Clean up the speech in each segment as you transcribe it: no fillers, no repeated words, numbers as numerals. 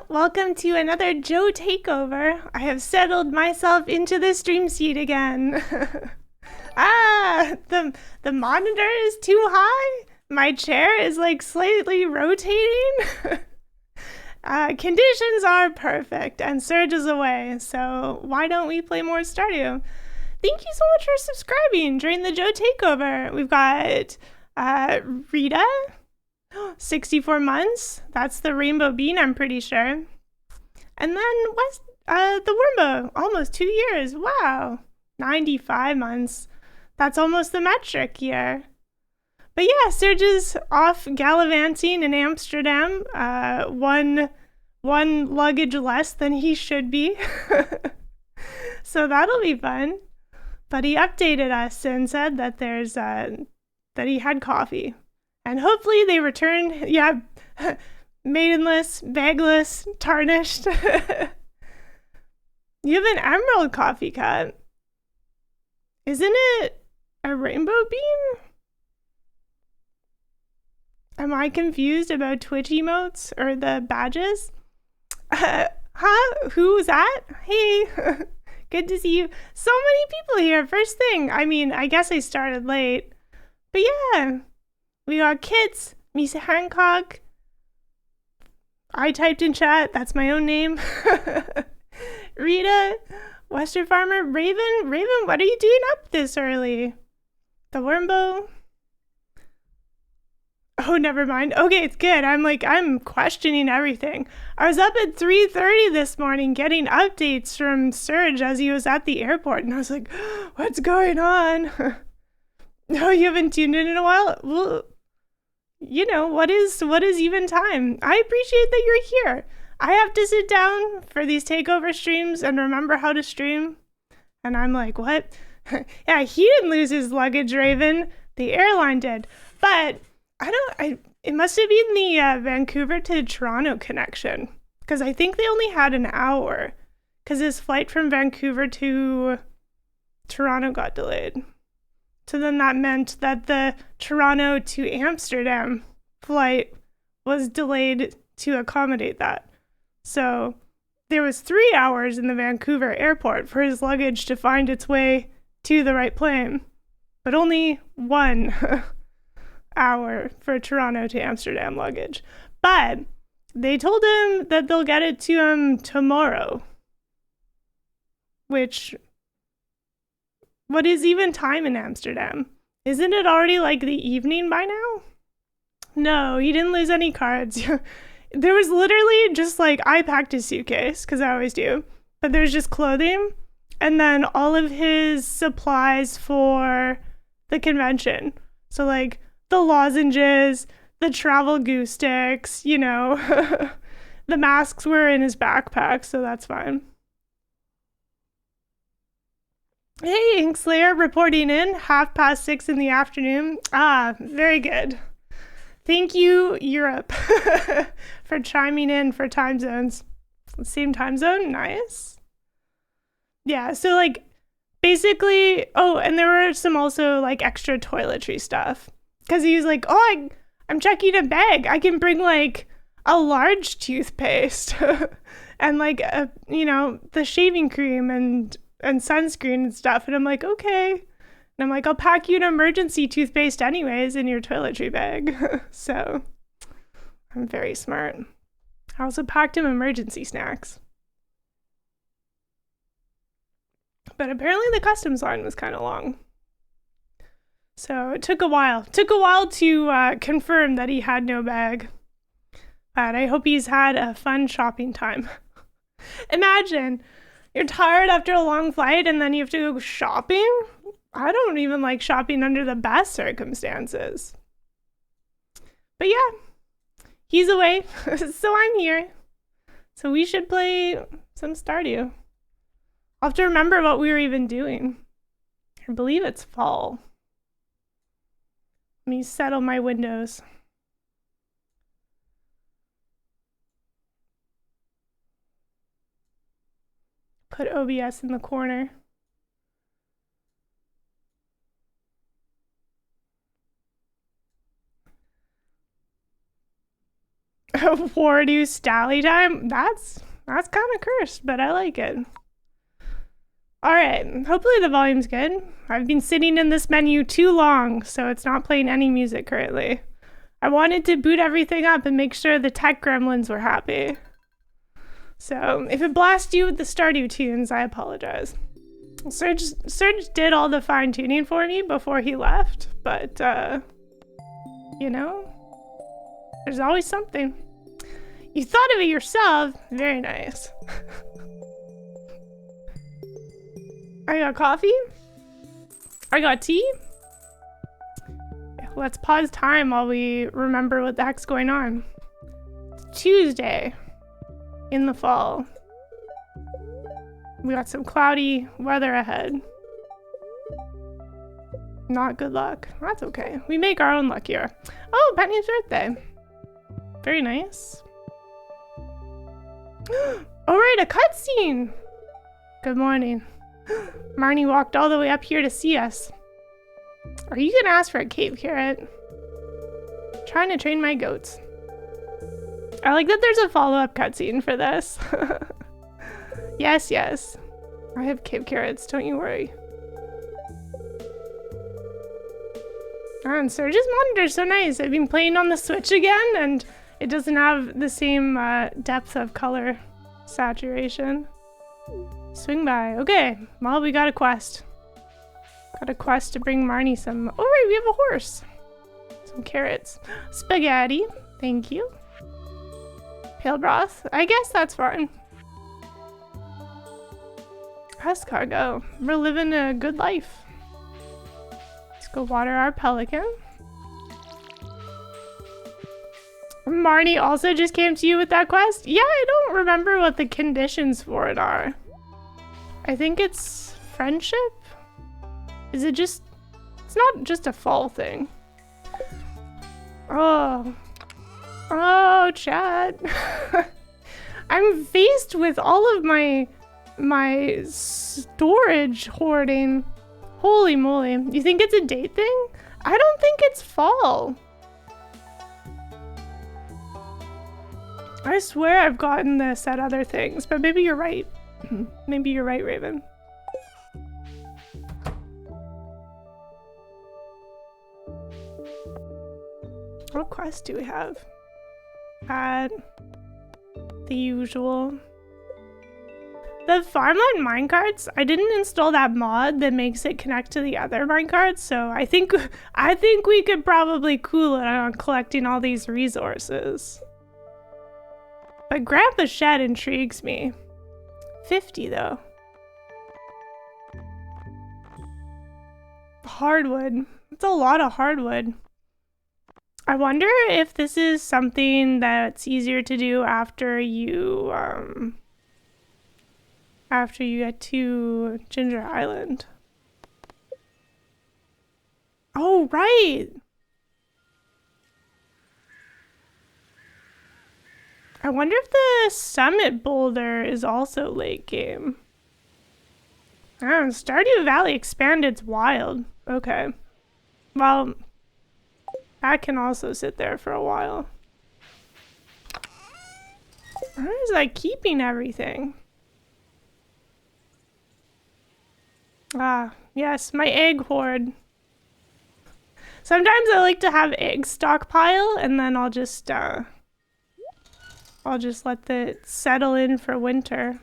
Welcome to another Joe takeover. I have settled myself into the stream seat again. The monitor is too high. My chair is like slightly rotating. Conditions are perfect and Surge is away, so why don't we play more Stardew? Thank you so much for subscribing during the Joe takeover. We've got Rita, 64 months. That's the rainbow bean, I'm pretty sure. And then the Wormbo, almost 2 years. Wow. 95 months. That's almost the metric year. But yeah, Serge is off gallivanting in Amsterdam. One luggage less than he should be. So that'll be fun. But he updated us and said that that he had coffee. And hopefully they return, maidenless, bagless, tarnished. You have an emerald coffee cup. Isn't it a rainbow bean? Am I confused about Twitch emotes or the badges? Who's that? Hey, good to see you. So many people here. First thing, I guess I started late. But yeah. We got Kits, Misa Hancock. I typed in chat, that's my own name. Rita, Western Farmer, Raven, what are you doing up this early? The Wormbo. Oh, never mind. Okay, it's good. I'm questioning everything. I was up at 3:30 this morning getting updates from Surge as he was at the airport, and I was like, what's going on? No, you haven't tuned in a while? Well, you know, what is even time? I appreciate that you're here. I have to sit down for these takeover streams and remember how to stream. And I'm like, what? Yeah, he didn't lose his luggage, Raven. The airline did. But it must have been the Vancouver to Toronto connection. Because I think they only had an hour. Because his flight from Vancouver to Toronto got delayed. So then that meant that the Toronto to Amsterdam flight was delayed to accommodate that. So there was 3 hours in the Vancouver airport for his luggage to find its way to the right plane, but only 1 hour for Toronto to Amsterdam luggage. But they told him that they'll get it to him tomorrow, which... What is even time in Amsterdam? Isn't it already like the evening by now? No, he didn't lose any cards. There was literally just like, I packed his suitcase, because I always do, but there's just clothing, and then all of his supplies for the convention. So like the lozenges, the travel goo sticks, you know, the masks were in his backpack, so that's fine. Hey, Inkslayer reporting in, 6:30 in the afternoon. Ah, very good. Thank you, Europe, for chiming in for time zones. Same time zone, nice. Yeah, so like, basically, oh, and there were some also like extra toiletry stuff. Because he was like, oh, I'm checking a bag. I can bring like a large toothpaste and like, the shaving cream and sunscreen and stuff. And I'm like, okay. And I'm like, I'll pack you an emergency toothpaste anyways in your toiletry bag. So I'm very smart. I also packed him emergency snacks. But apparently the customs line was kind of long. So it took a while. It took a while to confirm that he had no bag. But I hope he's had a fun shopping time. Imagine you're tired after a long flight and then you have to go shopping? I don't even like shopping under the best circumstances. But yeah, he's away, so I'm here. So we should play some Stardew. I'll have to remember what we were even doing. I believe it's fall. Let me settle my windows. Put OBS in the corner. Wardu Stally time? That's kind of cursed, but I like it. Alright, hopefully the volume's good. I've been sitting in this menu too long, so it's not playing any music currently. I wanted to boot everything up and make sure the tech gremlins were happy. So, if it blasts you with the Stardew tunes, I apologize. Serge did all the fine-tuning for me before he left, but, you know, there's always something. You thought of it yourself. Very nice. I got coffee. I got tea. Let's pause time while we remember what the heck's going on. It's Tuesday in the fall. We got some cloudy weather ahead. Not good luck. That's okay. We make our own luck here. Oh, Penny's birthday. Very nice. Oh, right, a cutscene. Good morning. Marnie walked all the way up here to see us. Are you gonna ask for a cave carrot? Trying to train my goats. I like that there's a follow-up cutscene for this. Yes, yes. I have cave carrots, don't you worry. And Surge's monitor's so nice. I've been playing on the Switch again, and it doesn't have the same depth of color saturation. Swing by. Okay, well, we got a quest. Got a quest to bring Marnie some... Oh, right, we have a horse. Some carrots. Spaghetti. Thank you. Pale broth. I guess that's fine. Escargot. We're living a good life. Let's go water our pelican. Marnie also just came to you with that quest? Yeah, I don't remember what the conditions for it are. I think it's friendship? Is it just... It's not just a fall thing. Oh. Oh, chat. I'm faced with all of my storage hoarding. Holy moly. You think it's a date thing? I don't think it's fall. I swear I've gotten this at other things, but maybe you're right. Maybe you're right, Raven. What quest do we have? The usual. The farmland minecarts, I didn't install that mod that makes it connect to the other minecarts, so I think we could probably cool it on collecting all these resources. But Grandpa's shed intrigues me. 50 though. Hardwood. It's a lot of hardwood. I wonder if this is something that's easier to do after you get to Ginger Island. Oh, right. I wonder if the summit boulder is also late game. Oh, Stardew Valley Expanded's wild. Okay. Well, that can also sit there for a while. How is that keeping everything? Ah, yes, my egg hoard. Sometimes I like to have egg stockpile, and then I'll just let it settle in for winter.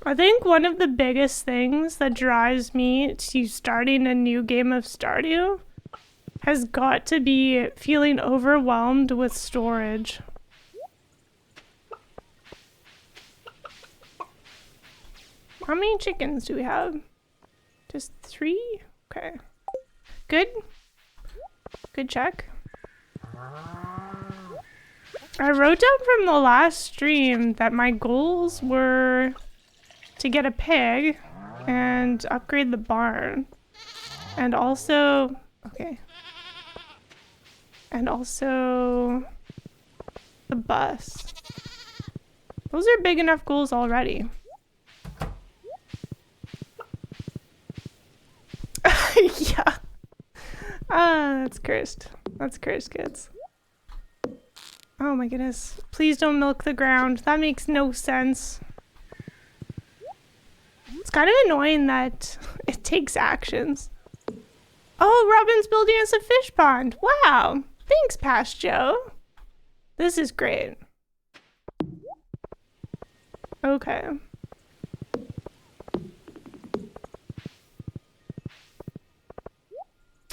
I think one of the biggest things that drives me to starting a new game of Stardew has got to be feeling overwhelmed with storage. How many chickens do we have? Just 3? Okay. Good. Good check. I wrote down from the last stream that my goals were to get a pig and upgrade the barn. And also... Okay. And also... the bus. Those are big enough goals already. Ah, that's cursed. That's cursed, kids. Oh my goodness. Please don't milk the ground. That makes no sense. It's kind of annoying that it takes actions. Oh, Robin's building us a fish pond. Wow. Thanks, Past Joe. This is great. Okay.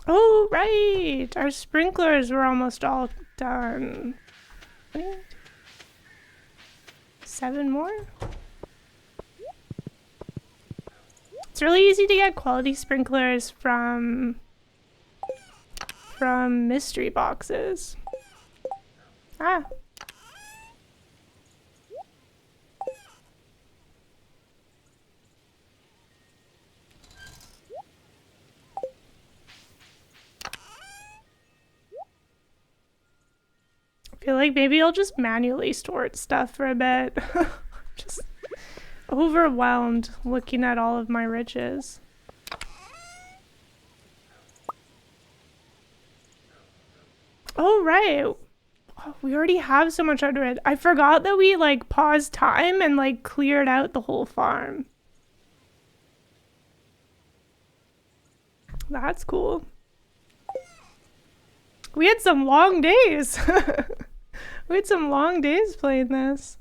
Oh, right. Our sprinklers were almost all done. 7 more? It's really easy to get quality sprinklers from mystery boxes. Ah. I feel like maybe I'll just manually sort stuff for a bit. Just overwhelmed looking at all of my riches. Oh, right. Oh, we already have so much under it. I forgot that we like paused time and like cleared out the whole farm. That's cool. We had some long days. We had some long days playing this.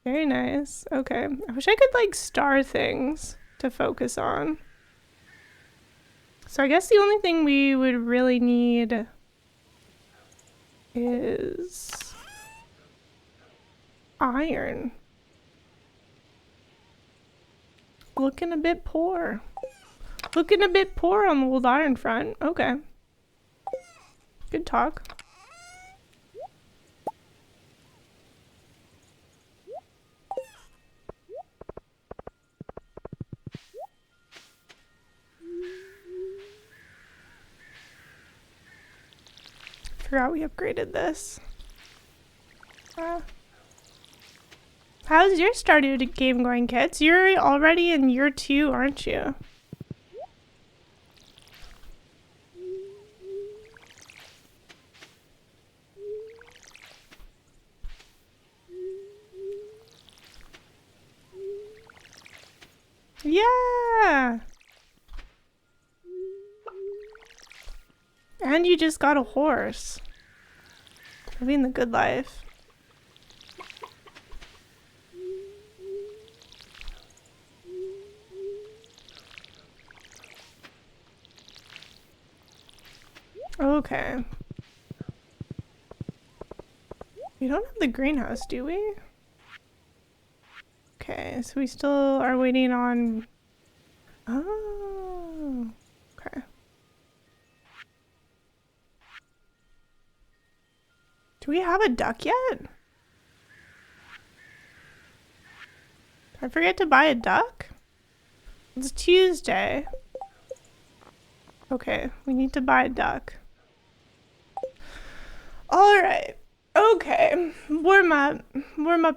Very nice. Okay. I wish I could like star things to focus on. So I guess the only thing we would really need is iron. Looking a bit poor. Looking a bit poor on the old iron front. Okay. Good talk. Forgot we upgraded this. How's your Stardew game going, kids? You're already in year 2, aren't you? Yeah! And you just got a horse. Living the good life. Okay. We don't have the greenhouse, do we? Okay, so we still are waiting on... Oh, okay. Do we have a duck yet? Did I forget to buy a duck? It's Tuesday. Okay, we need to buy a duck. Alright. Okay. Warm up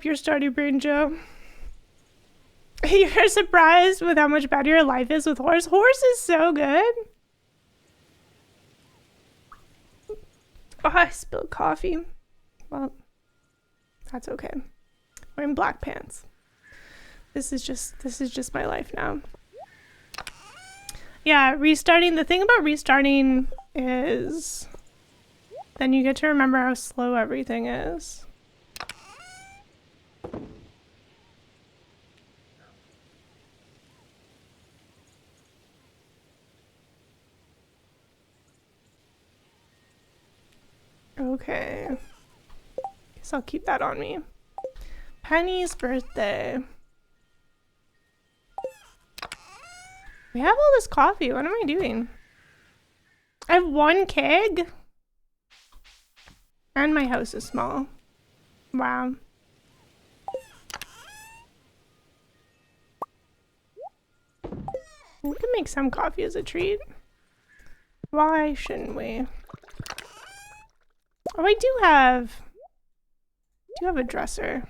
your Stardew brain, Joe. You're surprised with how much better your life is with horse? Horse is so good. Oh, I spilled coffee. Well, that's okay. Wearing black pants. This is just my life now. Yeah, restarting. The thing about restarting is then you get to remember how slow everything is. Okay. Guess I'll keep that on me. Penny's birthday. We have all this coffee. What am I doing? I have 1 keg? And my house is small. Wow. We can make some coffee as a treat. Why shouldn't we? Oh, I do have a dresser.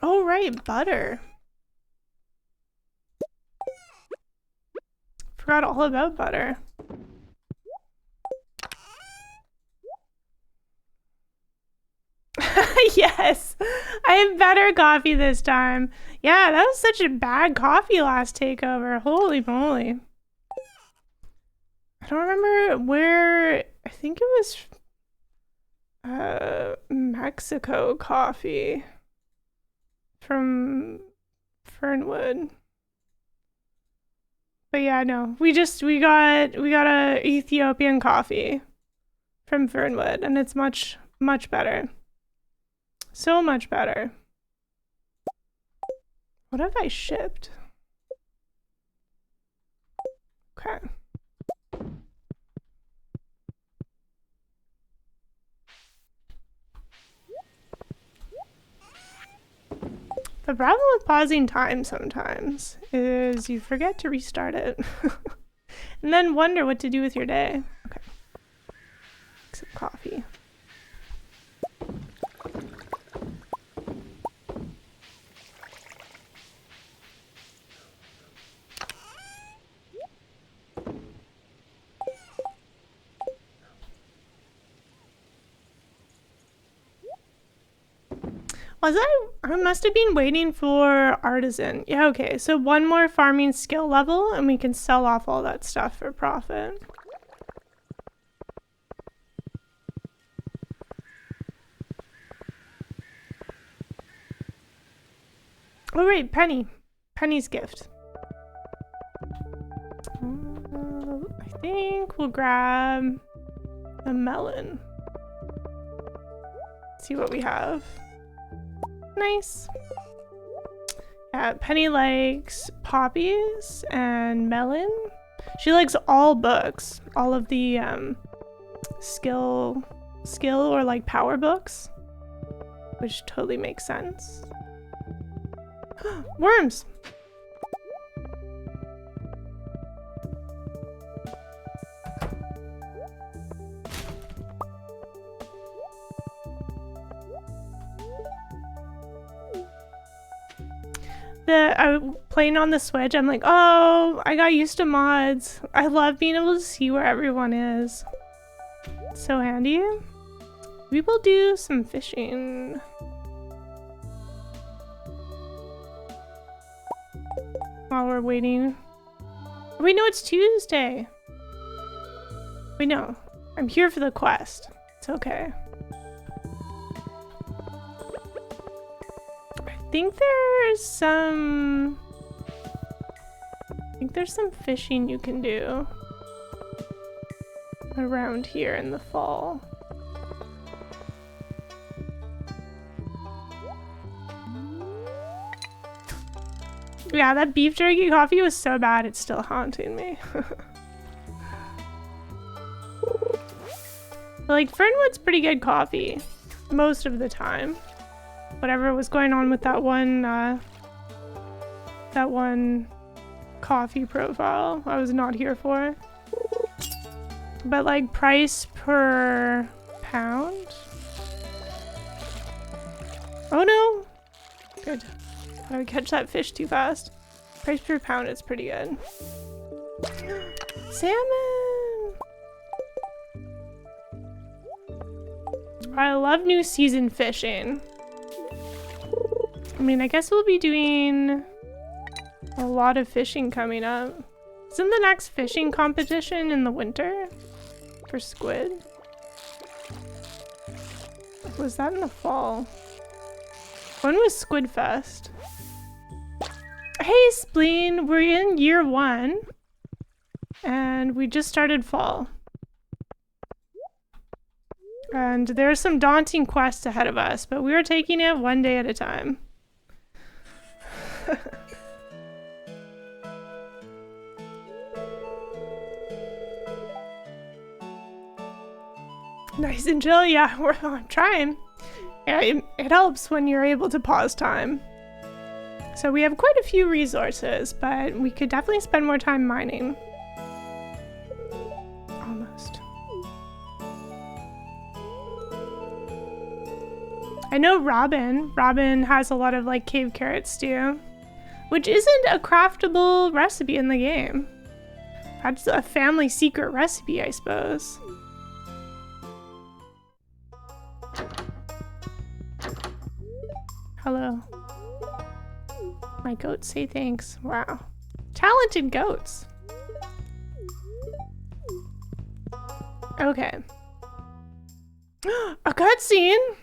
Oh, right, butter. forgot all about butter. Yes, I have better coffee this time. Yeah, that was such a bad coffee last takeover. Holy moly. I don't remember where, I think it was Mexico coffee from Fernwood. But yeah, no, we got a Ethiopian coffee from Fernwood, and it's much better. So much better. What have I shipped? Okay. The problem with pausing time sometimes is you forget to restart it and then wonder what to do with your day. Okay. Make some coffee. I must have been waiting for artisan. Yeah, okay. So one more farming skill level and we can sell off all that stuff for profit. Oh, right, Penny. Penny's gift. I think we'll grab a melon. See what we have. Nice. Yeah, Penny likes poppies and melon. She likes all books, all of the skill or like power books, which totally makes sense. Worms. Playing on the Switch, I'm like, oh, I got used to mods. I love being able to see where everyone is. It's so handy. We will do some fishing. While we're waiting. Wait, no, it's Tuesday. Wait, no. I'm here for the quest. It's okay. I think there's some fishing you can do around here in the fall. Yeah, that beef jerky coffee was so bad it's still haunting me. Like, Fernwood's pretty good coffee most of the time. Whatever was going on with that one coffee profile, I was not here for. But like price per pound? Oh no! Good. I would catch that fish too fast. Price per pound is pretty good. Salmon! I love new season fishing. I mean, I guess we'll be doing a lot of fishing coming up. Isn't the next fishing competition in the winter for squid? Or was that in the fall? When was Squid Fest? Hey, Spleen, we're in year 1 and we just started fall. And there are some daunting quests ahead of us, but we are taking it one day at a time. Nice and chill, yeah, I'm trying. Yeah, it helps when you're able to pause time. So we have quite a few resources, but we could definitely spend more time mining. Almost. I know Robin has a lot of like cave carrot stew, which isn't a craftable recipe in the game. That's a family secret recipe, I suppose. Hello. My goats say thanks. Wow. Talented goats. Okay. A cutscene?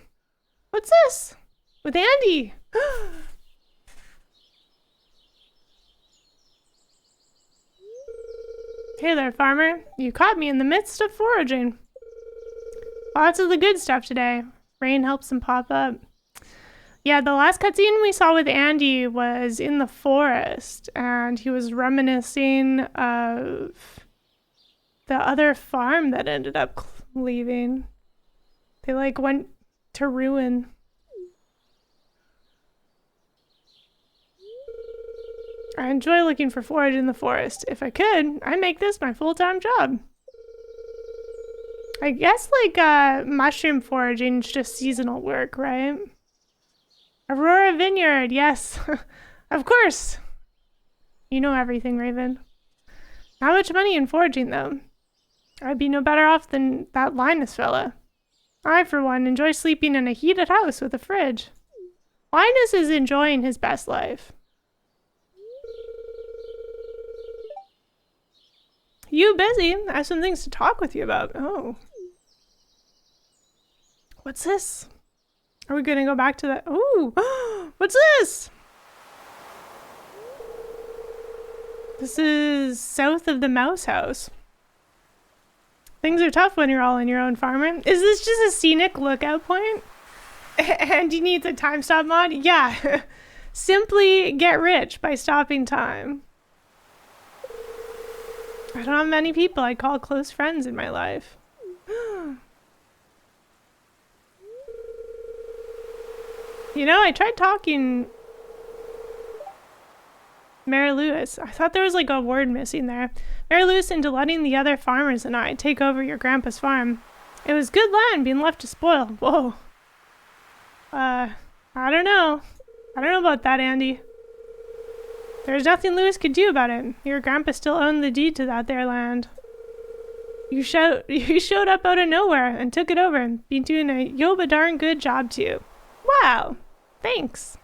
What's this? With Andy. Hey there, farmer. You caught me in the midst of foraging. Lots of the good stuff today. Rain helps them pop up. Yeah, the last cutscene we saw with Andy was in the forest, and he was reminiscing of the other farm that ended up leaving. They like went to ruin. I enjoy looking for forage in the forest. If I could, I'd make this my full-time job. I guess like mushroom foraging is just seasonal work, right? Aurora Vineyard, yes. Of course. You know everything, Raven. Not much money in foraging, though. I'd be no better off than that Linus fella. I, for one, enjoy sleeping in a heated house with a fridge. Linus is enjoying his best life. You busy? I have some things to talk with you about. Oh. What's this? Are we gonna go back to that? Ooh, what's this? This is south of the mouse house. Things are tough when you're all on your own, farmer. Is this just a scenic lookout point? And you need a time stop mod? Yeah. Simply get rich by stopping time. I don't have many people I call close friends in my life. You know, I tried talking Mary Lewis. I thought there was like a word missing there. Mary Lewis into letting the other farmers and I take over your grandpa's farm. It was good land being left to spoil. Whoa. I don't know. I don't know about that, Andy. There's nothing Lewis could do about it. Your grandpa still owned the deed to that there land. You showed up out of nowhere and took it over and been doing a yoba darn good job too. Wow. Thanks.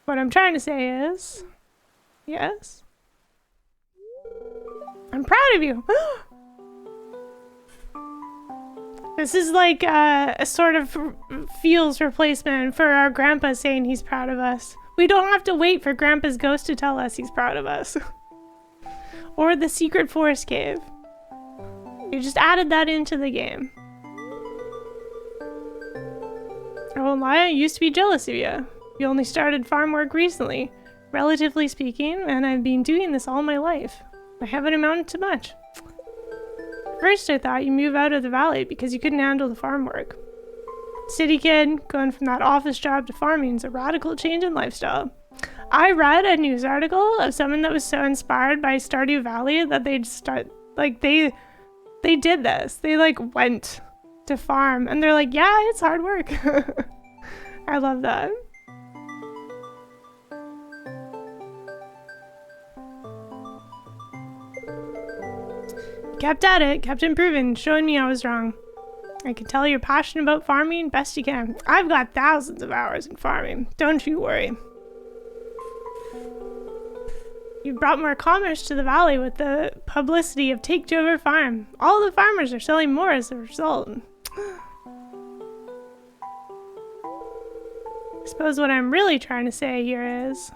What I'm trying to say is, yes, I'm proud of you. This is like a sort of feels replacement for our grandpa saying he's proud of us. We don't have to wait for grandpa's ghost to tell us he's proud of us. Or the secret forest cave. You just added that into the game. I won't lie, I used to be jealous of you. You only started farm work recently, relatively speaking, and I've been doing this all my life. I haven't amounted to much. First, I thought you moved out of the valley because you couldn't handle the farm work. City kid, going from that office job to farming is a radical change in lifestyle. I read a news article of someone that was so inspired by Stardew Valley that they'd start, like, they did this. They, like, went to farm, and they're like, yeah, it's hard work. I love that. Kept at it, kept improving, showing me I was wrong. I can tell you're passionate about farming best you can. I've got thousands of hours in farming. Don't you worry. You brought more commerce to the valley with the publicity of Takeover Farm. All the farmers are selling more as a result. I suppose what I'm really trying to say here is...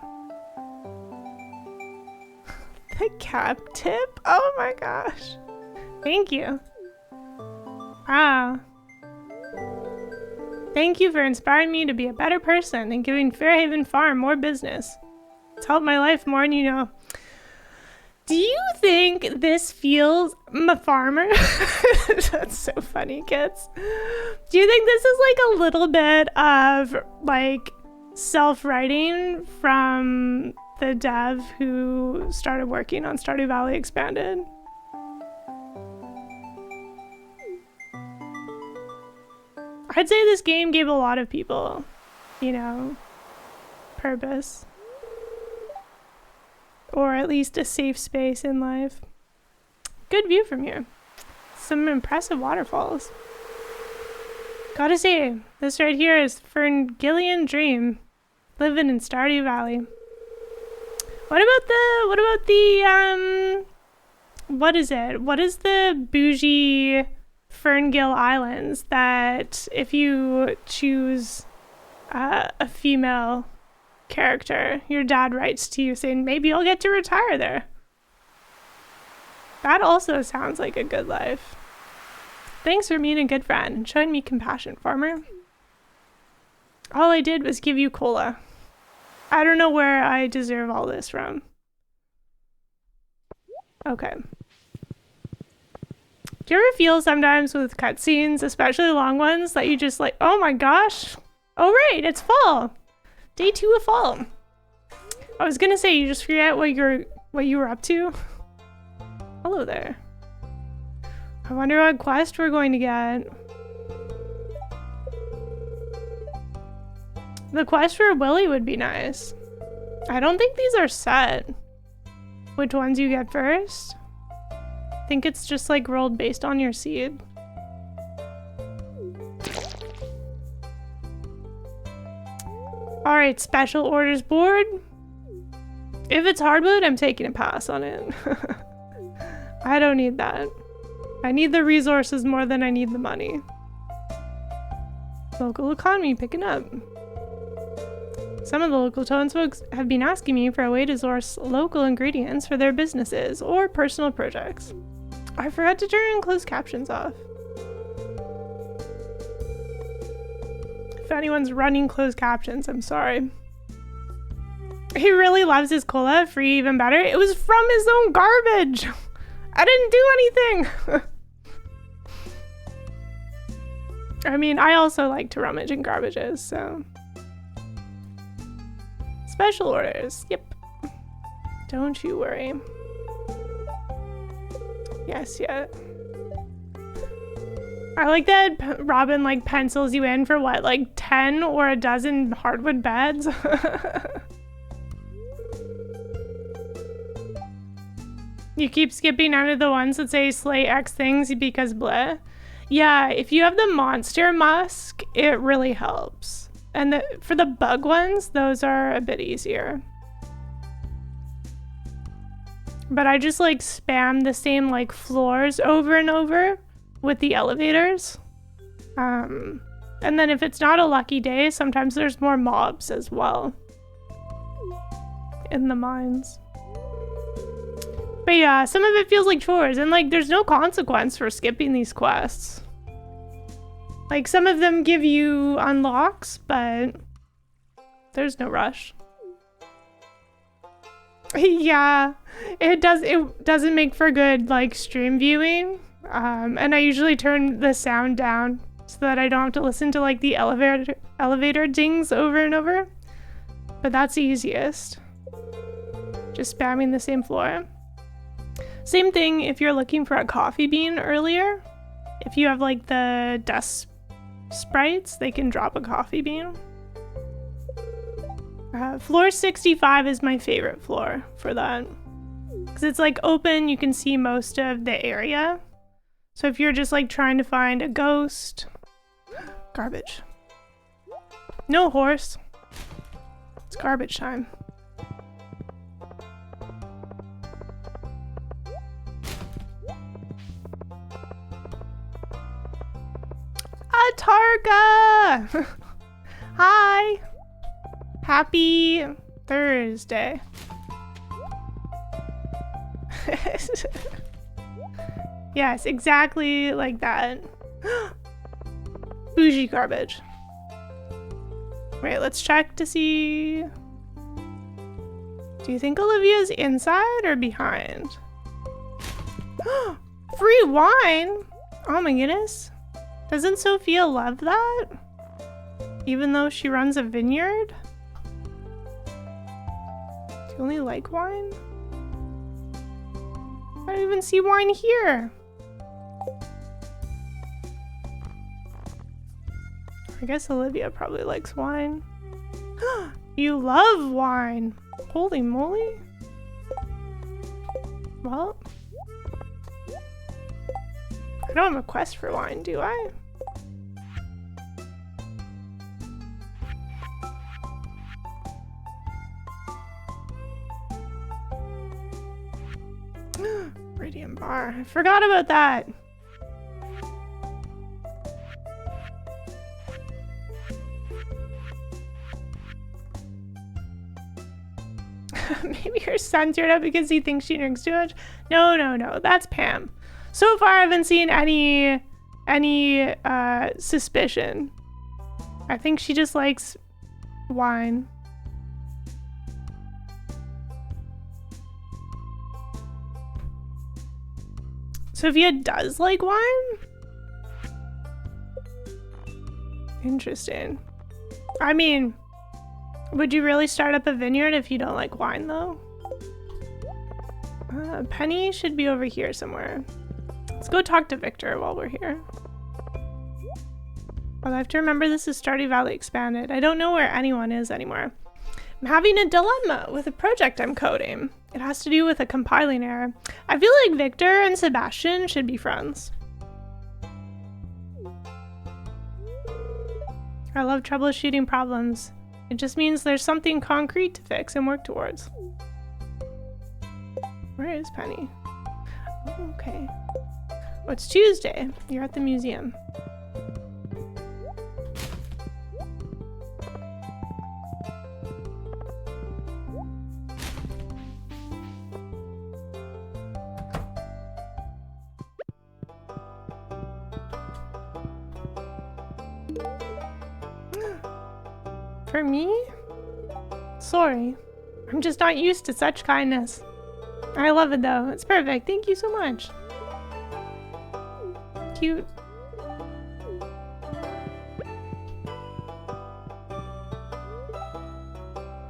the cap tip? Oh my gosh. Thank you. Wow. Thank you for inspiring me to be a better person and giving Fairhaven Farm more business. It's helped my life more than you know. Do you think this feels... I'm a farmer? That's so funny, kids. Do you think this is like a little bit of like self-writing from the dev who started working on Stardew Valley Expanded? I'd say this game gave a lot of people, you know, purpose. Or at least a safe space in life. Good view from here. Some impressive waterfalls. Gotta say, this right here is Ferngillian Dream. Living in Stardew Valley. What is it? What is the bougie Ferngill Islands that if you choose a female character, your dad writes to you saying maybe you'll get to retire there? That also sounds like a good life. Thanks for being a good friend and showing me compassion, farmer. All I did was give you cola. I don't know where I deserve all this from. Okay. Do you ever feel sometimes with cutscenes, especially long ones, that you just like, oh my gosh. Oh right, it's fall. Day 2 of fall. I was gonna say you just forget what you were up to. Hello there. I wonder what quest we're going to get. The quest for Willy would be nice. I don't think these are set. Which ones you get first? I think it's just like rolled based on your seed. Alright, special orders board. If it's hardwood, I'm taking a pass on it. I don't need that. I need the resources more than I need the money. Local economy picking up. Some of the local townsfolk have been asking me for a way to source local ingredients for their businesses or personal projects. I forgot to turn closed captions off. If anyone's running closed captions, I'm sorry. He really loves his cola, free even better. It was from his own garbage. I didn't do anything. I mean, I also like to rummage in garbages, so. Special orders, yep. Don't you worry. Yes, yeah. I like that Robin like pencils you in for what, like 10 or a dozen hardwood beds? You keep skipping out of the ones that say slay X things because bleh. Yeah, if you have the monster musk, it really helps. And for the bug ones, those are a bit easier. But I just like spam the same like floors over and over with the elevators. And then if it's not a lucky day, sometimes there's more mobs as well in the mines. But yeah, some of it feels like chores, and like there's no consequence for skipping these quests. Like some of them give you unlocks, but there's no rush. Yeah, it doesn't make for good like stream viewing. And I usually turn the sound down so that I don't have to listen to like the elevator dings over and over. But that's the easiest. Just spamming the same floor. Same thing if you're looking for a coffee bean earlier. If you have like the dust sprites, they can drop a coffee bean. Floor 65 is my favorite floor for that. Because it's like open, you can see most of the area. So if you're just like trying to find a ghost. Garbage. No horse. It's garbage time. Atarka! Hi! Happy Thursday. Yes, exactly like that. Bougie garbage. Wait, let's check to see. Do you think Olivia's inside or behind? Free wine? Oh my goodness. Doesn't Sophia love that? Even though she runs a vineyard? Do you only like wine? I don't even see wine here. I guess Olivia probably likes wine. You love wine. Holy moly. Well, I don't have a quest for wine, do I? Radiant bar. I forgot about that. Maybe her son teared up because he thinks she drinks too much. No, no, no. That's Pam. So far, I haven't seen any suspicion. I think she just likes wine. Sophia does like wine? Interesting. I mean, would you really start up a vineyard if you don't like wine, though? Penny should be over here somewhere. Let's go talk to Victor while we're here. Well, I have to remember this is Stardew Valley Expanded. I don't know where anyone is anymore. I'm having a dilemma with a project I'm coding. It has to do with a compiling error. I feel like Victor and Sebastian should be friends. I love troubleshooting problems. It just means there's something concrete to fix and work towards. Where is Penny? Oh, okay. Oh, it's Tuesday. You're at the museum. For me? Sorry. I'm just not used to such kindness. I love it though. It's perfect. Thank you so much. Cute.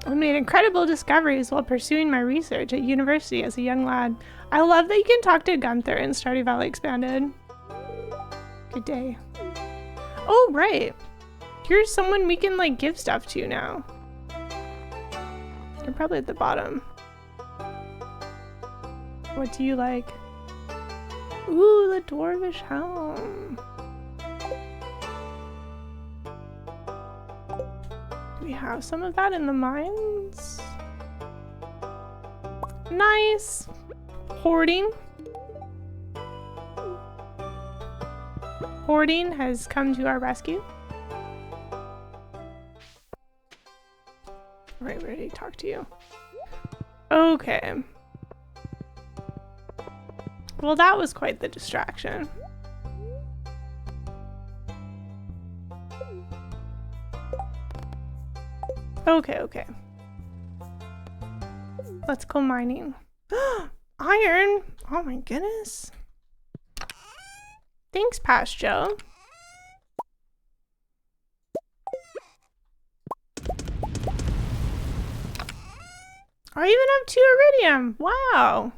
I made incredible discoveries while pursuing my research at university as a young lad. I love that you can talk to Gunther in Stardew Valley Expanded. Good day. Oh, right. Here's someone we can, like, give stuff to now. You're probably at the bottom. What do you like? Ooh, the Dwarvish Helm. Do we have some of that in the mines? Nice. Hoarding. Hoarding has come to our rescue. Right, ready to talk to you. Okay. Well, that was quite the distraction. Okay, okay. Let's go mining. Iron! Oh my goodness. Thanks, Past Joe. I even have 2 iridium. Wow.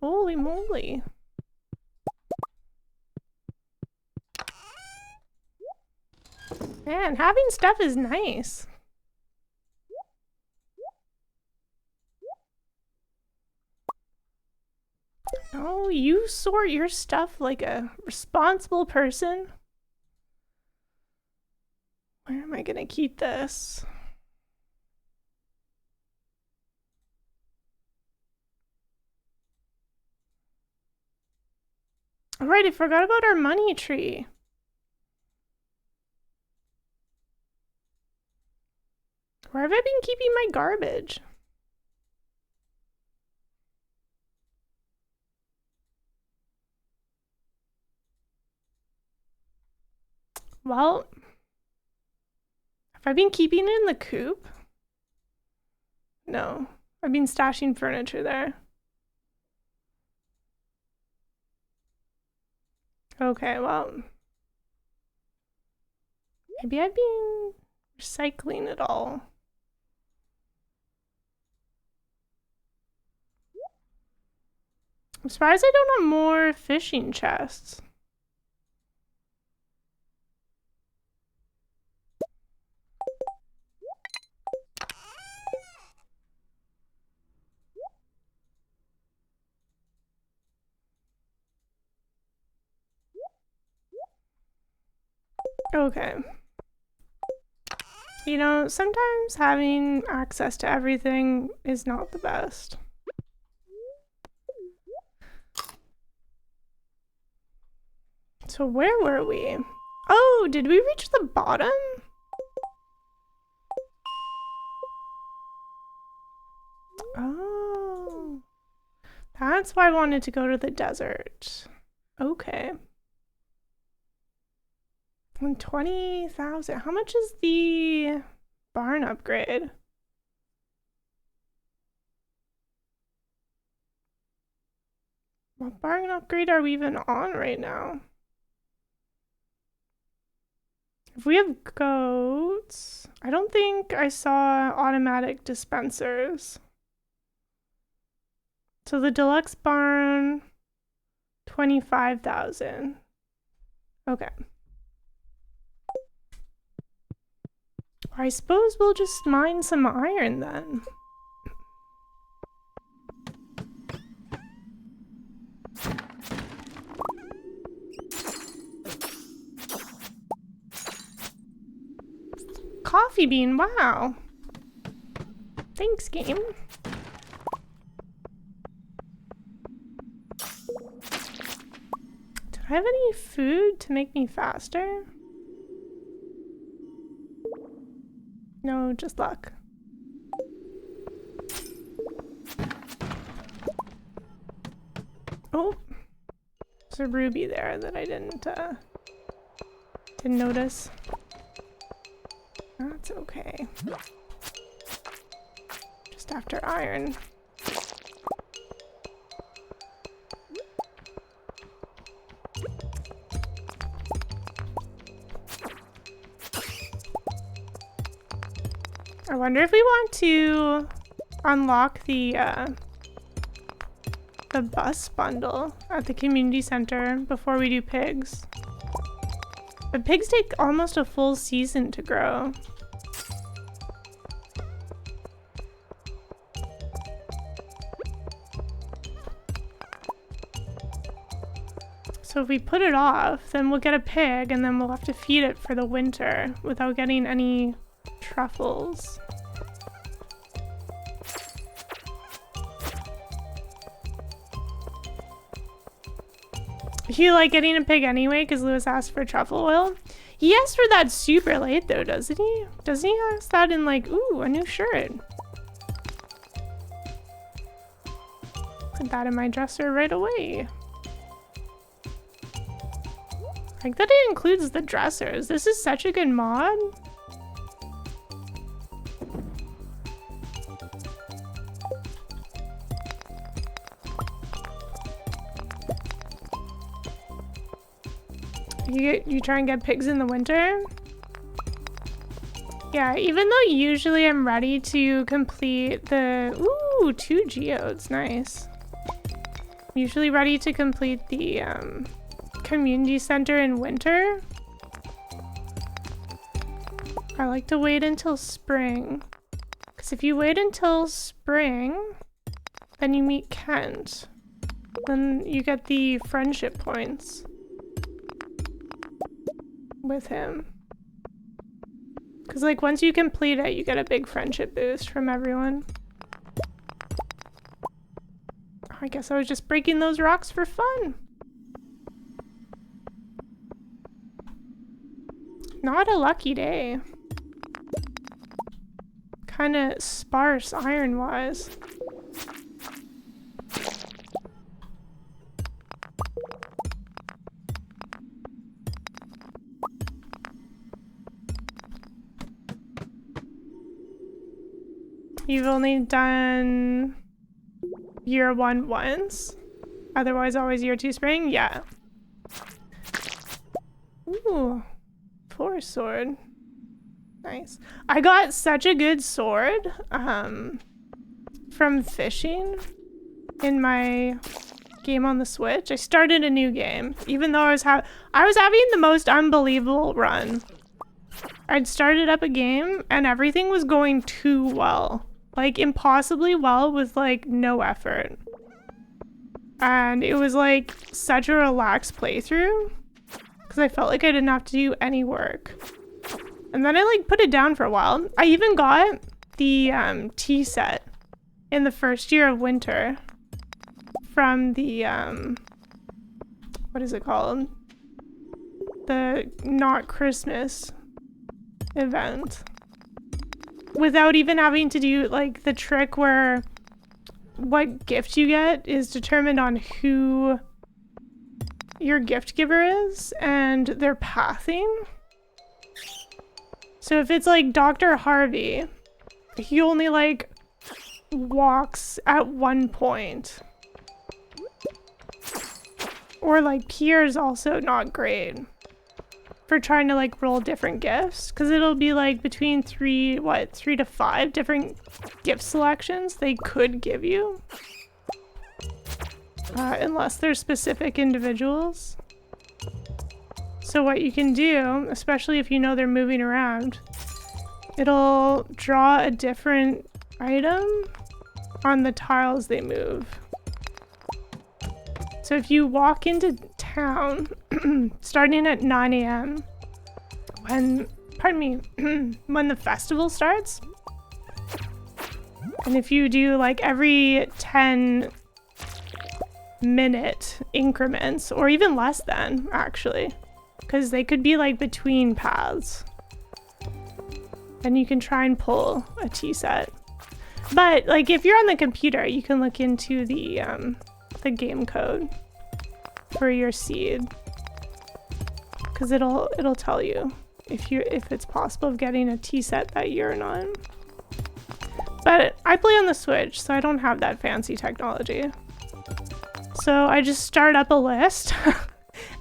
Holy moly. Man, having stuff is nice. Oh, you sort your stuff like a responsible person. Where am I gonna keep this? Alright, I forgot about our money tree. Where have I been keeping my garbage? Well, have I been keeping it in the coop? No, I've been stashing furniture there. Okay, well, maybe I've been recycling it all. I'm surprised I don't have more fishing chests. Okay. You know, sometimes having access to everything is not the best. So where were we? Oh, did we reach the bottom? Oh. That's why I wanted to go to the desert. Okay. And 20,000. How much is the barn upgrade? What barn upgrade are we even on right now? If we have goats, I don't think I saw automatic dispensers. So the deluxe barn, 25,000. Okay. I suppose we'll just mine some iron then. Coffee bean, wow. Thanks, game. Did I have any food to make me faster? No, just luck. Oh, there's a ruby there that I didn't notice. That's okay. Just after iron. I wonder if we want to unlock the bus bundle at the community center before we do pigs. But pigs take almost a full season to grow. So if we put it off, then we'll get a pig and then we'll have to feed it for the winter without getting any truffles. You like getting a pig anyway because Lewis asked for truffle oil? He asked for that super late though, doesn't he? Doesn't he ask that in like, ooh, a new shirt? Put that in my dresser right away. I like that it includes the dressers. This is such a good mod. You try and get pigs in the winter? Yeah, even though usually I'm ready to complete the... Ooh, 2 geodes, nice. Usually ready to complete the community center in winter. I like to wait until spring. Because if you wait until spring, then you meet Kent. Then you get the friendship points with him. Because like once you complete it, you get a big friendship boost from everyone. I guess I was just breaking those rocks for fun. Not a lucky day. Kind of sparse iron-wise. You've only done year 1 once? Otherwise always year 2 spring? Yeah. Ooh. 4 sword. Nice. I got such a good sword from fishing in my game on the Switch. I started a new game, even though I was having the most unbelievable run. I'd started up a game and everything was going too well. Like impossibly well with like no effort. And it was like such a relaxed playthrough. because I felt like I didn't have to do any work. And then I like put it down for a while. I even got the tea set in the first year of winter from the what is it called? The Not Christmas event. Without even having to do like the trick where what gift you get is determined on who your gift giver is and their pathing. So if it's like Dr. Harvey, he only like walks at one point. Or like Pierre's also not great for trying to like roll different gifts, because it'll be like between 3 to 5 different gift selections they could give you, unless they're specific individuals. So what you can do, especially if you know they're moving around, it'll draw a different item on the tiles they move. So if you walk into town starting at 9 a.m. when the festival starts, and if you do like every 10-minute increments, or even less than, actually, because they could be like between paths, then you can try and pull a tea set. But like if you're on the computer, you can look into the game code for your seed, because it'll tell you if it's possible of getting a tea set that year or not. But I play on the Switch, so I don't have that fancy technology. So I just start up a list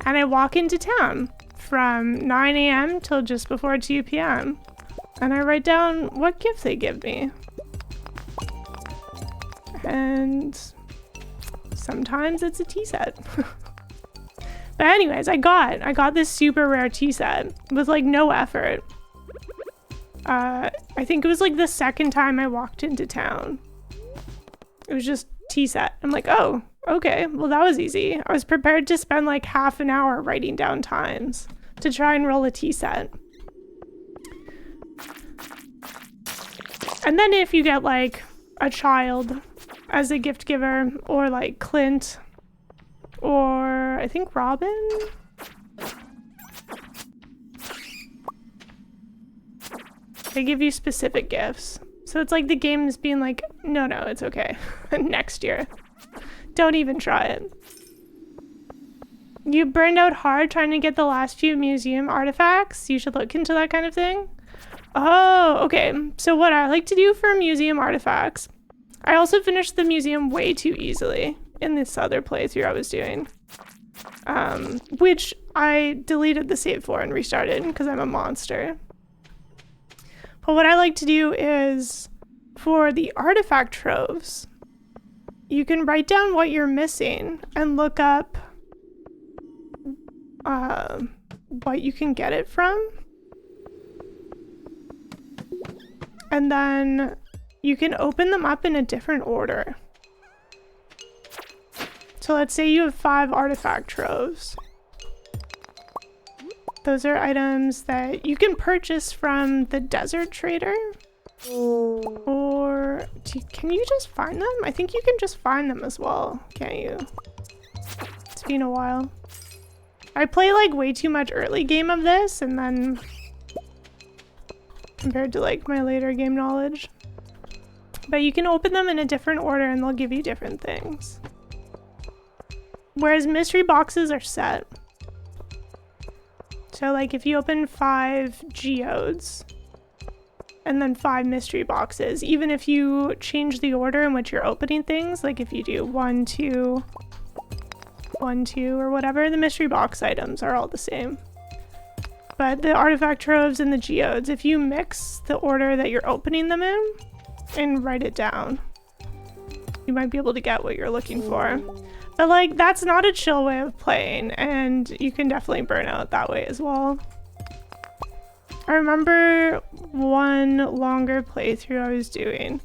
and I walk into town from 9 a.m. till just before 2 p.m. and I write down what gift they give me. And sometimes it's a tea set. But anyways, I got this super rare tea set with like no effort. I think it was like the second time I walked into town. It was just tea set. I'm like, oh, okay, well that was easy. I was prepared to spend like half an hour writing down times to try and roll a tea set. And then if you get like a child as a gift giver, or like Clint, or I think Robin. They give you specific gifts. So it's like the game is being like, no, it's okay. Next year. Don't even try it. You burned out hard trying to get the last few museum artifacts. You should look into that kind of thing. Oh, okay. So what I like to do for museum artifacts, I also finished the museum way too easily in this other playthrough I was doing, which I deleted the save for and restarted because I'm a monster. But what I like to do is, for the artifact troves, you can write down what you're missing and look up what you can get it from. And then you can open them up in a different order. So let's say you have 5 artifact troves. Those are items that you can purchase from the desert trader. Or can you just find them? I think you can just find them as well, can't you? It's been a while. I play like way too much early game of this, and then compared to like my later game knowledge. But you can open them in a different order and they'll give you different things. Whereas mystery boxes are set. So like if you open 5 geodes and then 5 mystery boxes, even if you change the order in which you're opening things, like if you do 1, 2, 1, 2 or whatever, the mystery box items are all the same. But the artifact troves and the geodes, if you mix the order that you're opening them in and write it down, you might be able to get what you're looking for. But like, that's not a chill way of playing, and you can definitely burn out that way as well. I remember one longer playthrough I was doing.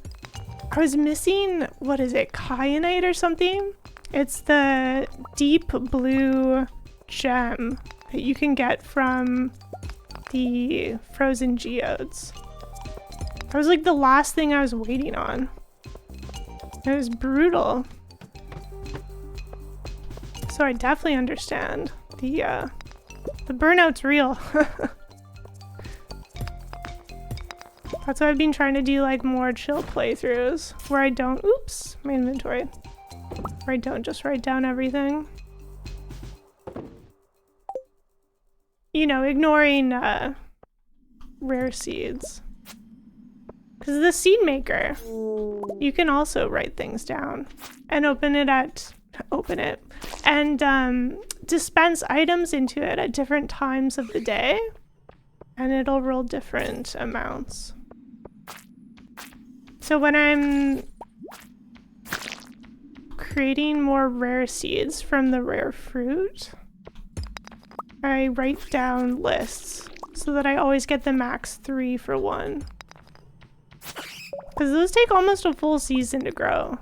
I was missing, what is it, kyanite or something? It's the deep blue gem. I that you can get from the frozen geodes. That was like the last thing I was waiting on. It was brutal. So I definitely understand. The burnout's real. That's why I've been trying to do like more chill playthroughs where I don't, oops, my inventory. Where I don't just write down everything. You know, ignoring rare seeds. Because the seed maker, you can also write things down and open it and dispense items into it at different times of the day, and it'll roll different amounts. So when I'm creating more rare seeds from the rare fruit, I write down lists so that I always get the max 3 for 1. Because those take almost a full season to grow.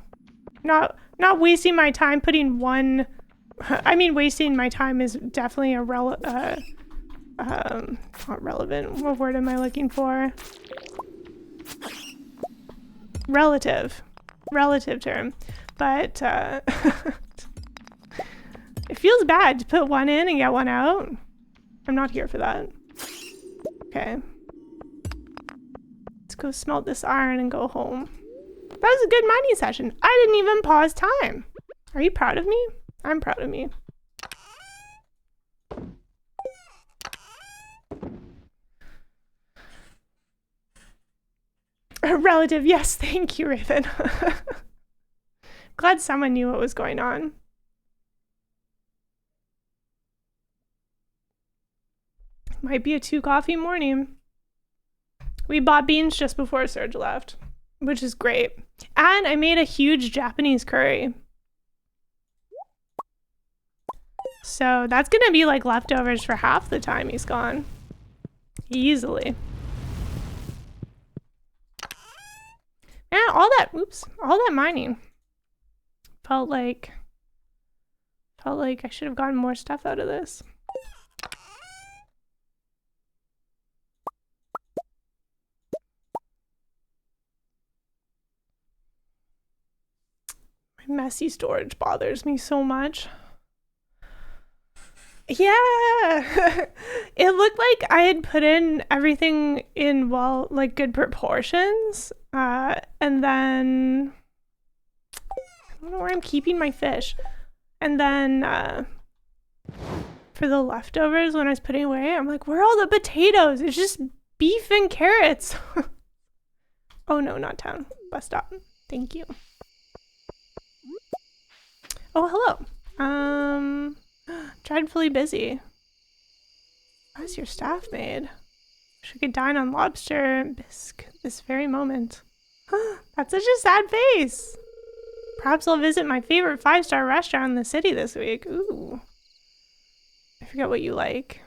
Not wasting my time putting one... I mean, wasting my time is definitely a not relevant. What word am I looking for? Relative term. But it feels bad to put one in and get one out. I'm not here for that. Okay. Let's go smelt this iron and go home. That was a good mining session. I didn't even pause time. Are you proud of me? I'm proud of me. Relative, yes, thank you, Raven. Glad someone knew what was going on. Might be a 2 coffee morning. We bought beans just before Serge left, which is great. And I made a huge Japanese curry. So that's gonna be like leftovers for half the time he's gone. Easily. Man, all that mining. Felt like I should have gotten more stuff out of this. My messy storage bothers me so much. Yeah, it looked like I had put in everything in, well, like good proportions. And then, I don't know where I'm keeping my fish. And then, for the leftovers, when I was putting away, I'm like, where are all the potatoes? It's just beef and carrots. Oh no, not town. Bus stop. Thank you. Oh, hello. Dreadfully busy. How's your staff made? Wish I could dine on lobster and bisque this very moment. That's such a sad face. Perhaps I'll visit my favorite 5-star restaurant in the city this week. Ooh. I forget what you like.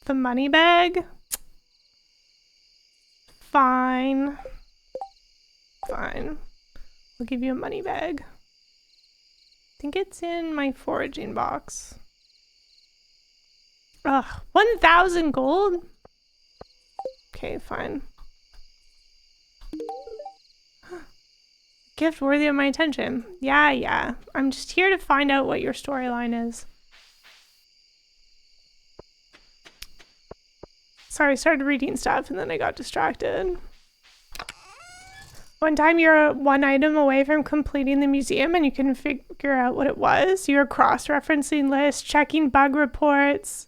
The money bag? Fine. Fine. I'll give you a money bag. I think it's in my foraging box. Ugh, 1,000 gold? Okay, fine. Gift worthy of my attention. Yeah. I'm just here to find out what your storyline is. Sorry, I started reading stuff and then I got distracted. One time you're one item away from completing the museum and you can figure out what it was. You're cross-referencing lists, checking bug reports,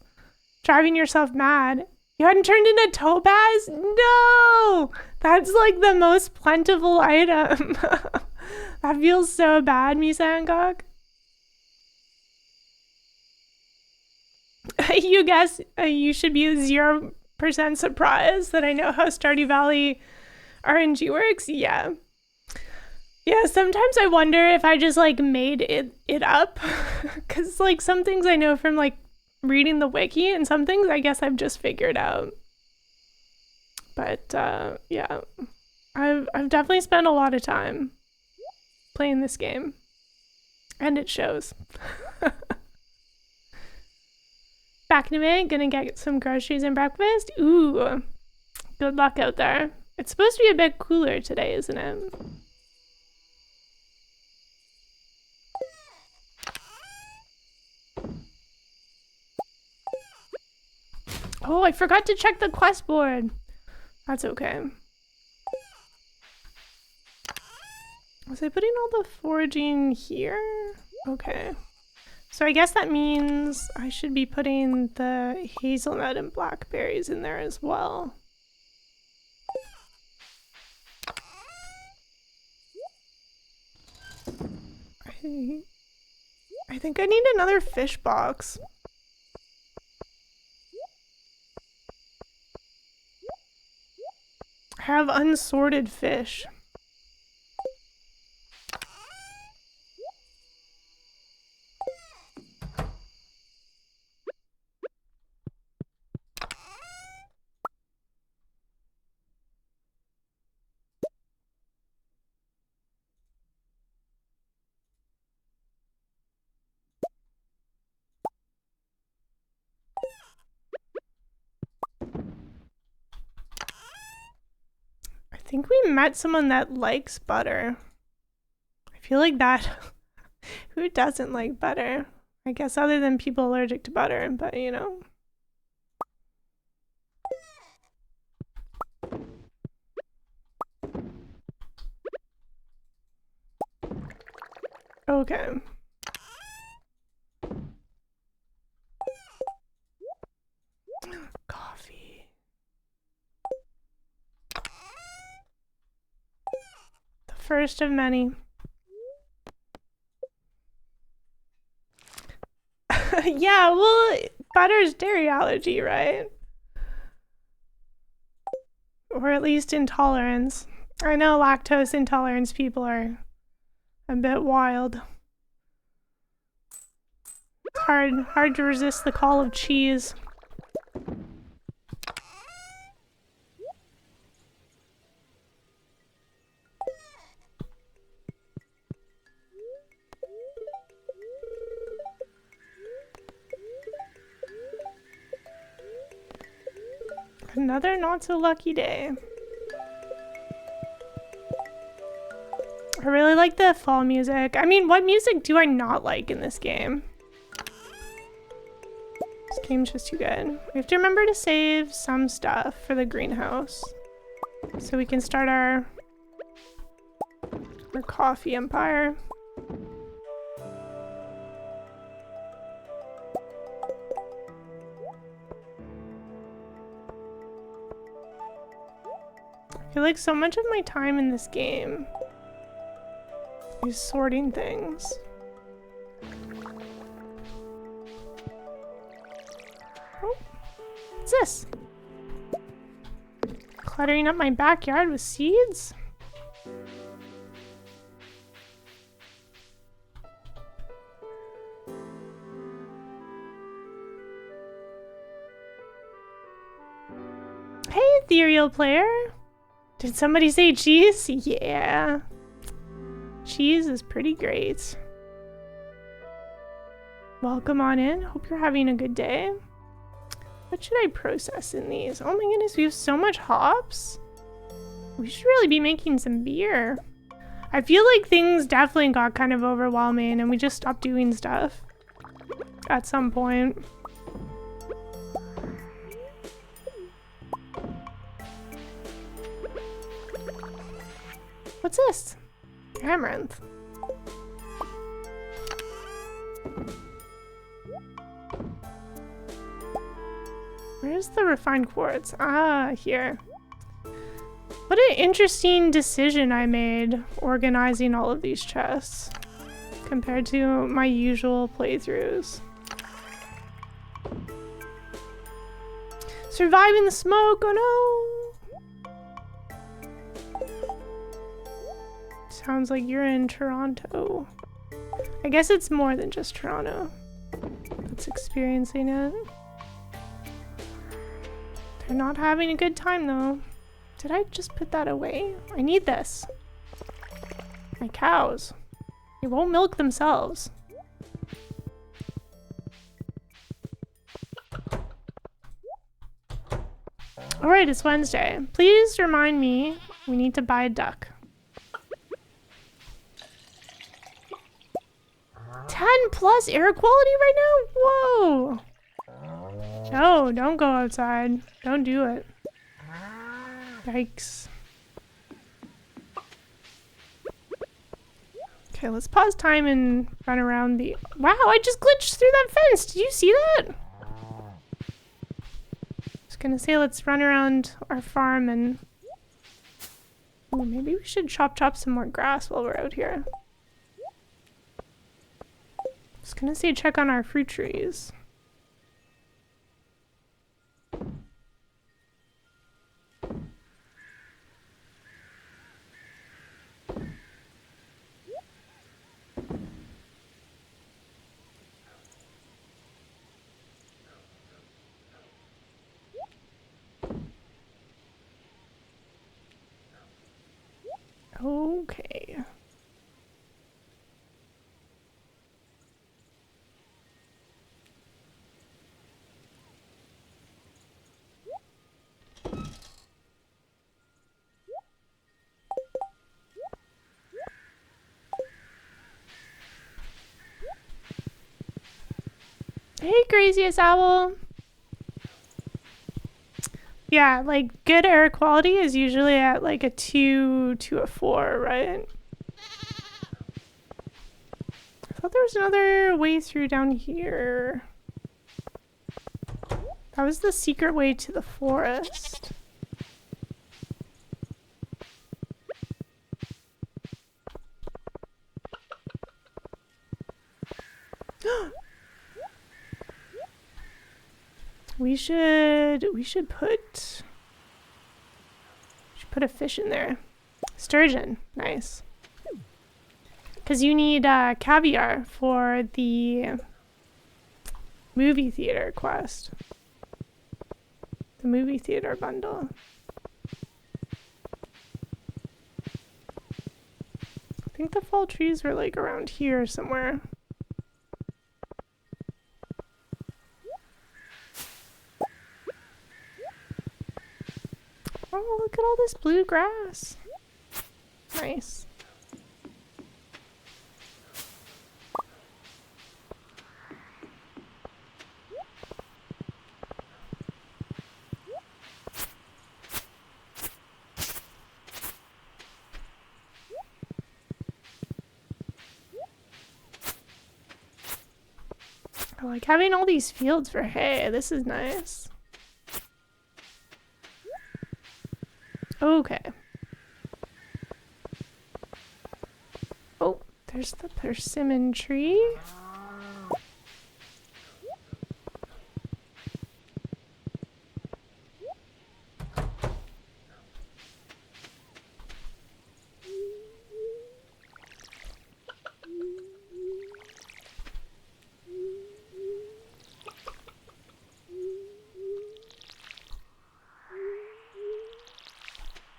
driving yourself mad. You hadn't turned in a topaz? No! That's like the most plentiful item. That feels so bad, Misa Hancock. You guess you should be 0% surprised that I know how Stardew Valley RNG works? Yeah. Yeah, sometimes I wonder if I just like made it up. Cause like some things I know from like reading the wiki and some things I guess I've just figured out. But yeah. I've definitely spent a lot of time playing this game. And it shows. Back in a minute, gonna get some groceries and breakfast. Ooh, good luck out there. It's supposed to be a bit cooler today, isn't it? Oh, I forgot to check the quest board. That's okay. Was I putting all the foraging here? Okay. So I guess that means I should be putting the hazelnut and blackberries in there as well. I think I need another fish box. I have unsorted fish. I think we met someone that likes butter. I feel like that. Who doesn't like butter? I guess other than people allergic to butter, but you know. Okay. Coffee. The first of many. Yeah, well, butter's dairy allergy, right? Or at least intolerance. I know lactose intolerance people are a bit wild. It's hard to resist the call of cheese. Another not so lucky day. I really like the fall music. I mean, what music do I not like in this game? This game's just too good. We have to remember to save some stuff for the greenhouse so we can start our coffee empire. I feel like so much of my time in this game is sorting things. Oh, what's this? Cluttering up my backyard with seeds? Hey, ethereal player. Did somebody say cheese? Yeah. Cheese is pretty great. Welcome on in. Hope you're having a good day. What should I process in these? Oh my goodness, we have so much hops. We should really be making some beer. I feel like things definitely got kind of overwhelming and we just stopped doing stuff at some point. What's this? Amaranth. Where's the refined quartz? Ah, here. What an interesting decision I made organizing all of these chests compared to my usual playthroughs. Surviving the smoke, oh no! Sounds like you're in Toronto. I guess it's more than just Toronto that's experiencing it. They're not having a good time though. Did I just put that away? I need this. My cows. They won't milk themselves. Alright, it's Wednesday. Please remind me we need to buy a duck. 10 plus air quality right now? Whoa! No, don't go outside. Don't do it. Yikes. Okay, let's pause time and run around the... Wow, I just glitched through that fence! Did you see that? I was gonna say let's run around our farm and... Ooh, maybe we should chop some more grass while we're out here. I was gonna say check on our fruit trees. Okay. Hey, craziest owl. Yeah, like good air quality is usually at like a 2 to a 4, right? I thought there was another way through down here. That was the secret way to the forest. We should put a fish in there. Sturgeon, nice. Because you need caviar for the movie theater quest. The movie theater bundle. I think the fall trees were like around here somewhere. Oh, look at all this blue grass. Nice. I like having all these fields for hay. This is nice. Okay. Oh, there's the persimmon tree.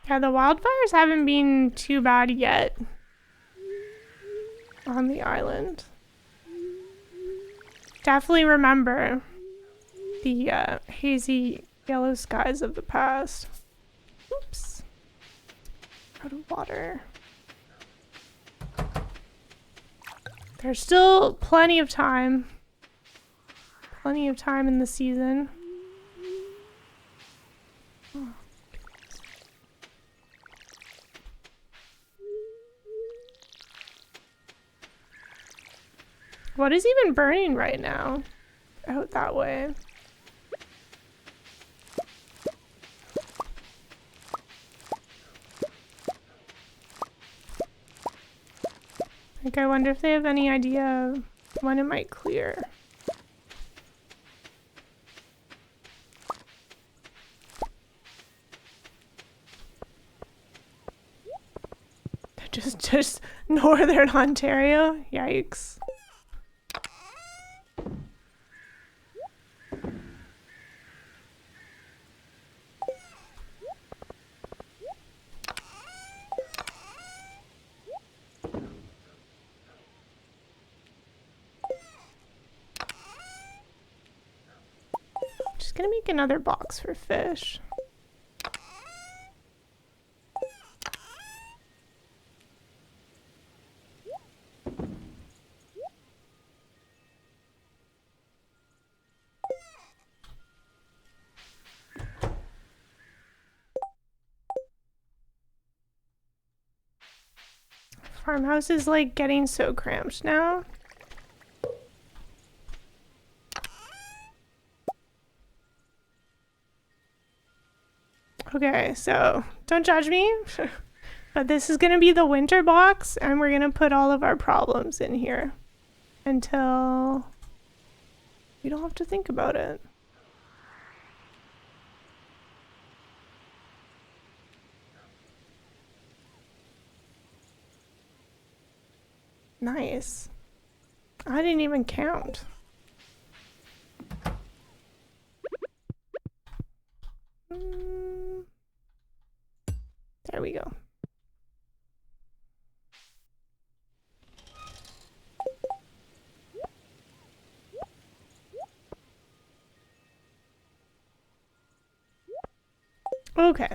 Yeah, the wildfires haven't been too bad yet on the island. Definitely remember the hazy yellow skies of the past. Oops. Out of water. There's still plenty of time. Plenty of time in the season. Oh. What is even burning right now? Out that way. Like, I wonder if they have any idea when it might clear. Just northern Ontario? Yikes. Just gonna make another box for fish. Farmhouse is like getting so cramped now. Okay, so don't judge me, but this is gonna be the winter box, and we're gonna put all of our problems in here until we don't have to think about it. Nice. I didn't even count. There we go. Okay.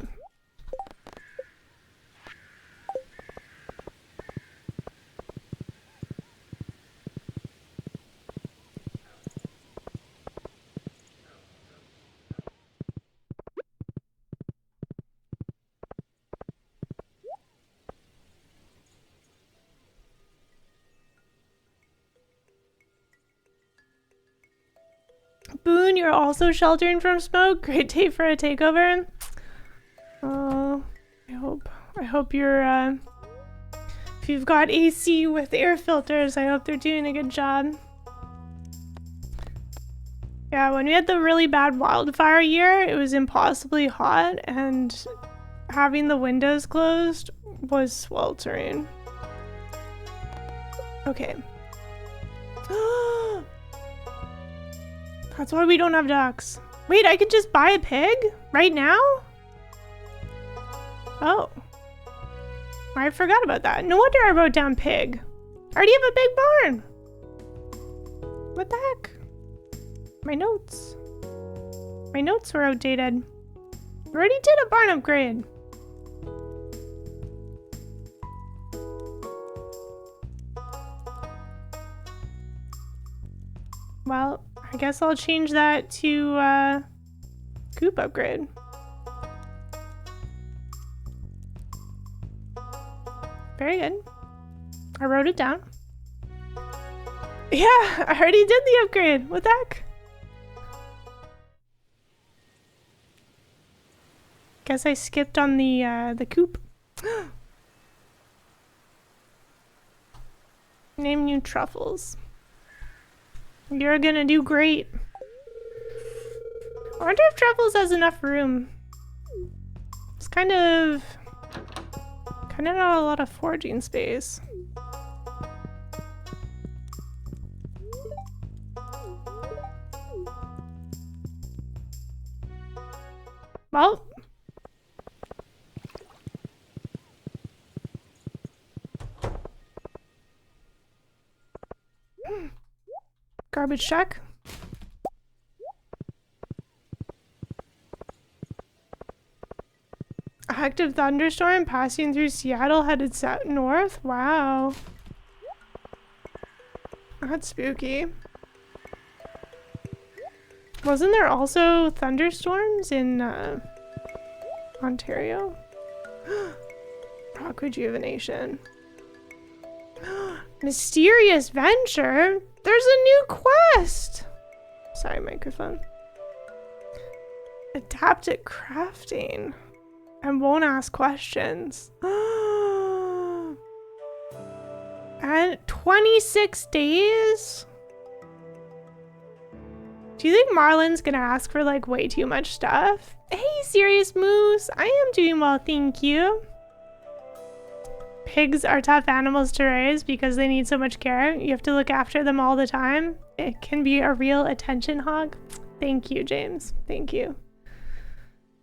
Boone, you're also sheltering from smoke. Great day for a takeover. Oh, I hope you're, if you've got AC with air filters, I hope they're doing a good job. Yeah, when we had the really bad wildfire year, it was impossibly hot, and having the windows closed was sweltering. Okay. That's why we don't have ducks. Wait, I could just buy a pig right now? Oh. I forgot about that. No wonder I wrote down pig. I already have a big barn. What the heck? My notes. My notes were outdated. I already did a barn upgrade. Well, I guess I'll change that to coop upgrade. Very good. I wrote it down. Yeah, I already did the upgrade. What the heck? Guess I skipped on the coop. Name you Truffles. You're gonna do great. I wonder if Truffles has enough room. It's kind of not a lot of foraging space. Well. Garbage truck. Active thunderstorm passing through Seattle headed north. Wow. That's spooky. Wasn't there also thunderstorms in Ontario? Rock rejuvenation. Mysterious venture? There's a new quest! Sorry, microphone. Adapt at crafting. And won't ask questions. And 26 days? Do you think Marlin's gonna ask for like way too much stuff? Hey, Serious Moose. I am doing well, thank you. Pigs are tough animals to raise because they need so much care. You have to look after them all the time. It can be a real attention hog. Thank you, James. Thank you.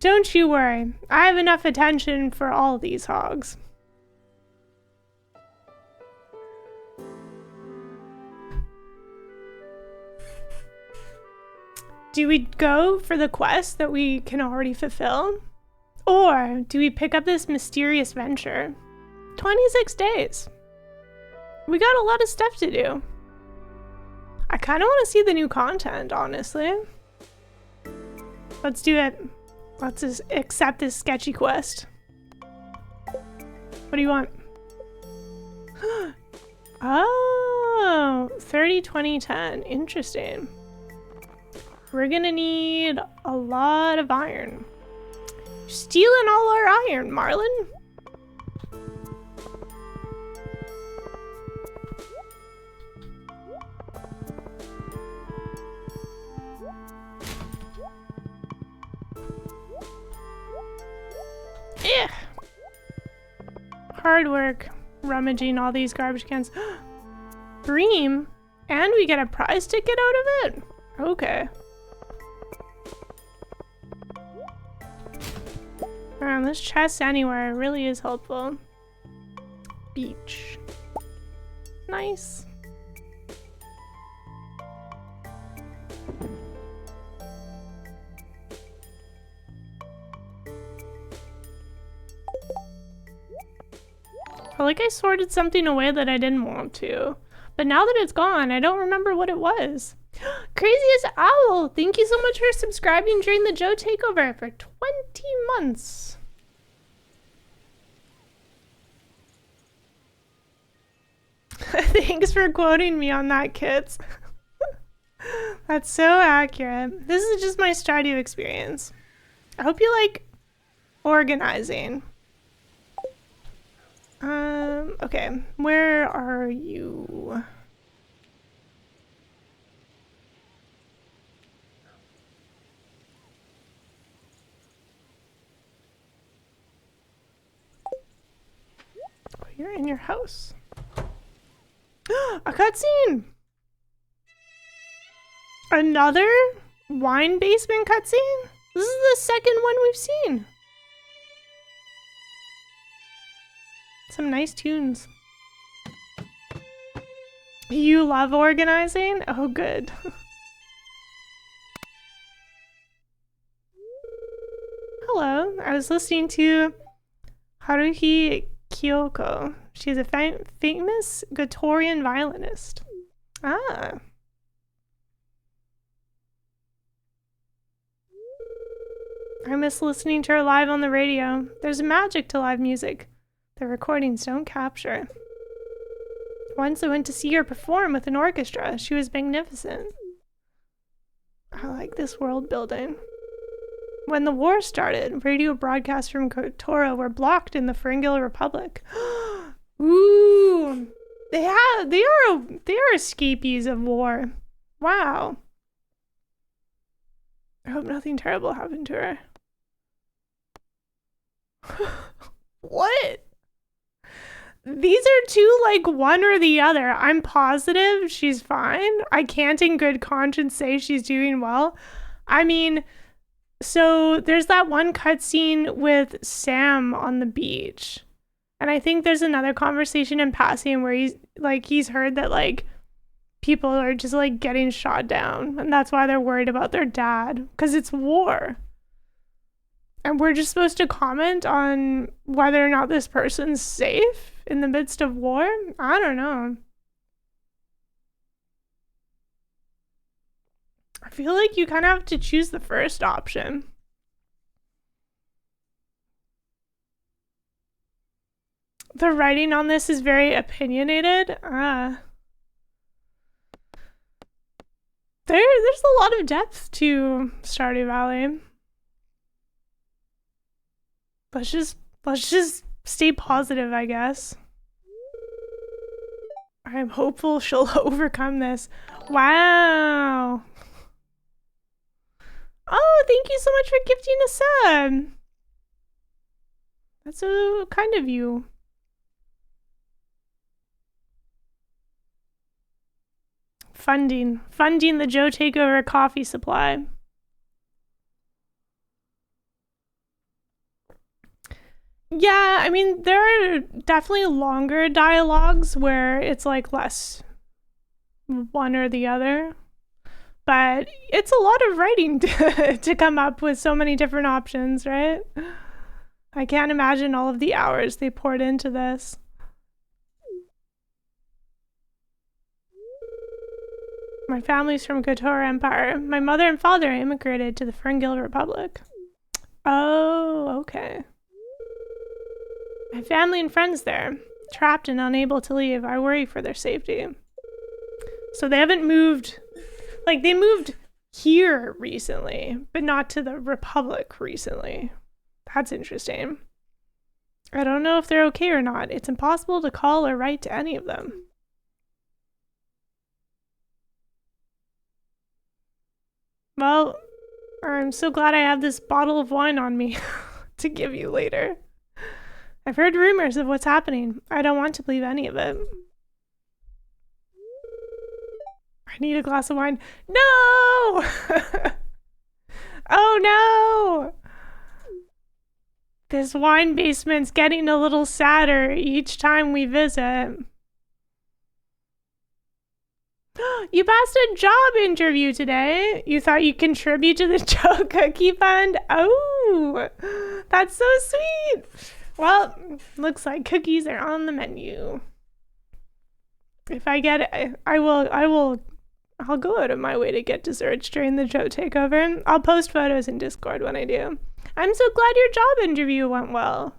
Don't you worry. I have enough attention for all these hogs. Do we go for the quest that we can already fulfill? Or do we pick up this mysterious venture? 26 days. We got a lot of stuff to do. I kind of want to see the new content, honestly. Let's do it. Let's just accept this sketchy quest. What do you want? Oh, 30, 20, 10. Interesting. We're gonna need a lot of iron. Stealing all our iron, Marlin. Yeah. Hard work rummaging all these garbage cans. Bream, and we get a prize ticket out of it? Okay. Man, this chest anywhere really is helpful. Beach. Nice. I feel like I sorted something away that I didn't want to. But now that it's gone, I don't remember what it was. Craziest Owl! Thank you so much for subscribing during the Joe Takeover for 20 months. Thanks for quoting me on that, Kits. That's so accurate. This is just my Stardew experience. I hope you like organizing. Okay, where are you? Oh, you're in your house. A cutscene! Another wine basement cutscene? This is the second one we've seen. Some nice tunes. You love organizing? Oh, good. Hello, I was listening to Haruhi Kyoko. She's a famous Gotorian violinist. Ah. I miss listening to her live on the radio. There's a magic to live music the recordings don't capture. Once I went to see her perform with an orchestra. She was magnificent. I like this world building. When the war started, radio broadcasts from Kotora were blocked in the Ferngul Republic. Ooh, they are escapees of war. Wow. I hope nothing terrible happened to her. What? These are two, like, one or the other. I'm positive she's fine. I can't in good conscience say she's doing well. I mean, so there's that one cutscene with Sam on the beach. And I think there's another conversation in passing where he's heard that, like, people are just, like, getting shot down. And that's why they're worried about their dad. Because it's war. And we're just supposed to comment on whether or not this person's safe in the midst of war? I don't know. I feel like you kind of have to choose the first option. The writing on this is very opinionated. There's a lot of depth to Stardew Valley. Let's just stay positive, I guess. I'm hopeful she'll overcome this. Wow. Oh, thank you so much for gifting a sub. That's so kind of you. Funding the Joe Takeover coffee supply. Yeah, I mean, there are definitely longer dialogues where it's like less one or the other. But it's a lot of writing to come up with so many different options, right? I can't imagine all of the hours they poured into this. My family's from Kotor Empire. My mother and father immigrated to the Ferngul Republic. Oh, okay. My family and friends there. trapped and unable to leave. I worry for their safety. So they haven't moved, like they moved here recently, but not to the Republic recently. That's interesting. I don't know if they're okay or not. It's impossible to call or write to any of them. Well, I'm so glad I have this bottle of wine on me to give you later. I've heard rumors of what's happening. I don't want to believe any of it. I need a glass of wine. No! Oh no! This wine basement's getting a little sadder each time we visit. You passed a job interview today. You thought you'd contribute to the Joe Cookie Fund? Oh, that's so sweet. Well, looks like cookies are on the menu. If I get it, I'll go out of my way to get desserts during the Joe takeover. I'll post photos in Discord when I do. I'm so glad your job interview went well.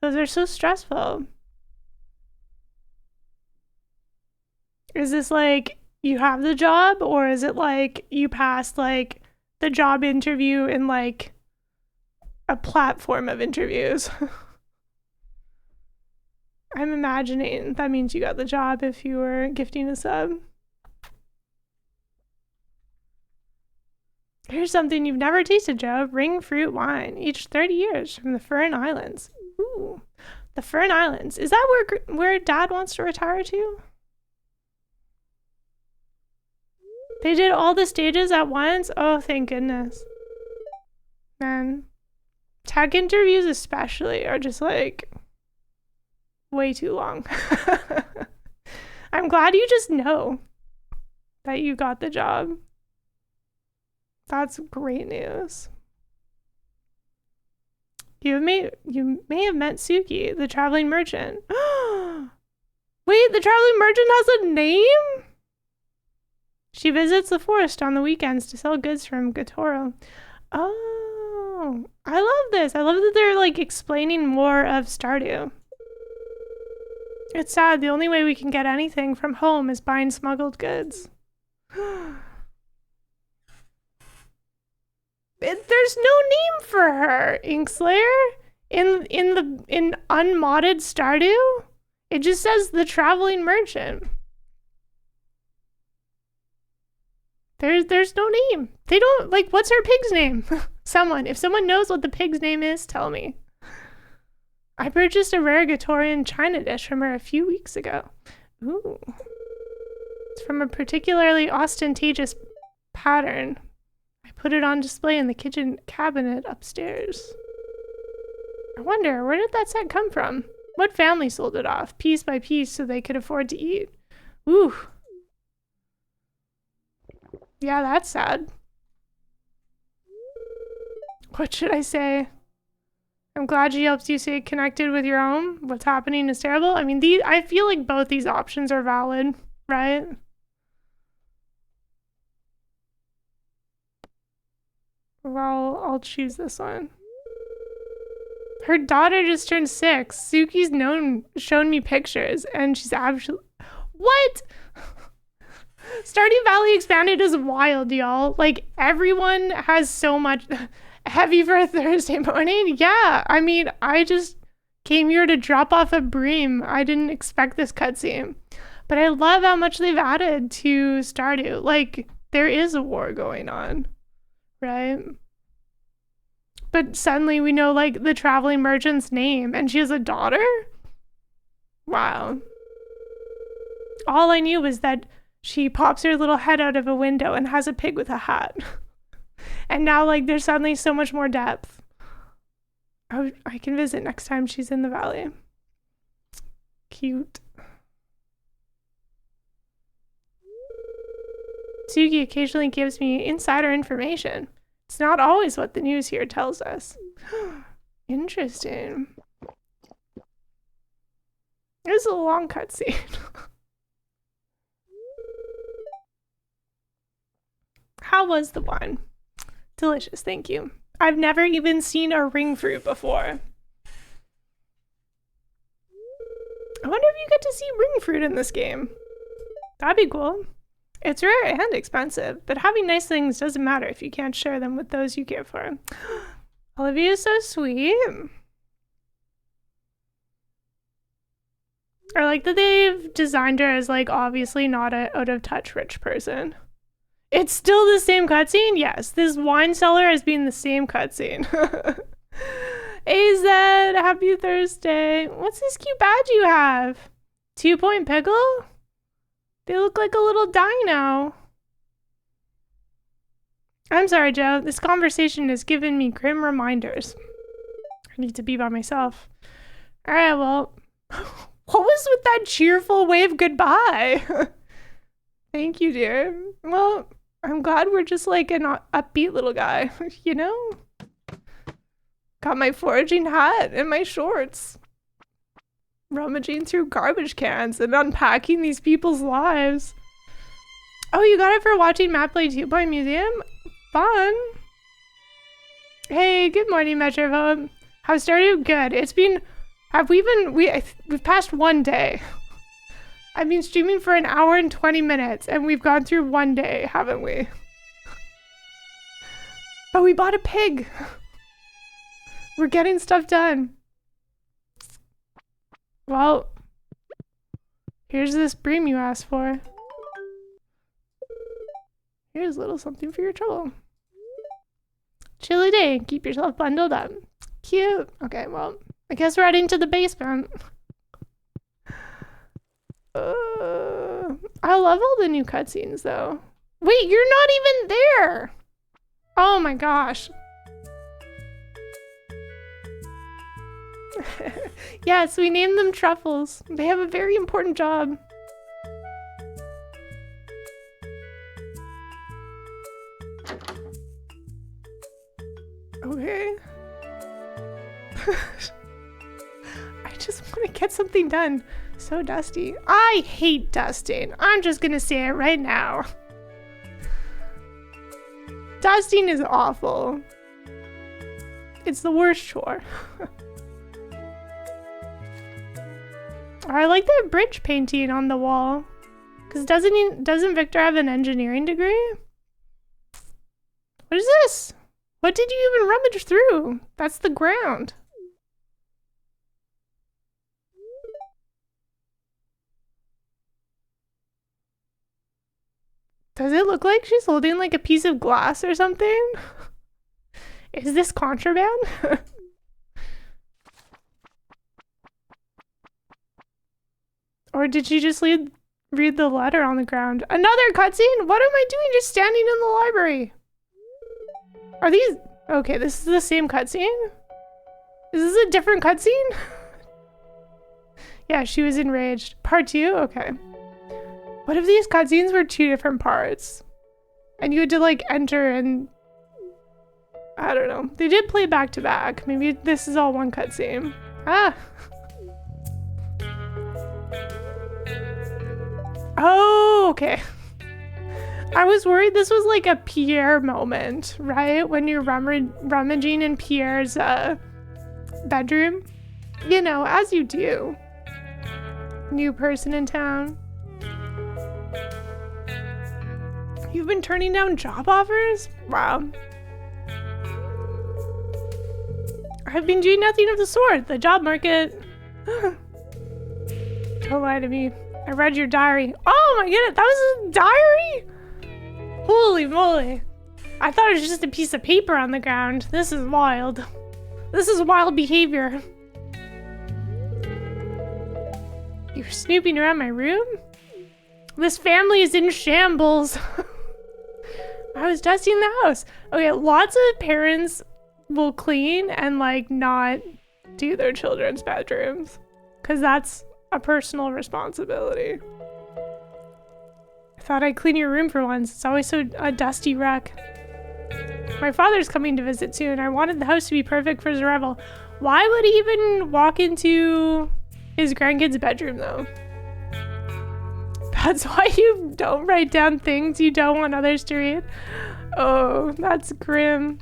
Those are so stressful. Is this like you have the job, or is it like you passed like the job interview in like a platform of interviews? I'm imagining that means you got the job if you were gifting a sub. Here's something you've never tasted, Joe. Ring fruit wine, aged 30 years from the Fern Islands. Ooh, the Fern Islands. Is that where Dad wants to retire to? They did all the stages at once? Oh, thank goodness. Man, tech interviews especially are just like way too long. I'm glad you just know that you got the job. That's great news. You may have met Suki, the traveling merchant. Wait, the traveling merchant has a name? She visits the forest on the weekends to sell goods from Gatoro. Oh, I love this. I love that they're like explaining more of Stardew. It's sad. The only way we can get anything from home is buying smuggled goods. There's no name for her, Inkslayer. In unmodded Stardew, it just says the traveling merchant. There's no name. They don't like. What's her pig's name? If someone knows what the pig's name is, tell me. I purchased a rare Gatorian china dish from her a few weeks ago. Ooh, it's from a particularly ostentatious pattern. I put it on display in the kitchen cabinet upstairs. I wonder, where did that set come from? What family sold it off, piece by piece, so they could afford to eat? Ooh. Yeah, that's sad. What should I say? I'm glad she helps you stay connected with your own. What's happening is terrible. I mean, I feel like both these options are valid, right? Well, I'll choose this one. Her daughter just turned 6. Suki's shown me pictures, and she's absolutely... What? Stardew Valley Expanded is wild, y'all. Like, everyone has so much... Heavy for a Thursday morning? Yeah, I mean, I just came here to drop off a bream. I didn't expect this cutscene. But I love how much they've added to Stardew. Like, there is a war going on, right? But suddenly we know, like, the traveling merchant's name, and she has a daughter? Wow. All I knew was that she pops her little head out of a window and has a pig with a hat. And now, like, there's suddenly so much more depth. I can visit next time she's in the valley. Cute. Suki occasionally gives me insider information. It's not always what the news here tells us. Interesting. It was a long cutscene. How was the wine? Delicious, thank you. I've never even seen a ring fruit before. I wonder if you get to see ring fruit in this game. That'd be cool. It's rare and expensive, but having nice things doesn't matter if you can't share them with those you care for. Olivia is so sweet. I like that they've designed her as like obviously not a out of touch rich person. It's still the same cutscene? Yes, this wine cellar has been the same cutscene. AZ, happy Thursday. What's this cute badge you have? 2-point pickle? They look like a little dino. I'm sorry, Joe. This conversation has given me grim reminders. I need to be by myself. Alright, well. What was with that cheerful wave goodbye? Thank you, dear. Well, I'm glad we're just like an upbeat little guy, you know? Got my foraging hat and my shorts. Rummaging through garbage cans and unpacking these people's lives. Oh, you got it for watching Matt play 2-Point Museum? Fun. Hey, good morning, Metrovote. How's Stardew? Good. It's been... we've passed 1 day. I've been streaming for 1 hour and 20 minutes, and we've gone through 1 day, haven't we? But we bought a pig. We're getting stuff done. Well, here's this bream you asked for. Here's a little something for your trouble. Chilly day, keep yourself bundled up. Cute. Okay, well, I guess we're heading to the basement. I love all the new cutscenes though. Wait, you're not even there! Oh my gosh. Yes, we named them truffles. They have a very important job. Okay. I just want to get something done. So dusty. I hate dusting. I'm just gonna say it right now. Dusting is awful. It's the worst chore. I like the bridge painting on the wall. Cause doesn't Victor have an engineering degree? What is this? What did you even rummage through? That's the ground. Does it look like she's holding like a piece of glass or something? Is this contraband? Or did she just read the letter on the ground? Another cutscene? What am I doing just standing in the library? Are these... Okay, this is the same cutscene? Is this a different cutscene? Yeah, she was enraged. Part 2? Okay. What if these cutscenes were 2 different parts? And you had to like enter and... I don't know. They did play back to back. Maybe this is all one cutscene. Ah! Oh, okay. I was worried this was like a Pierre moment, right? When you're rummaging in Pierre's bedroom. You know, as you do. New person in town. You've been turning down job offers? Wow. I've been doing nothing of the sort. The job market. Don't lie to me. I read your diary. Oh my goodness, that was a diary? Holy moly. I thought it was just a piece of paper on the ground. This is wild. This is wild behavior. You're snooping around my room? This family is in shambles. I was dusting the house. Okay, lots of parents will clean and like not do their children's bedrooms. Because that's a personal responsibility. I thought I'd clean your room for once. It's always so a dusty wreck. My father's coming to visit soon. I wanted the house to be perfect for his arrival. Why would he even walk into his grandkid's bedroom though? That's why you don't write down things you don't want others to read. Oh, that's grim.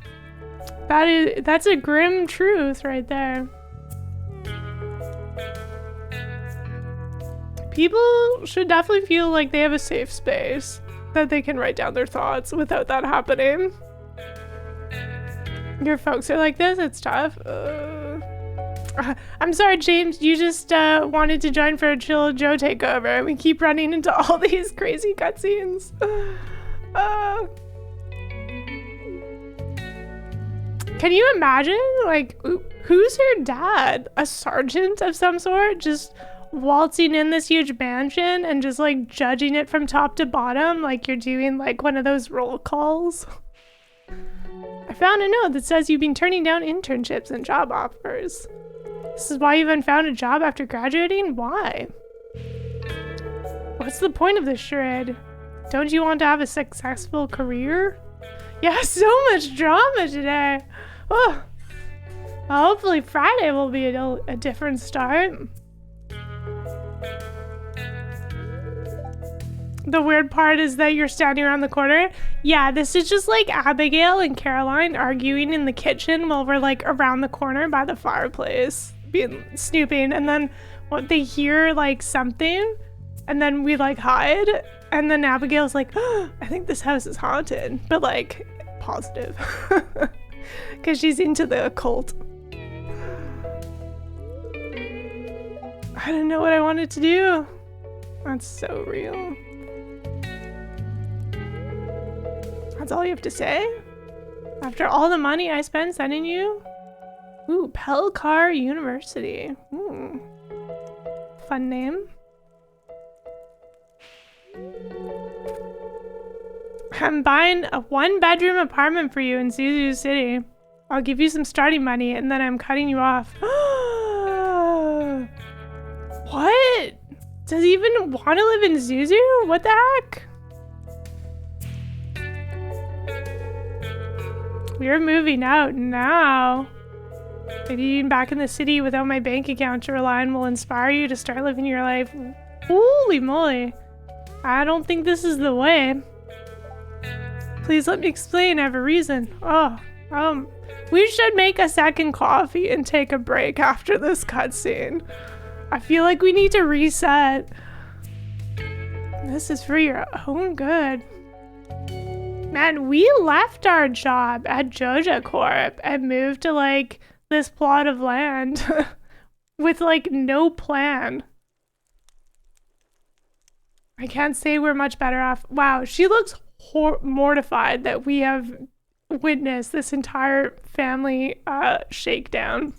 That's a grim truth right there. People should definitely feel like they have a safe space that they can write down their thoughts without that happening. Your folks are like this, it's tough. I'm sorry, James, you just wanted to join for a chill Joe takeover, and we keep running into all these crazy cutscenes. Can you imagine, like, who's her dad? A sergeant of some sort? Just waltzing in this huge mansion and just, like, judging it from top to bottom like you're doing, like, one of those roll calls? I found a note that says you've been turning down internships and job offers. This is why you haven't found a job after graduating? Why? What's the point of this charade? Don't you want to have a successful career? Yeah, so much drama today. Oh. Well, hopefully Friday will be a different start. The weird part is that you're standing around the corner. Yeah, this is just like Abigail and Caroline arguing in the kitchen while we're like around the corner by the fireplace, snooping, and then what they hear like something, and then we like hide, and then Abigail's like, oh, I think this house is haunted, but like positive, because she's into the occult. I didn't know what I wanted to do. That's so real. That's all you have to say? After all the money I spent sending you? Ooh, Pelcar University. Ooh. Fun name. I'm buying a 1-bedroom apartment for you in Zuzu City. I'll give you some starting money and then I'm cutting you off. What? Does he even want to live in Zuzu? What the heck? We're moving out now. Maybe being back in the city without my bank account to rely on will inspire you to start living your life. Holy moly. I don't think this is the way. Please let me explain. I have a reason. We should make a second coffee and take a break after this cutscene. I feel like we need to reset. This is for your own good. Man, we left our job at Joja Corp and moved to like this plot of land with like no plan. I can't say we're much better off. Wow, she looks mortified that we have witnessed this entire family shakedown.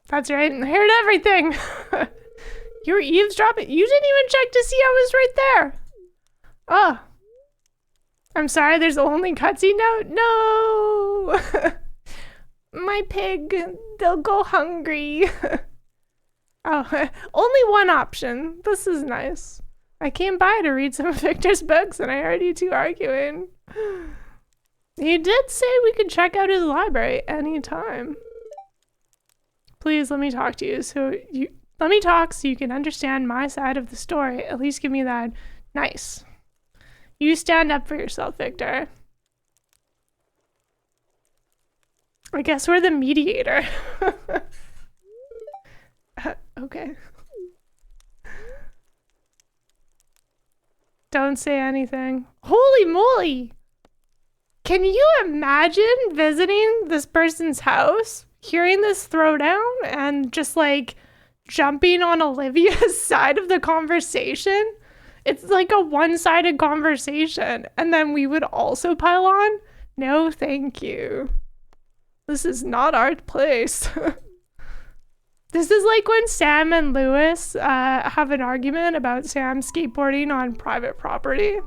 That's right, I heard everything. You were eavesdropping? You didn't even check to see I was right there. Oh. I'm sorry, there's only cutscene note? No! My pig, they'll go hungry. Oh, only one option. This is nice. I came by to read some of Victor's books and I heard you two arguing. He did say we could check out his library anytime. Please let me talk to you let me talk so you can understand my side of the story. At least give me that. Nice. You stand up for yourself, Victor. I guess we're the mediator. Okay. Don't say anything. Holy moly! Can you imagine visiting this person's house, hearing this throwdown, and just like jumping on Olivia's side of the conversation? It's like a one-sided conversation, and then we would also pile on? No, thank you. This is not our place. This is like when Sam and Lewis have an argument about Sam skateboarding on private property.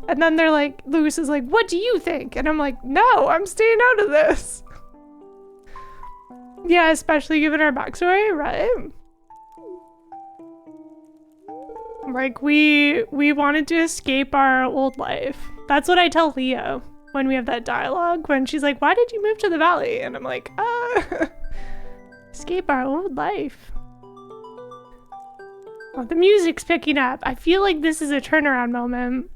And then they're like, Lewis is like, what do you think? And I'm like, no, I'm staying out of this. Yeah, especially given our backstory, right? Like, we wanted to escape our old life. That's what I tell Leo when we have that dialogue, when she's like, why did you move to the valley? And I'm like, escape our old life. Oh, the music's picking up. I feel like this is a turnaround moment.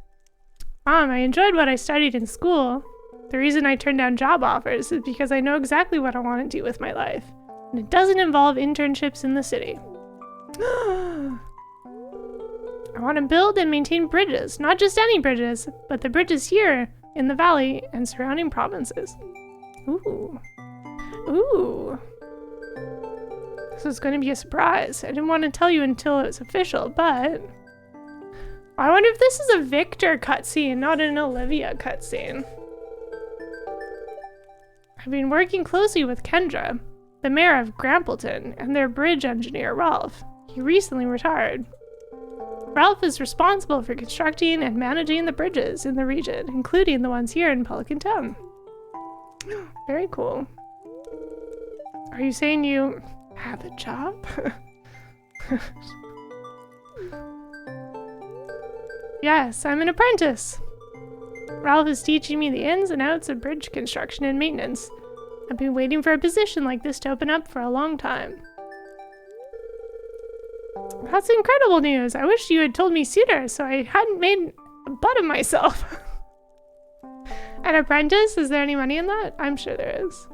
Mom, I enjoyed what I studied in school. The reason I turned down job offers is because I know exactly what I want to do with my life. And it doesn't involve internships in the city. I want to build and maintain bridges. Not just any bridges, but the bridges here in the valley and surrounding provinces. Ooh. Ooh. This is going to be a surprise. I didn't want to tell you until it was official, but... I wonder if this is a Victor cutscene, not an Olivia cutscene. I've been working closely with Kendra, the mayor of Grampleton, and their bridge engineer, Ralph. He recently retired. Ralph is responsible for constructing and managing the bridges in the region, including the ones here in Pelican Town. Very cool. Are you saying you have a job? Yes, I'm an apprentice. Ralph is teaching me the ins and outs of bridge construction and maintenance. I've been waiting for a position like this to open up for a long time. That's incredible news. I wish you had told me sooner so I hadn't made a butt of myself. An apprentice? Is there any money in that? I'm sure there is.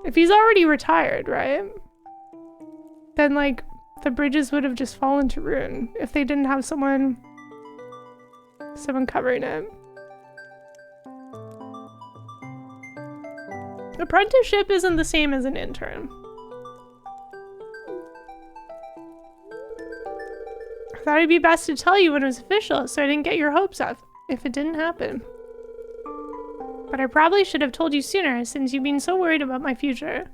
If he's already retired, right? Then, like, the bridges would have just fallen to ruin if they didn't have someone covering it. Apprenticeship isn't the same as an intern. I thought it'd be best to tell you when it was official so I didn't get your hopes up if it didn't happen. But I probably should have told you sooner since you've been so worried about my future.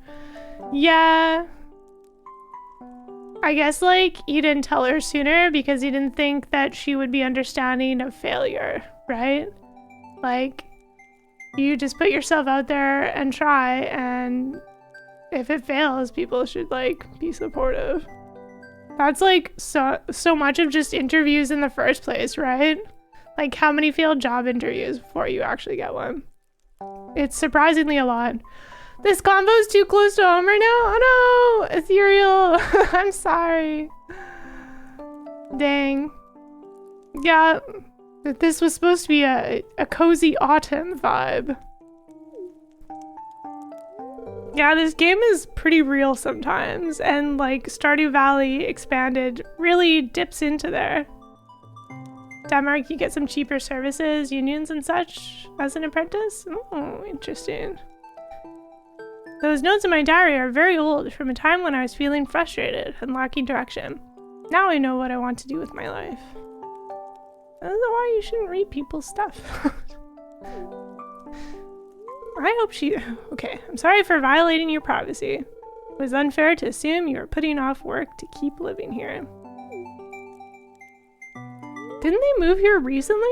Yeah. I guess, like, you didn't tell her sooner because you didn't think that she would be understanding of failure, right? Like, you just put yourself out there and try, and if it fails, people should, like, be supportive. That's, like, so much of just interviews in the first place, right? Like, how many failed job interviews before you actually get one? It's surprisingly a lot. This combo's too close to home right now? Oh no! Ethereal! I'm sorry. Dang. Yeah, this was supposed to be a cozy autumn vibe. Yeah, this game is pretty real sometimes, and like Stardew Valley Expanded really dips into there. Denmark, you get some cheaper services, unions and such as an apprentice? Oh, interesting. Those notes in my diary are very old, from a time when I was feeling frustrated and lacking direction. Now I know what I want to do with my life. I don't know why you shouldn't read people's stuff. I hope she... Okay, I'm sorry for violating your privacy. It was unfair to assume you were putting off work to keep living here. Didn't they move here recently?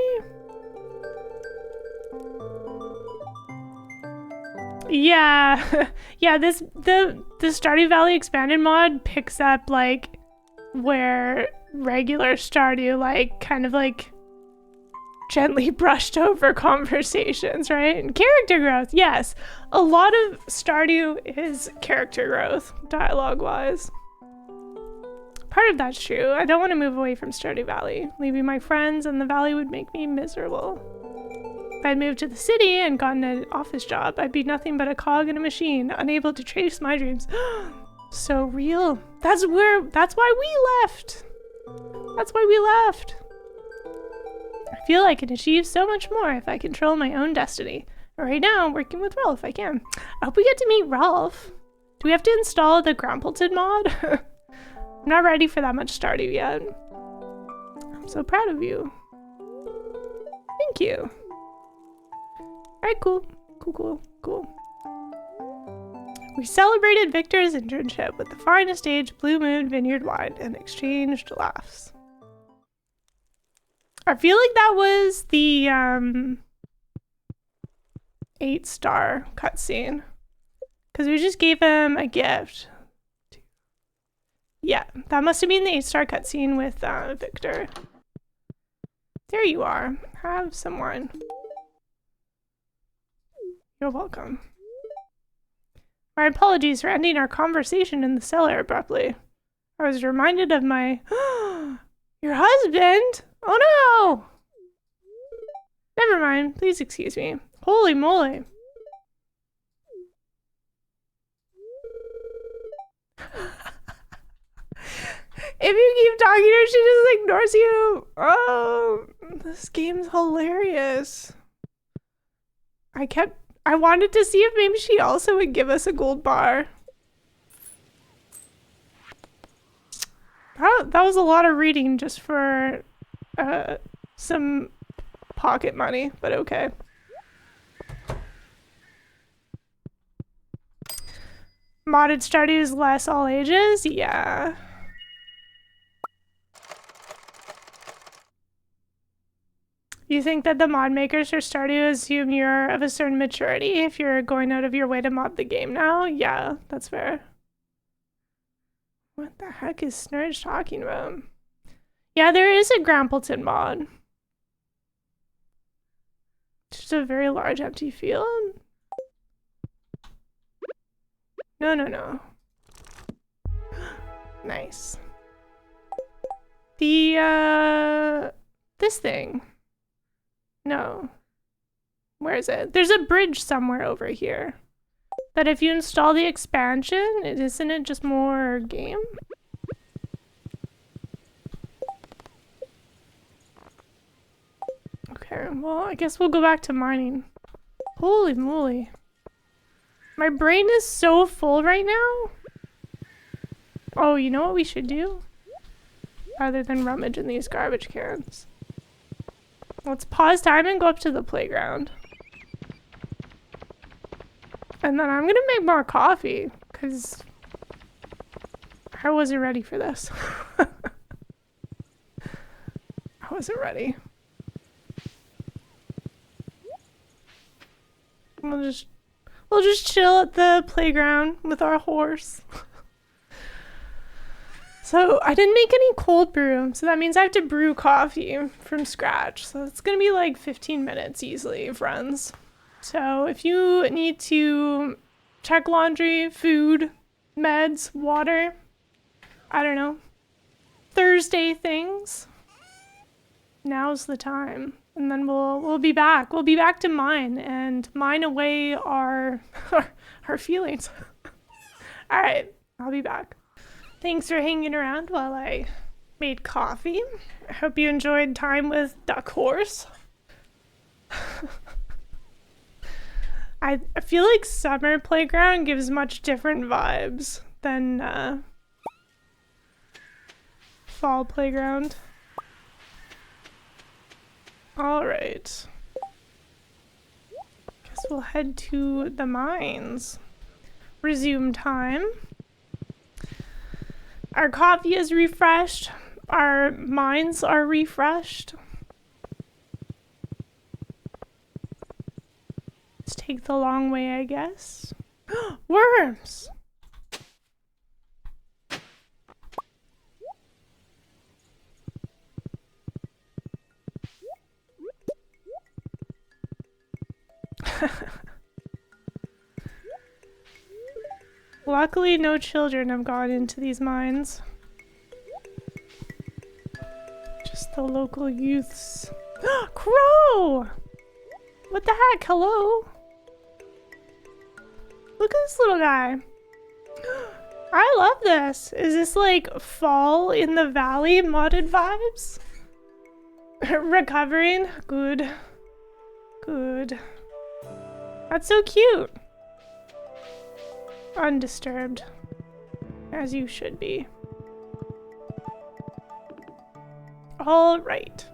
Yeah, yeah. The Stardew Valley Expanded mod picks up like where regular Stardew like kind of like gently brushed over conversations, right? And character growth, yes. A lot of Stardew is character growth, dialogue-wise. Part of that's true. I don't want to move away from Stardew Valley. Leaving my friends in the valley would make me miserable. If I'd moved to the city and gotten an office job, I'd be nothing but a cog in a machine, unable to chase my dreams. So real. That's why we left. That's why we left. I feel I can achieve so much more if I control my own destiny. Right now, I'm working with Ralph, I can. I hope we get to meet Ralph. Do we have to install the Grampleton mod? I'm not ready for that much Stardew yet. I'm so proud of you. Thank you. Alright, cool. Cool. We celebrated Victor's internship with the finest aged Blue Moon Vineyard wine and exchanged laughs. I feel like that was the 8-star cutscene. Because we just gave him a gift. Yeah, that must have been the 8-star cutscene with Victor. There you are. Have some wine. You're welcome. My apologies for ending our conversation in the cellar abruptly. I was reminded of my... Your husband? Oh no! Never mind. Please excuse me. Holy moly. talking to her, she just ignores you. Oh, this game's hilarious. I wanted to see if maybe she also would give us a gold bar. That was a lot of reading just for some pocket money, but okay. Modded Stardew is less all ages? Yeah. You think that the mod makers for Stardew assume you're of a certain maturity if you're going out of your way to mod the game now? Yeah, that's fair. What the heck is Snurge talking about? Yeah, there is a Grampleton mod. Just a very large empty field. No. Nice. The, this thing. No. Where is it? There's a bridge somewhere over here. That if you install the expansion, isn't it just more game? Okay, well, I guess we'll go back to mining. Holy moly. My brain is so full right now. Oh, you know what we should do? Other than rummage in these garbage cans. Let's pause time and go up to the playground. And then I'm gonna make more coffee, because I wasn't ready for this. I wasn't ready. We'll just chill at the playground with our horse. So I didn't make any cold brew, so that means I have to brew coffee from scratch. So it's gonna be like 15 minutes easily, friends. So if you need to check laundry, food, meds, water, I don't know, Thursday things, now's the time. And then we'll be back. We'll be back to mine and mine away our feelings. All right, I'll be back. Thanks for hanging around while I made coffee. I hope you enjoyed time with Duck Horse. I feel like summer playground gives much different vibes than fall playground. All right. Guess we'll head to the mines. Resume time. Our coffee is refreshed. Our mines are refreshed. Let's take the long way, I guess. Worms! Luckily, no children have gone into these mines. Just the local youths. Crow! What the heck? Hello? Look at this little guy. I love this. Is this like fall in the valley modded vibes? Recovering? Good. Good. That's so cute. Undisturbed. As you should be. All right.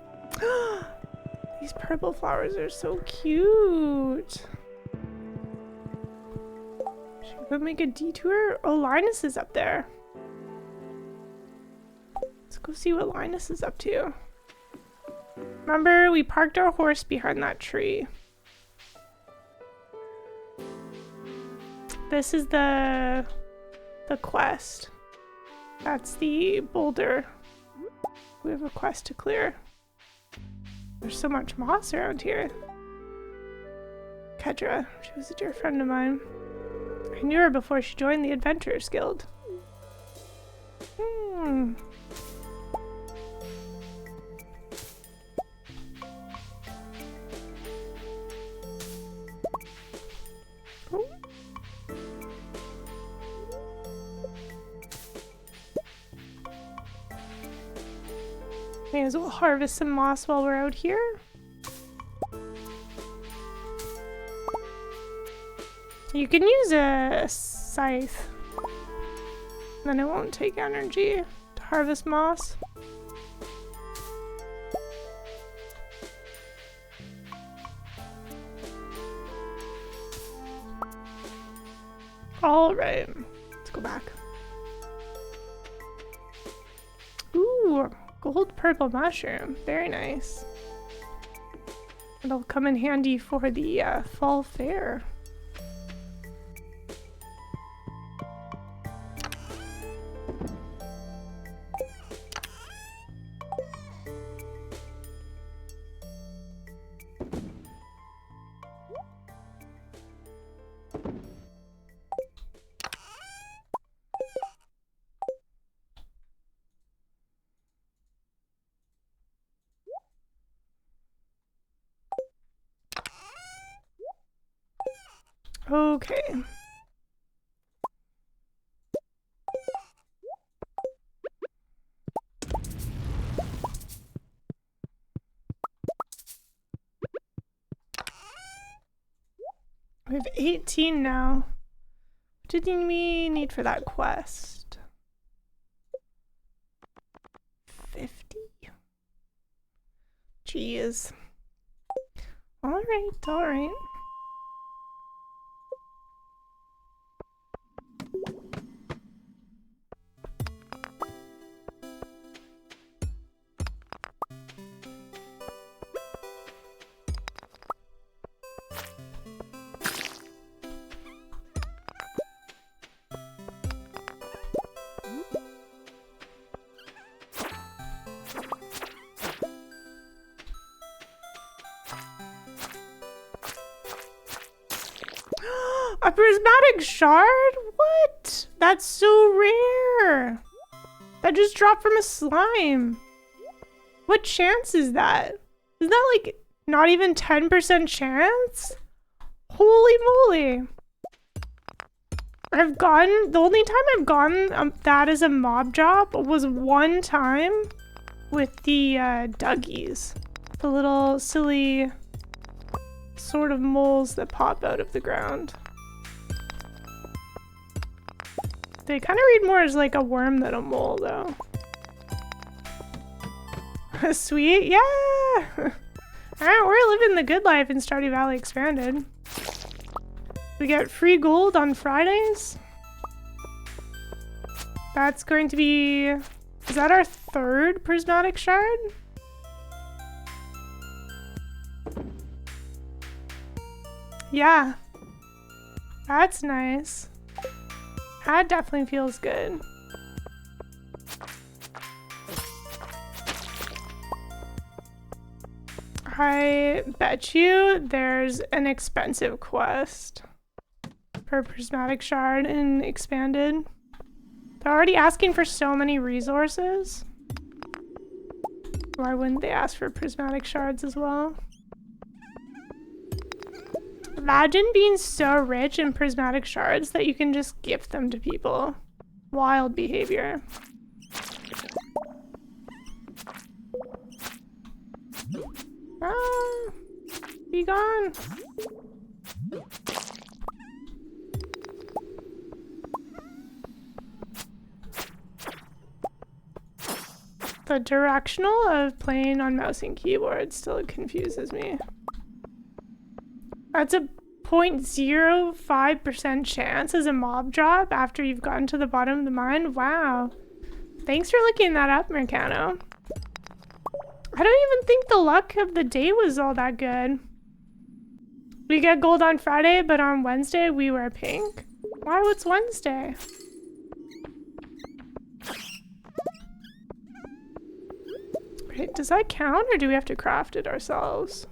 These purple flowers are so cute. Should we go make a detour? Oh, Linus is up there. Let's go see what Linus is up to. Remember, we parked our horse behind that tree. This is the quest. That's the boulder. We have a quest to clear. There's so much moss around here. Kedra, she was a dear friend of mine. I knew her before she joined the Adventurers Guild. Oh. May as well harvest some moss while we're out here. You can use a scythe. Then it won't take energy to harvest moss. All right, let's go back. Ooh, gold purple mushroom, very nice. It'll come in handy for the fall fair. Okay. We have 18 now. What do we need for that quest? 50? Jeez. All right, all right. A prismatic shard? What? That's so rare. That just dropped from a slime. What chance is that? Is that like not even 10% chance? Holy moly. The only time I've gotten that as a mob drop was one time with the Duggies. The little silly sort of moles that pop out of the ground. They kind of read more as like a worm than a mole, though. Sweet, yeah! Alright, we're living the good life in Stardew Valley Expanded. We get free gold on Fridays. That's going to be... Is that our third prismatic shard? Yeah. That's nice. That definitely feels good. I bet you there's an expensive quest for Prismatic Shard in Expanded. They're already asking for so many resources. Why wouldn't they ask for Prismatic Shards as well? Imagine being so rich in prismatic shards that you can just gift them to people. Wild behavior. Ah, be gone. The directional of playing on mouse and keyboard still confuses me. That's a 0.05% chance as a mob drop after you've gotten to the bottom of the mine. Wow. Thanks for looking that up, Mercano. I don't even think the luck of the day was all that good. We get gold on Friday, but on Wednesday we wear pink. Why? What's Wednesday? Wait, does that count or do we have to craft it ourselves?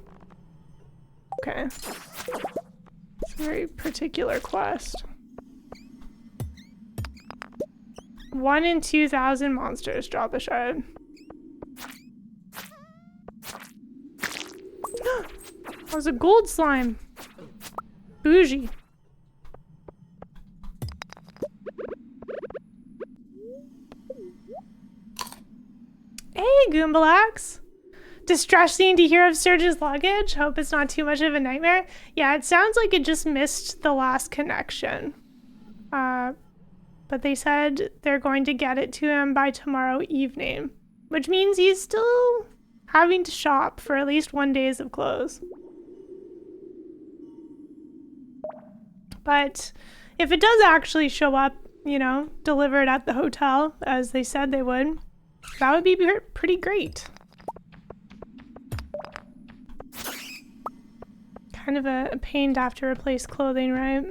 Okay. It's a very particular quest. 1 in 2,000 monsters drop a shard. That was a gold slime. Bougie. Hey, Hey, Goombalax. Distressing to hear of Surge's luggage. Hope it's not too much of a nightmare. Yeah, it sounds like it just missed the last connection. But they said they're going to get it to him by tomorrow evening, which means he's still having to shop for at least 1 day of clothes. But if it does actually show up, you know, delivered at the hotel, as they said they would, that would be pretty great. Kind of a pain to have to replace clothing, right?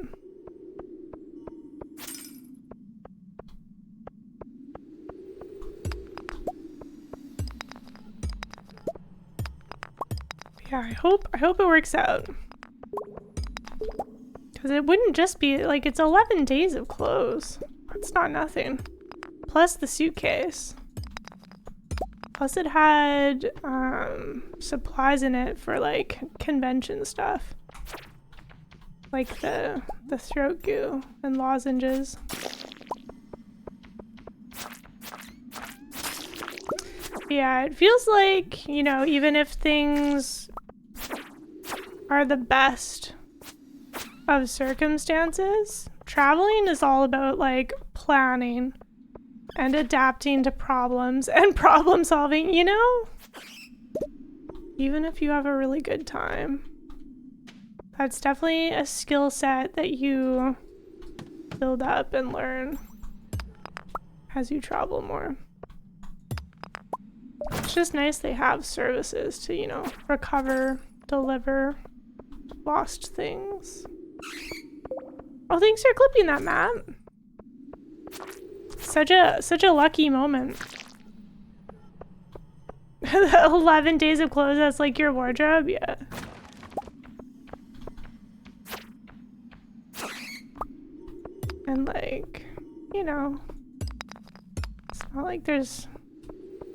Yeah, I hope it works out. Because it wouldn't just be, like, it's 11 days of clothes. That's not nothing. Plus the suitcase. Plus it had supplies in it for, like, convention stuff. Like the throat goo and lozenges. Yeah, it feels like, you know, even if things are the best of circumstances, traveling is all about, like, planning and adapting to problems and problem solving, you know? Even if you have a really good time. That's definitely a skill set that you build up and learn as you travel more. It's just nice they have services to, you know, recover, deliver lost things. Oh, thanks for clipping that, Matt. Such a lucky moment. 11 days of clothes, that's like your wardrobe? Yeah. And like, you know, it's not like there's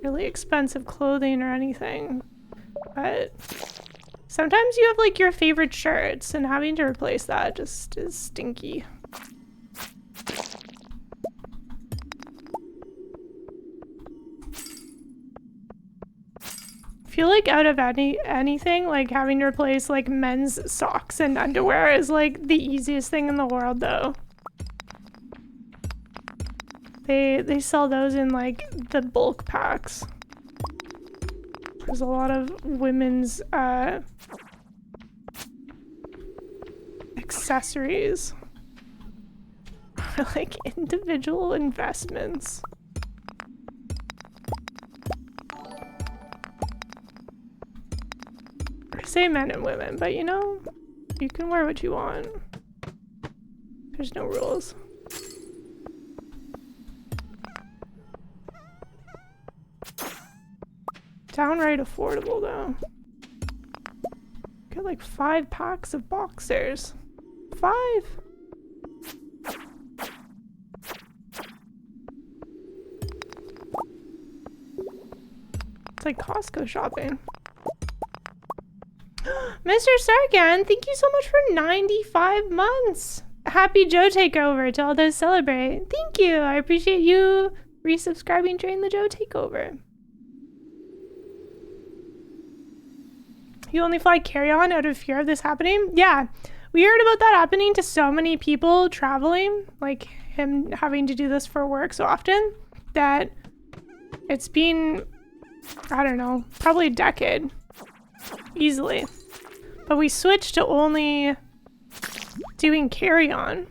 really expensive clothing or anything, but sometimes you have like your favorite shirts and having to replace that just is stinky. I feel like out of anything, like having to replace like men's socks and underwear is like the easiest thing in the world though. They sell those in like the bulk packs. There's a lot of women's accessories. Like individual investments. I say men and women, but you know, you can wear what you want. There's no rules. Downright affordable though. Get like 5 packs of boxers. 5! It's like Costco shopping. Mr. Sargan, thank you so much for 95 months. Happy Joe takeover to all those celebrate. Thank you. I appreciate you resubscribing during the Joe takeover. You only fly carry-on out of fear of this happening? Yeah, we heard about that happening to so many people traveling, like him having to do this for work so often, that it's been, I don't know, probably a decade, easily. But we switched to only doing carry-on.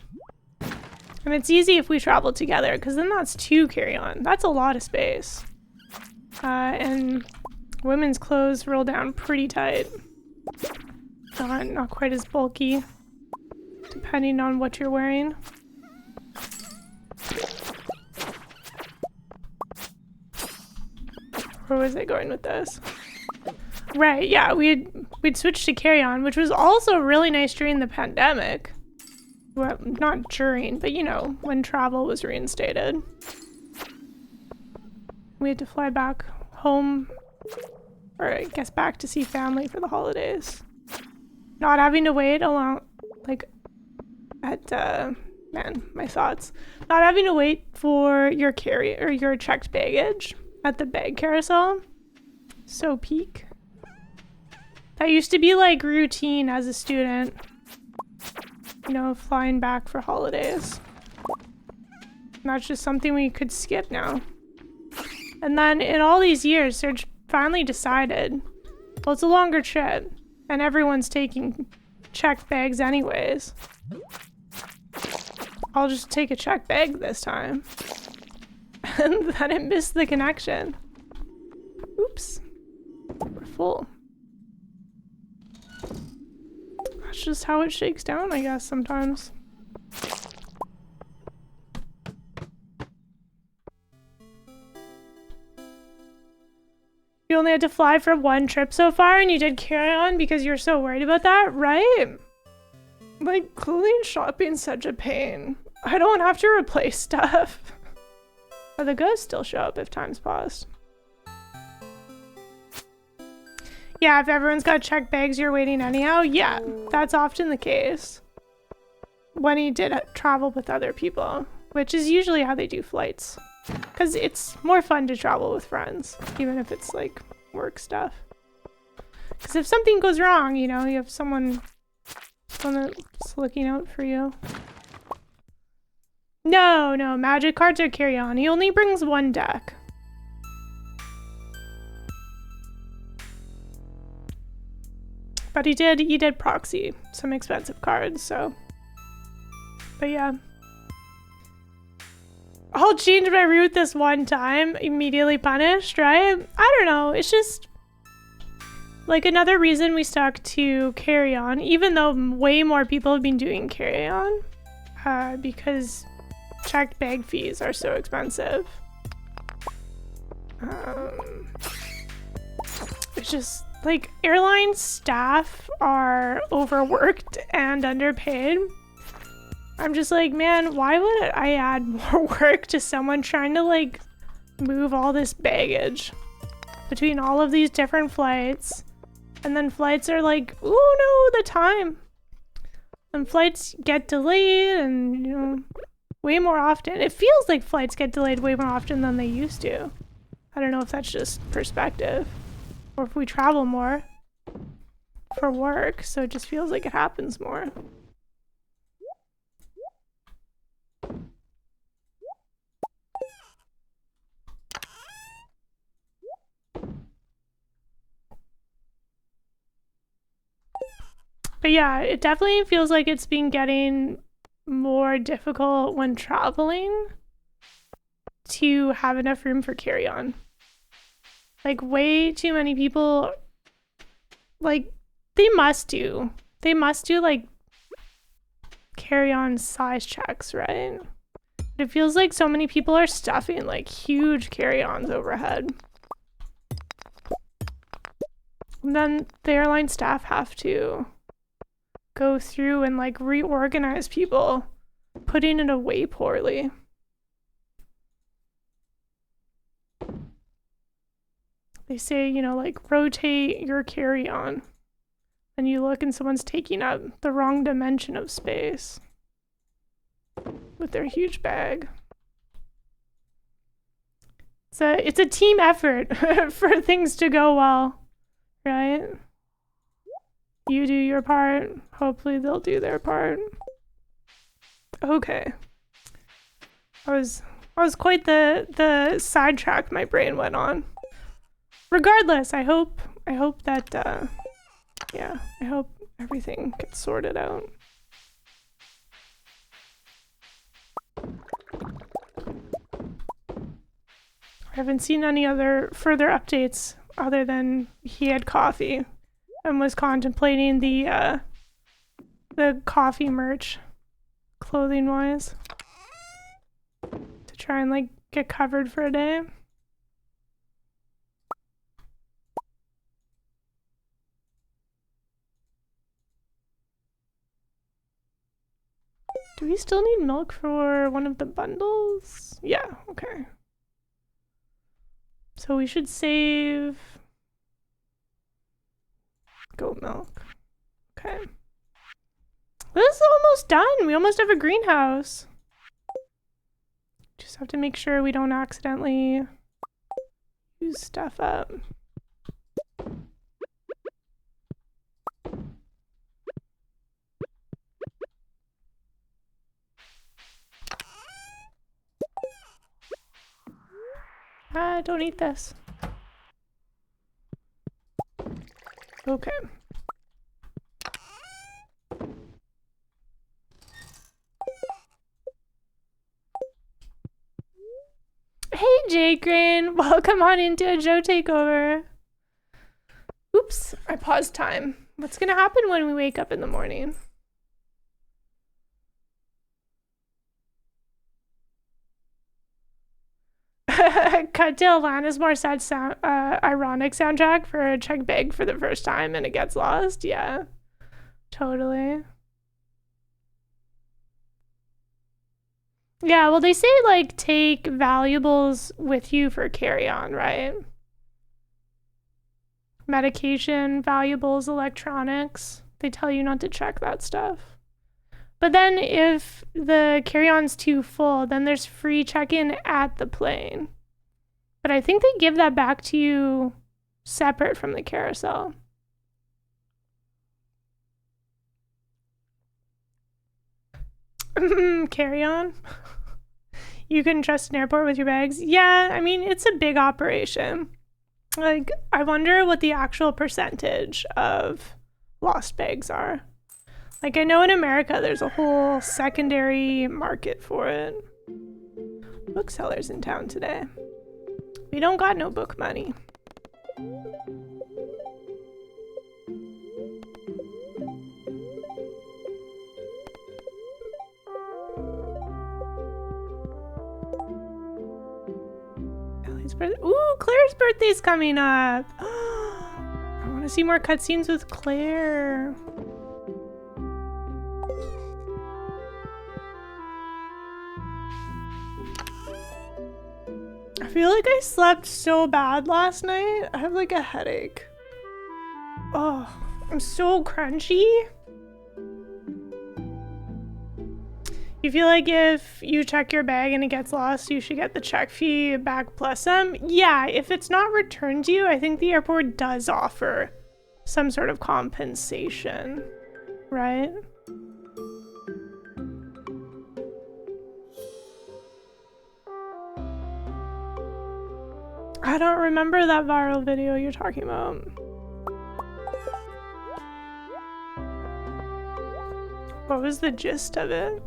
And it's easy if we travel together, because then that's 2 carry-on. That's a lot of space. And women's clothes roll down pretty tight. Not quite as bulky, depending on what you're wearing. Where was I going with this? Right, yeah, we'd switched to carry-on, which was also really nice during the pandemic. Well, not during, but you know, when travel was reinstated. We had to fly back home, or I guess back to see family for the holidays. Not having to wait along, like, at, man, my thoughts. Not having to wait for your your checked baggage at the bag carousel So peak. That used to be like routine as a student. You know, flying back for holidays. And that's just something we could skip now. And then in all these years, Serge finally decided, well, it's a longer trip, and everyone's taking check bags anyways. I'll just take a check bag this time. And then it missed the connection. Oops. We're full. That's just how it shakes down, I guess, sometimes. You only had to fly for one trip so far and you did carry on because you're so worried about that, right? Like, clothing shopping's such a pain. I don't have to replace stuff. But the ghosts still show up if time's paused. Yeah, if everyone's got checked bags, you're waiting anyhow. Yeah, that's often the case. When he did travel with other people, which is usually how they do flights. Because it's more fun to travel with friends, even if it's like work stuff. Because if something goes wrong, you know, you have someone that's looking out for you. No, magic cards are carry on. He only brings one deck. But he did proxy some expensive cards, so. But yeah. I'll change my route this one time, immediately punished, right? I don't know, it's just like another reason we stuck to carry on, even though way more people have been doing carry on, because checked bag fees are so expensive. It's just like airline staff are overworked and underpaid. I'm just like, man, why would I add more work to someone trying to like move all this baggage between all of these different flights? And then flights are like, oh no, the time. And flights get delayed and, you know, way more often. It feels like flights get delayed way more often than they used to. I don't know if that's just perspective or if we travel more for work, so it just feels like it happens more. But yeah, it definitely feels like it's been getting more difficult when traveling to have enough room for carry-on. Like, way too many people, like, they must do like carry-on size checks, right? It feels like so many people are stuffing like huge carry-ons overhead. And then the airline staff have to go through and like reorganize people putting it away poorly. They say, you know, like rotate your carry-on, and you look and someone's taking up the wrong dimension of space with their huge bag. It's a team effort for things to go well, right? You do your part, hopefully they'll do their part. Okay. I was quite the sidetrack my brain went on. Regardless, I hope that yeah, I hope everything gets sorted out. I haven't seen any other further updates other than he had coffee and was contemplating the coffee merch, clothing wise, to try and like get covered for a day. Do we still need milk for one of the bundles? Yeah, okay. So we should save goat milk. Okay. This is almost done. We almost have a greenhouse. Just have to make sure we don't accidentally use stuff up. Ah, don't eat this. Okay. Hey, Jake-Rain. Welcome on into a Joe takeover. Oops, I paused time. What's gonna happen when we wake up in the morning? Cut to Alana's more sad sound, ironic soundtrack for Check Big for the first time and it gets lost. Yeah, totally. Yeah, well, they say like take valuables with you for carry-on, right? Medication, valuables, electronics. They tell you not to check that stuff. But then if the carry-on's too full, then there's free check-in at the plane. But I think they give that back to you separate from the carousel. Carry-on? You can trust an airport with your bags? Yeah, I mean, it's a big operation. Like, I wonder what the actual percentage of lost bags are. Like, I know in America there's a whole secondary market for it. Booksellers in town today. We don't got no book money. Ellie's birthday. Ooh, Claire's birthday's coming up. I want to see more cutscenes with Claire. I feel like I slept so bad last night. I have like a headache. Oh, I'm so crunchy. You feel like if you check your bag and it gets lost, you should get the check fee back plus some? Yeah, if it's not returned to you, I think the airport does offer some sort of compensation, right? I don't remember that viral video you're talking about. What was the gist of it?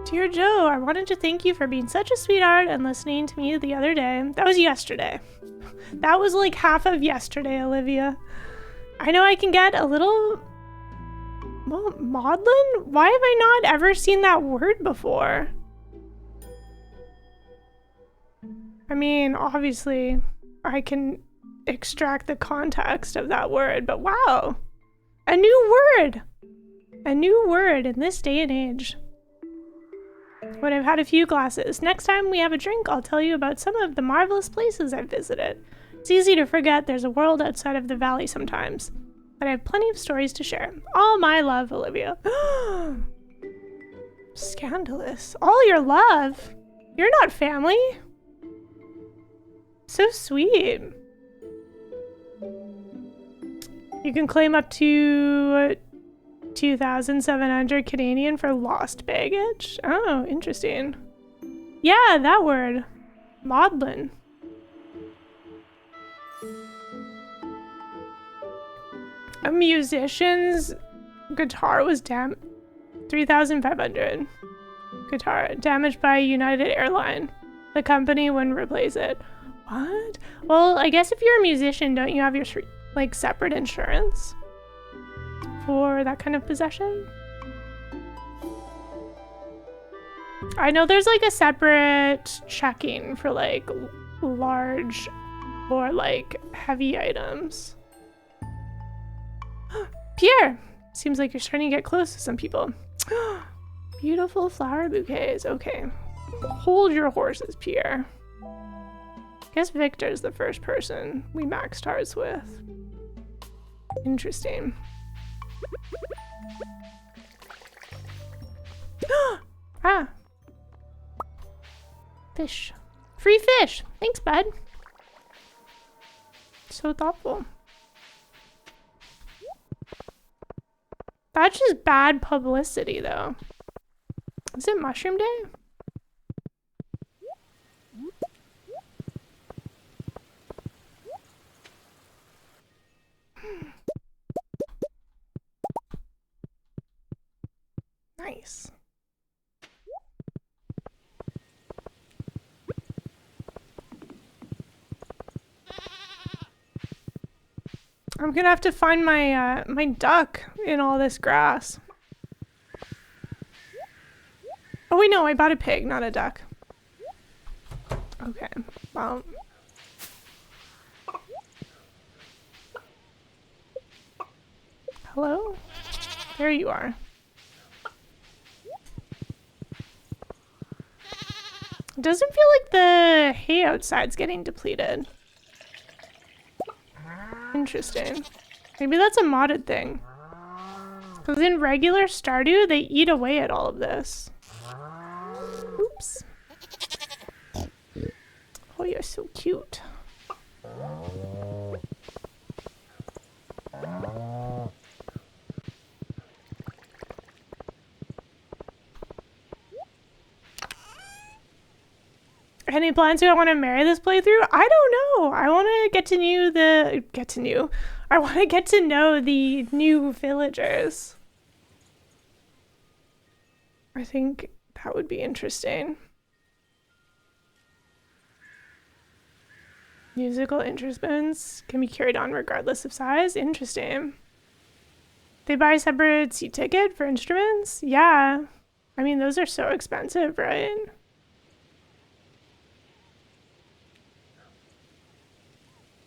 Dear Joe, I wanted to thank you for being such a sweetheart and listening to me the other day. That was yesterday. That was like half of yesterday, Olivia. I know I can get a little... Well, maudlin? Why have I not ever seen that word before? I mean, obviously, I can extract the context of that word, but wow! A new word! A new word in this day and age. When I've had a few glasses, next time we have a drink, I'll tell you about some of the marvelous places I've visited. It's easy to forget there's a world outside of the valley sometimes, but I have plenty of stories to share. All my love, Olivia. Scandalous. All your love? You're not family? So sweet. You can claim up to 2,700 Canadian for lost baggage. Oh, interesting. Yeah, that word. Maudlin. A musician's guitar was 3,500. Guitar damaged by United Airlines. The company wouldn't replace it. What? Well, I guess if you're a musician, don't you have your like separate insurance for that kind of possession? I know there's like a separate checking for like large or like heavy items. Pierre, seems like you're starting to get close to some people. Beautiful flower bouquets. Okay, hold your horses, Pierre. I guess Victor's the first person we maxed ours with. Interesting. Ah. Fish. Free fish. Thanks, bud. So thoughtful. That's just bad publicity, though. Is it Mushroom Day? I'm gonna have to find my my duck in all this grass. Oh wait, no, I bought a pig, not a duck. Okay, well. Hello? There you are. It doesn't feel like the hay outside's getting depleted. Interesting. Maybe that's a modded thing. Because in regular Stardew, they eat away at all of this. Oops. Oh, you're so cute. Any plans who I want to marry this playthrough? I don't know. I want to get to know I want to get to know the new villagers. I think that would be interesting. Musical instruments can be carried on regardless of size. Interesting. They buy a separate seat ticket for instruments? Yeah. I mean, those are so expensive, right?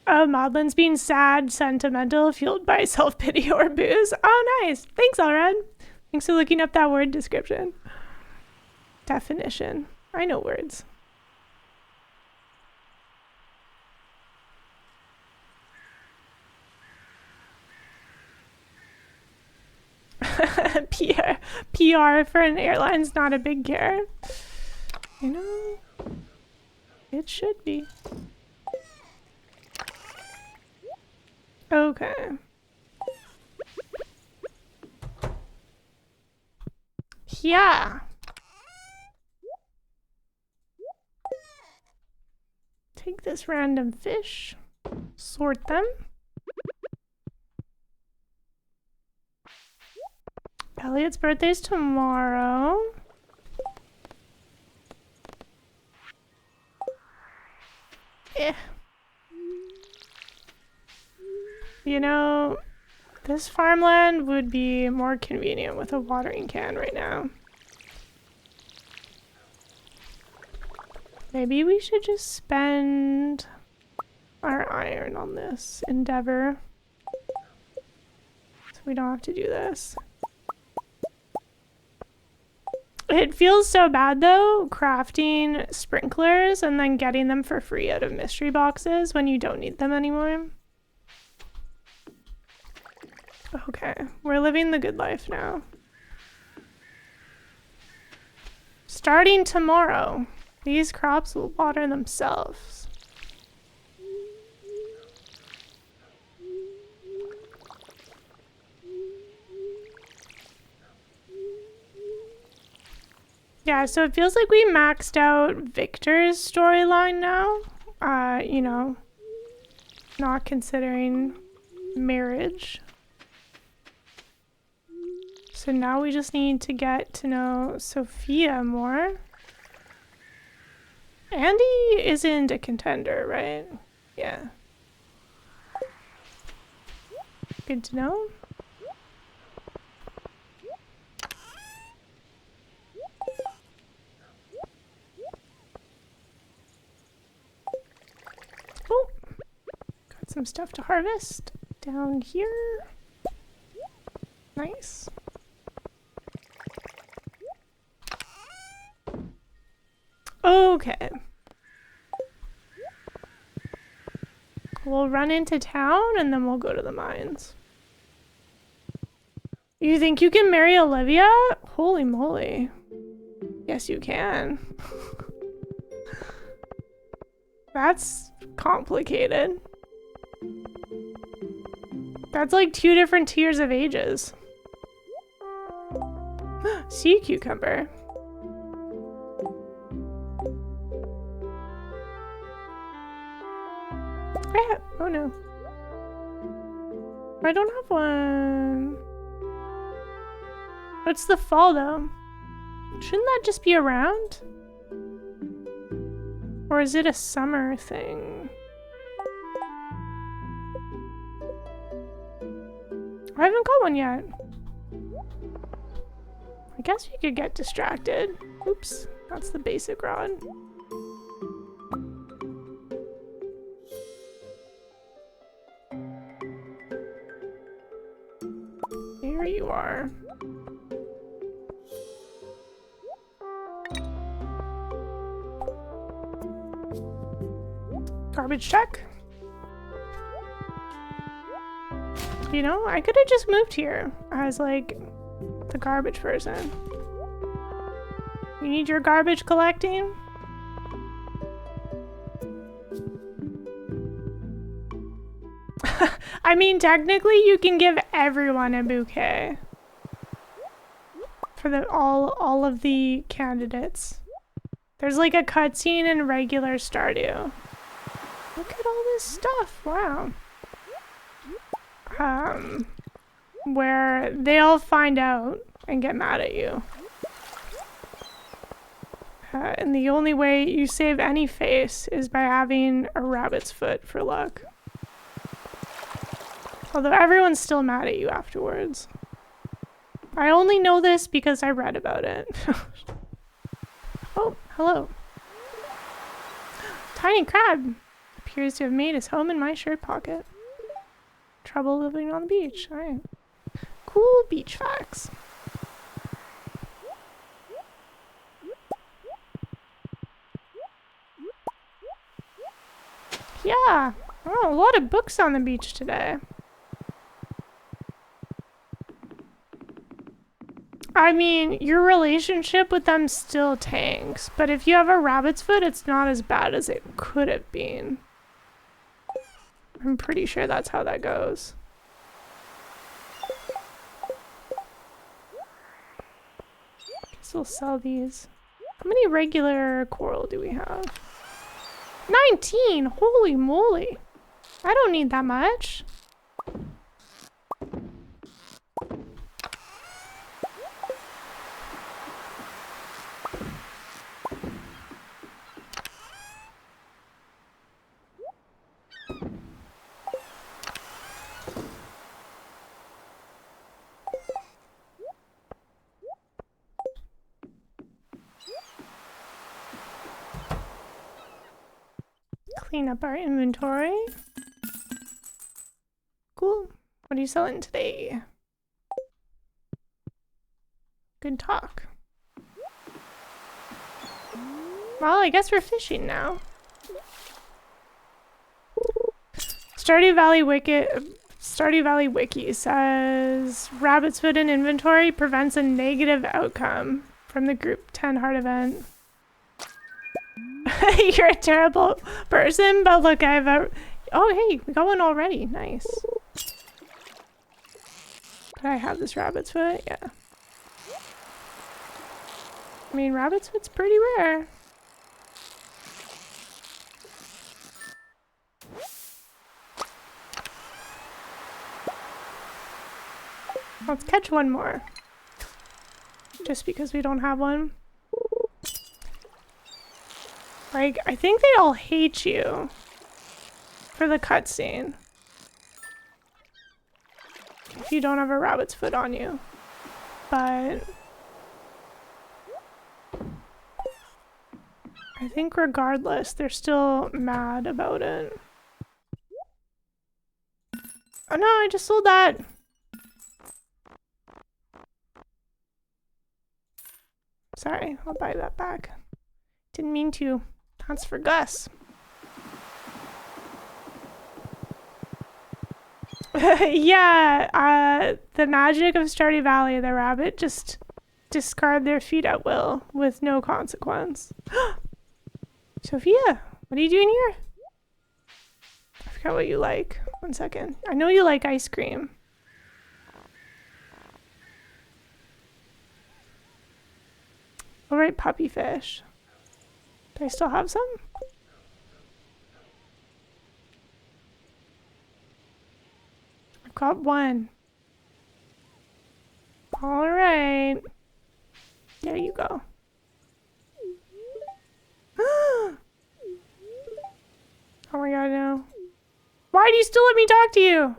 Oh, Maudlin's being sad, sentimental, fueled by self-pity or booze. Oh, nice. Thanks, Alred. Thanks for looking up that word description. Definition. I know words. PR for an airline's not a big care. You know, it should be. Okay. Yeah. Take this random fish, sort them. Elliot's birthday's tomorrow. Eh. You know, this farmland would be more convenient with a watering can right now. Maybe we should just spend our iron on this endeavor. So we don't have to do this. It feels so bad though, crafting sprinklers and then getting them for free out of mystery boxes when you don't need them anymore. Okay, we're living the good life now. Starting tomorrow, these crops will water themselves. Yeah, so it feels like we maxed out Victor's storyline now. You know, not considering marriage. So now we just need to get to know Sophia more. Andy isn't a contender, right? Yeah. Good to know. Oh, got some stuff to harvest down here. Nice. Okay. We'll run into town and then we'll go to the mines. You think you can marry Olivia? Holy moly. Yes, you can. That's complicated. That's like 2 different tiers of ages. Sea cucumber. Oh no. I don't have one. It's the fall though. Shouldn't that just be around? Or is it a summer thing? I haven't got one yet. I guess we could get distracted. Oops, that's the basic rod. There you are. Garbage check. You know, I could have just moved here as like the garbage person. You need your garbage collecting? I mean, technically you can give everyone a bouquet. For the all of the candidates. There's like a cutscene in regular Stardew. Look at all this stuff, wow. Where they all find out and get mad at you. And the only way you save any face is by having a rabbit's foot for luck. Although everyone's still mad at you afterwards. I only know this because I read about it. Oh, hello. Tiny crab appears to have made his home in my shirt pocket. Trouble living on the beach. Alright. Cool beach facts. Yeah. Oh, a lot of books on the beach today. I mean, your relationship with them still tanks, but if you have a rabbit's foot, it's not as bad as it could have been. I'm pretty sure that's how that goes. Guess we'll sell these. How many regular coral do we have? 19! Holy moly! I don't need that much. Clean up our inventory. Cool. What are you selling today? Good talk. Well, I guess we're fishing now. Stardew Valley Wiki says rabbit's foot in inventory prevents a negative outcome from the group 10 heart event. You're a terrible person, but look, I have a... Oh, hey, we got one already. Nice. Could I have this rabbit's foot? Yeah. I mean, rabbit's foot's pretty rare. Let's catch one more. Just because we don't have one. Like, I think they all hate you for the cutscene. If you don't have a rabbit's foot on you. But I think regardless, they're still mad about it. Oh no, I just sold that. Sorry, I'll buy that back. Didn't mean to. That's for Gus. Yeah, the magic of Stardew Valley, the rabbit just discard their feet at will with no consequence. Sophia, what are you doing here? I forgot what you like. One second. I know you like ice cream. Alright, puppy fish. Do I still have some? I've got one. Alright. There you go. Oh my god, no. Why do you still let me talk to you?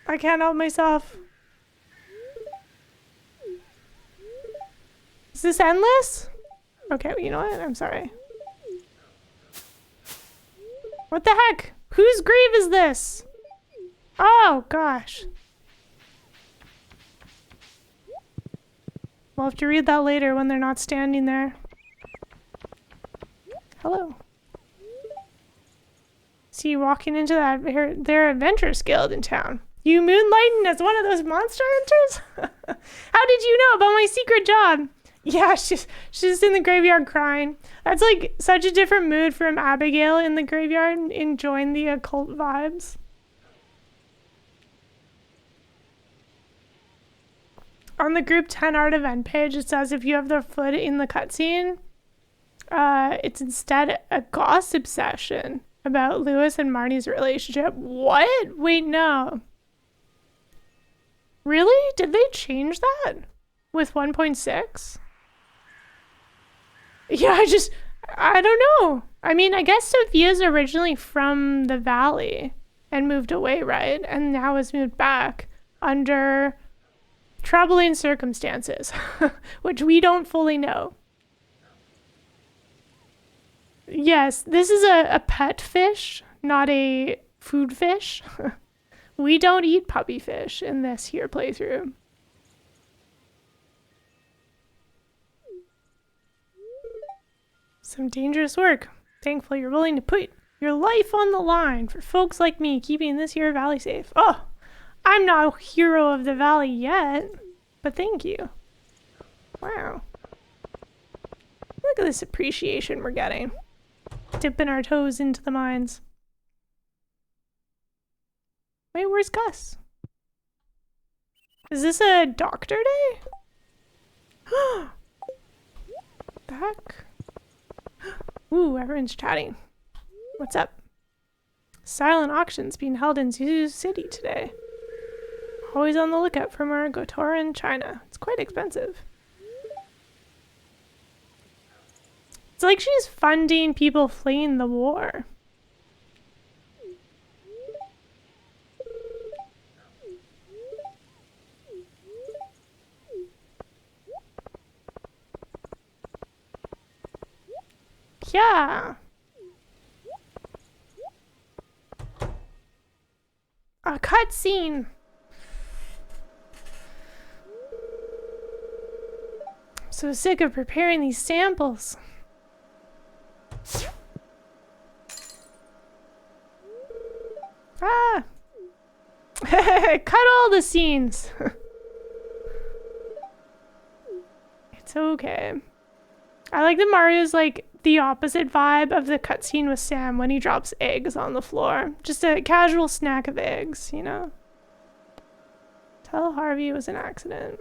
I can't help myself. Is this endless? Okay, well, you know what? I'm sorry. What the heck? Whose grave is this? Oh, gosh. We'll have to read that later when they're not standing there. Hello. See you walking into their adventurers guild in town. You moonlighting as one of those monster hunters? How did you know about my secret job? Yeah, she's just in the graveyard crying. That's like such a different mood from Abigail in the graveyard enjoying the occult vibes. On the group 10 art event page, it says if you have their foot in the cutscene, it's instead a gossip session about Lewis and Marnie's relationship. What? Wait, no. Really? Did they change that with 1.6? Yeah, I don't know. I mean, I guess Sophia's originally from the valley and moved away, right? And now has moved back under troubling circumstances, which we don't fully know. Yes, this is a pet fish, not a food fish. We don't eat puppy fish in this here playthrough. Some dangerous work. Thankfully, you're willing to put your life on the line for folks like me keeping this here valley safe. Oh, I'm not a hero of the valley yet, but thank you. Wow. Look at this appreciation we're getting. Dipping our toes into the mines. Wait, where's Gus? Is this a doctor day? What the heck? Ooh, everyone's chatting. What's up? Silent auctions being held in Zhu City today. Always on the lookout for more Gotoran China. It's quite expensive. It's like she's funding people fleeing the war. Yeah. A cutscene. I'm so sick of preparing these samples. Ah. Cut all the scenes. It's okay. I like that Mario's like the opposite vibe of the cutscene with Sam when he drops eggs on the floor. Just a casual snack of eggs, you know? Tell Harvey it was an accident.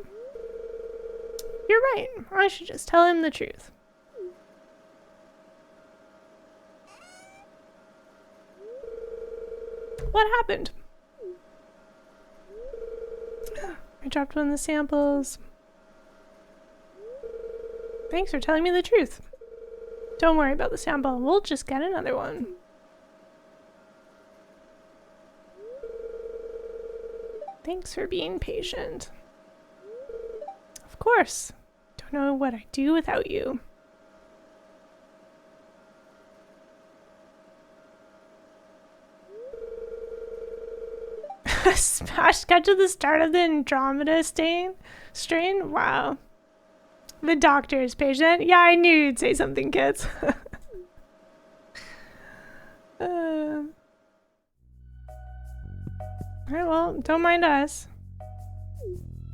You're right. I should just tell him the truth. What happened? I dropped one of the samples. Thanks for telling me the truth. Don't worry about the sample. We'll just get another one. Thanks for being patient. Of course. Don't know what I'd do without you. Smash cut to the start of the Andromeda strain? Wow. The doctor is patient. Yeah, I knew you'd say something, kids. Alright, well, don't mind us.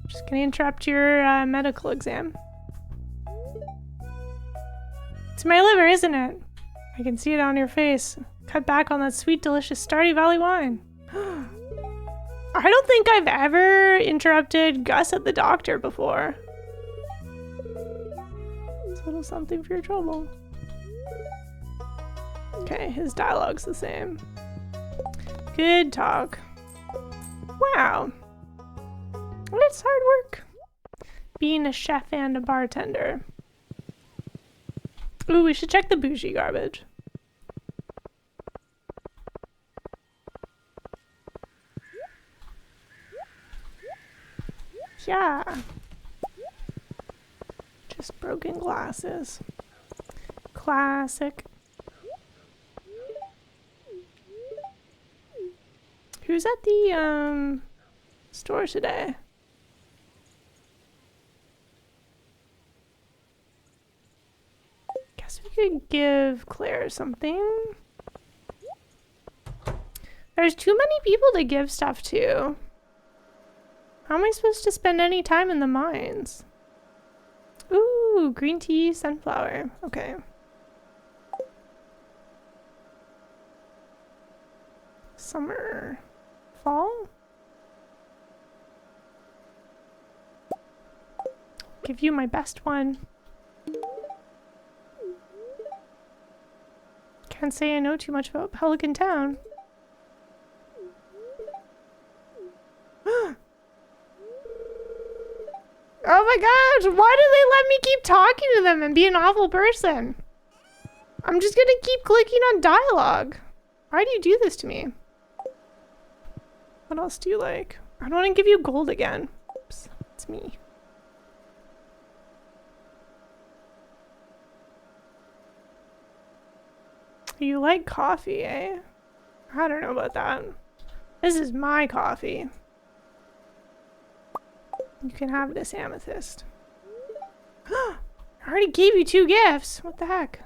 Just gonna interrupt your medical exam. It's my liver, isn't it? I can see it on your face. Cut back on that sweet, delicious Stardew Valley wine. I don't think I've ever interrupted Gus at the doctor before. It's a little something for your trouble. Okay, his dialogue's the same. Good talk. Wow. It's hard work. Being a chef and a bartender. Ooh, we should check the bougie garbage. Yeah. Just broken glasses. Classic. Who's at the store today? Guess we could give Claire something. There's too many people to give stuff to. How am I supposed to spend any time in the mines? Ooh, green tea, sunflower. Okay. Summer. Fall? Give you my best one. Can't say I know too much about Pelican Town. Oh my gosh, why do they let me keep talking to them and be an awful person? I'm just gonna keep clicking on dialogue. Why do you do this to me? What else do you like? I don't want to give you gold again. Oops, it's me. You like coffee, eh? I don't know about that. This is my coffee. You can have this amethyst. I already gave you 2 gifts. What the heck?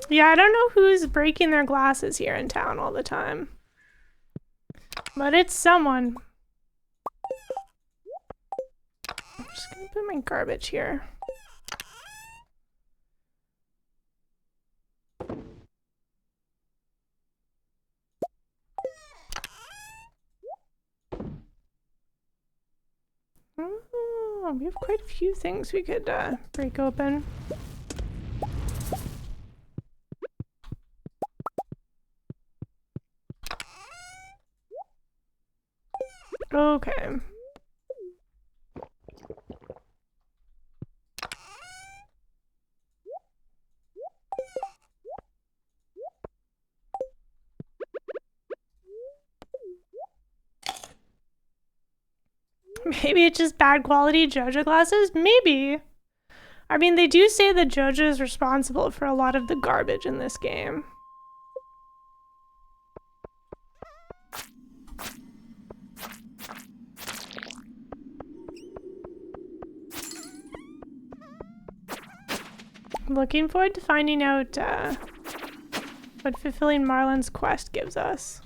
Yeah, I don't know who's breaking their glasses here in town all the time. But it's someone. I'm just gonna put my garbage here. Oh, we have quite a few things we could break open. Okay. Maybe it's just bad quality JoJo glasses? Maybe. I mean, they do say that JoJo is responsible for a lot of the garbage in this game. Looking forward to finding out what fulfilling Marlon's quest gives us.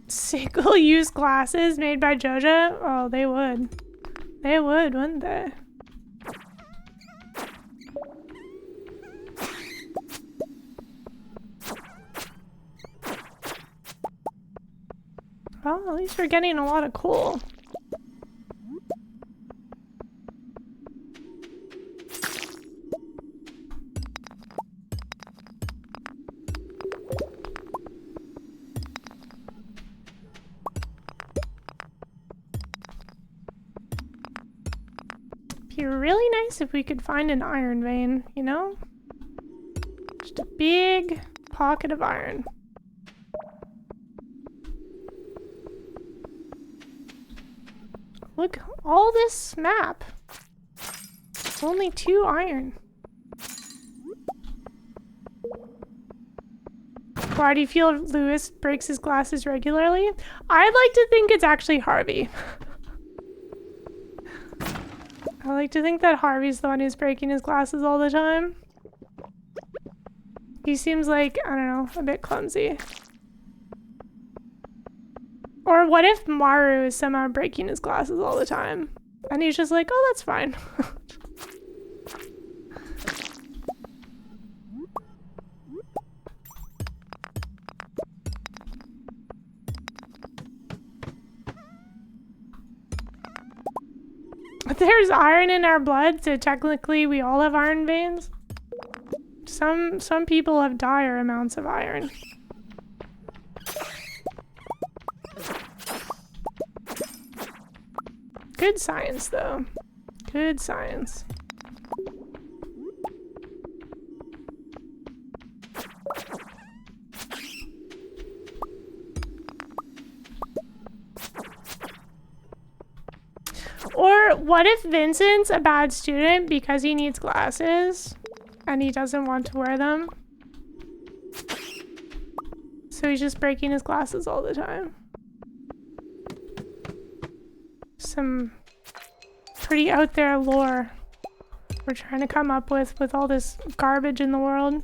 Single-use glasses made by JoJo? Oh, they would. They would, wouldn't they? Well, at least we're getting a lot of coal. Be really nice if we could find an iron vein, you know? Just a big pocket of iron. Look, all this map. Only 2 iron. Why do you feel Lewis breaks his glasses regularly? I'd like to think it's actually Harvey. I like to think that Harvey's the one who's breaking his glasses all the time. He seems like, I don't know, a bit clumsy. Or what if Maru is somehow breaking his glasses all the time? And he's just like, oh, that's fine. There's iron in our blood, so technically we all have iron veins. Some people have dire amounts of iron. Good science, though. Good science. Or what if Vincent's a bad student because he needs glasses and he doesn't want to wear them? So he's just breaking his glasses all the time. Some pretty out there lore we're trying to come up with all this garbage in the world.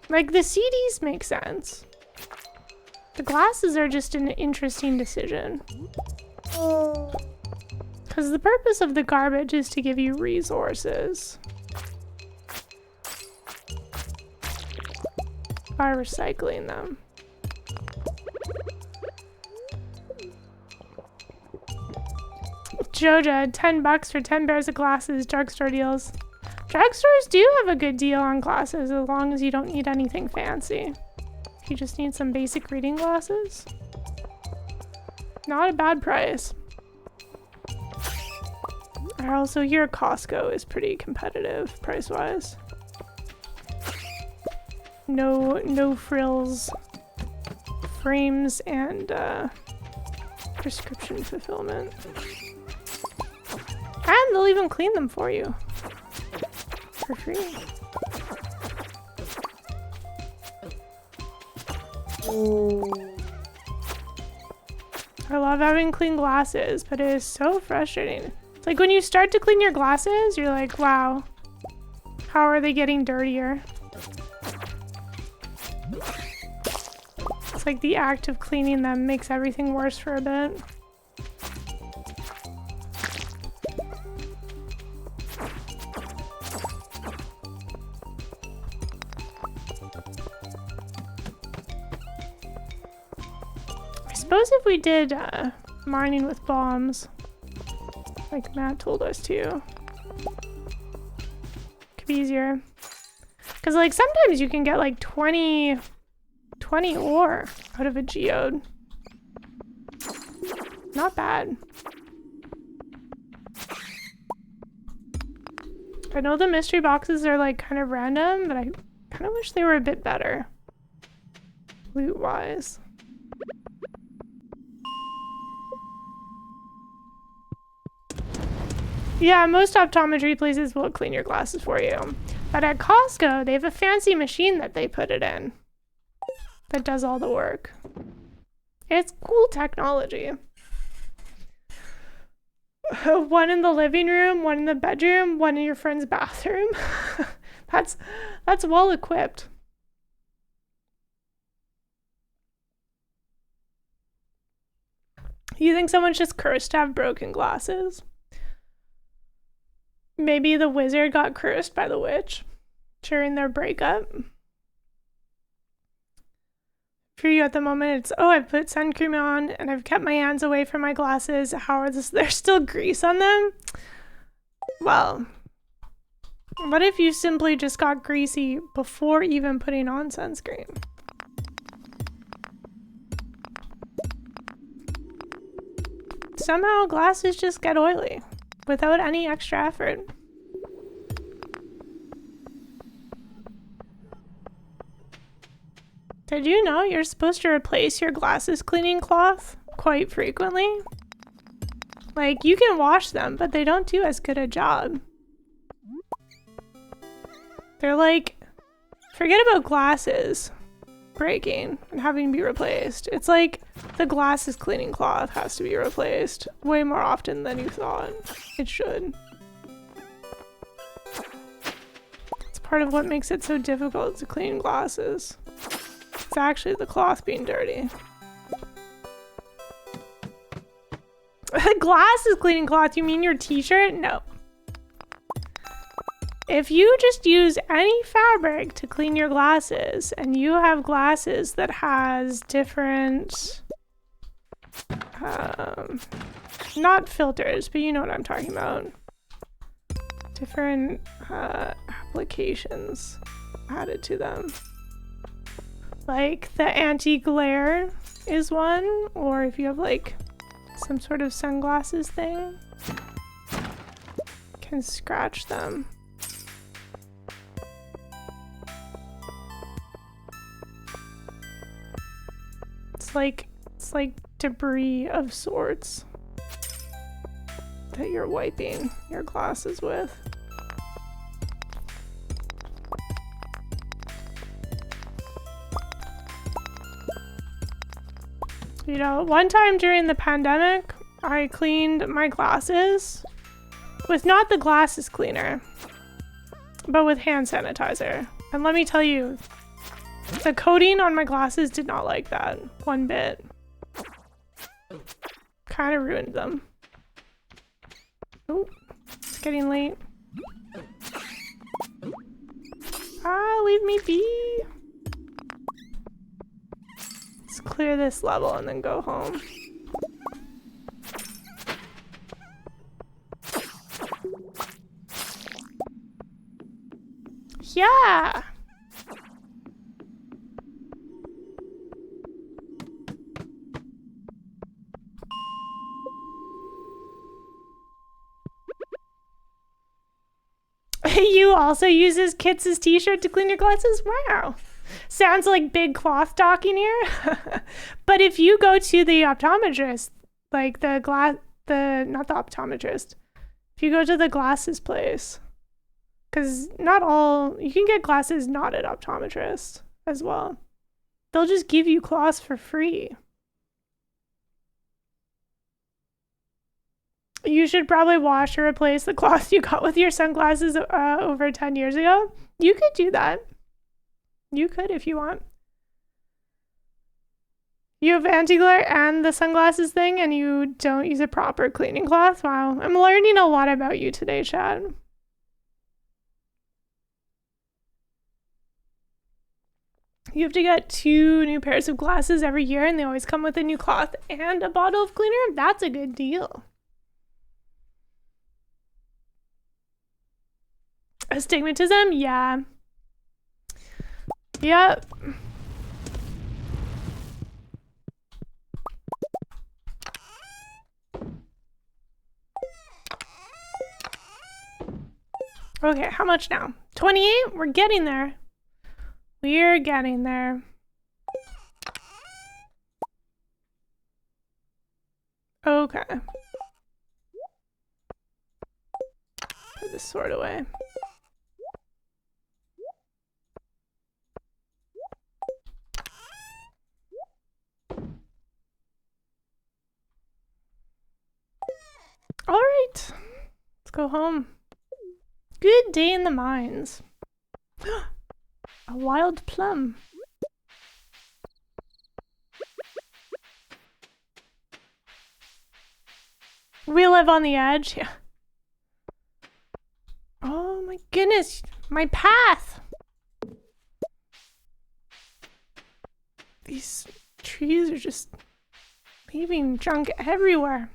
Like, the CDs make sense. The glasses are just an interesting decision. Because the purpose of the garbage is to give you resources. By recycling them. Joja, $10 for 10 pairs of glasses, drugstore deals. Drugstores do have a good deal on glasses as long as you don't need anything fancy. If you just need some basic reading glasses. Not a bad price. I also hear Costco is pretty competitive price-wise. No frills, frames, and prescription fulfillment. And they'll even clean them for you. For free. I love having clean glasses, but it is so frustrating. It's like when you start to clean your glasses, you're like, wow, how are they getting dirtier? It's like the act of cleaning them makes everything worse for a bit. I suppose if we did mining with bombs, like Matt told us to, could be easier. Because like sometimes you can get like 20 ore out of a geode. Not bad. I know the mystery boxes are like kind of random, but I kind of wish they were a bit better loot-wise. Yeah, most optometry places will clean your glasses for you. But at Costco, they have a fancy machine that they put it in that does all the work. It's cool technology. One in the living room, one in the bedroom, one in your friend's bathroom. That's well equipped. You think someone's just cursed to have broken glasses? Maybe the wizard got cursed by the witch during their breakup. For you at the moment, it's, oh, I've put sun cream on and I've kept my hands away from my glasses. How are this? There's still grease on them? Well, what if you simply just got greasy before even putting on sunscreen? Somehow glasses just get oily without any extra effort. Did you know you're supposed to replace your glasses cleaning cloth quite frequently? Like, you can wash them, but they don't do as good a job. They're like, forget about glasses breaking and having to be replaced. It's like the glasses cleaning cloth has to be replaced way more often than you thought it should. It's part of what makes it so difficult to clean glasses. It's actually the cloth being dirty. Glasses cleaning cloth, you mean your t-shirt? No. If you just use any fabric to clean your glasses and you have glasses that has different, not filters, but you know what I'm talking about. Different applications added to them. Like the anti-glare is one, or if you have like some sort of sunglasses thing, can scratch them. It's like debris of sorts that you're wiping your glasses with. You know, one time during the pandemic, I cleaned my glasses with not the glasses cleaner, but with hand sanitizer. And let me tell you, the coating on my glasses did not like that one bit. Kind of ruined them. Oh, it's getting late. Ah, leave me be. Let's clear this level and then go home. Yeah! You also uses Kits' t-shirt to clean your glasses? Wow. Sounds like big cloth talking here. But if you go to the optometrist, like not the optometrist, if you go to the glasses place, because you can get glasses not at optometrists as well. They'll just give you cloths for free. You should probably wash or replace the cloth you got with your sunglasses over 10 years ago. You could do that. You could if you want. You have anti-glare and the sunglasses thing and you don't use a proper cleaning cloth? Wow, I'm learning a lot about you today, Chad. You have to get 2 new pairs of glasses every year and they always come with a new cloth and a bottle of cleaner? That's a good deal. Astigmatism? Yeah. Yep. Okay, how much now? 28? We're getting there. We're getting there. Okay. Put this sword away. All right, let's go home. Good day in the mines. A wild plum. We live on the edge. Yeah. Oh my goodness, my path. These trees are just leaving junk everywhere.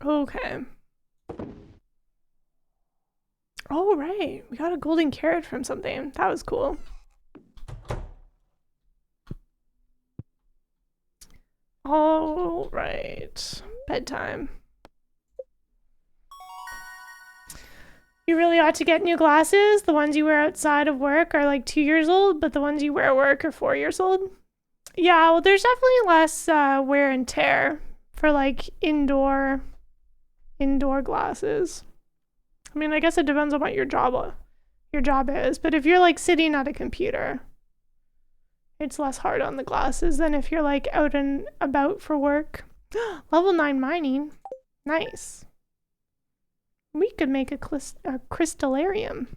Okay. Oh, right. We got a golden carrot from something. That was cool. All right. Bedtime. You really ought to get new glasses. The ones you wear outside of work are like 2 years old, but the ones you wear at work are 4 years old. Yeah, well, there's definitely less wear and tear for like indoor glasses. I mean, I guess it depends on what your job is, but if you're like sitting at a computer, it's less hard on the glasses than if you're like out and about for work. Level 9 mining. Nice. We could make a crystallarium.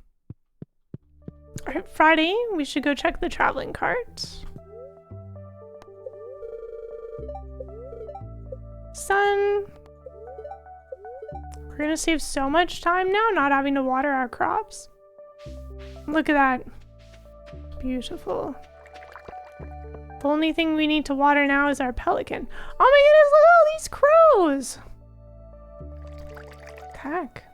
All right, Friday, we should go check the traveling cart. Sun. We're gonna save so much time now not having to water our crops. Look at that. Beautiful. The only thing we need to water now is our pelican. Oh my goodness, look at all these crows. heck?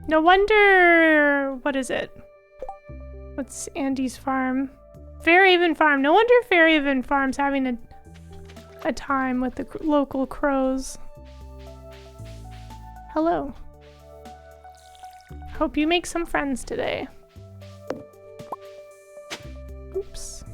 No wonder... What is it? What's Andy's farm? Fairhaven Farm. No wonder Fairhaven Farm's having a time with the local crows. Hello. Hope you make some friends today. Oops.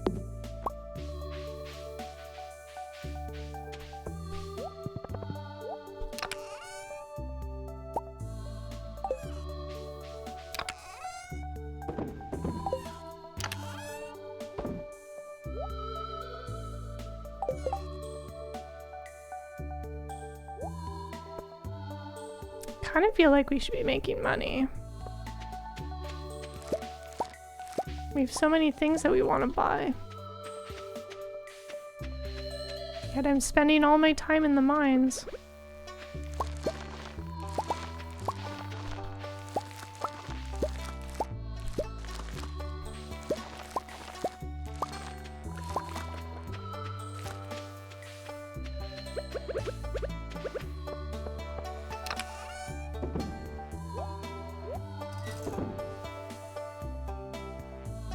I kind of feel like we should be making money. We have so many things that we want to buy. Yet I'm spending all my time in the mines.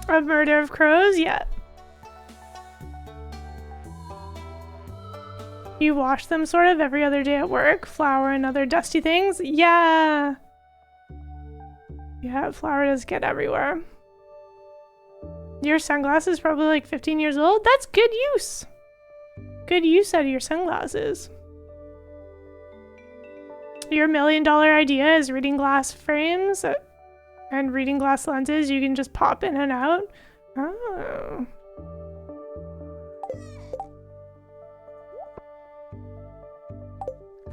A murder of crows? Yeah. You wash them sort of every other day at work? Flour and other dusty things? Yeah. Yeah, flour does get everywhere. Your sunglasses probably like 15 years old? That's good use. Good use out of your sunglasses. Your $1 million idea is reading glass frames and reading glass lenses you can just pop in and out. Oh.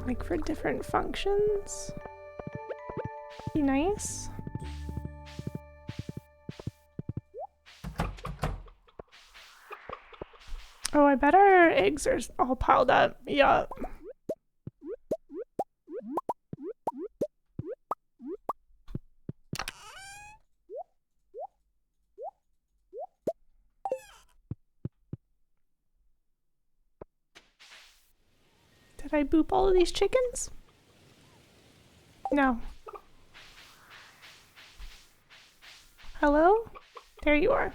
Like for different functions. Be nice. Oh, I bet our eggs are all piled up. Yup. Did I boop all of these chickens? No. Hello? There you are.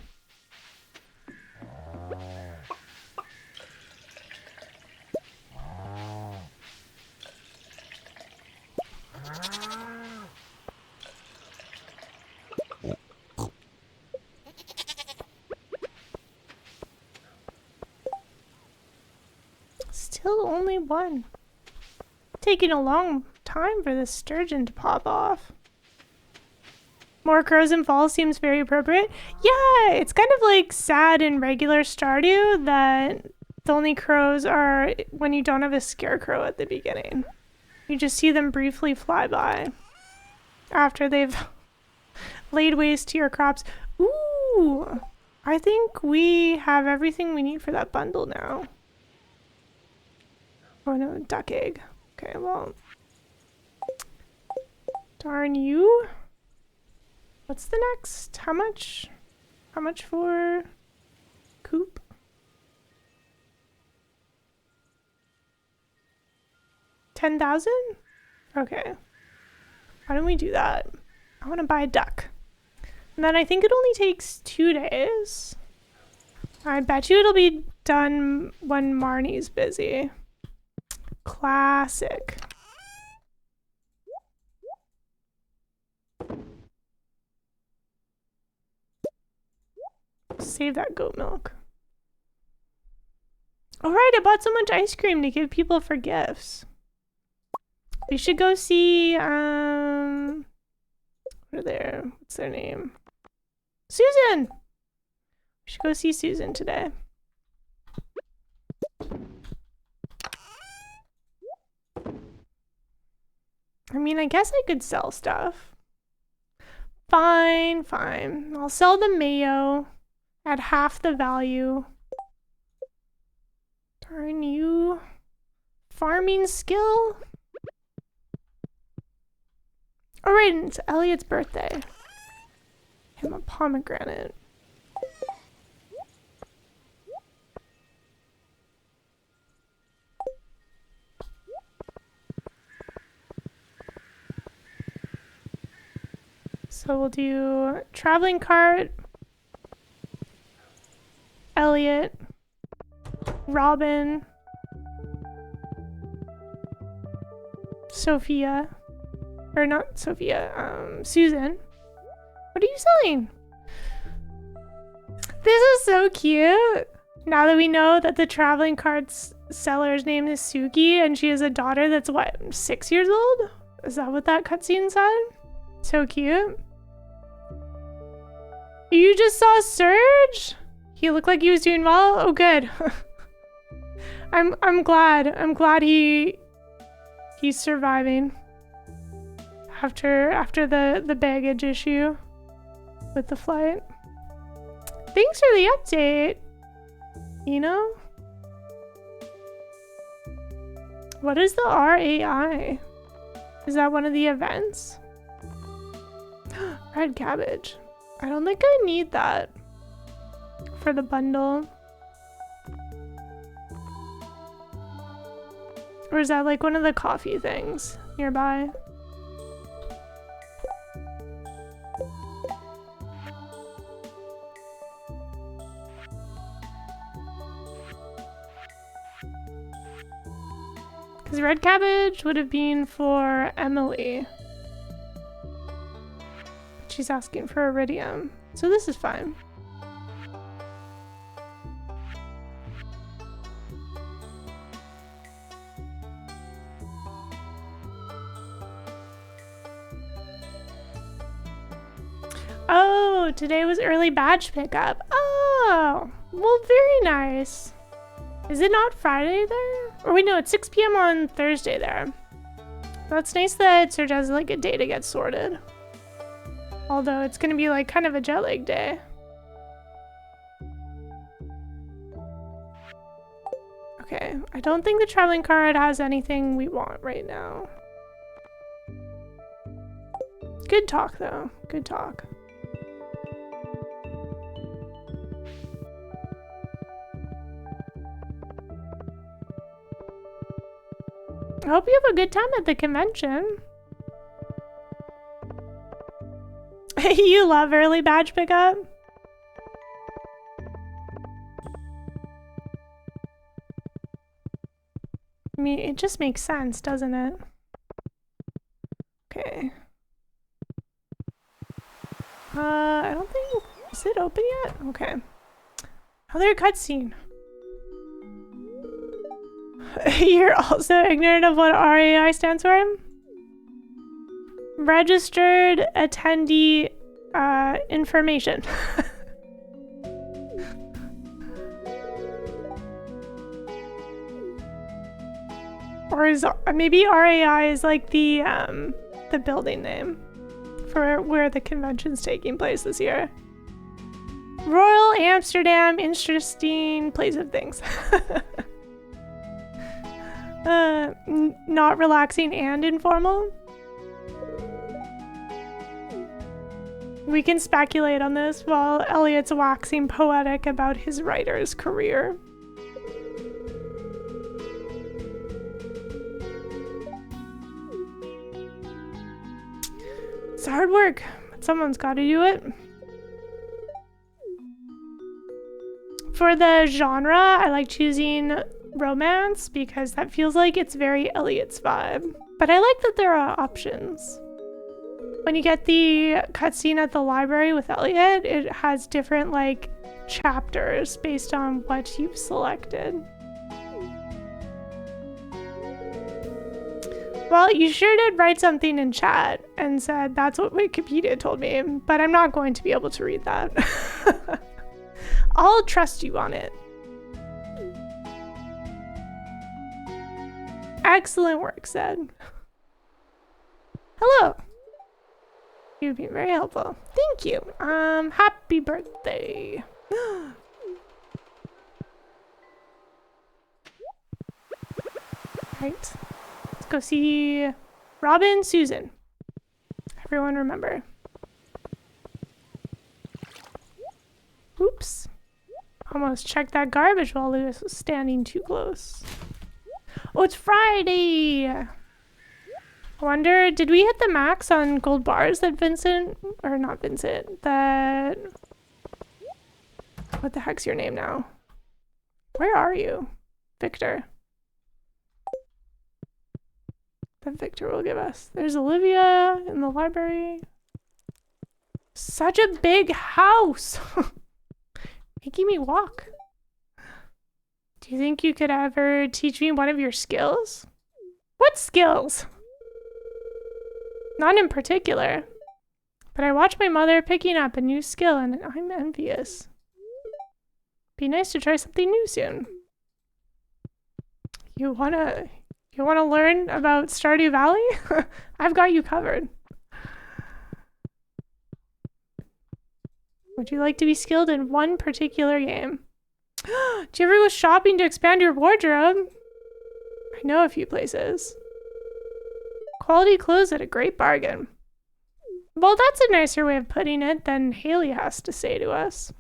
Still only one. Taking a long time for this sturgeon to pop off. More crows in fall seems very appropriate. Yeah, it's kind of like sad in regular Stardew that the only crows are when you don't have a scarecrow at the beginning. You just see them briefly fly by after they've laid waste to your crops. Ooh, I think we have everything we need for that bundle now. Oh no, duck egg. Okay, well. Darn you. What's the next? How much? How much for coop? 10,000? Okay. Why don't we do that? I want to buy a duck. And then I think it only takes 2 days. I bet you it'll be done when Marnie's busy. Classic. Save that goat milk. Alright, I bought so much ice cream to give people for gifts. We should go see, what are there? What's their name? Susan! We should go see Susan today. I mean, I guess I could sell stuff. Fine, fine. I'll sell the mayo at half the value. Darn you. Farming skill? Alright, it's Elliot's birthday. Him a pomegranate. So we'll do traveling cart, Elliot, Robin, Sophia, or not Sophia, Susan. What are you selling? This is so cute. Now that we know that the traveling cart's seller's name is Suki and she has a daughter that's what, 6 years old? Is that what that cutscene said? So cute. You just saw Surge? He looked like he was doing well? Oh, good. I'm glad. I'm glad he's surviving after the baggage issue with the flight. Thanks for the update. You know? What is the RAI? Is that one of the events? Red cabbage. I don't think I need that for the bundle. Or is that like one of the coffee things nearby? Because red cabbage would have been for Emily. She's asking for iridium. So this is fine. Oh, today was early badge pickup. Oh, well, very nice. Is it not Friday there? Or wait, no, it's 6 p.m. on Thursday there. That's nice that Serge has like a day to get sorted. Although it's gonna be like kind of a jet lag day. Okay, I don't think the traveling card has anything we want right now. Good talk though, good talk. I hope you have a good time at the convention. You love early badge pickup? I mean, it just makes sense, doesn't it? Okay. I don't think... Is it open yet? Okay. Another cutscene. You're also ignorant of what RAI stands for? Registered attendee information. Or is maybe RAI is like the building name for where the convention's taking place this year. Royal Amsterdam, interesting place of things. Not relaxing and informal. We can speculate on this while Elliot's waxing poetic about his writer's career. It's hard work, but someone's got to do it. For the genre, I like choosing romance because that feels like it's very Elliot's vibe. But I like that there are options. When you get the cutscene at the library with Elliot, it has different like chapters based on what you've selected. Well, you sure did write something in chat and said that's what Wikipedia told me, but I'm not going to be able to read that. I'll trust you on it. Excellent work, said. Hello. You've been very helpful. Thank you. Happy birthday. Right. Let's go see Robin, Susan. Everyone remember. Oops. Almost checked that garbage while Lewis was standing too close. Oh, it's Friday! I wonder, did we hit the max on gold bars that Vincent, or not Vincent, that, what the heck's your name now? Where are you? Victor. That Victor will give us. There's Olivia in the library. Such a big house. Making me walk. Do you think you could ever teach me one of your skills? What skills? None in particular. But I watch my mother picking up a new skill and I'm envious. Be nice to try something new soon. You wanna learn about Stardew Valley? I've got you covered. Would you like to be skilled in one particular game? Do you ever go shopping to expand your wardrobe? I know a few places. Quality clothes at a great bargain. Well, that's a nicer way of putting it than Haley has to say to us.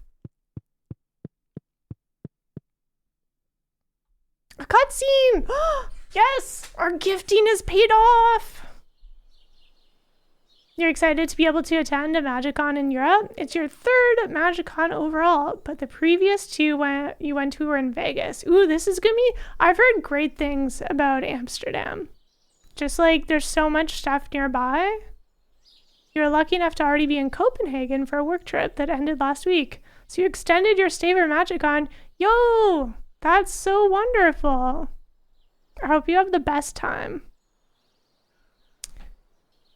A cutscene! Yes! Our gifting is paid off! You're excited to be able to attend a MagicCon in Europe? It's your third MagicCon overall, but the previous two you went to were in Vegas. Ooh, this is gonna be... I've heard great things about Amsterdam. Just like there's so much stuff nearby. You were lucky enough to already be in Copenhagen for a work trip that ended last week. So you extended your stay for MagicCon. Yo! That's so wonderful. I hope you have the best time.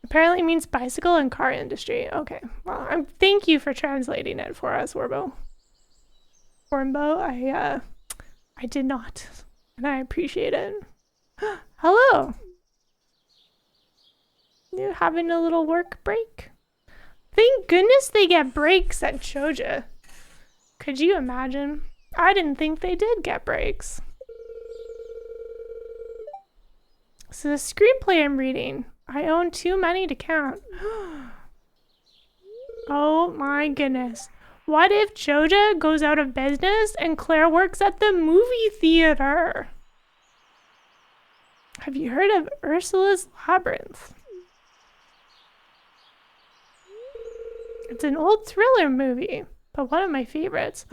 Apparently means bicycle and car industry. Okay, well, thank you for translating it for us, Warbo. I did not, and I appreciate it. Hello. You having a little work break? Thank goodness they get breaks at Choja. Could you imagine? I didn't think they did get breaks. So the screenplay I'm reading, I own too many to count. Oh my goodness. What if Choja goes out of business and Claire works at the movie theater? Have you heard of Ursula's Labyrinth? It's an old thriller movie, but one of my favorites.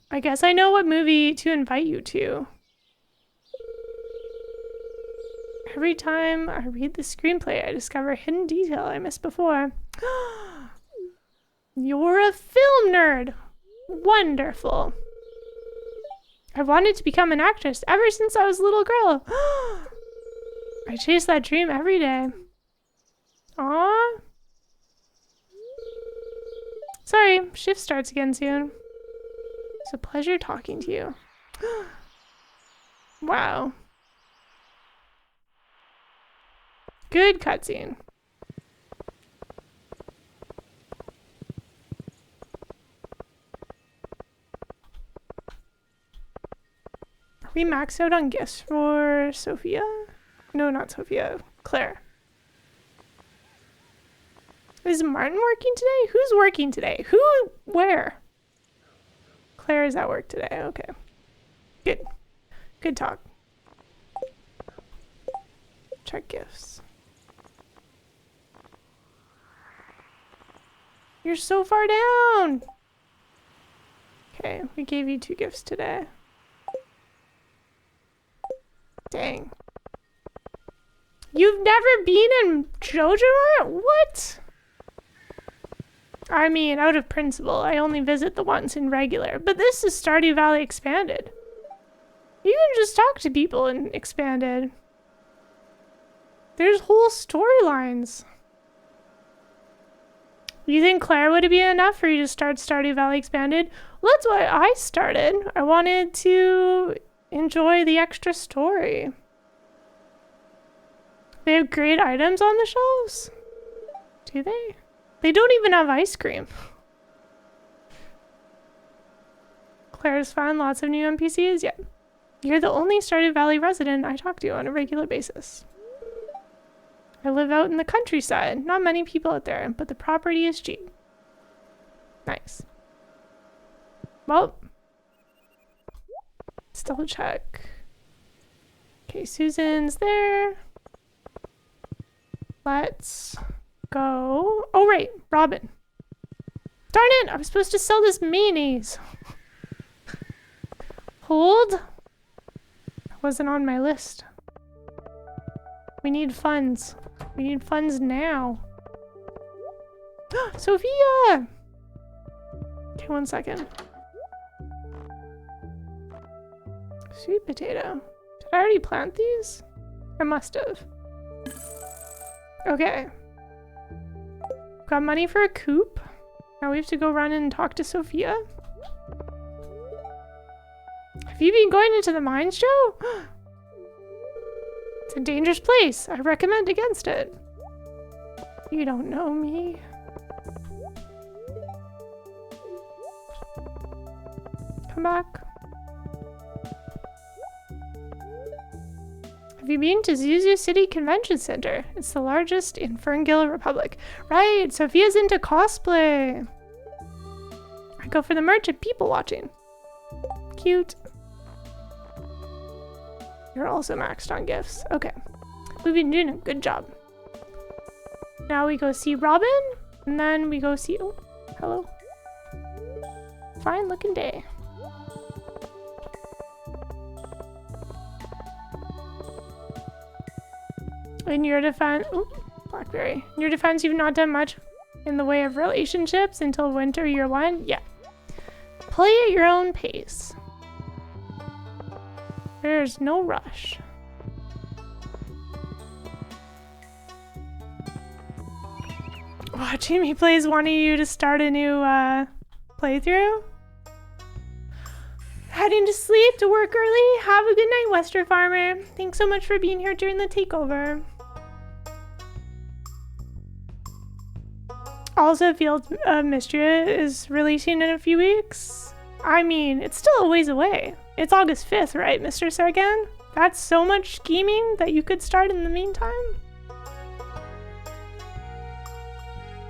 I guess I know what movie to invite you to. Every time I read the screenplay, I discover a hidden detail I missed before. You're a film nerd! Wonderful. I've wanted to become an actress ever since I was a little girl. I chase that dream every day. Aww. Sorry, shift starts again soon. It's a pleasure talking to you. Wow. Good cutscene. Are we maxed out on gifts for Sophia? No, not Sophia. Claire. Is Martin working today? Who's working today? Who? Where? Claire is at work today. Okay. Good. Good talk. Check gifts. You're so far down. Okay, we gave you 2 gifts today. Dang. You've never been in JoJo Mart? What? I mean, out of principle, I only visit the ones in regular, but this is Stardew Valley Expanded. You can just talk to people in Expanded. There's whole storylines. You think Claire would be enough for you to start Stardew Valley Expanded? Well, that's why I started. I wanted to enjoy the extra story. They have great items on the shelves. Do they? They don't even have ice cream. Claire's found lots of new NPCs. Yeah. You're the only Stardew Valley resident I talk to on a regular basis. I live out in the countryside. Not many people out there, but the property is cheap. Nice. Well, let's double check. Okay, Susan's there. let's go. Oh, right, Robin. Darn it, I was supposed to sell this mayonnaise. Hold. That wasn't on my list. We need funds. We need funds now. Sophia! Okay, 1 second. Sweet potato. Did I already plant these? I must have. Okay. Got money for a coop. Now we have to go run and talk to Sophia. Have you been going into the mines, Joe? It's a dangerous place. I recommend against it. You don't know me. Come back. Have you been to Zuzu City Convention Center? It's the largest in Ferngilla Republic. Right, Sophia's into cosplay. I go for the merch and people watching. Cute. You're also maxed on gifts. Okay. We've been doing a good job. Now we go see Robin, and then we go see... Oh, hello. Fine looking day. In your defense... Ooh, Blackberry. In your defense, you've not done much in the way of relationships until winter year 1? Yeah. Play at your own pace. There's no rush. Watching me plays wanting you to start a new playthrough. Heading to sleep, to work early. Have a good night, Western Farmer. Thanks so much for being here during the takeover. Also, Field of Mystria is releasing in a few weeks. I mean, it's still a ways away. It's August 5th, right, Mr. Sargan? That's so much scheming that you could start in the meantime.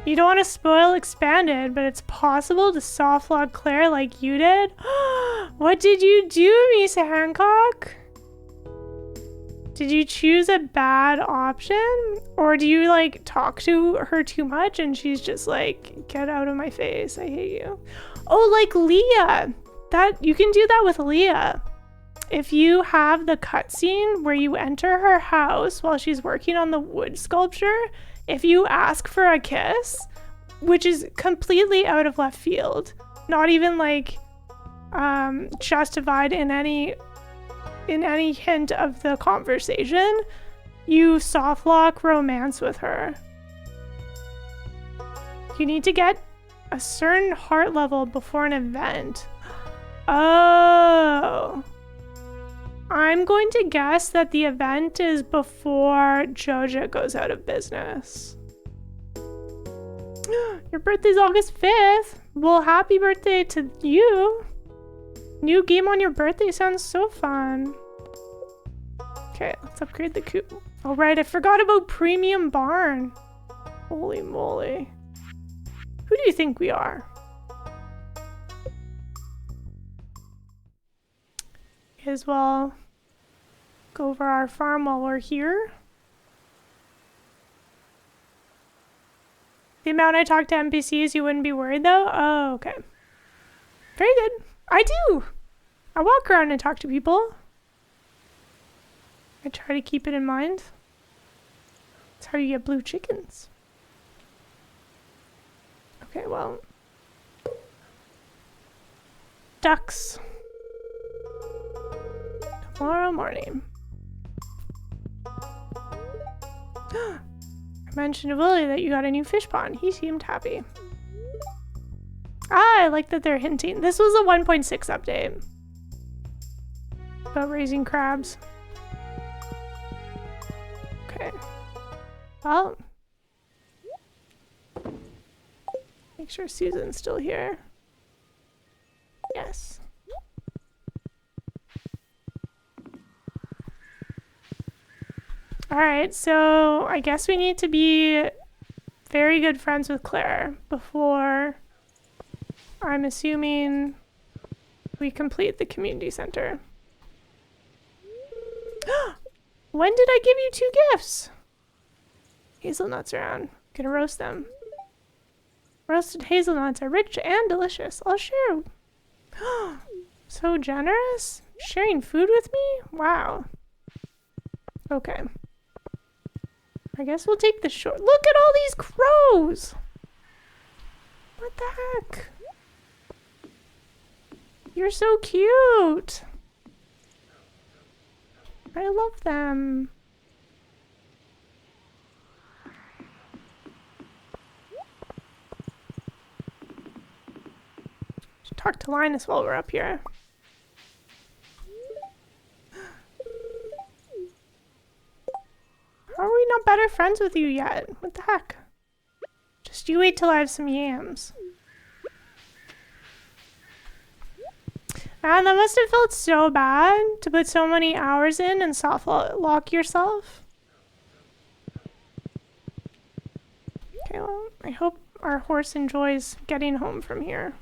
You don't want to spoil Expanded, but it's possible to softlock Claire like you did? What did you do, Misa Hancock? Did you choose a bad option? Or do you, like, talk to her too much and she's just like, get out of my face, I hate you. Oh, like Leah. You can do that with Leah. If you have the cutscene where you enter her house while she's working on the wood sculpture, if you ask for a kiss, which is completely out of left field, not even like justified in any hint of the conversation, you softlock romance with her. You need to get a certain heart level before an event. Oh. I'm going to guess that the event is before Joja goes out of business. Your birthday's August 5th. Well, happy birthday to you. New game on your birthday sounds so fun. Okay, let's upgrade the coop. All right, I forgot about Premium Barn. Holy moly. Who do you think we are? May as well go over our farm while we're here. The amount I talk to NPCs, you wouldn't be worried though? Oh, okay. Very good. I do. I walk around and talk to people. I try to keep it in mind. That's how you get blue chickens. Okay, well. Ducks. Tomorrow morning. I mentioned to Willie that you got a new fish pond. He seemed happy. Ah, I like that they're hinting. This was a 1.6 update. About raising crabs. Okay. Well. Make sure Susan's still here. Yes. Alright, so I guess we need to be very good friends with Claire before, I'm assuming, we complete the community center. When did I give you 2 gifts? hazelnuts around. Gonna roast them. Roasted hazelnuts are rich and delicious. I'll share. So generous? Sharing food with me? Wow. Okay. I guess we'll take the short. Look at all these crows! What the heck? You're so cute! I love them. Should talk to Linus while we're up here. How are we not better friends with you yet? What the heck? Just you wait till I have some yams. Man, that must have felt so bad to put so many hours in and soft lock yourself. Okay, well, I hope our horse enjoys getting home from here.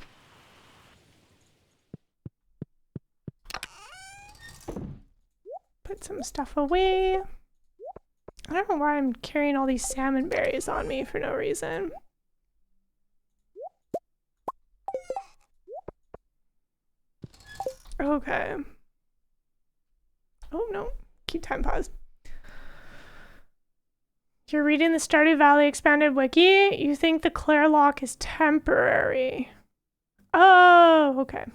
Put some stuff away. I don't know why I'm carrying all these salmon berries on me for no reason. Okay. Oh no, keep time pause. You're reading the Stardew Valley expanded wiki. You think the Claire lock is temporary. Oh, okay.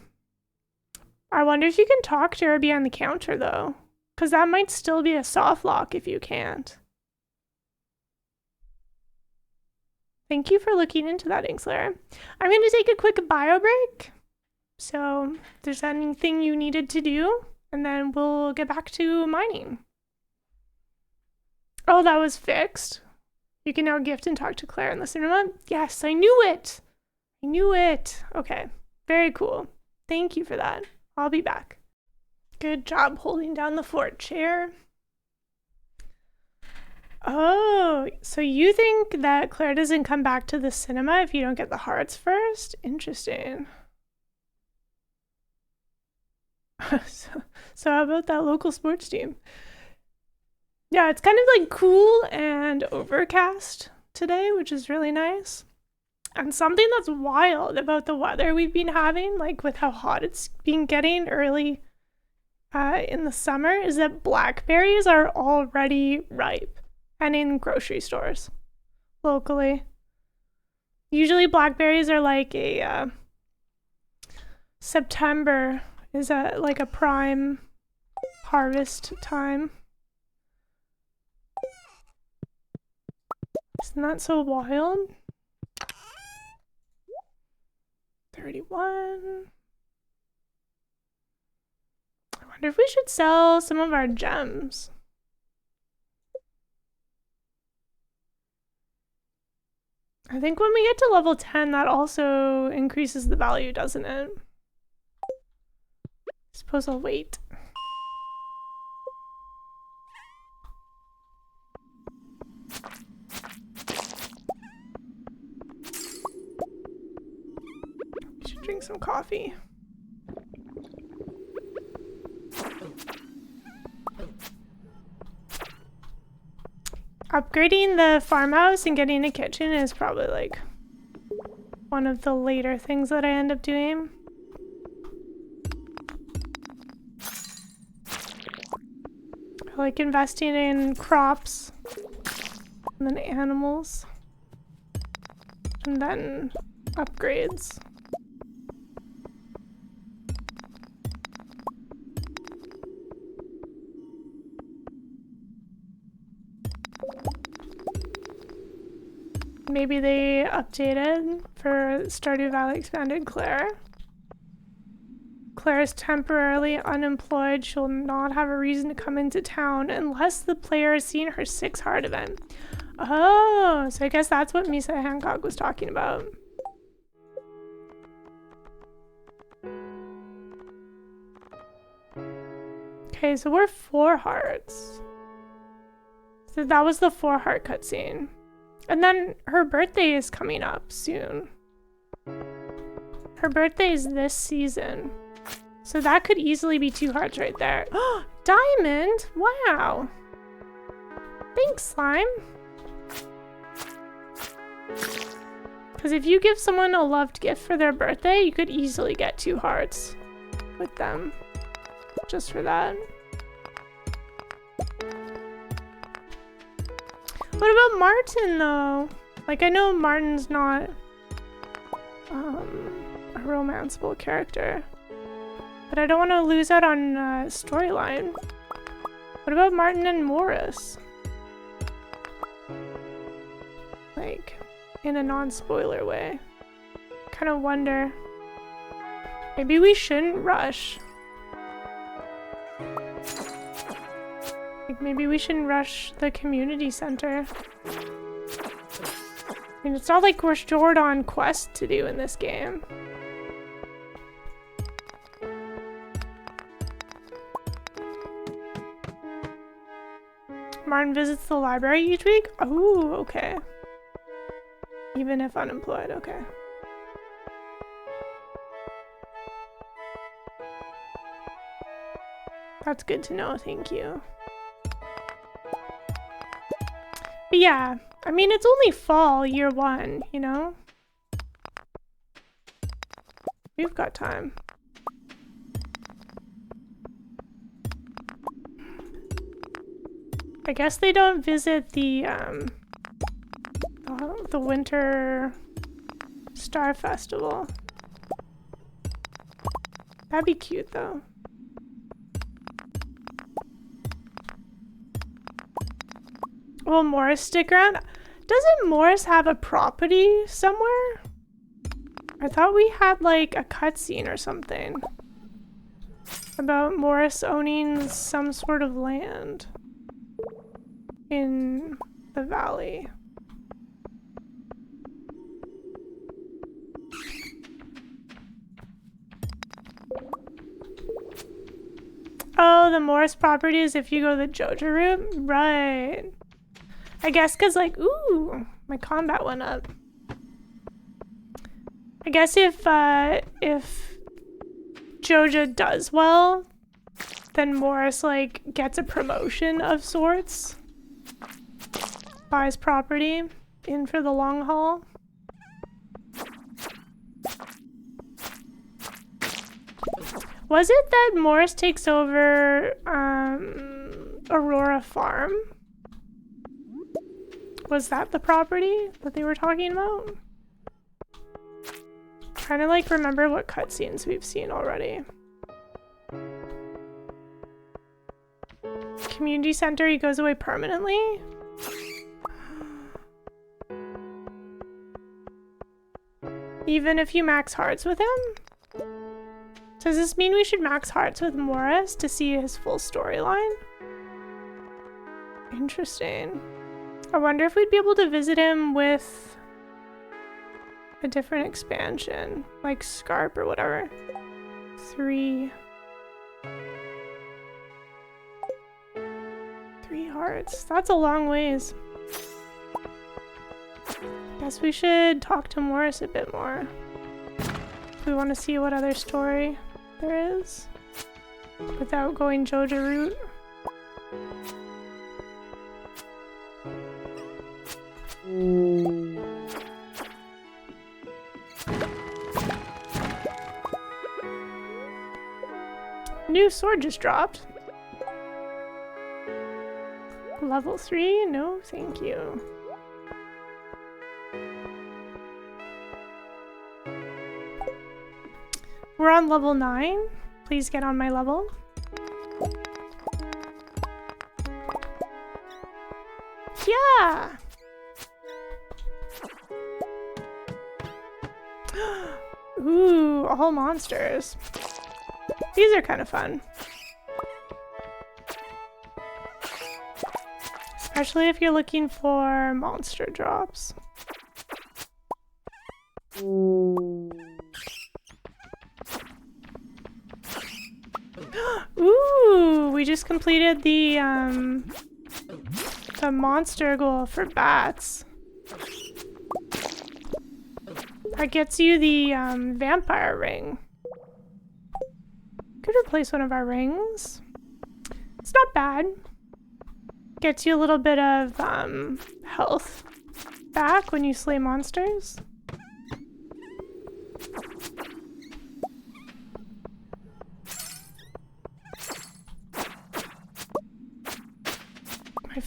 I wonder if you can talk to her behind the counter though. Because that might still be a soft lock if you can't. Thank you for looking into that, Inkslayer. I'm going to take a quick bio break. So if there's anything you needed to do, and then we'll get back to mining. Oh, that was fixed. You can now gift and talk to Claire and listen to them. Yes, I knew it. I knew it. Okay, very cool. Thank you for that. I'll be back. Good job holding down the fort chair. Oh, so you think that Claire doesn't come back to the cinema if you don't get the hearts first? Interesting. So how about that local sports team? Yeah, it's kind of like cool and overcast today, which is really nice. And something that's wild about the weather we've been having, like with how hot it's been getting early in the summer, is that blackberries are already ripe and in grocery stores locally. Usually blackberries are like a September is like a prime harvest time. Isn't that so wild? 31. I wonder if we should sell some of our gems. I think when we get to level 10, that also increases the value, doesn't it? Suppose I'll wait. We should drink some coffee. Upgrading the farmhouse and getting a kitchen is probably like one of the later things that I end up doing. I like investing in crops and then animals and then upgrades. Maybe they updated for Stardew Valley Expanded Claire. Claire is temporarily unemployed. She'll not have a reason to come into town unless the player has seen her 6 heart event. Oh, so I guess that's what Misa Hancock was talking about. Okay, so we're 4 hearts. So that was the 4 heart cutscene. And then her birthday is coming up soon. Her birthday is this season. So that could easily be 2 hearts right there. Oh, diamond! Wow! Thanks, Slime. Because if you give someone a loved gift for their birthday, you could easily get 2 hearts with them. Just for that. What about Martin, though? Like, I know Martin's not a romanceable character. But I don't want to lose out on storyline. What about Martin and Morris? Like, in a non-spoiler way. Kind of wonder. Maybe we shouldn't rush. Like, maybe we shouldn't rush the community center. I mean, it's not like we're short on quests to do in this game. Martin visits the library each week? Oh, okay. Even if unemployed, okay. That's good to know, thank you. But yeah, I mean, it's only fall, year 1, you know? We've got time. I guess they don't visit the Winter Star Festival. That'd be cute, though. Will Morris stick around? Doesn't Morris have a property somewhere? I thought we had, like, a cutscene or something about Morris owning some sort of land in the valley. Oh, the Morris property is if you go the Joja route? Right. I guess because, like, ooh, my combat went up. I guess if Joja does well, then Morris, like, gets a promotion of sorts. Buys property in for the long haul. Was it that Morris takes over Aurora Farm? Was that the property that they were talking about? Trying to like remember what cutscenes we've seen already. Community center, he goes away permanently? Even if you max hearts with him? Does this mean we should max hearts with Morris to see his full storyline? Interesting. I wonder if we'd be able to visit him with a different expansion, like Scarp or whatever. 3 hearts. That's a long ways. Guess we should talk to Morris a bit more. If we want to see what other story there is without going Joja route. New sword just dropped. Level 3? No, thank you. We're on level 9. Please get on my level. Yeah! Ooh, all monsters. These are kind of fun. Especially if you're looking for monster drops. Ooh, we just completed the monster goal for bats. That gets you the vampire ring. Could replace one of our rings. It's not bad. Gets you a little bit of health back when you slay monsters.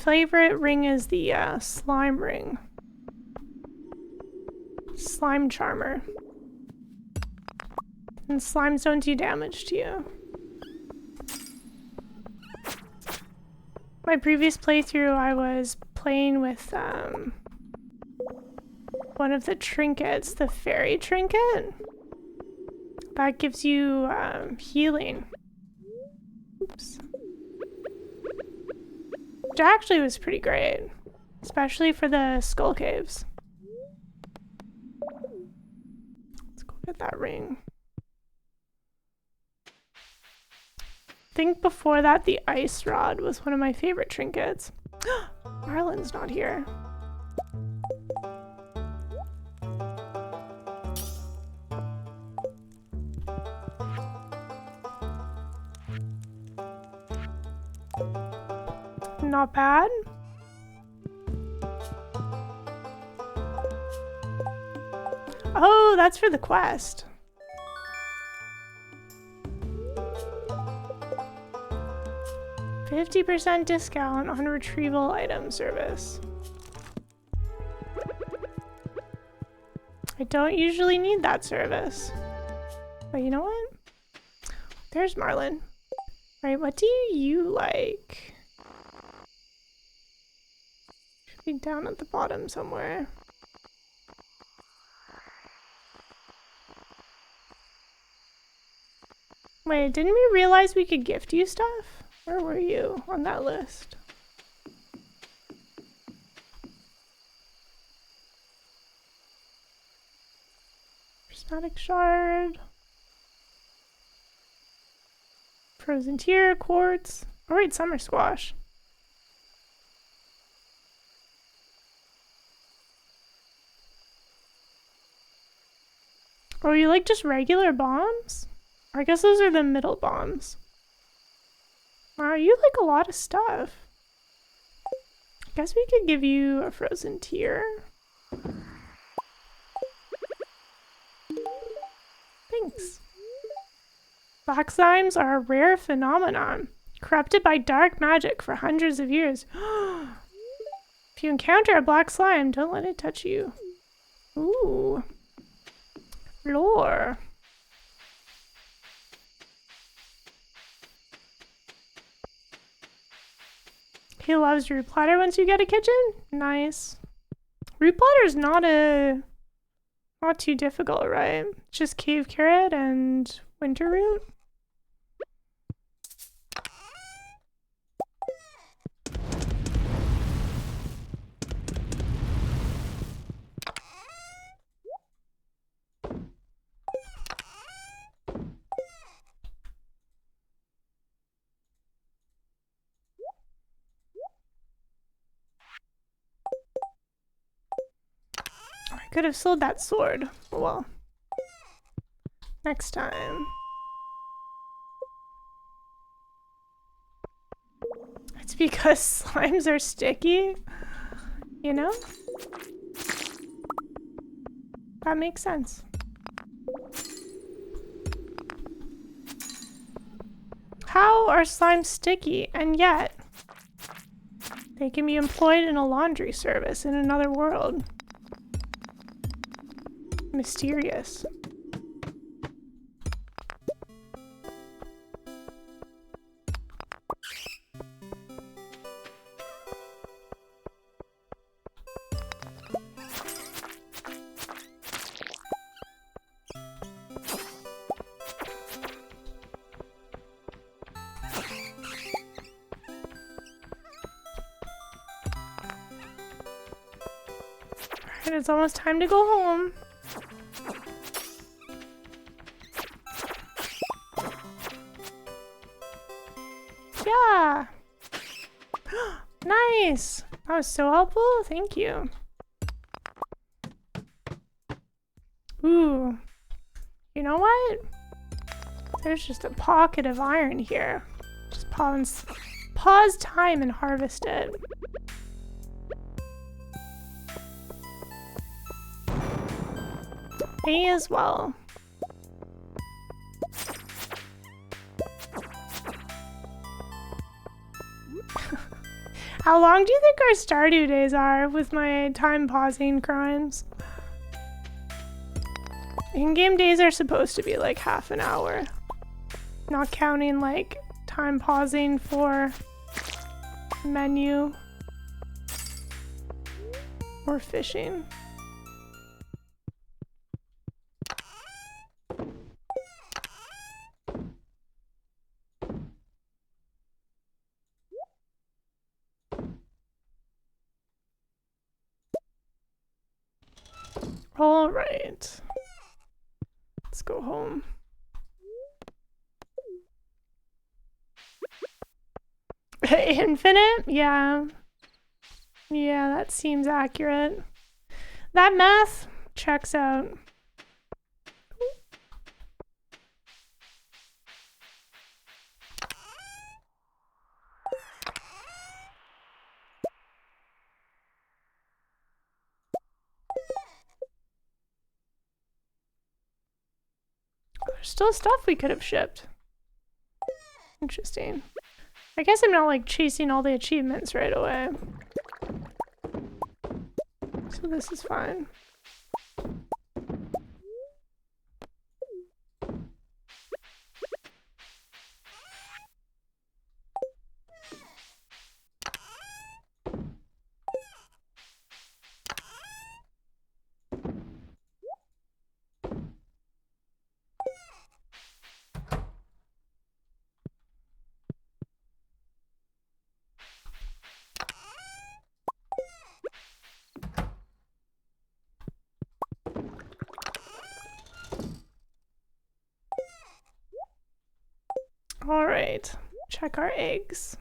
favorite ring is the slime ring. Slime charmer. And slimes don't do damage to you. My previous playthrough, I was playing with one of the trinkets, the fairy trinket. That gives you healing. Oops. Which actually was pretty great, especially for the skull caves. Let's go get that ring. I think before that, the ice rod was one of my favorite trinkets. Marlin's not here. Not bad. Oh, that's for the quest. $50% discount on retrieval item service. I don't usually need that service. But you know what? There's Marlin. Right, what do you like? Should be down at the bottom somewhere. Wait, didn't we realize we could gift you stuff? Where were you on that list? Prismatic shard. Frozen tear, quartz. Oh wait, summer squash. Oh, you like just regular bombs? I guess those are the middle bombs. Wow, you like a lot of stuff. I guess we could give you a frozen tear. Thanks. Black slimes are a rare phenomenon, corrupted by dark magic for hundreds of years. If you encounter a black slime, don't let it touch you. Ooh. Lore. He loves root platter once you get a kitchen? Nice. Root platter is not too difficult, right? Just cave carrot and winter root. Could have sold that sword. Well, next time. It's because slimes are sticky, you know? That makes sense. How are slimes sticky and yet they can be employed in a laundry service in another world? Mysterious. Alright, it's almost time to go home. Yeah. Nice. That was so helpful. Thank you. Ooh. You know what? There's just a pocket of iron here. Just pause time and harvest it. Me as well. How long do you think our Stardew days are with my time pausing crimes? In-game days are supposed to be like half an hour. Not counting like time pausing for menu or fishing. All right. Let's go home. Infinite? Yeah. Yeah, that seems accurate. That math checks out. There's still stuff we could have shipped. Interesting. I guess I'm not like chasing all the achievements right away. So this is fine. All right, check our eggs.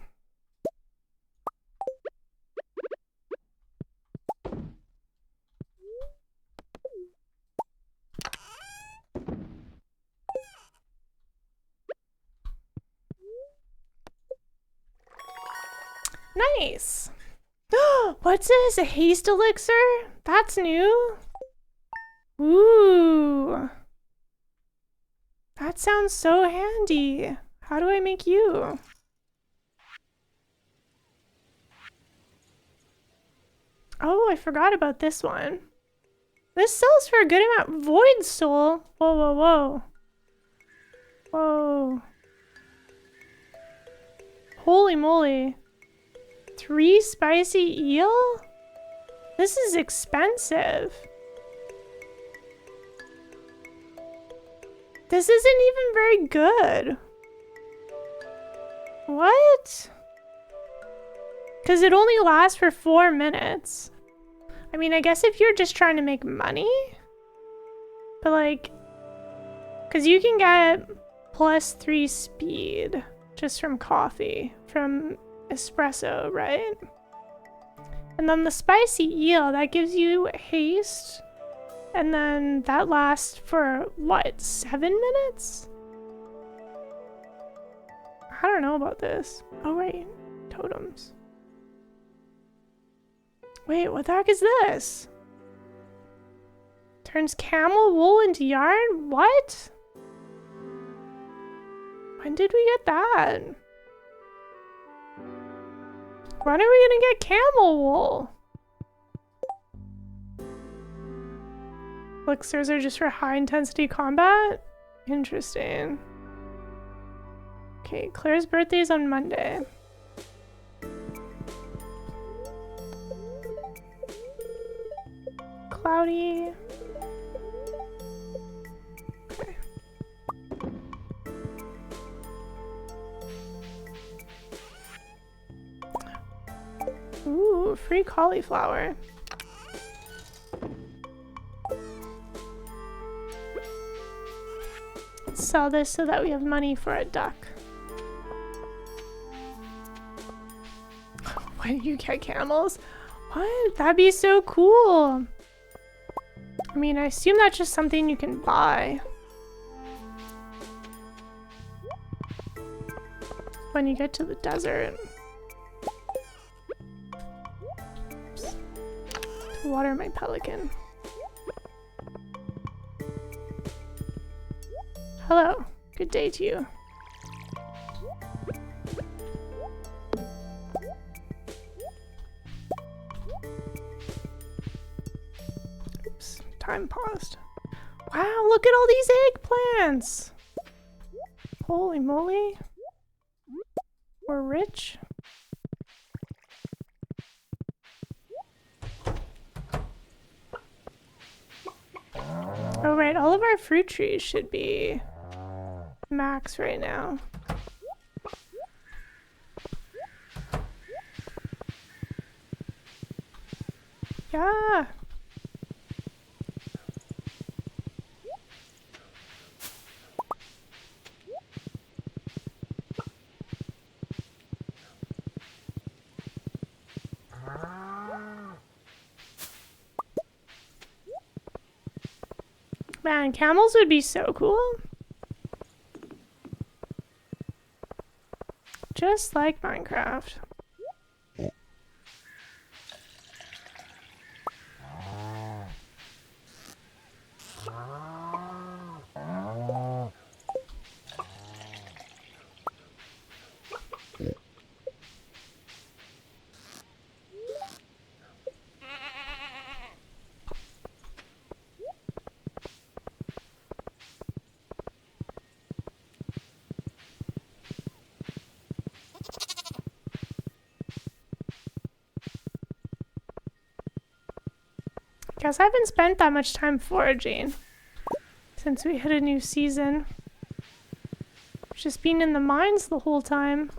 Nice. What's this? A haste elixir? That's new. Ooh. That sounds so handy. How do I make you? Oh, I forgot about this one. This sells for a good amount. Void Soul. Whoa, whoa, whoa. Whoa. Holy moly. 3 spicy eel? This is expensive. This isn't even very good. What? Because it only lasts for 4 minutes. I mean, I guess if you're just trying to make money. But like, because you can get +3 speed just from coffee, from espresso, right? And then the spicy eel, that gives you haste. And then that lasts for what, 7 minutes? I don't know about this. Oh, right. Totems. Wait, what the heck is this? Turns camel wool into yarn? What? When did we get that? When are we gonna get camel wool? Elixirs are just for high intensity combat? Interesting. Okay, Claire's birthday is on Monday. Cloudy. Okay. Ooh, free cauliflower. Let's sell this so that we have money for a duck. Why do you get camels? What? That'd be so cool. I mean, I assume that's just something you can buy. When you get to the desert. Oops. To water my pelican. Hello. Good day to you. Time paused. Wow, look at all these eggplants! Holy moly. We're rich. Oh right, all of our fruit trees should be max right now. Yeah. Man, camels would be so cool. Just like Minecraft. Guess I haven't spent that much time foraging since we hit a new season. Just been in the mines the whole time.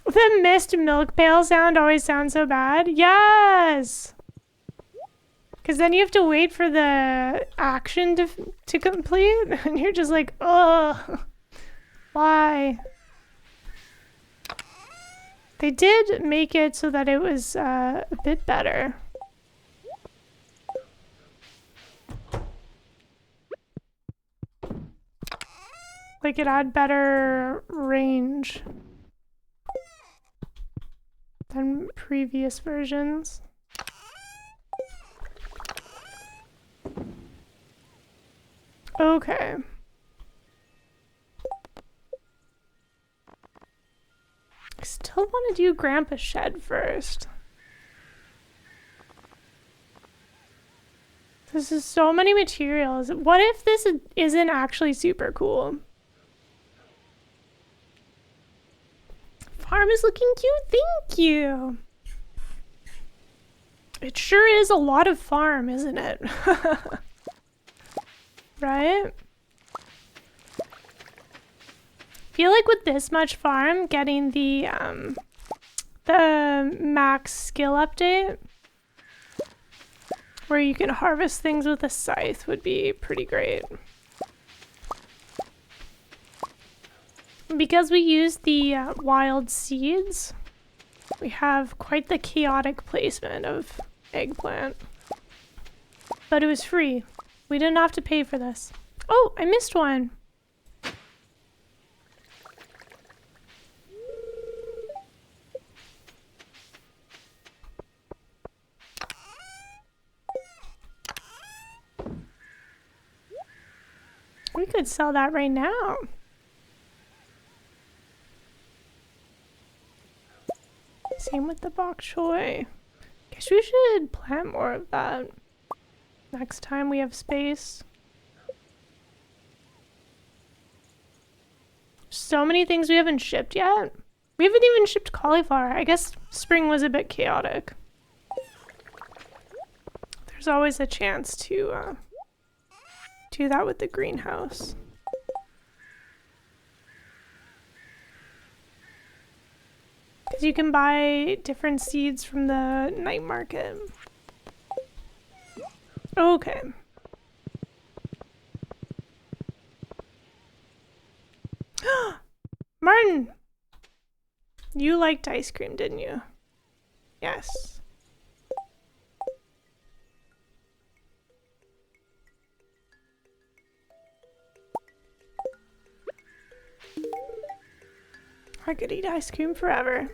The missed milk pail sound always sounds so bad. Yes! Because then you have to wait for the action to complete, and you're just like, ugh, why? They did make it so that it was a bit better. Like it had better range than previous versions. Okay. I still want to do Grandpa's shed first. This is so many materials. What if this isn't actually super cool? Farm is looking cute. Thank you. It sure is a lot of farm, isn't it? Right? Feel like with this much farm, getting the max skill update where you can harvest things with a scythe would be pretty great. Because we use the wild seeds, we have quite the chaotic placement of eggplant. But it was free. We didn't have to pay for this. Oh, I missed one. We could sell that right now. Same with the bok choy. Guess we should plant more of that next time we have space. So many things we haven't shipped yet. We haven't even shipped cauliflower. I guess spring was a bit chaotic. There's always a chance to do that with the greenhouse. Because you can buy different seeds from the night market. Okay. Martin! You liked ice cream, didn't you? Yes. I could eat ice cream forever.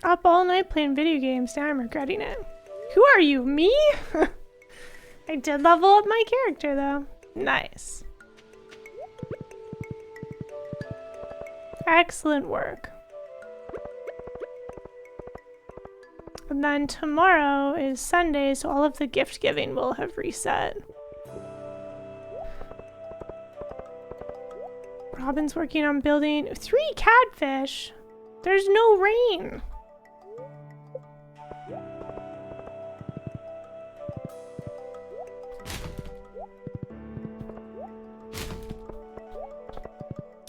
Up all night playing video games. Now I'm regretting it. Who are you? Me? I did level up my character though. Nice. Excellent work. And then tomorrow is Sunday, so all of the gift giving will have reset. Robin's working on building 3 catfish. There's no rain.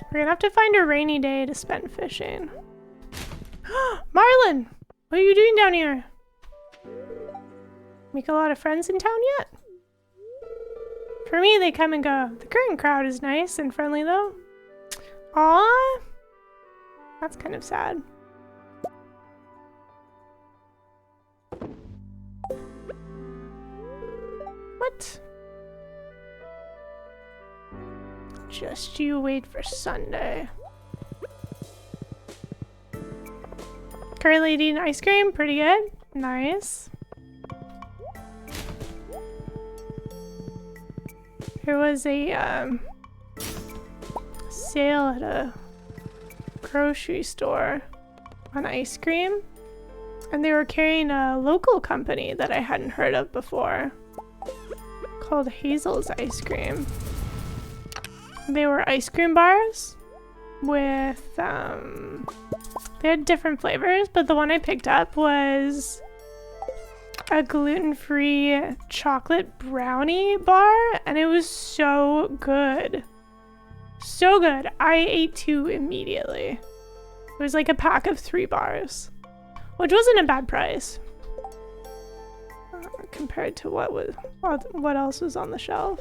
We're gonna have to find a rainy day to spend fishing. Marlin! What are you doing down here? Make a lot of friends in town yet? For me, they come and go. The current crowd is nice and friendly though. Aww. That's kind of sad. What? Just you wait for Sunday. Currently eating ice cream, pretty good. Nice. There was a sale at a grocery store on ice cream, and they were carrying a local company that I hadn't heard of before called Hazel's Ice Cream. They were ice cream bars with they had different flavors, but the one I picked up was a gluten-free chocolate brownie bar, and it was so good. So good. I ate 2 immediately. It was like a pack of 3 bars, which wasn't a bad price compared to what else was on the shelf.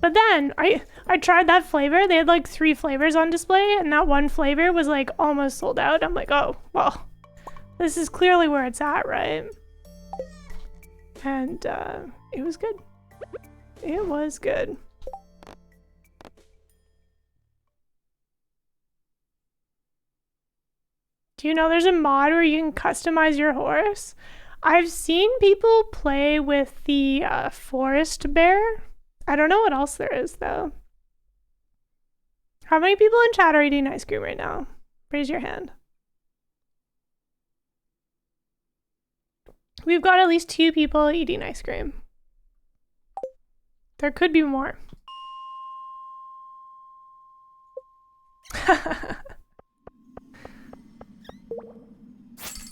But then I tried that flavor. They had like 3 flavors on display, and that one flavor was like almost sold out. I'm like, oh, well, this is clearly where it's at, right? And it was good. It was good. Do you know there's a mod where you can customize your horse? I've seen people play with the forest bear. I don't know what else there is though. How many people in chat are eating ice cream right now? Raise your hand. We've got at least 2 people eating ice cream. There could be more.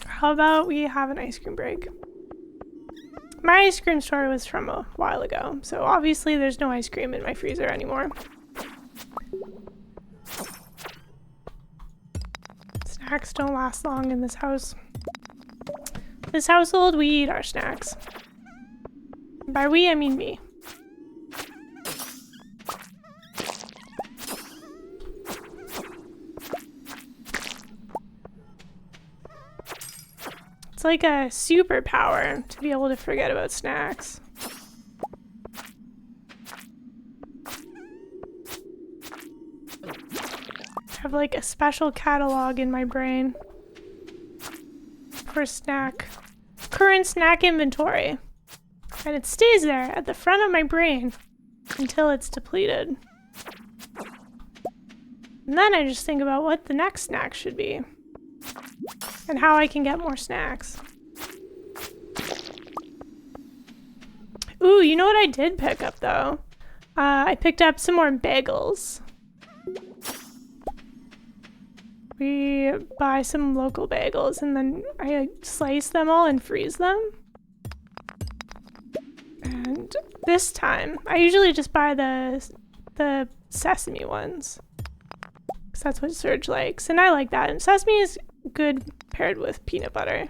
How about we have an ice cream break? My ice cream story was from a while ago, so obviously there's no ice cream in my freezer anymore. Snacks don't last long in this house. This household, we eat our snacks. By we, I mean me. It's like a superpower to be able to forget about snacks. I have like a special catalog in my brain for current snack inventory. And it stays there at the front of my brain until it's depleted. And then I just think about what the next snack should be. And how I can get more snacks. Ooh, you know what I did pick up though? I picked up some more bagels. We buy some local bagels and then I slice them all and freeze them. And this time, I usually just buy the sesame ones. Because that's what Serge likes. And I like that. And sesame is good paired with peanut butter.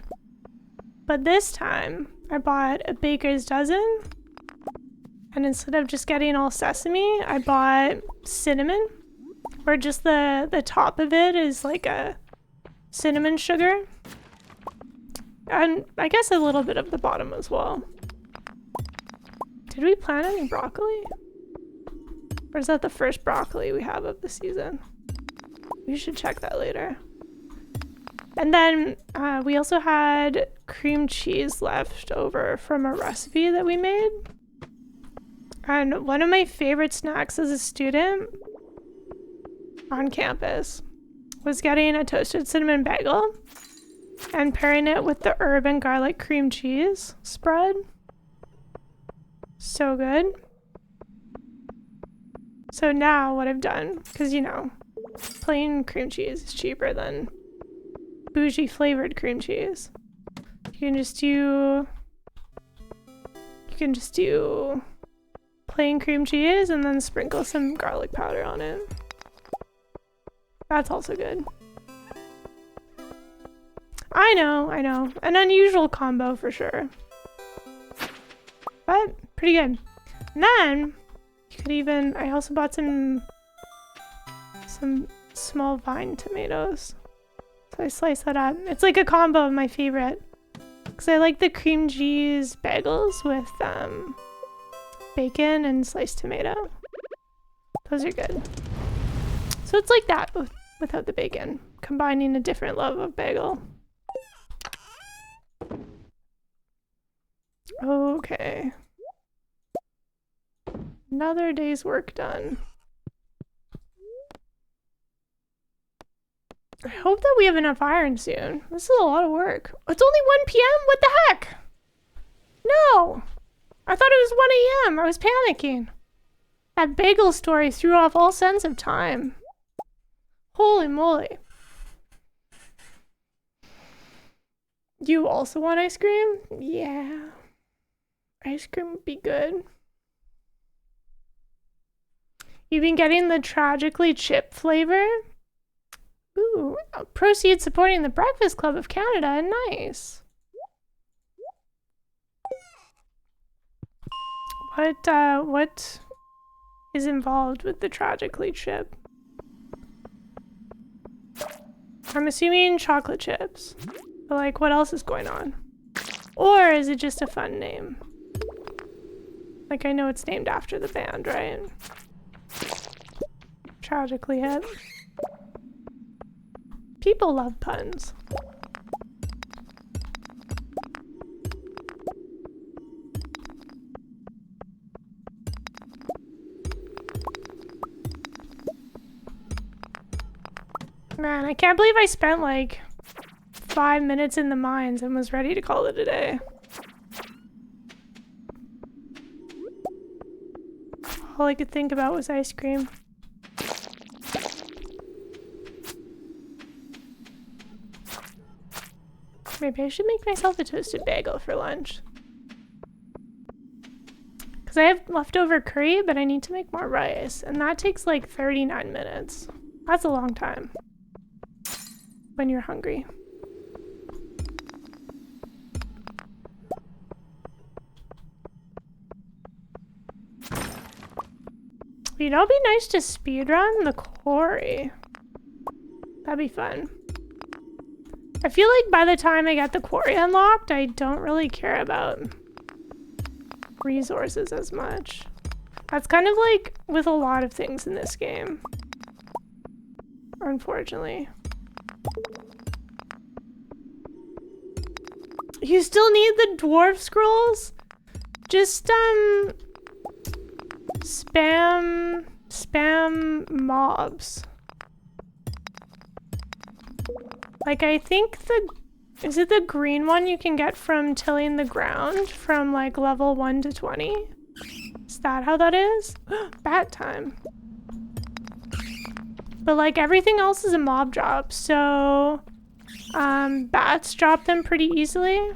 But this time, I bought a baker's dozen. And instead of just getting all sesame, I bought cinnamon. Where just the top of it is like a cinnamon sugar. And I guess a little bit of the bottom as well. Did we plant any broccoli? Or is that the first broccoli we have of the season? We should check that later. And then we also had cream cheese left over from a recipe that we made. And one of my favorite snacks as a student on campus was getting a toasted cinnamon bagel and pairing it with the herb and garlic cream cheese spread. So good. So now what I've done, because you know, plain cream cheese is cheaper than bougie flavored cream cheese. You can just do plain cream cheese and then sprinkle some garlic powder on it. That's also good. I know. An unusual combo for sure. But pretty good. And then you could even, I also bought some small vine tomatoes. So I slice that up. It's like a combo of my favorite. Because I like the cream cheese bagels with bacon and sliced tomato. Those are good. So it's like that without the bacon. Combining a different love of bagel. Okay. Another day's work done. I hope that we have enough iron soon. This is a lot of work. It's only 1 p.m.? What the heck? No! I thought it was 1 a.m. I was panicking. That bagel story threw off all sense of time. Holy moly. You also want ice cream? Yeah. Ice cream would be good. You've been getting the Tragically Chip flavor? Ooh, proceeds supporting the Breakfast Club of Canada. Nice. What is involved with the Tragically Chip? I'm assuming chocolate chips. But like, what else is going on? Or is it just a fun name? Like, I know it's named after the band, right? Tragically Hip. People love puns. Man, I can't believe I spent like 5 minutes in the mines and was ready to call it a day. All I could think about was ice cream. Maybe I should make myself a toasted bagel for lunch. Because I have leftover curry, but I need to make more rice. And that takes like 39 minutes. That's a long time. When you're hungry. You know, it'd be nice to speedrun the quarry. That'd be fun. I feel like by the time I get the quarry unlocked, I don't really care about resources as much. That's kind of like with a lot of things in this game. Unfortunately. You still need the dwarf scrolls? Just, spam mobs. Like, I think is it the green one you can get from tilling the ground from like level 1 to 20? Is that how that is? Bat time. But like everything else is a mob drop, so bats drop them pretty easily.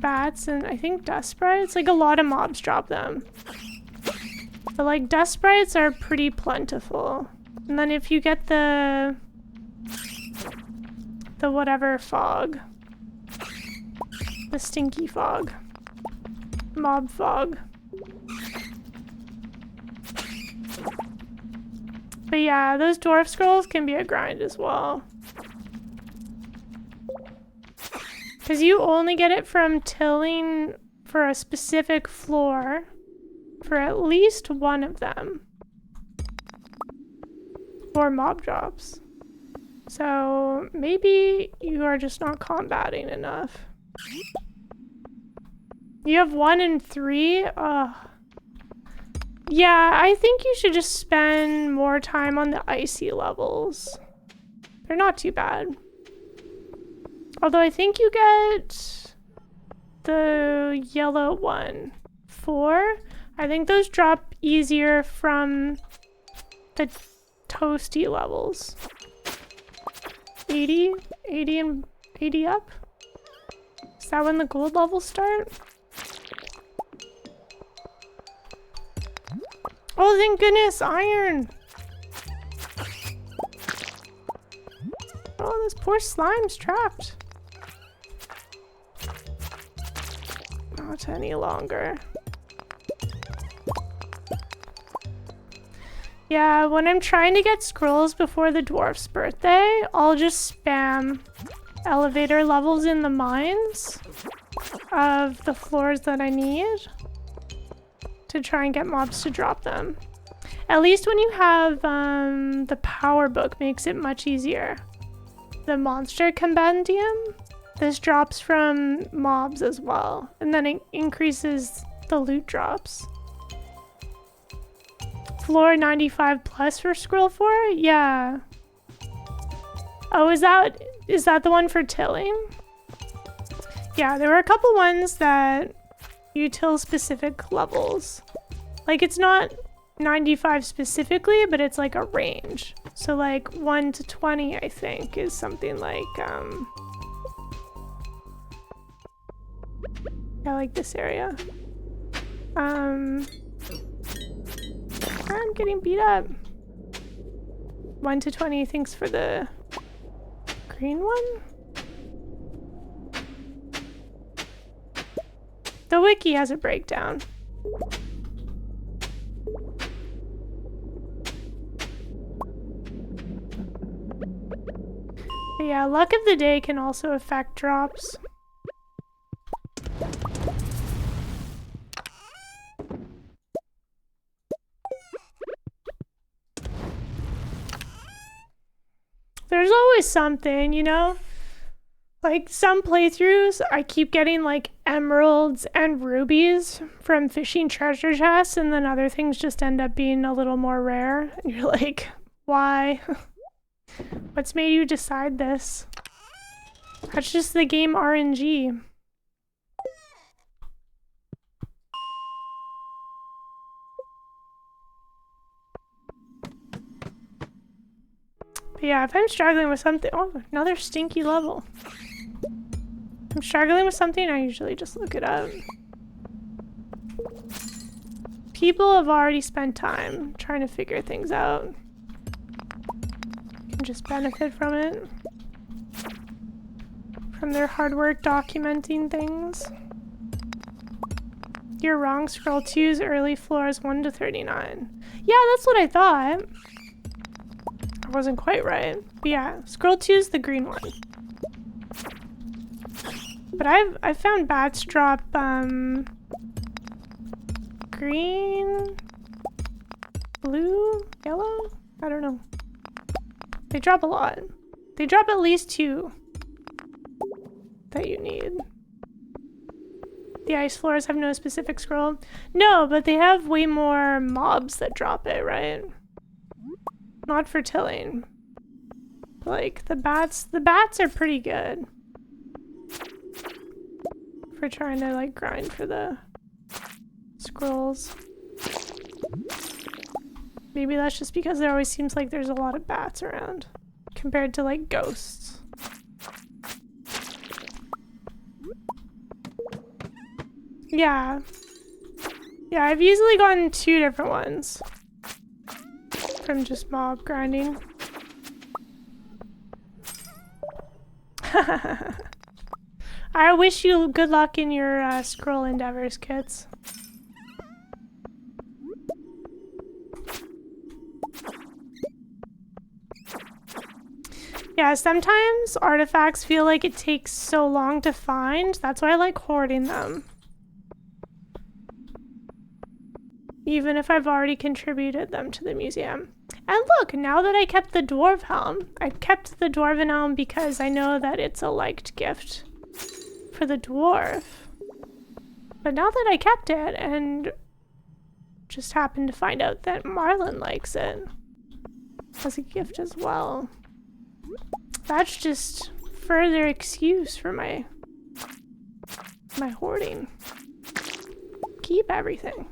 Bats and I think dust sprites, like a lot of mobs drop them. But like dust sprites are pretty plentiful. And then if you get the whatever fog, the stinky fog, mob fog. But yeah, those dwarf scrolls can be a grind as well. Because you only get it from tilling for a specific floor for at least one of them. or mob drops. So maybe you are just not combating enough. You have 1 and 3? Ugh. Yeah, I think you should just spend more time on the icy levels. They're not too bad. Although I think you get the yellow one. 4? I think those drop easier from the toasty levels. 80? 80 and 80 up? Is that when the gold levels start? Oh, thank goodness, iron! Oh, this poor slime's trapped. Not any longer. Yeah, when I'm trying to get scrolls before the dwarf's birthday, I'll just spam elevator levels in the mines of the floors that I need to try and get mobs to drop them. At least when you have the power book makes it much easier. The monster compendium, this drops from mobs as well, and then it increases the loot drops. Floor 95 plus for scroll 4? Yeah. Oh, is that the one for tilling? Yeah, there were a couple ones that you till specific levels. Like, it's not 95 specifically, but it's like a range. So like 1 to 20, I think, is something like, yeah, like this area. I'm getting beat up. 1 to 20, thanks for the green one. The wiki has a breakdown. But yeah, luck of the day can also affect drops. There's always something, you know? Like, some playthroughs, I keep getting, like, emeralds and rubies from fishing treasure chests, and then other things just end up being a little more rare. And you're like, why? What's made you decide this? That's just the game RNG. But yeah, if I'm struggling with something... Oh, another stinky level. If I'm struggling with something, I usually just look it up. People have already spent time trying to figure things out. You can just benefit from it. From their hard work documenting things. You're wrong, scroll 2's early floors 1 to 39. Yeah, that's what I thought. I wasn't quite right. But yeah, scroll 2's the green one. But I've found bats drop green, blue, yellow? I don't know. They drop a lot. They drop at least 2 that you need. The ice floors have no specific scroll. No, but they have way more mobs that drop it, right? Not for tilling. Like, the bats are pretty good. For trying to, like, grind for the scrolls. Maybe that's just because there always seems like there's a lot of bats around. Compared to, like, ghosts. Yeah. Yeah, I've easily gotten 2 different ones. From just mob grinding. I wish you good luck in your scroll endeavors, Kits. Yeah, sometimes artifacts feel like it takes so long to find. That's why I like hoarding them. Even if I've already contributed them to the museum. And look, now that I kept the dwarf helm, I kept the dwarven helm because I know that it's a liked gift for the dwarf. But now that I kept it and just happened to find out that Marlin likes it as a gift as well, that's just further excuse for my hoarding. Keep everything.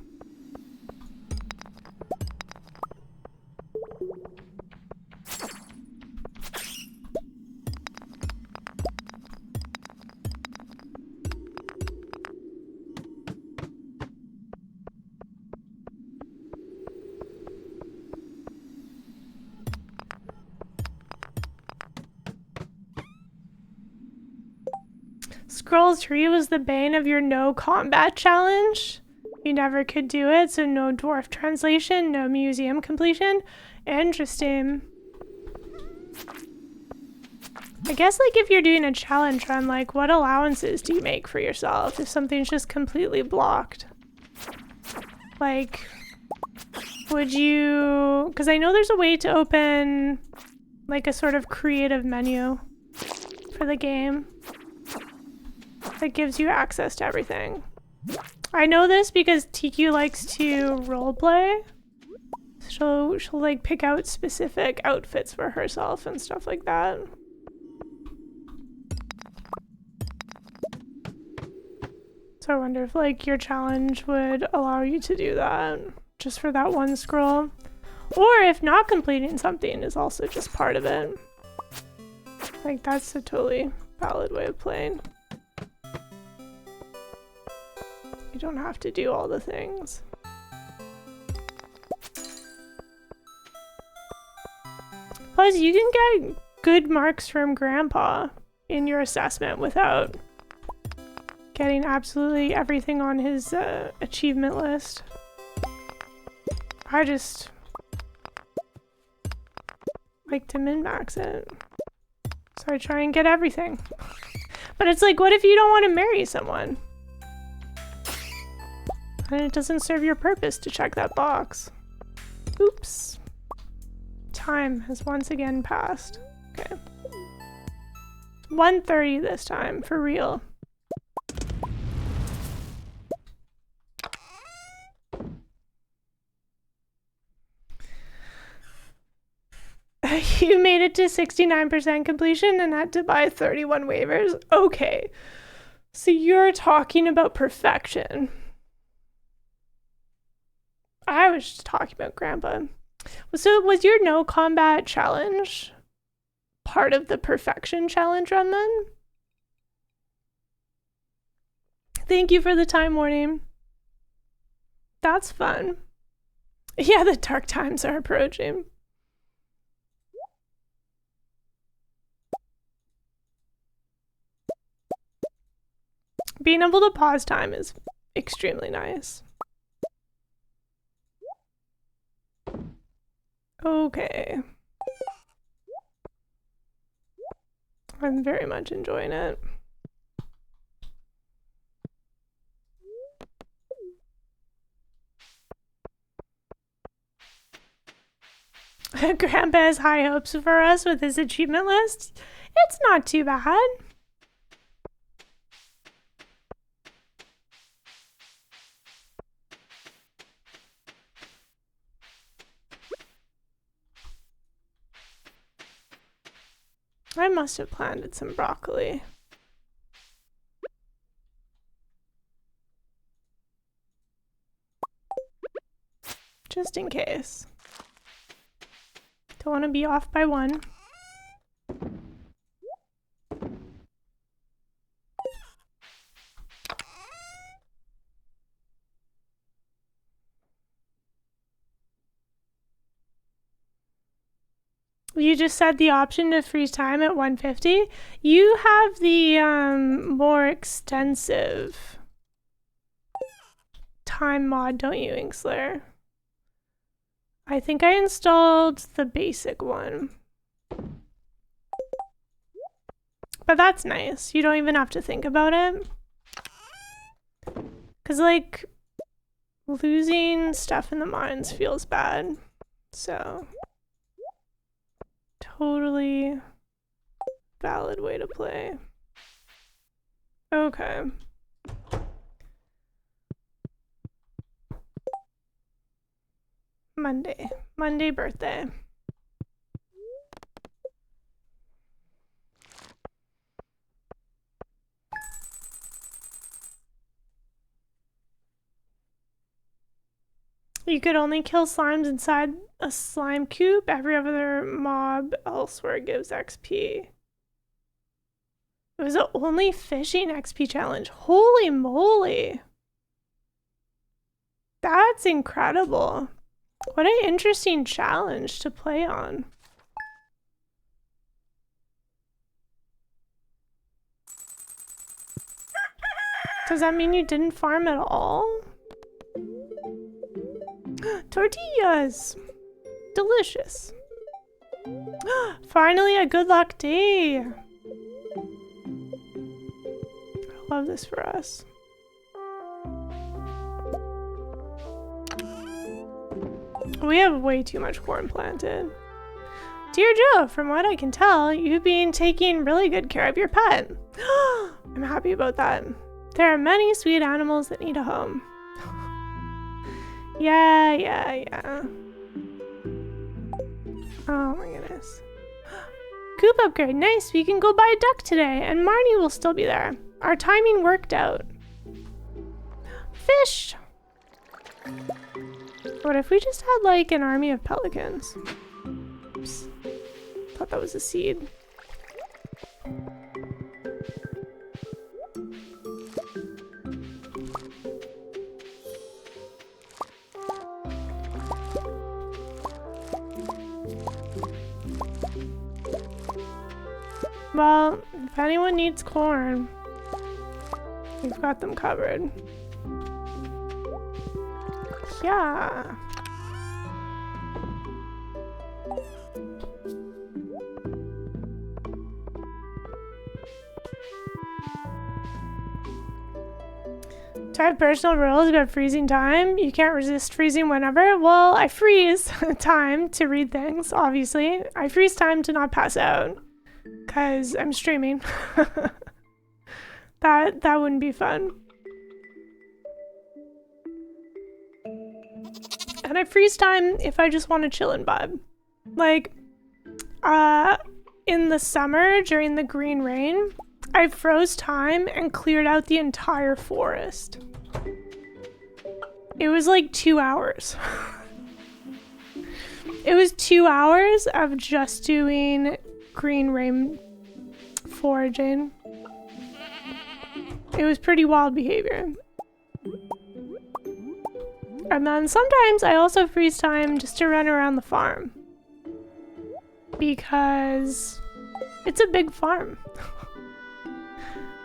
Scroll 3 was the bane of your no combat challenge. You never could do it, so no dwarf translation, no museum completion. Interesting. I guess like if you're doing a challenge run, like what allowances do you make for yourself if something's just completely blocked? Like, would you, because I know there's a way to open like a sort of creative menu for the game that gives you access to everything. I know this because TQ likes to roleplay. She'll like pick out specific outfits for herself and stuff like that. So I wonder if like your challenge would allow you to do that just for that one scroll. Or if not completing something is also just part of it. Like that's a totally valid way of playing. You don't have to do all the things. Plus, you can get good marks from Grandpa in your assessment without getting absolutely everything on his achievement list. I just like to min-max it. So I try and get everything. But it's like, what if you don't want to marry someone? And it doesn't serve your purpose to check that box. Oops. Time has once again passed. Okay. 1:30 this time, for real. You made it to 69% completion and had to buy 31 waivers? Okay. So you're talking about perfection. I was just talking about Grandpa. So was your no combat challenge part of the perfection challenge run then? Thank you for the time warning. That's fun. Yeah, the dark times are approaching. Being able to pause time is extremely nice. Okay. I'm very much enjoying it. Grandpa has high hopes for us with his achievement list. It's not too bad. I must have planted some broccoli. Just in case. Don't want to be off by one. You just said the option to freeze time at 150. You have the more extensive time mod, don't you, Inkslayer? I think I installed the basic one. But that's nice. You don't even have to think about it. Because, like, losing stuff in the mines feels bad. So totally valid way to play. Okay. Monday birthday. You could only kill slimes inside a slime coop. Every other mob elsewhere gives XP. It was the only fishing XP challenge. Holy moly. That's incredible. What an interesting challenge to play on. Does that mean you didn't farm at all? Tortillas! Delicious. Finally a good luck day. I love this for us. We have way too much corn planted. Dear Joe, from what I can tell, you've been taking really good care of your pet. I'm happy about that. There are many sweet animals that need a home. Yeah. Oh my goodness. Coop upgrade, nice. We can go buy a duck today, and Marnie will still be there. Our timing worked out. Fish! What if we just had like an army of pelicans? Oops. Thought that was a seed. Well, if anyone needs corn, we've got them covered. Yeah. Do I have personal rules about freezing time? You can't resist freezing whenever? Well, I freeze time to read things, obviously. I freeze time to not pass out. Because I'm streaming. That wouldn't be fun. And I freeze time if I just want to chill and vibe. Like, in the summer, during the green rain, I froze time and cleared out the entire forest. It was like 2 hours. It was 2 hours of just doing green rain foraging. It was pretty wild behavior. And then sometimes I also freeze time just to run around the farm. Because it's a big farm.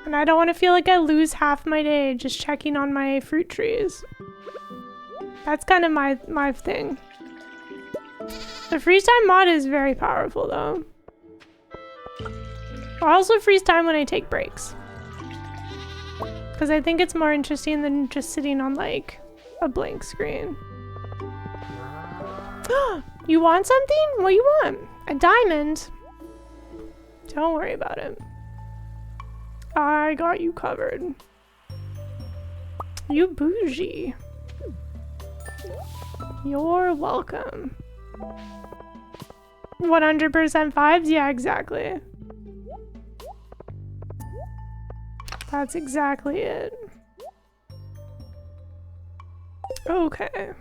And I don't want to feel like I lose half my day just checking on my fruit trees. That's kind of my thing. The freeze time mod is very powerful though. I also freeze time when I take breaks. Because I think it's more interesting than just sitting on like a blank screen. You want something? What do you want? A diamond? Don't worry about it. I got you covered. You bougie. You're welcome. 100% vibes? Yeah, exactly. That's exactly it. Okay.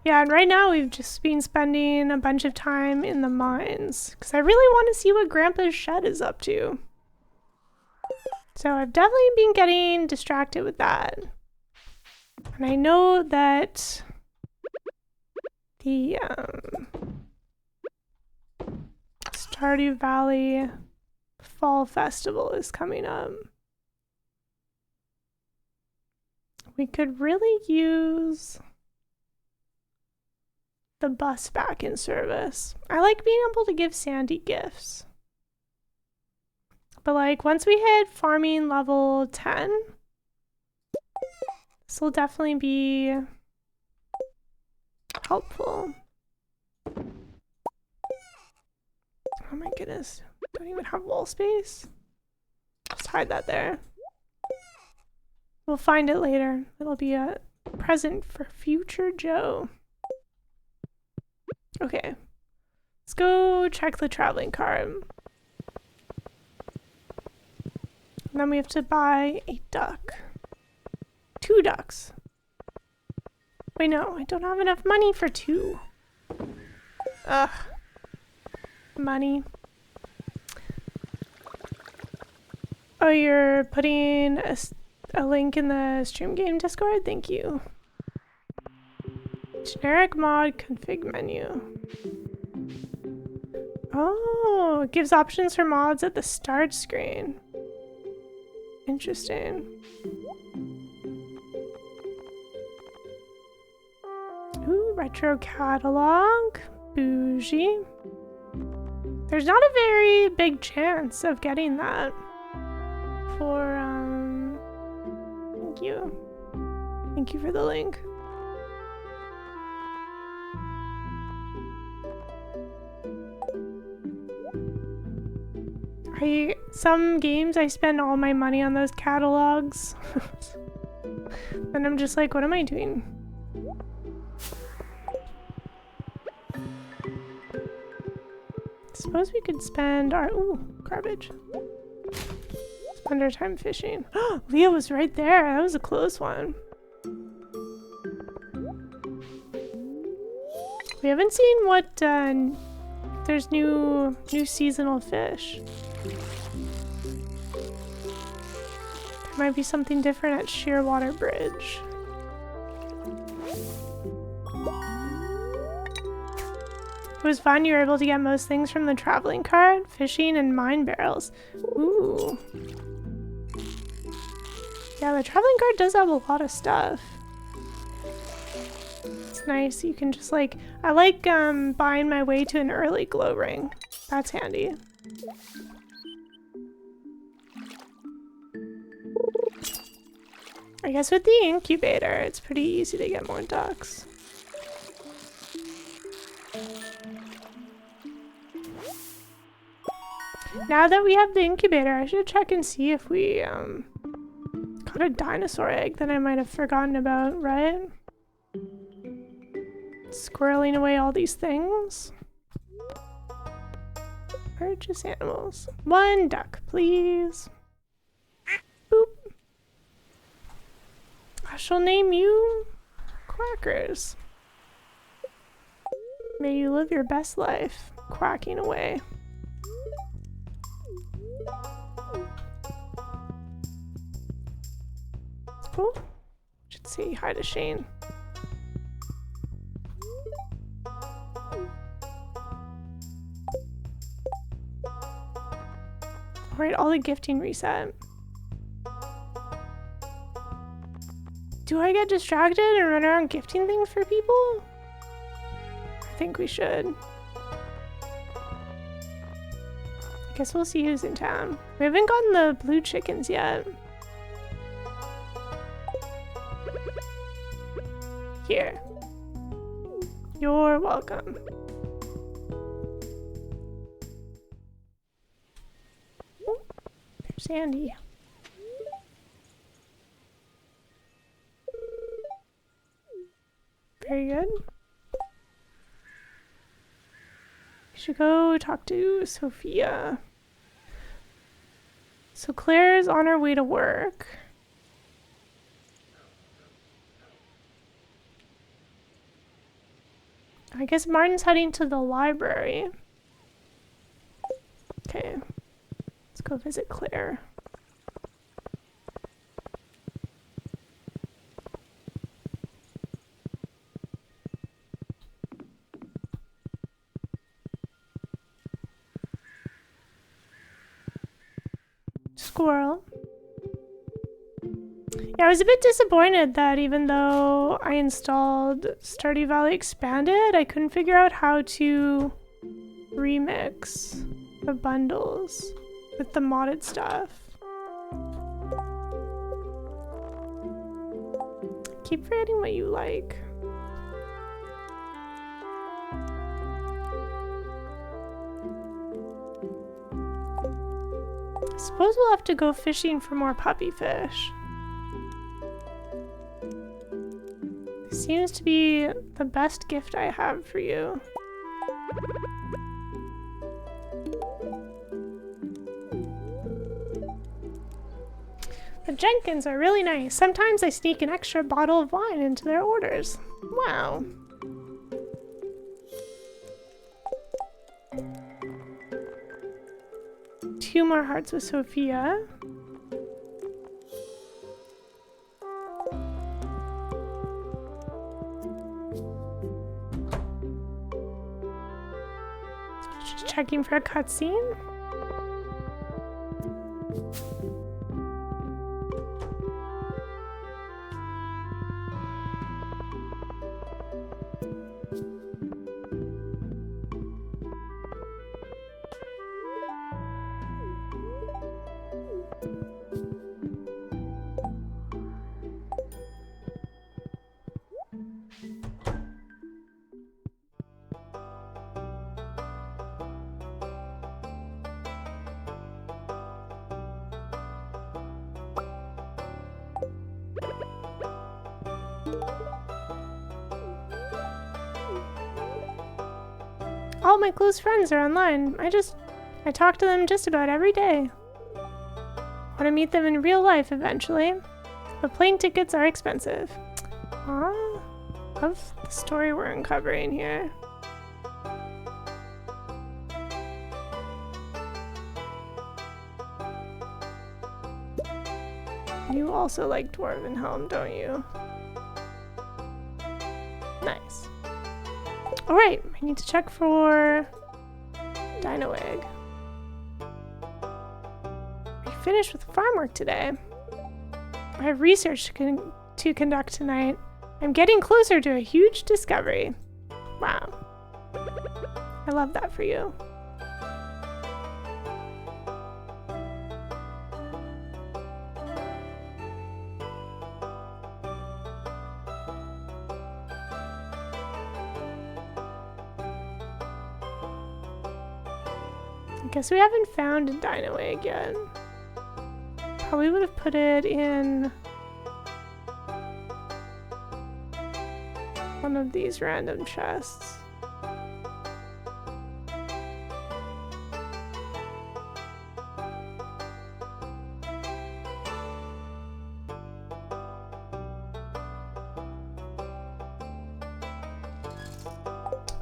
Yeah, and right now we've just been spending a bunch of time in the mines because I really want to see what Grandpa's shed is up to. So I've definitely been getting distracted with that. And I know that the Stardew Valley Fall Festival is coming up. We could really use the bus back in service. I like being able to give Sandy gifts. But like once we hit farming level 10, this will definitely be helpful. Oh my goodness. Don't even have wall space. Just hide that there. We'll find it later. It'll be a present for future Joe. Okay. Let's go check the traveling cart. And then we have to buy a duck. 2 ducks. Wait, no, I don't have enough money for 2. Ugh. Money. Oh, you're putting a link in the stream game Discord? Thank you. Generic mod config menu. Oh, it gives options for mods at the start screen. Interesting. Ooh, retro catalog. Bougie. There's not a very big chance of getting that for, thank you. Thank you for the link. Some games I spend all my money on those catalogs. And I'm just like, what am I doing? Suppose we could spend our garbage. Spend our time fishing. Leah was right there. That was a close one. We haven't seen what there's new seasonal fish. There might be something different at Shearwater Bridge. It was fun. You were able to get most things from the traveling cart, fishing, and mine barrels. Ooh. Yeah, the traveling cart does have a lot of stuff. It's nice. You can just like, I like buying my way to an early glow ring. That's handy. I guess with the incubator, it's pretty easy to get more ducks. Now that we have the incubator, I should check and see if we got a dinosaur egg that I might have forgotten about, right? Squirreling away all these things. Purchase animals. 1 duck, please. Boop. I shall name you Quackers. May you live your best life, quacking away. Oh, should say hi to Shane. Alright, all the gifting reset. Do I get distracted and run around gifting things for people? I think we should. I guess we'll see who's in town. We haven't gotten the blue chickens yet. Here. You're welcome. Oh, there's Andy. Very good. We should go talk to Sophia. So Claire's on her way to work. I guess Martin's heading to the library. Okay. Let's go visit Claire. Squirrel. Yeah, I was a bit disappointed that even though I installed Stardew Valley Expanded, I couldn't figure out how to remix the bundles with the modded stuff. Keep forgetting what you like. suppose we'll have to go fishing for more puppy fish. Seems to be the best gift I have for you. The Jenkins are really nice. Sometimes I sneak an extra bottle of wine into their orders. Wow. Two more hearts with Sophia. Just checking for a cutscene. All my close friends are online. I talk to them just about every day. Want to meet them in real life eventually, but plane tickets are expensive. Love the story we're uncovering here. You also like Dwarven Helm, don't you? Nice. Alright, I need to check for Dino Egg. We finished with farm work today. I have research to conduct tonight. I'm getting closer to a huge discovery. Wow. I love that for you. I guess we haven't found a Dino Egg yet. Probably would have put it in one of these random chests.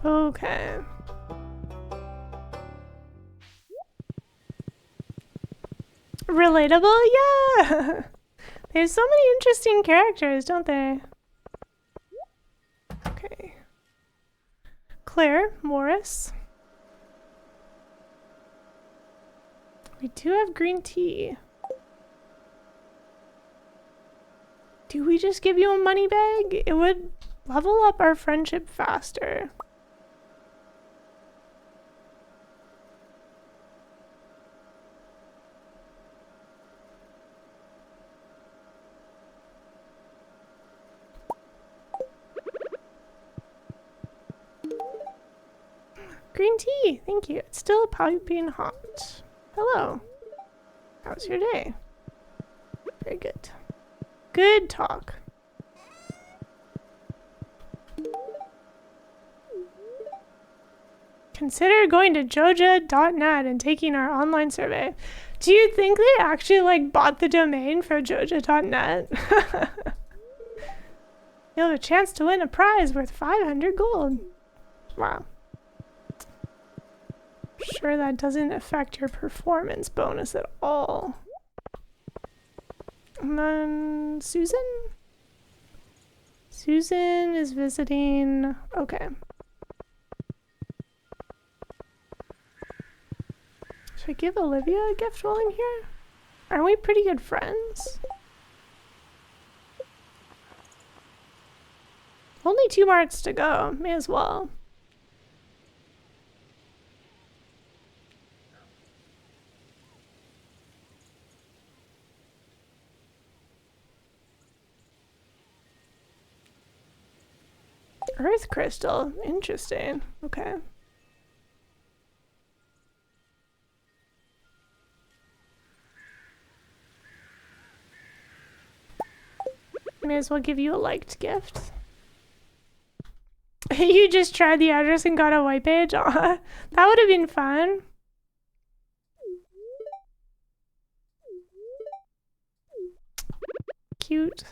Okay. Relatable? Yeah! There's so many interesting characters, don't they? Okay. Claire, Morris. We do have green tea. Do we just give you a money bag? It would level up our friendship faster. Green tea, thank you. It's still piping hot. Hello. How's your day? Very good. Good talk. Consider going to joja.net and taking our online survey. Do you think they actually like bought the domain for joja.net? You'll have a chance to win a prize worth 500 gold. Wow. Sure that doesn't affect your performance bonus at all. And then Susan? Susan is visiting. Okay. Should I give Olivia a gift while I'm here? Aren't we pretty good friends? Only 2 marks to go. May as well. Earth crystal. Interesting. Okay. may as well give you a liked gift. You just tried the address and got a white page? Aw, that would have been fun. Cute.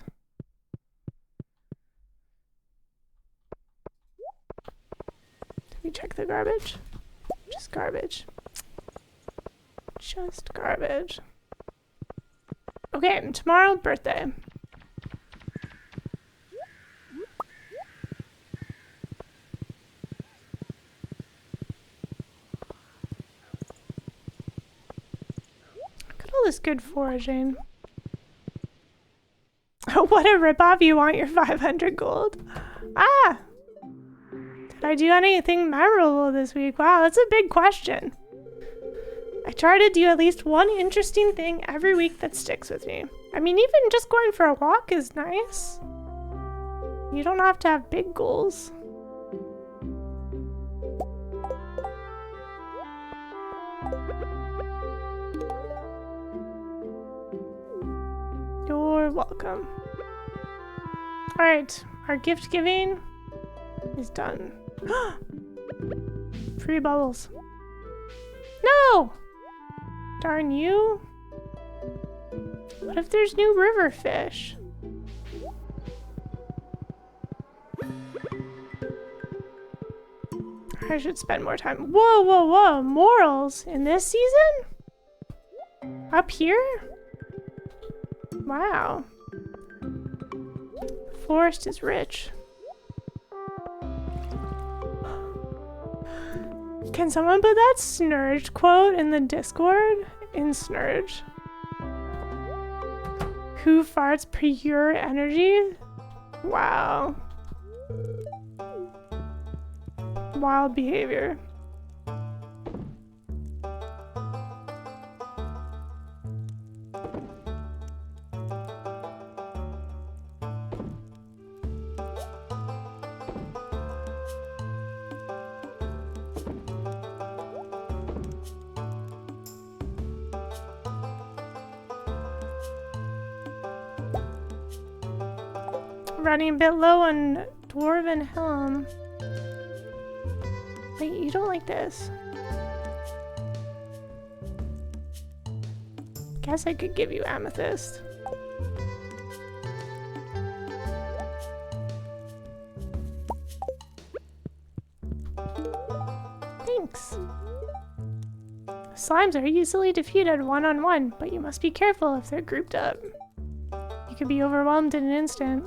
Did we check the garbage? Just garbage. Just garbage. Okay, tomorrow, birthday. Look at all this good foraging. What a ripoff, you want your 500 gold. Ah! Did I do anything memorable this week? Wow, that's a big question. I try to do at least one interesting thing every week that sticks with me. I mean, even just going for a walk is nice. You don't have to have big goals. You're welcome. Alright, our gift giving is done. Free bubbles. No! Darn you. What if there's new river fish? I should spend more time. Whoa, whoa, whoa! Morals in this season? Up here? Wow. The forest is rich. Can someone put that Snurge quote in the Discord? In Snurge. Who farts pure energy? Wow. Wild behavior. Running a bit low on Dwarven Helm. Wait, you don't like this? Guess I could give you Amethyst. Thanks. Slimes are easily defeated one-on-one, but you must be careful if they're grouped up. You could be overwhelmed in an instant.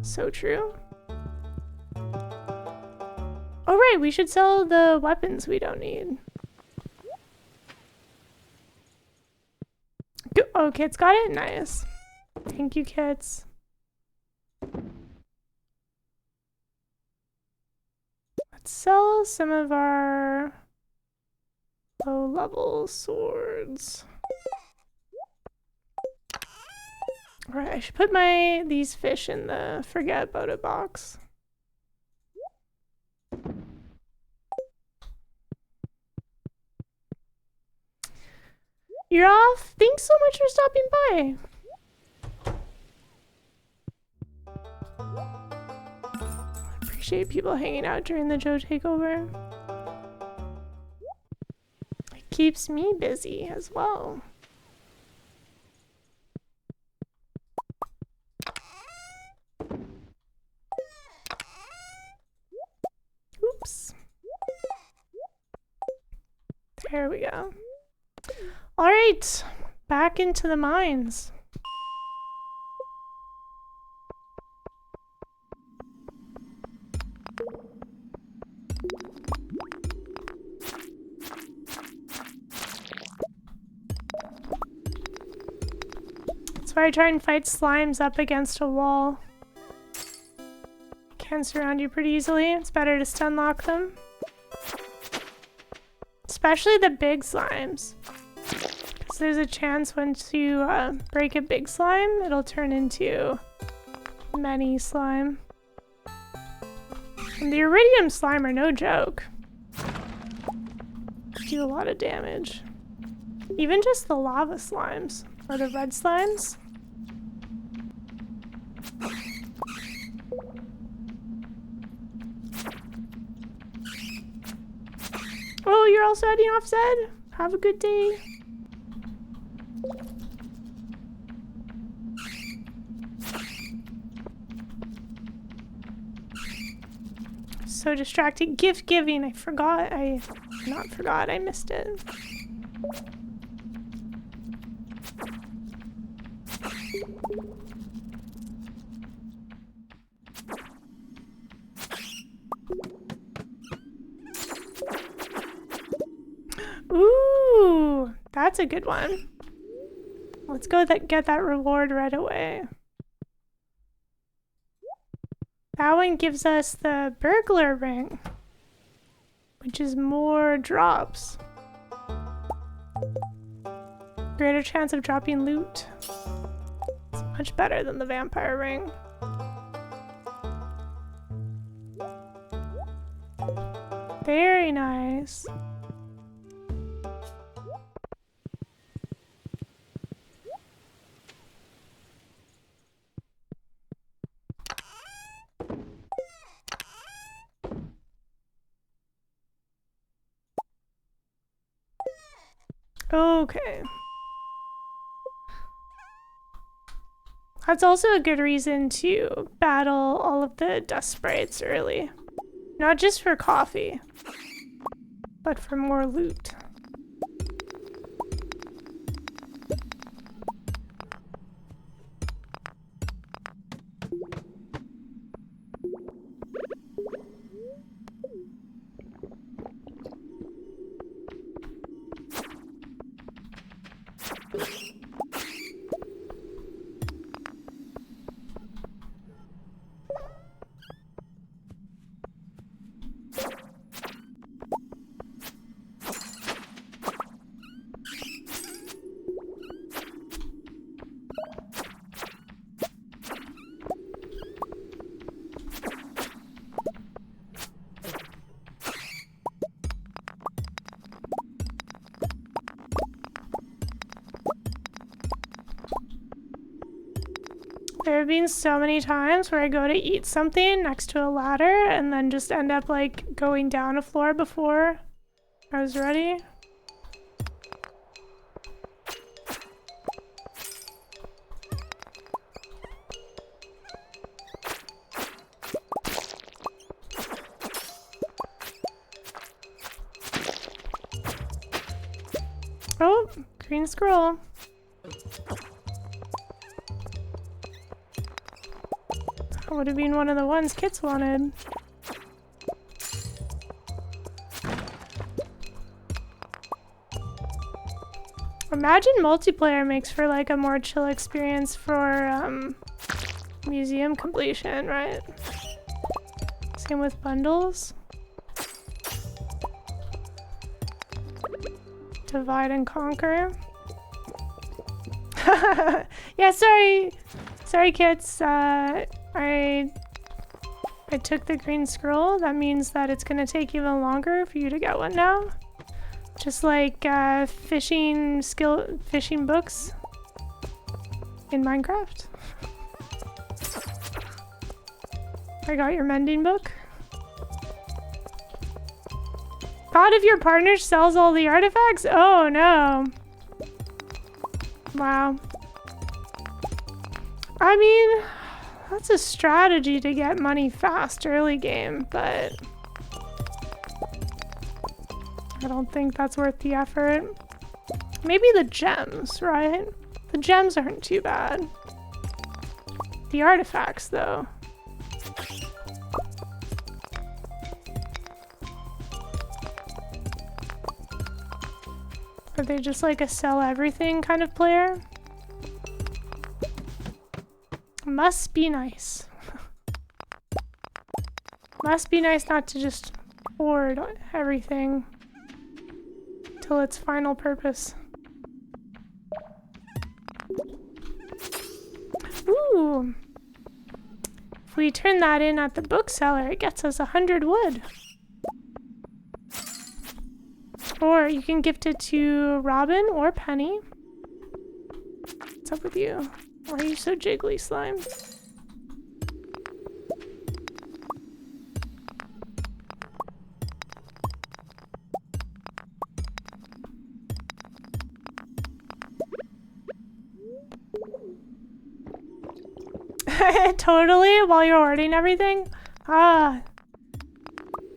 So true. Oh right, we should sell the weapons we don't need. Oh, Kit's got it? Nice. Thank you, Kits. Let's sell some of our low-level swords. Alright, I should put these fish in the forget about it box. You're off? Thanks so much for stopping by. Appreciate people hanging out during the Joe takeover. It keeps me busy as well. Oops. There we go. All right, back into the mines. That's why I try and fight slimes up against a wall. Can surround you pretty easily. It's better to stun lock them. Especially the big slimes. Because there's a chance once you break a big slime, it'll turn into many slime. And the iridium slime are no joke. Do a lot of damage. Even just the lava slimes, or the red slimes. Oh, you're also heading off, Zed? Have a good day. So distracting. Gift giving. I forgot. Not forgot. I missed it. Ooh, that's a good one. Let's go get that reward right away. That one gives us the burglar ring, which is more drops. Greater chance of dropping loot. It's much better than the vampire ring. Very nice. Okay. That's also a good reason to battle all of the dust sprites early. Not just for coffee, but for more loot. There have been so many times where I go to eat something next to a ladder and then just end up like going down a floor before I was ready. Oh, green scroll. That would have been one of the ones Kits wanted. Imagine multiplayer makes for like a more chill experience for museum completion, right? Same with bundles. Divide and conquer. Yeah, sorry Kits. I took the green scroll. That means that it's gonna take even longer for you to get one now. Just like fishing books in Minecraft. I got your mending book. Thought if your partner sells all the artifacts? Oh no. Wow. I mean, that's a strategy to get money fast early game, but I don't think that's worth the effort. Maybe the gems, right? The gems aren't too bad. The artifacts, though. Are they just like a sell everything kind of player? Must be nice. Must be nice not to just hoard everything till its final purpose. Ooh. If we turn that in at the bookseller, it gets us 100 wood. Or you can gift it to Robin or Penny. What's up with you? Why are you so jiggly, slime? Totally, while you're hoarding everything? Ah.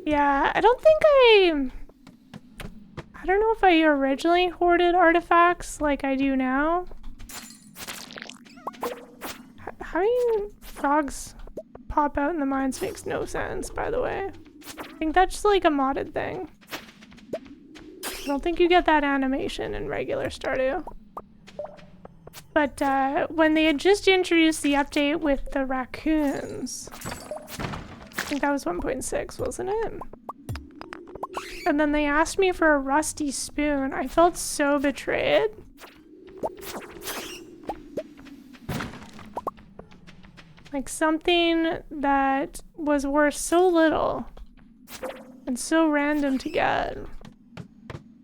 Yeah, I don't know if I originally hoarded artifacts like I do now. How many frogs pop out in the mines makes no sense, by the way. I think that's just like a modded thing. I don't think you get that animation in regular Stardew. But when they had just introduced the update with the raccoons, I think that was 1.6, wasn't it? And then they asked me for a rusty spoon. I felt so betrayed. Like something that was worth so little and so random to get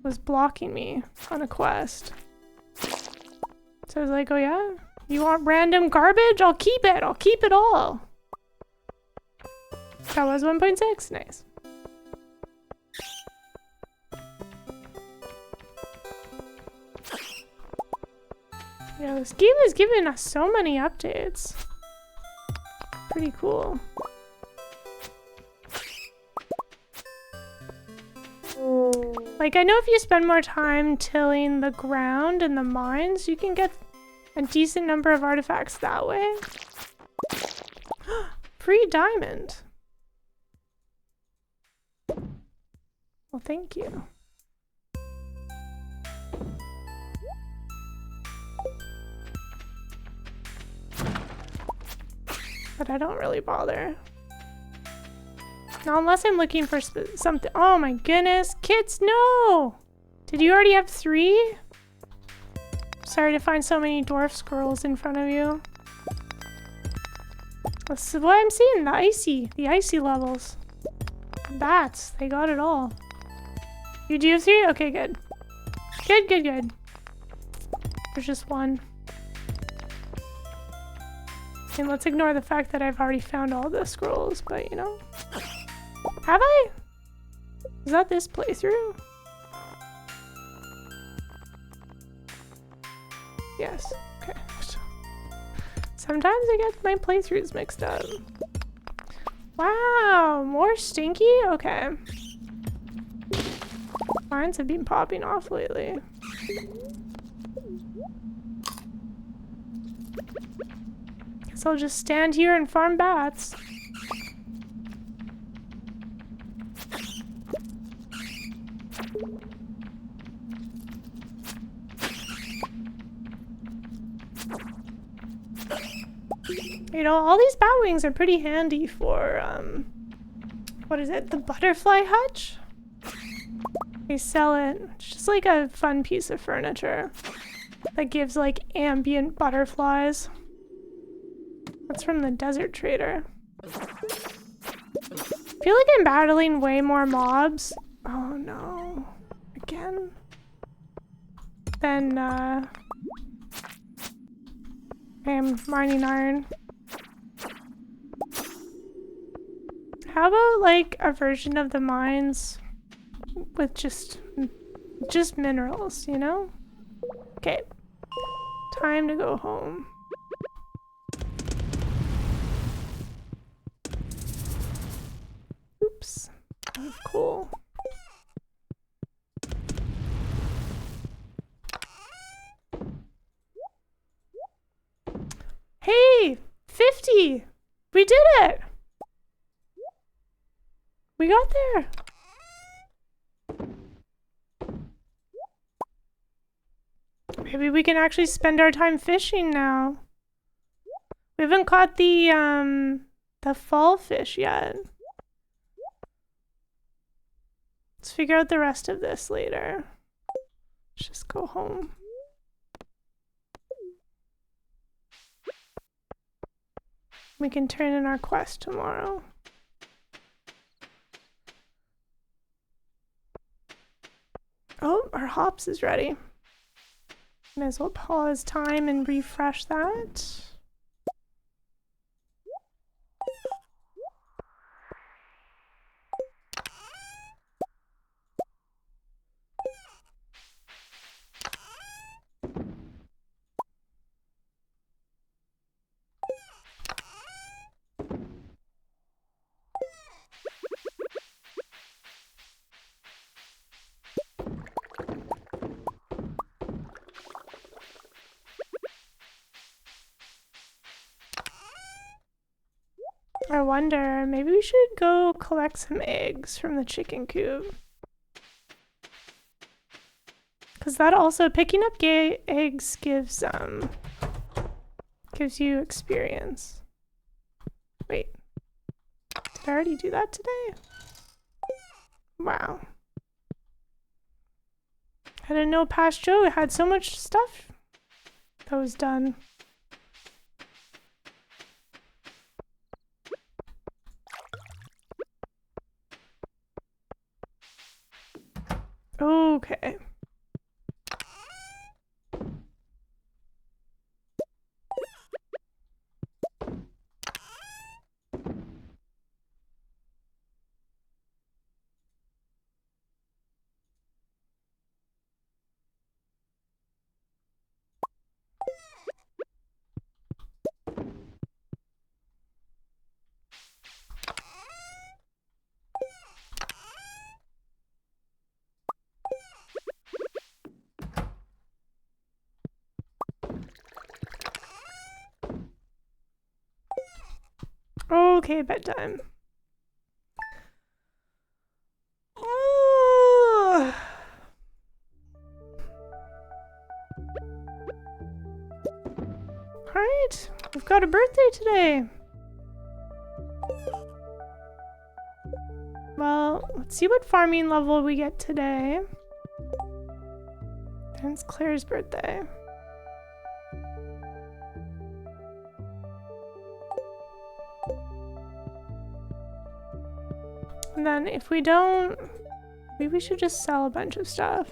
was blocking me on a quest. So I was like, oh yeah? You want random garbage? I'll keep it. I'll keep it all. That was 1.6. Nice. Yeah, this game is giving us so many updates. Pretty cool. Like, I know if you spend more time tilling the ground and the mines, you can get a decent number of artifacts that way. Free diamond. Well, thank you. But I don't really bother. No, unless I'm looking for something. Oh my goodness. Kits, no! Did you already have 3? Sorry to find so many dwarf squirrels in front of you. That's what I'm seeing. The icy levels. Bats, they got it all. You do have 3? Okay, good. Good. There's just 1. And let's ignore the fact that I've already found all the scrolls, but you know. Have I? Is that this playthrough? Yes. Okay. Sometimes I get my playthroughs mixed up. Wow, more stinky? Okay. Mines have been popping off lately. Guess I'll just stand here and farm bats. You know, all these bat wings are pretty handy for, what is it? The butterfly hutch? They sell it. It's just like a fun piece of furniture that gives like ambient butterflies. That's from the Desert Trader. I feel like I'm battling way more mobs. Oh no. Again? Then, I am mining iron. How about like a version of the mines with just minerals, you know? Okay. Time to go home. Oops. Oh, cool. Hey! 50! We did it! We got there! Maybe we can actually spend our time fishing now. We haven't caught the fall fish yet. Let's figure out the rest of this later. Let's just go home. We can turn in our quest tomorrow. Oh, our hops is ready. Might as well pause time and refresh that. I wonder, maybe we should go collect some eggs from the chicken coop. Because that also, picking up eggs gives you experience. Wait, did I already do that today? Wow. I didn't know Past Joe had so much stuff that was done. Okay. Okay, bedtime. Ooh. Alright, we've got a birthday today. Well, let's see what farming level we get today. Then it's Claire's birthday. And then if we don't, maybe we should just sell a bunch of stuff.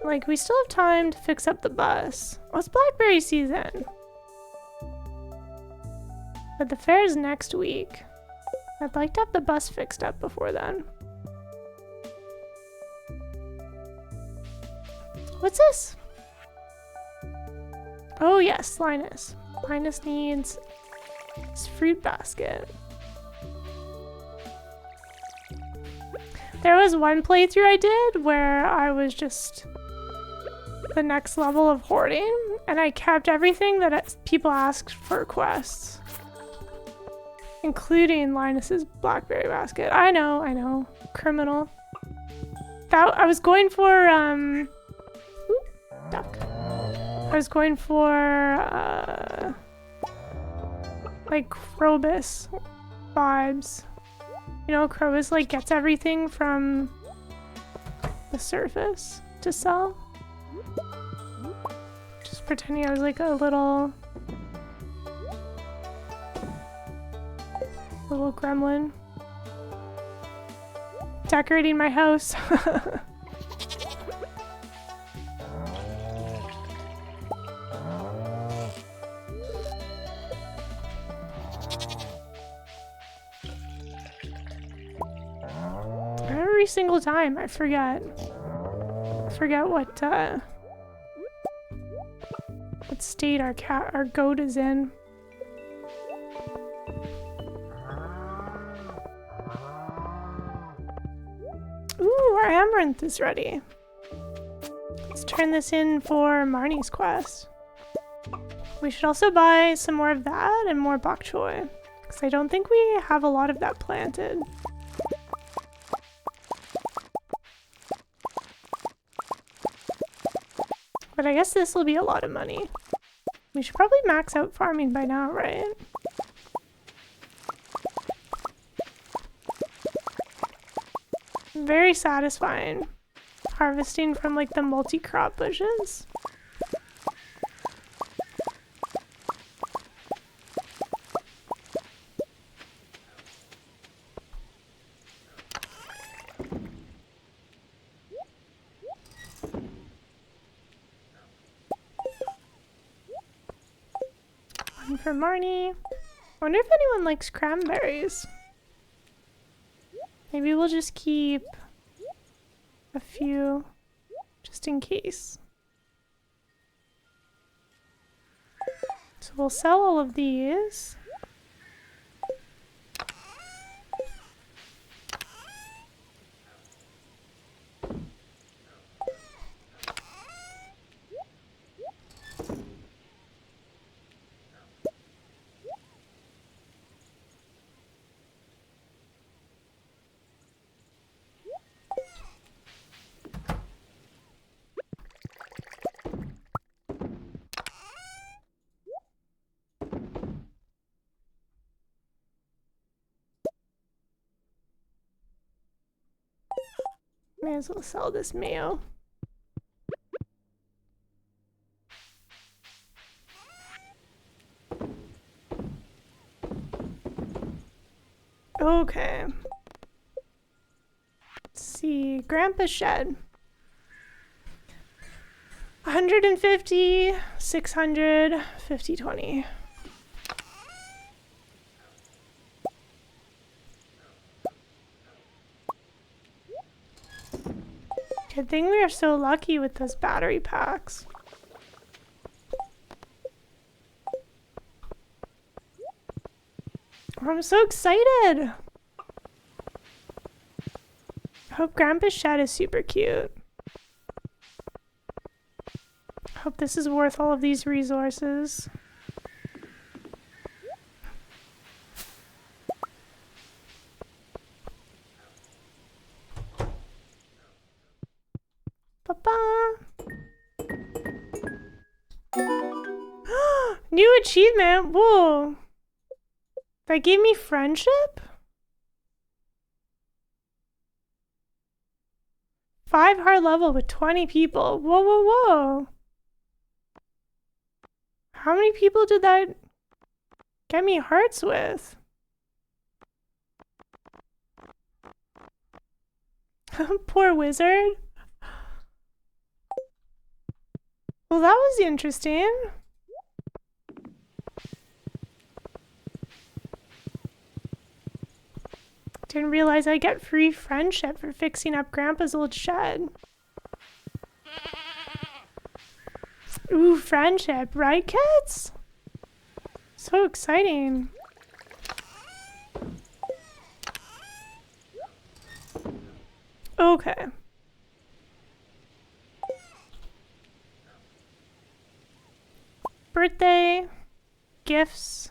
Like, we still have time to fix up the bus. Well, it's blackberry season. But the fair is next week. I'd like to have the bus fixed up before then. What's this? Oh yes, Linus. Linus needs his fruit basket. There was one playthrough I did where I was just the next level of hoarding, and I kept everything that people asked for quests, including Linus's blackberry basket. I know, criminal. That I was going for duck. I was going for like Krobus vibes. You know, Krobus like gets everything from the surface to sell. Just pretending I was like a little gremlin. Decorating my house. Every single time I forget what state our goat is in. Ooh, our amaranth is ready. Let's turn this in for Marnie's quest. We should also buy some more of that and more bok choy, because I don't think we have a lot of that planted. But I guess this will be a lot of money. We should probably max out farming by now, right? Very satisfying. Harvesting from like the multi-crop bushes. One for Marnie. Wonder if anyone likes cranberries. Maybe we'll just keep a few just in case. So we'll sell all of these. May as well sell this mayo. Okay. Let's see. Grandpa's shed. 150, 600, 50, 20. Good thing we are so lucky with those battery packs. I'm so excited. I hope Grandpa's shed is super cute. I hope this is worth all of these resources. Papa. New achievement. Whoa. That gave me friendship? 5 hard level with 20 people. Whoa, whoa, whoa. How many people did that get me hearts with? Poor wizard. Well, that was interesting. Didn't realize I get free friendship for fixing up Grandpa's old shed. Ooh, friendship, right, kids? So exciting. Okay. Birthday, gifts.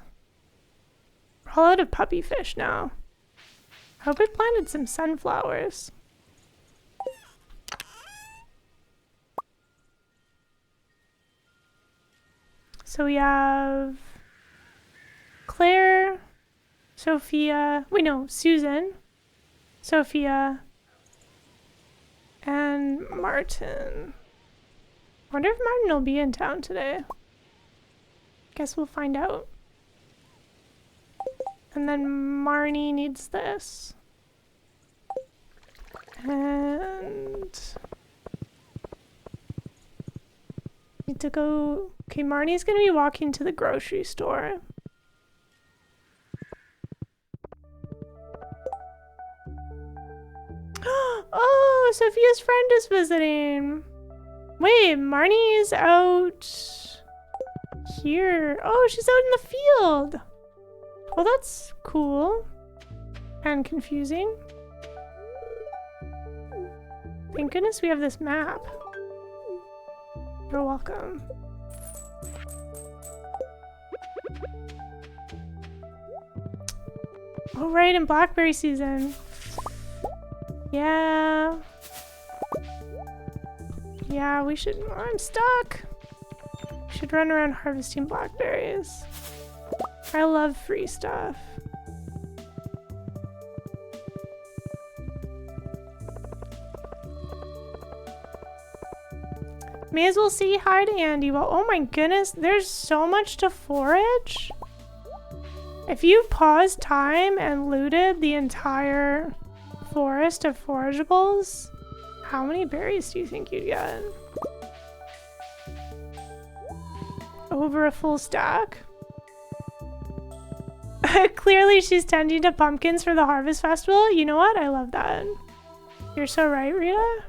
We're all out of puppy fish now. I hope I planted some sunflowers. So we have Claire, Sophia, wait no, Susan, Sophia, and Martin. Wonder if Martin will be in town today. Guess we'll find out. And then Marnie needs this. And need to go. Okay, Marnie's gonna be walking to the grocery store. Oh, Sophia's friend is visiting. Wait, Marnie's out here. Oh, she's out in the field. Well, that's cool and confusing. Thank goodness we have this map. You're welcome. Oh, right, in blackberry season. Yeah. Yeah, we should. I'm stuck. We should run around harvesting blackberries. I love free stuff. May as well say hi to Andy. Well, oh my goodness, there's so much to forage. If you paused time and looted the entire forest of forageables, how many berries do you think you'd get? Over a full stack? Clearly she's tending to pumpkins for the harvest festival. You know what? I love that. You're so right, Rita.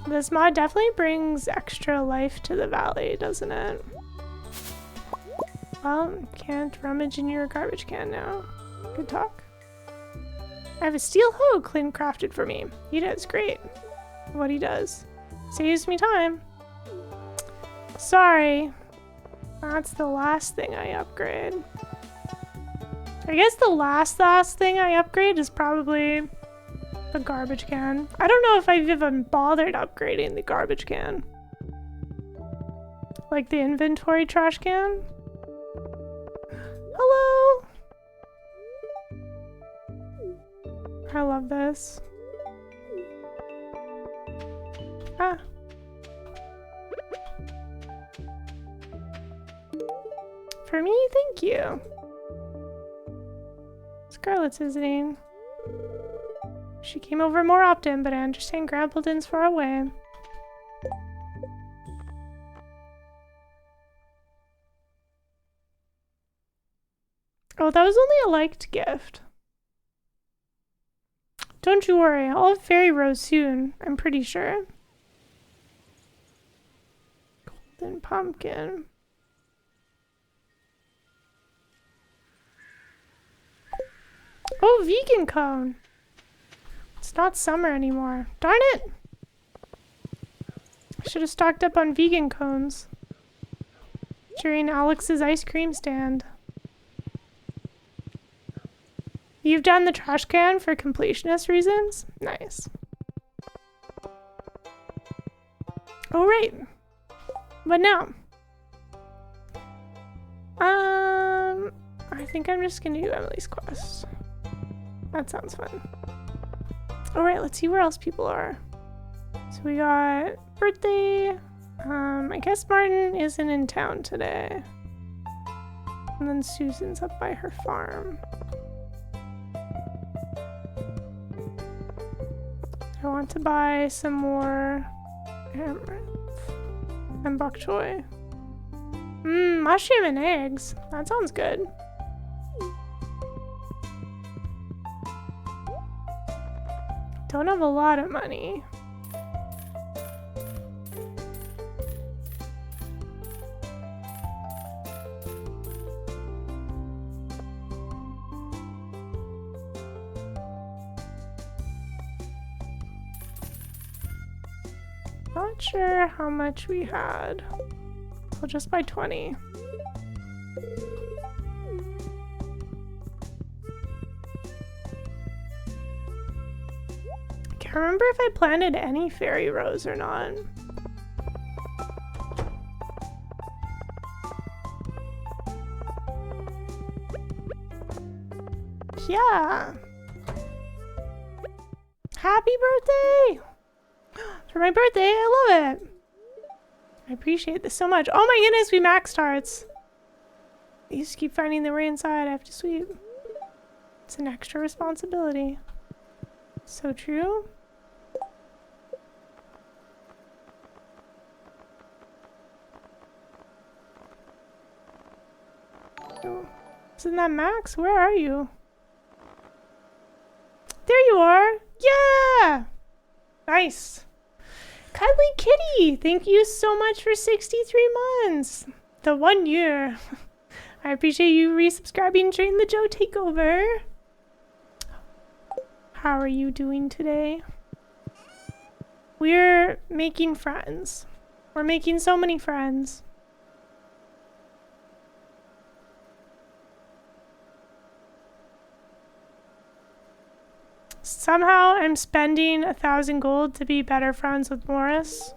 This mod definitely brings extra life to the valley, doesn't it? Well, can't rummage in your garbage can now. Good talk. I have a steel hoe Clint crafted for me. He does great. What he does. Saves me time. Sorry. That's the last thing I upgrade. I guess the last thing I upgrade is probably the garbage can. I don't know if I've even bothered upgrading the garbage can. Like the inventory trash can. Hello! I love this. Ah. For me, thank you. Scarlett's visiting. She came over more often, but I understand Grappleton's far away. Oh, that was only a liked gift. Don't you worry, I'll have Fairy Rose soon, I'm pretty sure. Golden Pumpkin. Oh, vegan cone. It's not summer anymore. Darn it! I should have stocked up on vegan cones during Alex's ice cream stand. You've done the trash can for completionist reasons? Nice. Oh, right. What now? I think I'm just gonna do Emily's quest. That sounds fun. Alright, let's see where else people are. So we got birthday. I guess Martin isn't in town today. And then Susan's up by her farm. I want to buy some more amaranth and bok choy. Mushroom and eggs. That sounds good. Don't have a lot of money. Not sure how much we had. I'll just buy 20. I can't remember if I planted any fairy rose or not. Yeah. Happy birthday! For my birthday, I love it. I appreciate this so much. Oh my goodness, we maxed hearts. I used to keep finding the way inside. I have to sweep. It's an extra responsibility. So true. Oh, isn't that Max? Where are you? There you are. Yeah! Nice. Cuddly Kitty, thank you so much for 63 months. The 1 year. I appreciate you resubscribing during the Joe takeover. How are you doing today? We're making friends. We're making so many friends. Somehow I'm spending 1,000 gold to be better friends with Morris.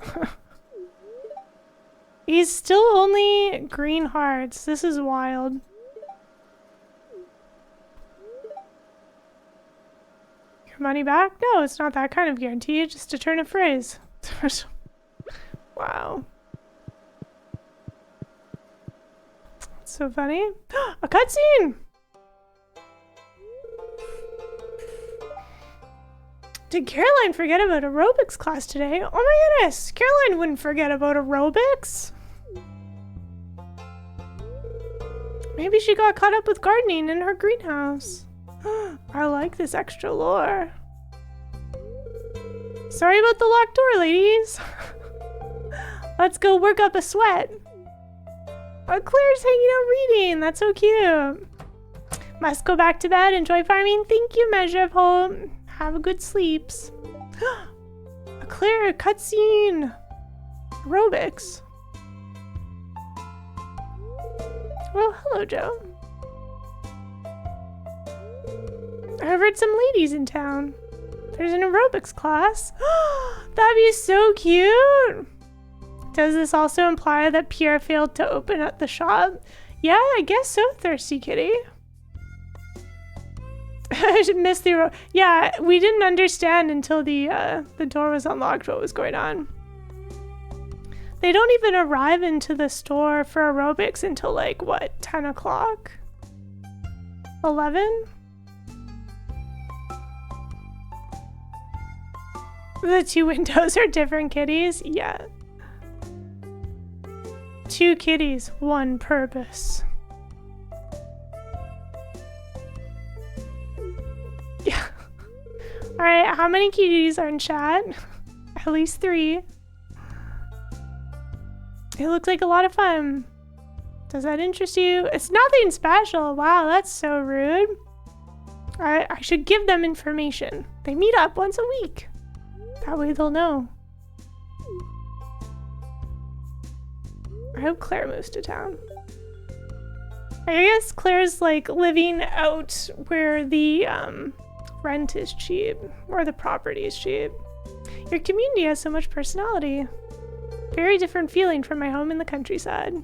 He's still only green hearts. This is wild. Your money back? No, it's not that kind of guarantee. Just a turn of phrase. Wow. That's so funny. A cutscene! Did Caroline forget about aerobics class today? Oh my goodness! Caroline wouldn't forget about aerobics! Maybe she got caught up with gardening in her greenhouse. I like this extra lore. Sorry about the locked door, ladies. Let's go work up a sweat. Oh, Claire's hanging out reading. That's so cute. Must go back to bed. Enjoy farming. Thank you, Measure of Hope. Have a good sleeps. A Claire cutscene. Aerobics. Well, hello, Joe. I heard some ladies in town. There's an aerobics class. That'd be so cute. Does this also imply that Pierre failed to open up the shop? Yeah, I guess so, Thirsty Kitty. I missed the yeah, we didn't understand until the door was unlocked what was going on. They don't even arrive into the store for aerobics until like what, 10 o'clock? 11? The two windows are different kitties? Yeah. 2 kitties, 1 purpose. Yeah. Alright, how many kitties are in chat? At least 3. It looks like a lot of fun. Does that interest you? It's nothing special. Wow, that's so rude. I should give them information. They meet up once a week. That way they'll know. I hope Claire moves to town. I guess Claire's like living out where the rent is cheap, or the property is cheap. Your community has so much personality. Very different feeling from my home in the countryside.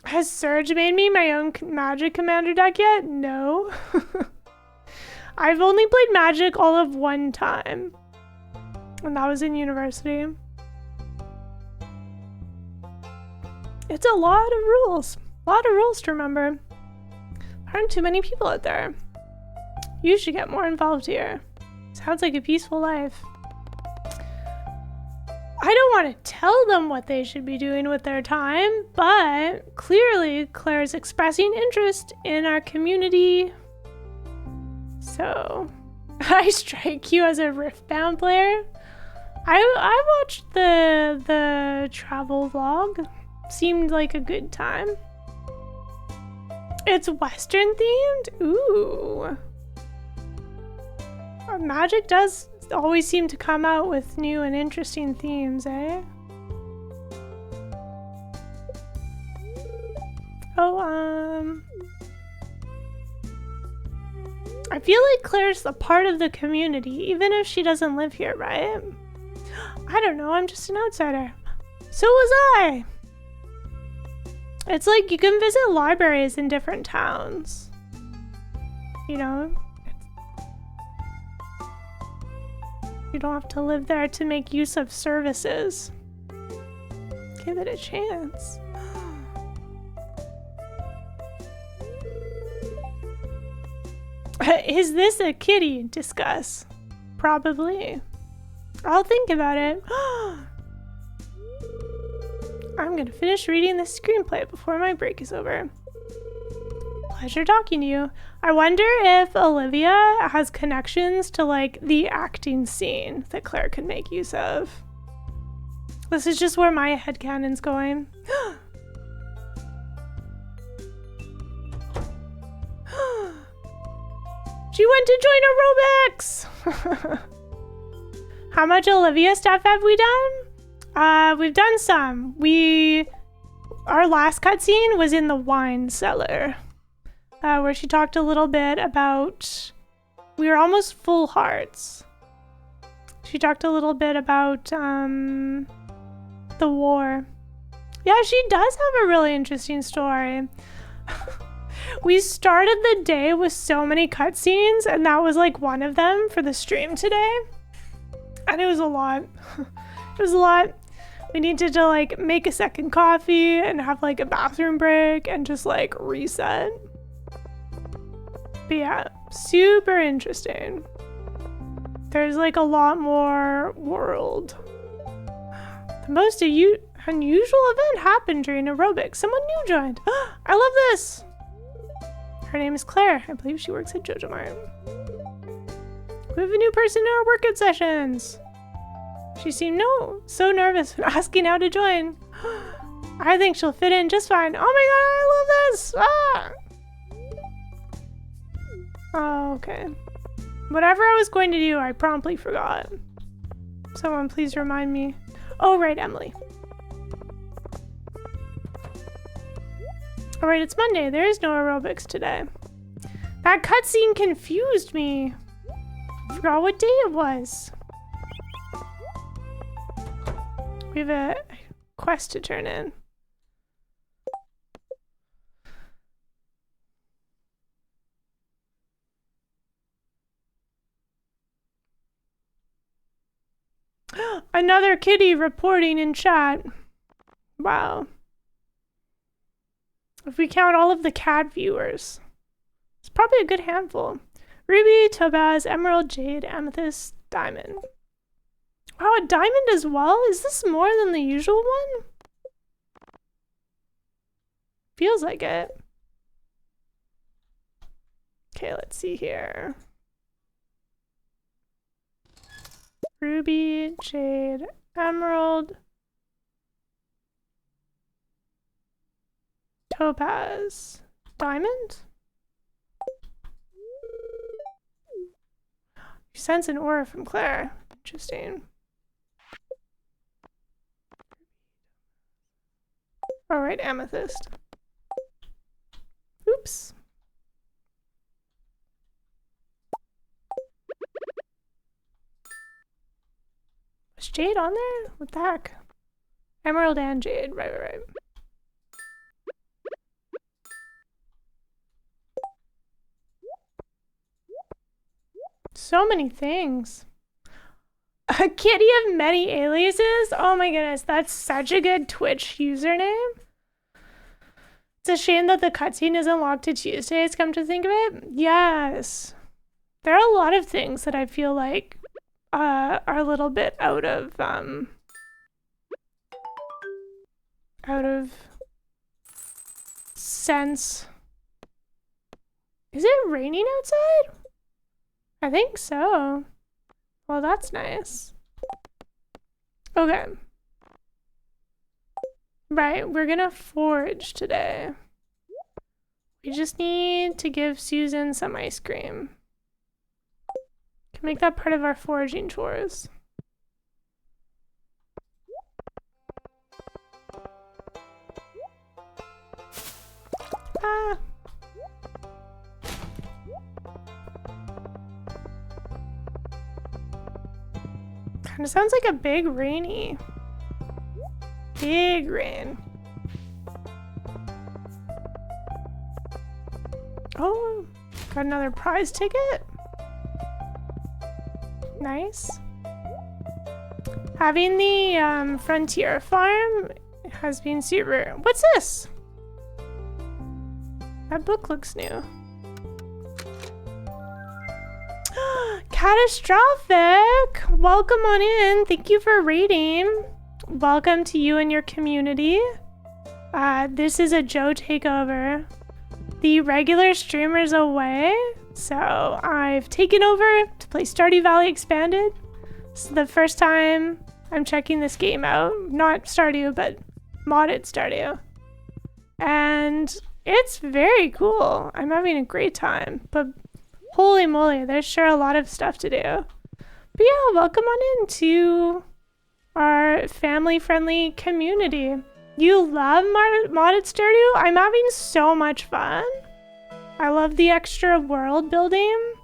Has Surge made me my own Magic Commander deck yet? No. I've only played Magic all of 1 time. And that was in university. It's a lot of rules. A lot of rules to remember. There aren't too many people out there. You should get more involved here. Sounds like a peaceful life. I don't want to tell them what they should be doing with their time, but clearly Claire's expressing interest in our community. So, I strike you as a Riftbound player. I watched the travel vlog. Seemed like a good time. It's Western themed? Ooh. Magic does always seem to come out with new and interesting themes, eh? Oh, I feel like Claire's a part of the community, even if she doesn't live here, right? I don't know, I'm just an outsider. So was I! It's like you can visit libraries in different towns. You know? You don't have to live there to make use of services. Give it a chance. Is this a kitty? Discuss. Probably. I'll think about it. I'm gonna finish reading this screenplay before my break is over. Pleasure talking to you. I wonder if Olivia has connections to like the acting scene that Claire could make use of. This is just where my headcanon's going. She went to join aerobics! How much Olivia stuff have we done? We've done some. Our last cutscene was in the wine cellar, where she talked a little bit about, we were almost full hearts. She talked a little bit about the war. Yeah, she does have a really interesting story. We started the day with so many cutscenes, and that was like one of them for the stream today. And it was a lot. It was a lot. We needed to like make a second coffee and have like a bathroom break and just like reset. But yeah, super interesting. There's like a lot more world. The most unusual event happened during aerobics. Someone new joined. I love this. Her name is Claire. I believe she works at Jojo Mart. We have a new person in our workout sessions. She seemed so nervous when asking how to join. I think she'll fit in just fine. Oh my god, I love this! Ah! Oh, okay. Whatever I was going to do, I promptly forgot. Someone please remind me. Oh, right, Emily. Alright, it's Monday. There is no aerobics today. That cutscene confused me. I forgot what day it was. We have a quest to turn in. Another kitty reporting in chat. Wow. If we count all of the cat viewers, it's probably a good handful. Ruby, topaz, emerald, jade, amethyst, diamond. Wow, a diamond as well? Is this more than the usual one? Feels like it. Okay, let's see here. Ruby, jade, emerald, topaz, diamond? You sense an aura from Claire. Interesting. Alright, amethyst. Oops. Was jade on there? What the heck? Emerald and jade. Right. So many things. A kitty of many aliases? Oh my goodness, that's such a good Twitch username. It's a shame that the cutscene isn't locked to Tuesdays, come to think of it. Yes. There are a lot of things that I feel like are a little bit out of sense. Is it raining outside? I think so. Well, that's nice. Okay. Right, we're gonna forage today. We just need to give Susan some ice cream. Can make that part of our foraging chores. Ah. Kind of sounds like a big rainy. Big rain. Oh, got another prize ticket. Nice. Having the frontier farm has been super. What's this? That book looks new. Catastrophic! Welcome on in. Thank you for raiding. Welcome to you and your community. This is a Joe takeover. The regular streamer's away, so I've taken over to play Stardew Valley Expanded. This is the first time I'm checking this game out. Not Stardew, but modded Stardew. And it's very cool. I'm having a great time, but holy moly, there's sure a lot of stuff to do. But yeah, welcome on into our family-friendly community. You love modded Stardew? I'm having so much fun. I love the extra world building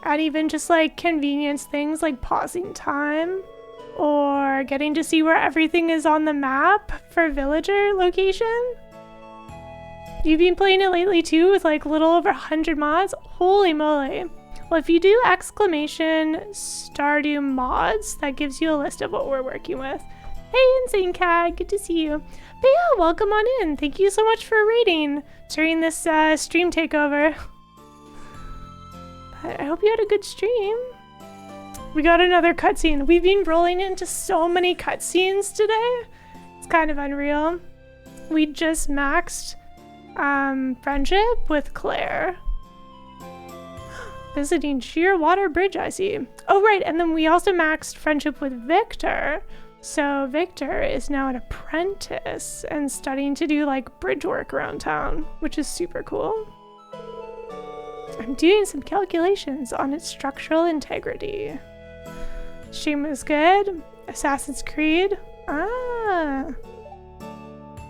and even just like convenience things like pausing time or getting to see where everything is on the map for villager location. You've been playing it lately too with like a little over 100 mods? Holy moly. Well, if you do exclamation Stardew mods, that gives you a list of what we're working with. Hey, Insane Cat, good to see you. But yeah, welcome on in. Thank you so much for raiding during this stream takeover. But I hope you had a good stream. We got another cutscene. We've been rolling into so many cutscenes today. It's kind of unreal. We just maxed friendship with Claire. Visiting Shearwater Bridge, I see. Oh, right, and then we also maxed friendship with Victor. So Victor is now an apprentice and studying to do like bridge work around town, which is super cool. I'm doing some calculations on its structural integrity. Stream was good. Assassin's Creed. Ah.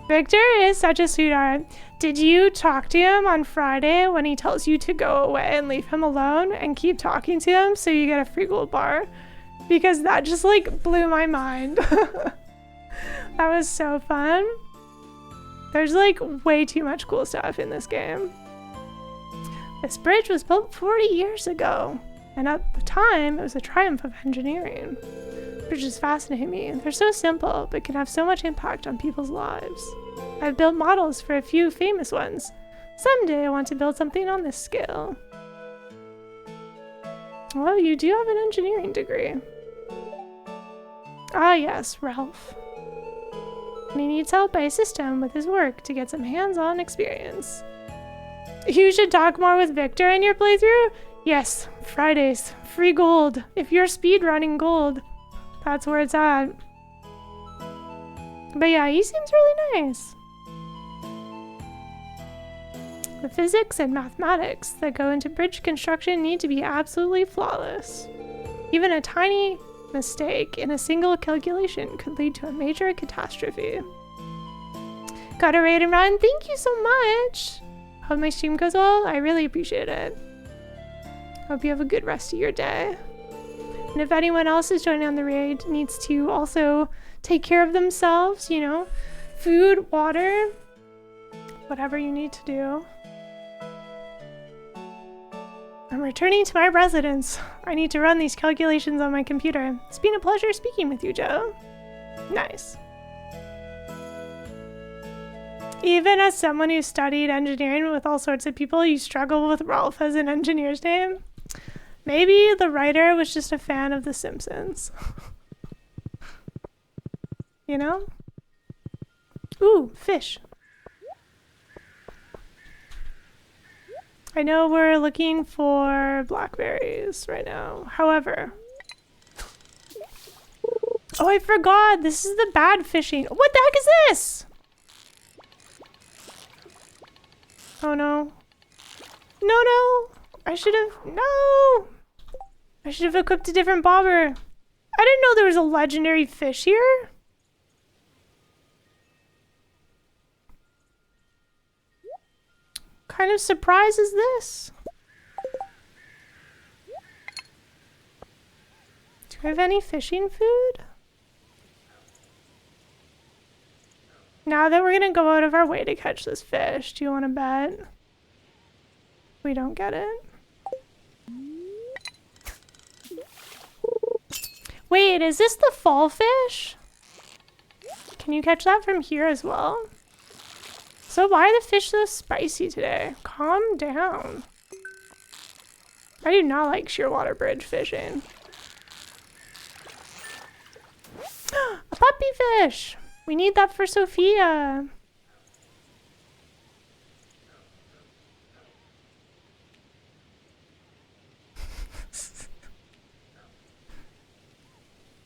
Victor is such a sweetheart. Did you talk to him on Friday when he tells you to go away and leave him alone and keep talking to him so you get a free gold bar? Because that just like blew my mind. That was so fun. There's like way too much cool stuff in this game. This bridge was built 40 years ago, and at the time it was a triumph of engineering. Bridges fascinate me. They're so simple, but can have so much impact on people's lives. I've built models for a few famous ones. Someday I want to build something on this scale. Well, you do have an engineering degree. Ah yes, Ralph. And he needs help by a system with his work to get some hands-on experience. You should talk more with Victor in your playthrough? Yes, Fridays. Free gold. If you're speedrunning gold, that's where it's at. But yeah, he seems really nice. The physics and mathematics that go into bridge construction need to be absolutely flawless. Even a tiny mistake in a single calculation could lead to a major catastrophe. Gotta raid and run. Thank you so much. Hope my stream goes well. I really appreciate it. Hope you have a good rest of your day. And if anyone else is joining on the raid needs to also take care of themselves, you know, food, water, whatever you need to do. I'm returning to my residence. I need to run these calculations on my computer. It's been a pleasure speaking with you, Joe. Nice. Even as someone who studied engineering with all sorts of people, you struggle with Ralph as an engineer's name. Maybe the writer was just a fan of The Simpsons. You know? Ooh, fish. I know we're looking for blackberries right now. However... Oh, I forgot! This is the bad fishing. What the heck is this? Oh no. No, no! I should have... No! I should have equipped a different bobber. I didn't know there was a legendary fish here. What kind of surprise is this? Do I have any fishing food? Now that we're gonna go out of our way to catch this fish, do you want to bet? We don't get it. Wait, is this the fall fish? Can you catch that from here as well? So why are the fish so spicy today? Calm down. I do not like shearwater bridge fishing. A puppy fish! We need that for Sophia.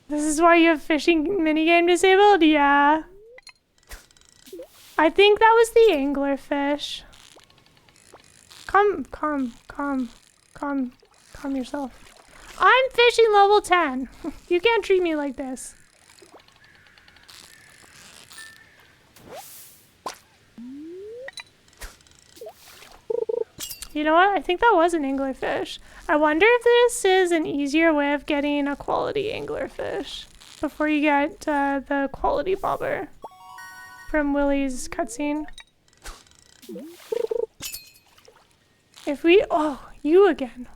This is why you have fishing minigame disabled? Yeah. I think that was the anglerfish. Calm yourself. I'm fishing level 10. You can't treat me like this. You know what? I think that was an anglerfish. I wonder if this is an easier way of getting a quality anglerfish before you get the quality bobber from Willie's cutscene. If we... Oh, you again.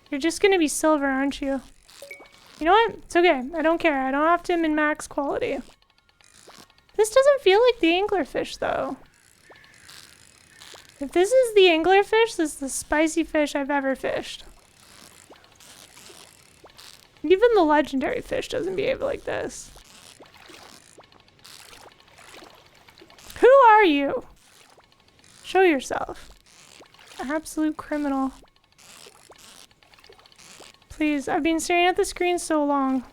You're just gonna be silver, aren't you? You know what? It's okay. I don't care. I don't have to min-max quality. This doesn't feel like the anglerfish, though. If this is the anglerfish, this is the spicy fish I've ever fished. Even the legendary fish doesn't behave like this. Who are you? Show yourself. Absolute criminal. Please, I've been staring at the screen so long.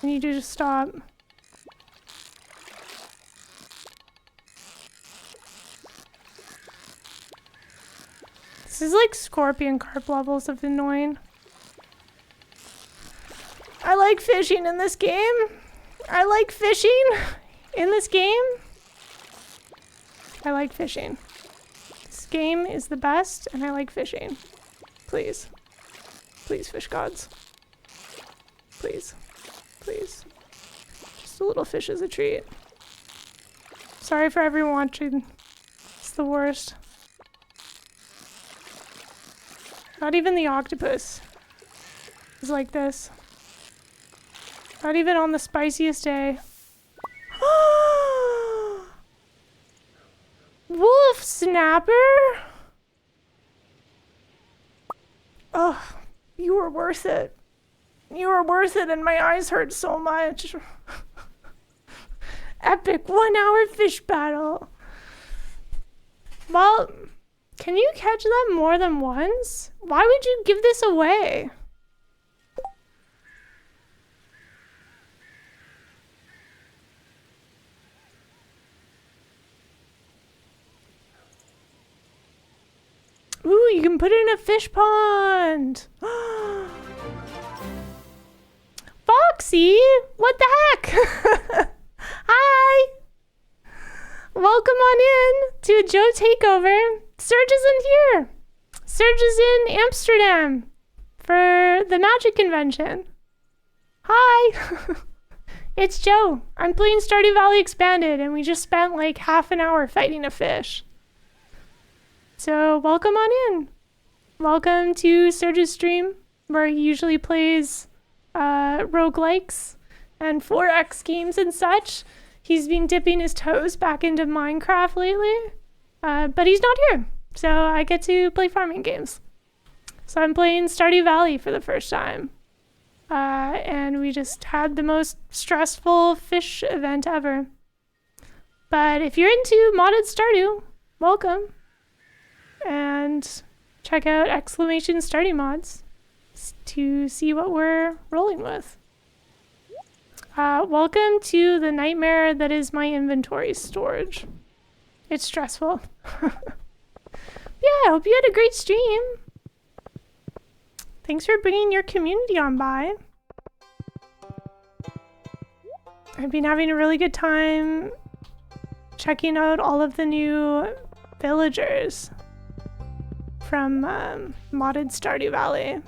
I need you to stop. This is like scorpion carp levels of annoying. I like fishing in this game. I like fishing in this game. I like fishing. This game is the best and I like fishing. Please. Please, fish gods. Please. Please. Just a little fish is a treat. Sorry for everyone watching. It's the worst. Not even the octopus is like this. Not even on the spiciest day. Wolf snapper? Oh, you were worth it. You were worth it and my eyes hurt so much. Epic 1 hour fish battle. Well, can you catch them more than once? Why would you give this away? Ooh, you can put it in a fish pond. Foxy, what the heck? Hi. Welcome on in to a Joe takeover. Serge isn't here. Serge is in Amsterdam for the Magic Convention. Hi. It's Joe. I'm playing Stardew Valley Expanded and we just spent like half an hour fighting a fish. So welcome on in. Welcome to Serge's stream where he usually plays roguelikes and 4X games and such. He's been dipping his toes back into Minecraft lately, but he's not here. So I get to play farming games. So I'm playing Stardew Valley for the first time. And we just had the most stressful fish event ever. But if you're into modded Stardew, welcome. And check out !Stardew mods to see what we're rolling with. Welcome to the nightmare that is my inventory storage. It's stressful. Yeah, I hope you had a great stream. Thanks for bringing your community on by. I've been having a really good time checking out all of the new villagers from modded Stardew Valley.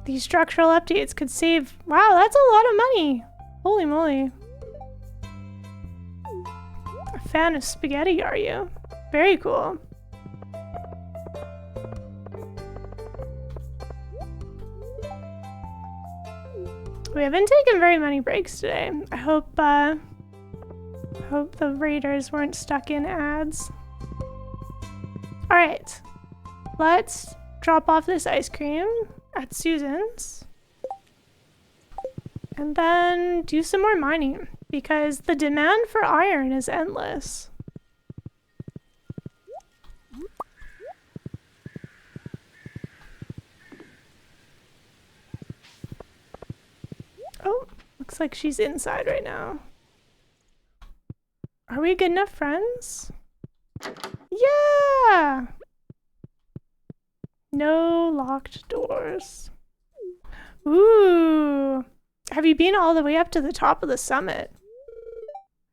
These structural updates could save... Wow, that's a lot of money! Holy moly. A fan of spaghetti, are you? Very cool. We haven't taken very many breaks today. I hope the raiders weren't stuck in ads. Alright. Let's drop off this ice cream at Susan's. And then do some more mining. Because the demand for iron is endless. Oh, looks like she's inside right now. Are we good enough friends? Yeah! No locked doors. Ooh! Have you been all the way up to the top of the summit?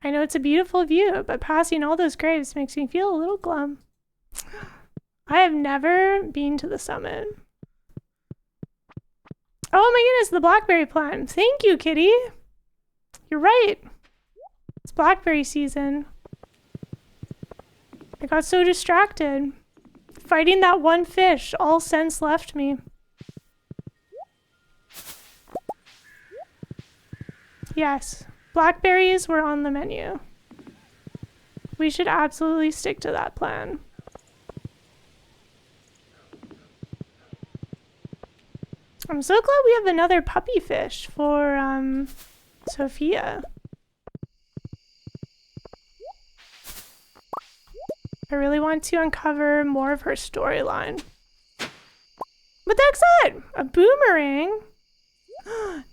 I know it's a beautiful view, but passing all those graves makes me feel a little glum. I have never been to the summit. Oh my goodness, the blackberry plant. Thank you, kitty. You're right. It's blackberry season. I got so distracted. Fighting that one fish, all sense left me. Yes, blackberries were on the menu. We should absolutely stick to that plan. I'm so glad we have another puppy fish for Sophia. I really want to uncover more of her storyline. What the heck's that? A boomerang?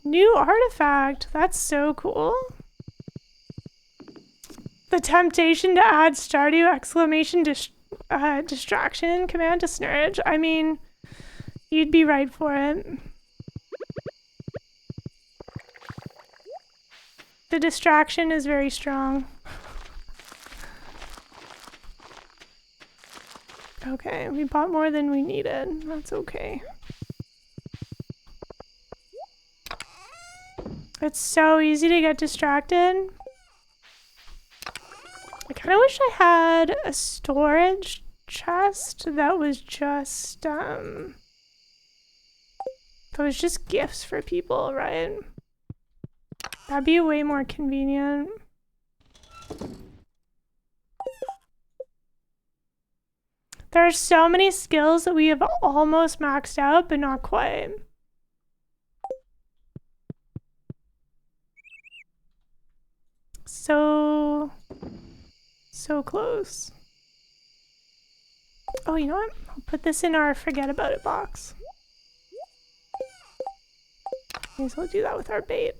New artifact. That's so cool. The temptation to add Stardew distraction command to Snurge. I mean, you'd be right for it. The distraction is very strong. Okay, we bought more than we needed. That's okay. It's so easy to get distracted. I kind of wish I had a storage chest that was just Those just gifts for people, right? That'd be way more convenient. There are so many skills that we have almost maxed out, but not quite. So close. Oh, you know what? I'll put this in our forget about it box. May as well do that with our bait.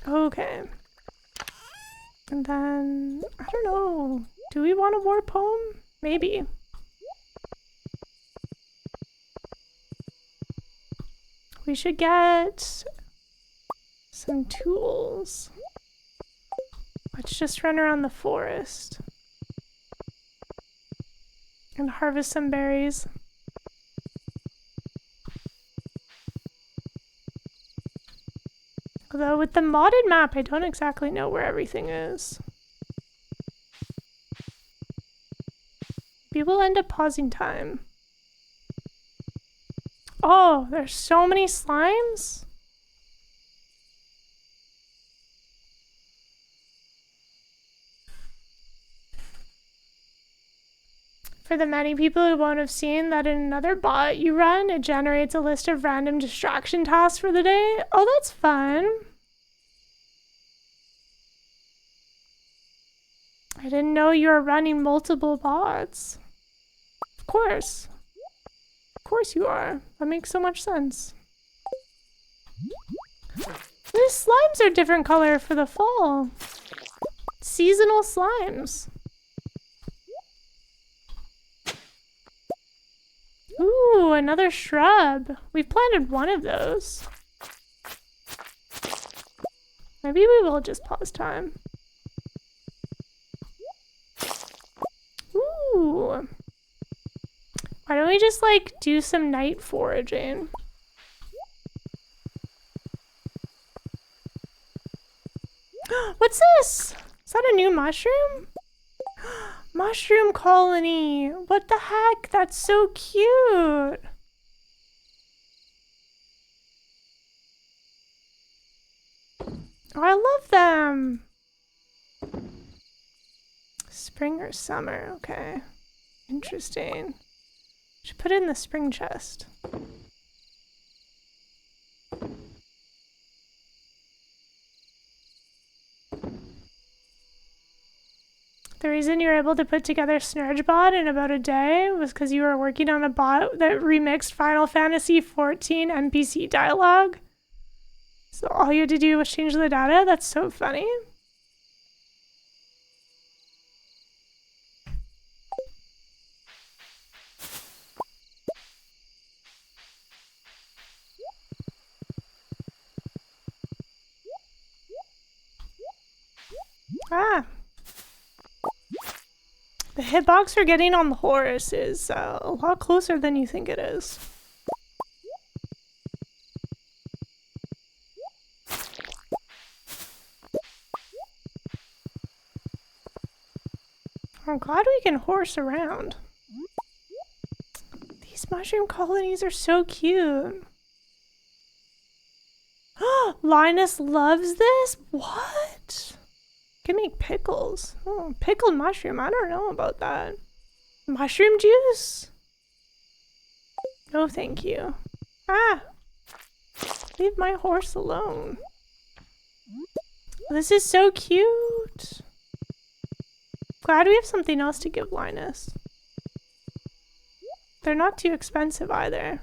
Okay. And then, I don't know. Do we want a war poem? Maybe. We should get some tools. Let's just run around the forest and harvest some berries. Although with the modded map, I don't exactly know where everything is. We will end up pausing time. Oh, there's so many slimes? For the many people who won't have seen that in another bot you run, it generates a list of random distraction tasks for the day. Oh, that's fun. I didn't know you were running multiple bots. Of course. Of course you are. That makes so much sense. These slimes are different color for the fall. Seasonal slimes. Ooh, another shrub. We've planted one of those. Maybe we will just pause time. Ooh. Why don't we just like do some night foraging? What's this? Is that a new mushroom? Mushroom colony. What the heck? That's so cute. Oh, I love them. Spring or summer? Okay. Interesting. Should put it in the spring chest. The reason you were able to put together SnurgeBot in about a day was because you were working on a bot that remixed Final Fantasy XIV NPC dialogue. So all you had to do was change the data? That's so funny. Ah. The hitbox we're getting on the horse is a lot closer than you think it is. I'm glad we can horse around. These mushroom colonies are so cute. Linus loves this? What? Can make pickles. Oh, pickled mushroom. I don't know about that. Mushroom juice? No, thank you. Ah! Leave my horse alone. This is so cute. Glad we have something else to give Linus. They're not too expensive either.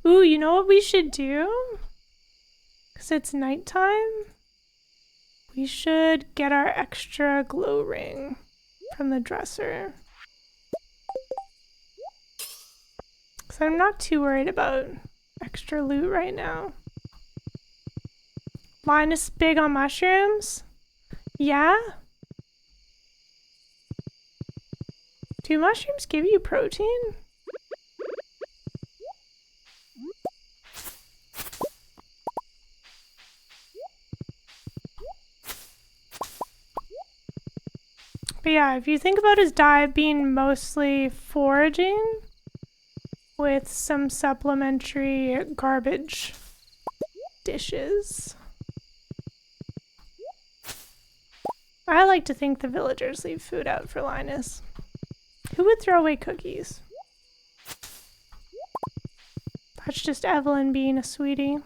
Ooh, you know what we should do? Because it's nighttime. We should get our extra glow ring from the dresser. Because I'm not too worried about extra loot right now. Linus big on mushrooms? Yeah? Do mushrooms give you protein? But yeah, if you think about his diet being mostly foraging with some supplementary garbage dishes. I like to think the villagers leave food out for Linus. Who would throw away cookies? That's just Evelyn being a sweetie.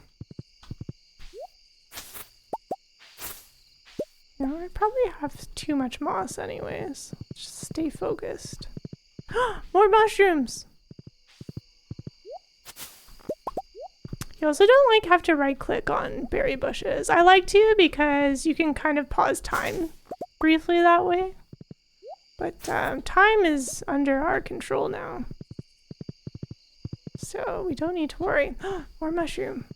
You know, I probably have too much moss anyways. Just stay focused. More mushrooms! You also don't like have to right click on berry bushes. I like to because you can kind of pause time briefly that way. But time is under our control now. So we don't need to worry. More mushroom.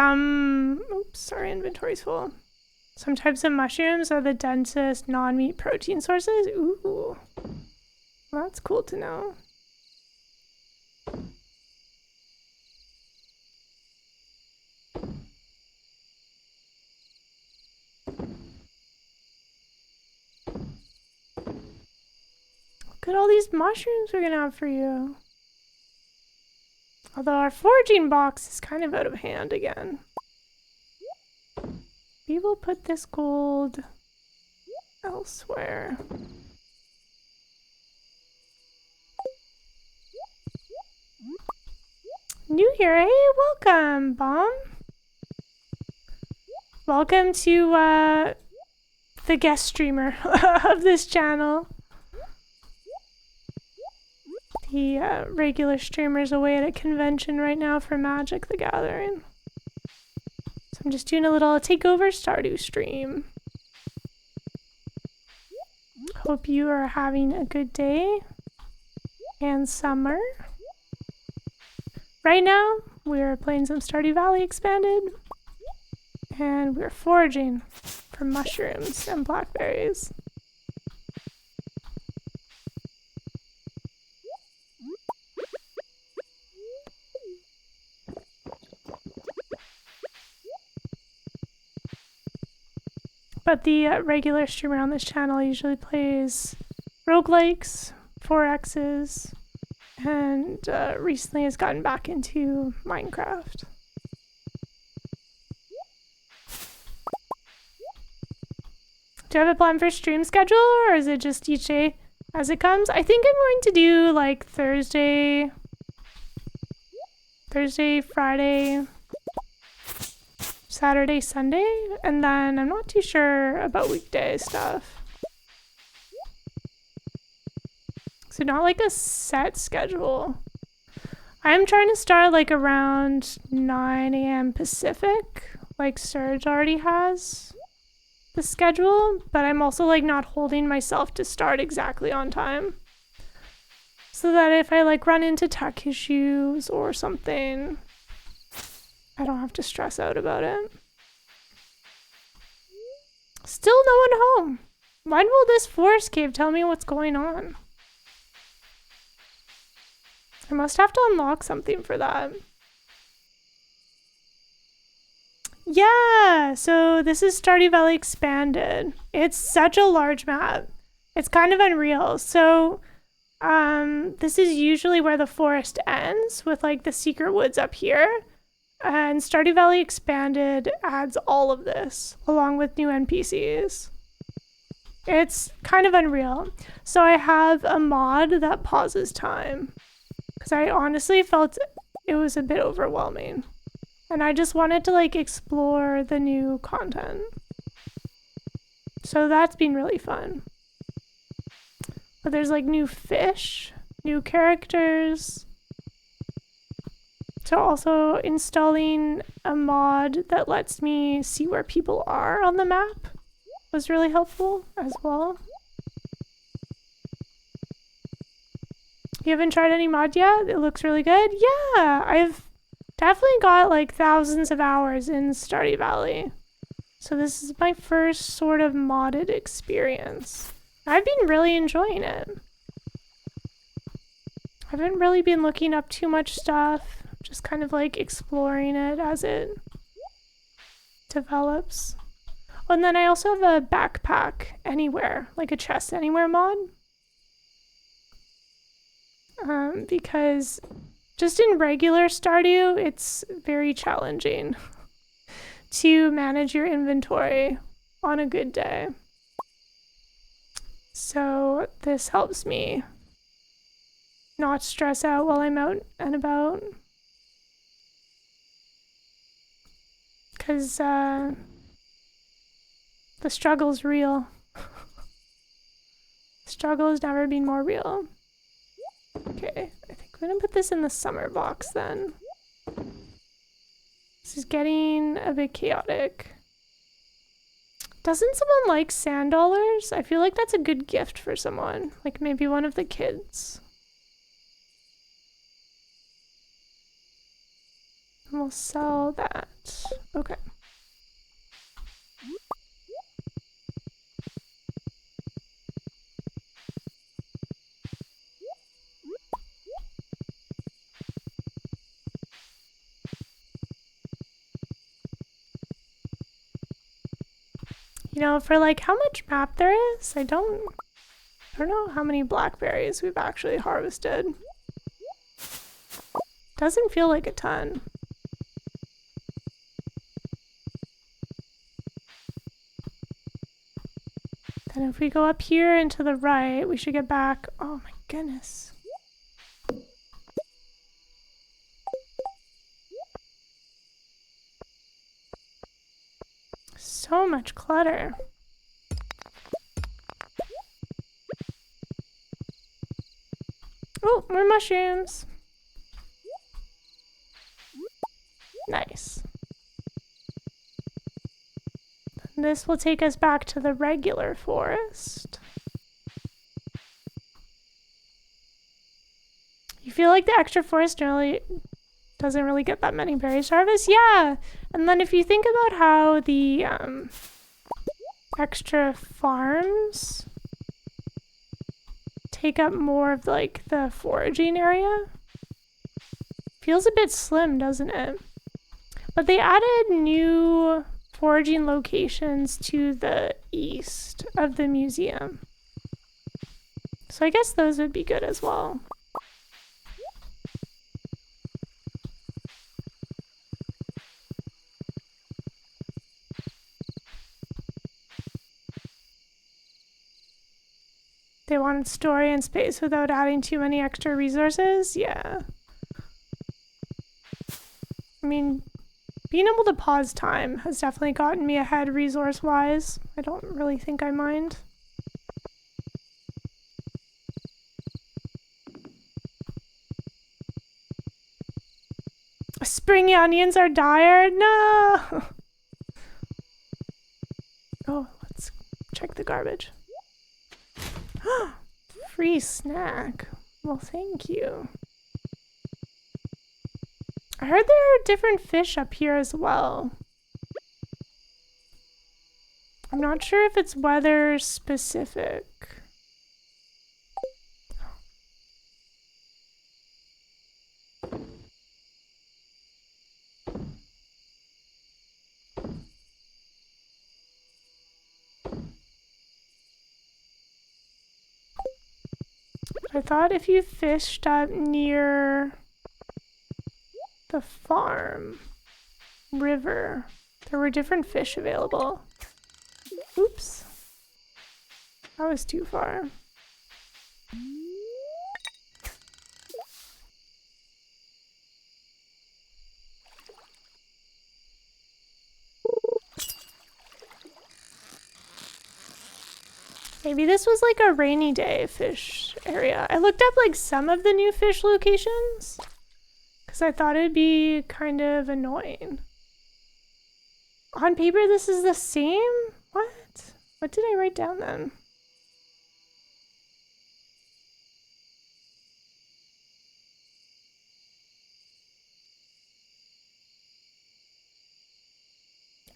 Oops, our inventory's full. Some types of mushrooms are the densest non-meat protein sources. Ooh. Well, that's cool to know. Look at all these mushrooms we're gonna have for you. Although our foraging box is kind of out of hand again. We will put this gold elsewhere. New here, hey, welcome, Bomb. Welcome to the guest streamer of this channel. The regular streamer's away at a convention right now for Magic the Gathering. So I'm just doing a little takeover Stardew stream. Hope you are having a good day and summer. Right now, we're playing some Stardew Valley Expanded, and we're foraging for mushrooms and blackberries. But the regular streamer on this channel usually plays roguelikes, 4Xs, and recently has gotten back into Minecraft. Do you have a plan for stream schedule, or is it just each day as it comes? I think I'm going to do like Thursday, Friday, Saturday, Sunday, and then I'm not too sure about weekday stuff. So not like a set schedule. I'm trying to start like around 9 a.m. Pacific, like Surge already has the schedule, but I'm also like not holding myself to start exactly on time. So that if I like run into tech issues or something, I don't have to stress out about it. Still no one home. When will this forest cave tell me what's going on? I must have to unlock something for that. Yeah, so this is Stardew Valley Expanded. It's such a large map. It's kind of unreal. So this is usually where the forest ends with like the secret woods up here. And Stardew Valley Expanded adds all of this along with new NPCs. It's kind of unreal. So I have a mod that pauses time because I honestly felt it was a bit overwhelming. And I just wanted to like explore the new content. So that's been really fun. But there's like new fish, new characters. So also installing a mod that lets me see where people are on the map was really helpful as well. You haven't tried any mod yet? It looks really good. Yeah, I've definitely got like thousands of hours in Stardew Valley. So this is my first sort of modded experience. I've been really enjoying it. I haven't really been looking up too much stuff. Just kind of like exploring it as it develops. Oh, and then I also have a backpack anywhere, like a chest anywhere mod. Because just in regular Stardew, it's very challenging to manage your inventory on a good day. So this helps me not stress out while I'm out and about. Because the struggle's real. The struggle has never been more real. Okay, I think I'm gonna put this in the summer box then. This is getting a bit chaotic. Doesn't someone like sand dollars? I feel like that's a good gift for someone. Like maybe one of the kids. And we'll sell that. Okay. You know, for like how much map there is, I don't know how many blackberries we've actually harvested. Doesn't feel like a ton. Then if we go up here and to the right, we should get back. Oh my goodness. So much clutter. Oh, more mushrooms. Nice. This will take us back to the regular forest. You feel like the extra forest really doesn't really get that many berries to harvest? Yeah! And then if you think about how the extra farms take up more of like the foraging area, feels a bit slim, doesn't it? But they added new foraging locations to the east of the museum. So I guess those would be good as well. They wanted story and space without adding too many extra resources? Yeah. I mean, being able to pause time has definitely gotten me ahead resource-wise. I don't really think I mind. Springy onions are dire? No! Oh, let's check the garbage. Free snack. Well, thank you. I heard there are different fish up here as well. I'm not sure if it's weather specific. I thought if you fished up near the farm river, there were different fish available. Oops. That was too far. Maybe this was like a rainy day fish area. I looked up like some of the new fish locations because I thought it'd be kind of annoying. On paper, this is the same? What? What did I write down then?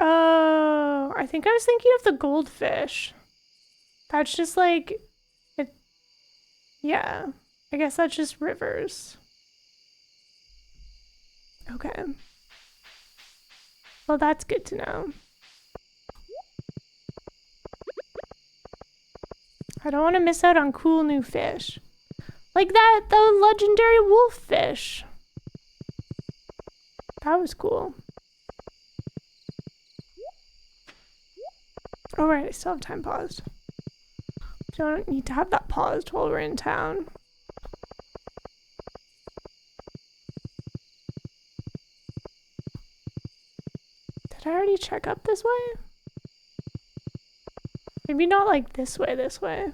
Oh, I think I was thinking of the goldfish. That's just like, it, yeah, I guess that's just rivers. Okay. Well, that's good to know. I don't want to miss out on cool new fish. Like the legendary wolf fish. That was cool. Oh right, I still have time paused. Don't need to have that paused while we're in town. Did I already check up this way? Maybe not like this way, this way.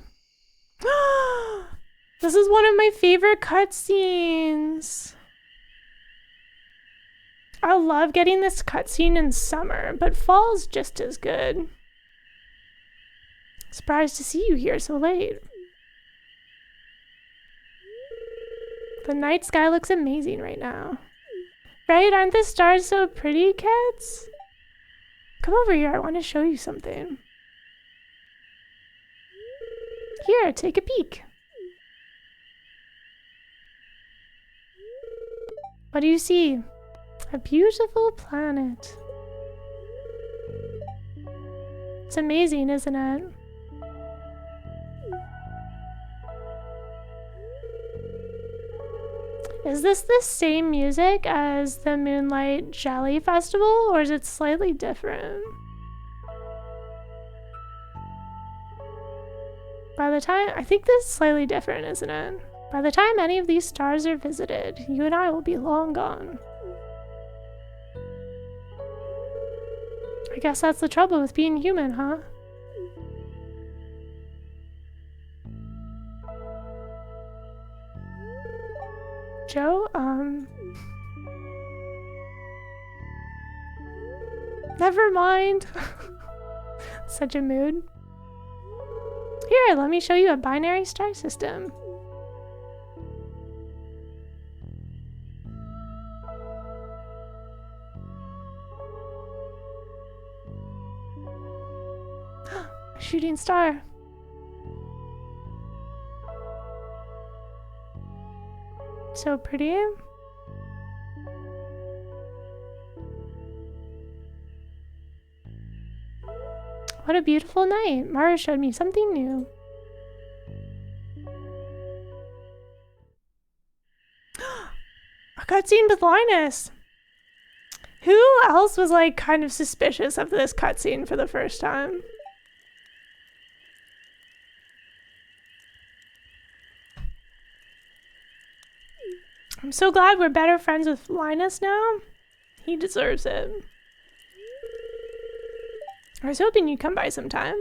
This is one of my favorite cutscenes. I love getting this cutscene in summer, but fall's just as good. Surprised to see you here so late. The night sky looks amazing right now. Right? Aren't the stars so pretty, kids? Come over here, I want to show you something. Here, take a peek. What do you see? A beautiful planet. It's amazing, isn't it? Is this the same music as the Moonlight Jelly Festival, or is it slightly different? By the time, I think this is slightly different, isn't it? By the time any of these stars are visited, you and I will be long gone. I guess that's the trouble with being human, huh? Joe, never mind. Such a mood. Here, let me show you a binary star system. A shooting star. So pretty. What a beautiful night. Mara showed me something new. A cutscene with Linus. Who else was like kind of suspicious of this cutscene for the first time? I'm so glad we're better friends with Linus now. He deserves it. I was hoping you'd come by sometime.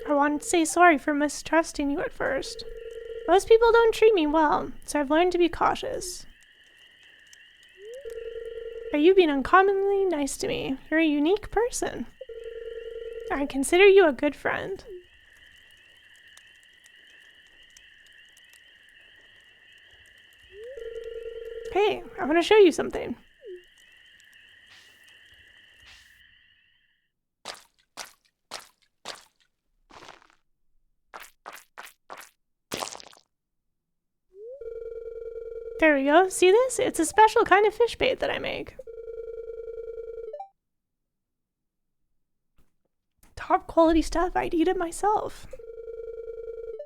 I wanted to say sorry for mistrusting you at first. Most people don't treat me well, so I've learned to be cautious. But you've been uncommonly nice to me. You're a unique person. I consider you a good friend. Hey, I want to show you something. There we go. See this? It's a special kind of fish bait that I make. Top quality stuff. I'd eat it myself.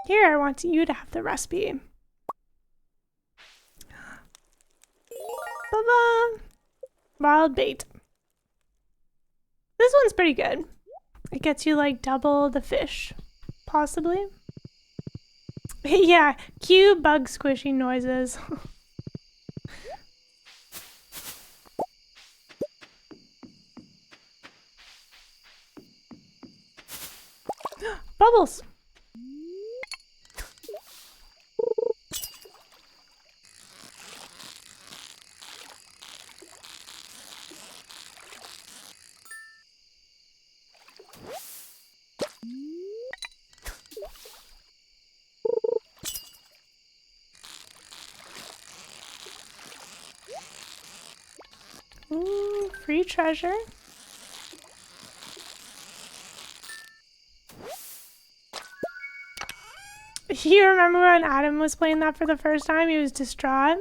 Here, I want you to have the recipe. Ta-da! Wild bait. This one's pretty good. It gets you like double the fish, possibly. Yeah, cue bug squishing noises. Bubbles. Ooh, free treasure. You remember when Adam was playing that for the first time? He was distraught.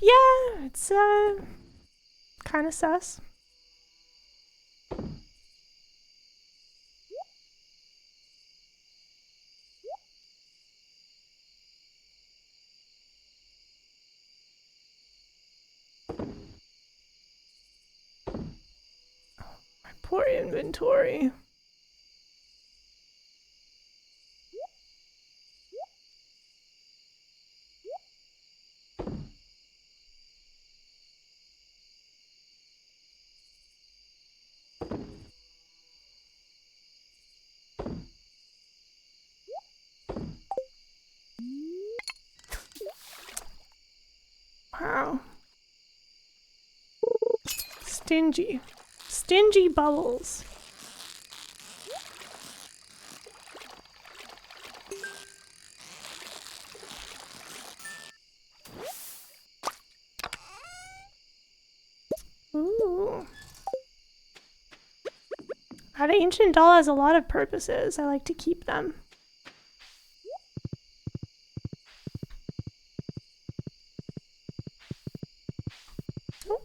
Yeah, it's kind of sus. My poor inventory. Wow. Stingy. Stingy bubbles. Ooh. That ancient doll has a lot of purposes. I like to keep them. Oh,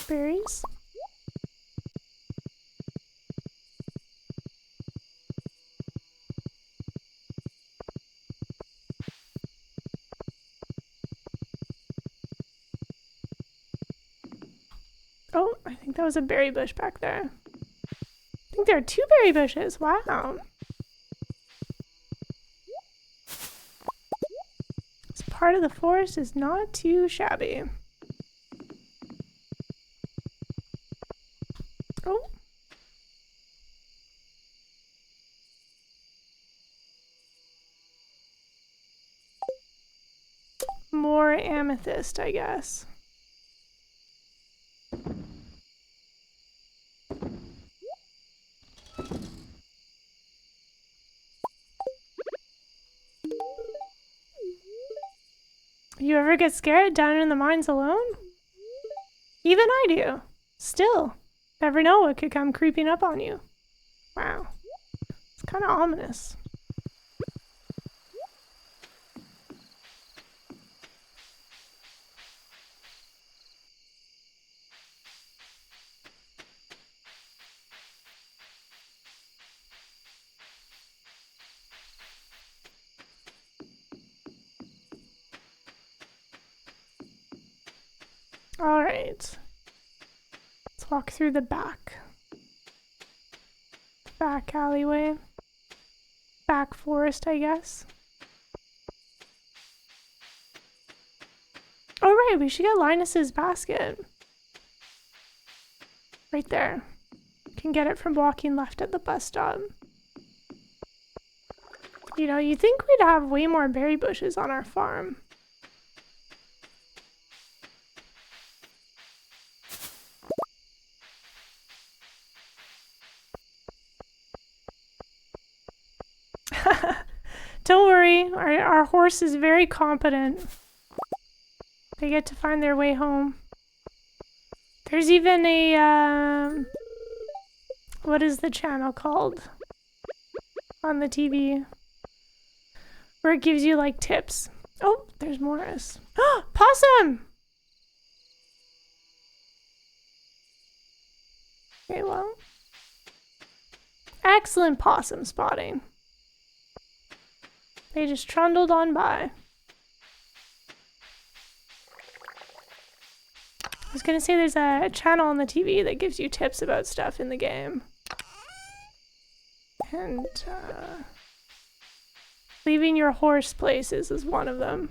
berries. Oh, I think that was a berry bush back there. I think there are 2 berry bushes. Wow. This part of the forest is not too shabby. Oh. More amethyst, I guess. You ever get scared down in the mines alone? Even I do. Still, never know what could come creeping up on you. Wow. It's kind of ominous. All right. Let's walk through the back alleyway. Back forest, I guess. Oh, right. We should get Linus's basket. Right there. Can get it from walking left at the bus stop. You know, you'd think we'd have way more berry bushes on our farm. Don't worry, our horse is very competent. They get to find their way home. There's even a, what is the channel called on the TV? Where it gives you like tips. Oh, there's Morris. Oh, possum! Okay, well. Excellent possum spotting. They just trundled on by. I was gonna say there's a channel on the TV that gives you tips about stuff in the game. And, leaving your horse places is one of them.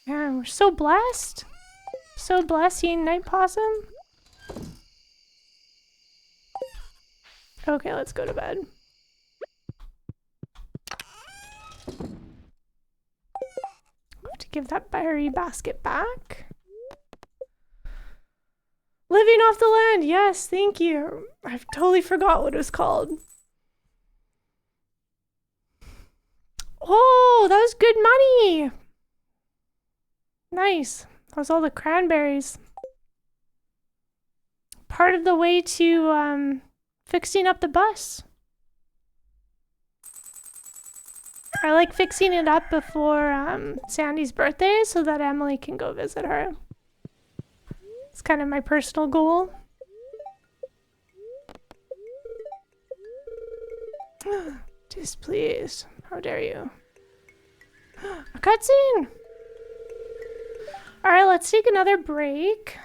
Man, we're so blessed. So blessed seeing night possum. Okay, let's go to bed. Have to give that berry basket back. Living off the land, yes, thank you. I've totally forgot what it was called. Oh, that was good money. Nice. That was all the cranberries. Part of the way to, fixing up the bus. I like fixing it up before Sandy's birthday so that Emily can go visit her. It's kind of my personal goal. Displeased. How dare you? A cutscene! Alright, let's take another break.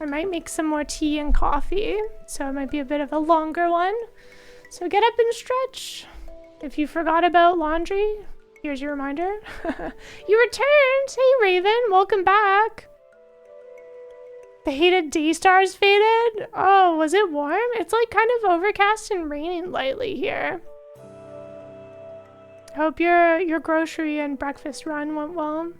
I might make some more tea and coffee, so it might be a bit of a longer one. So get up and stretch. If you forgot about laundry, here's your reminder. You returned! Hey Raven, welcome back! The hated day stars faded? Oh, was it warm? It's like kind of overcast and raining lightly here. I hope your grocery and breakfast run went well.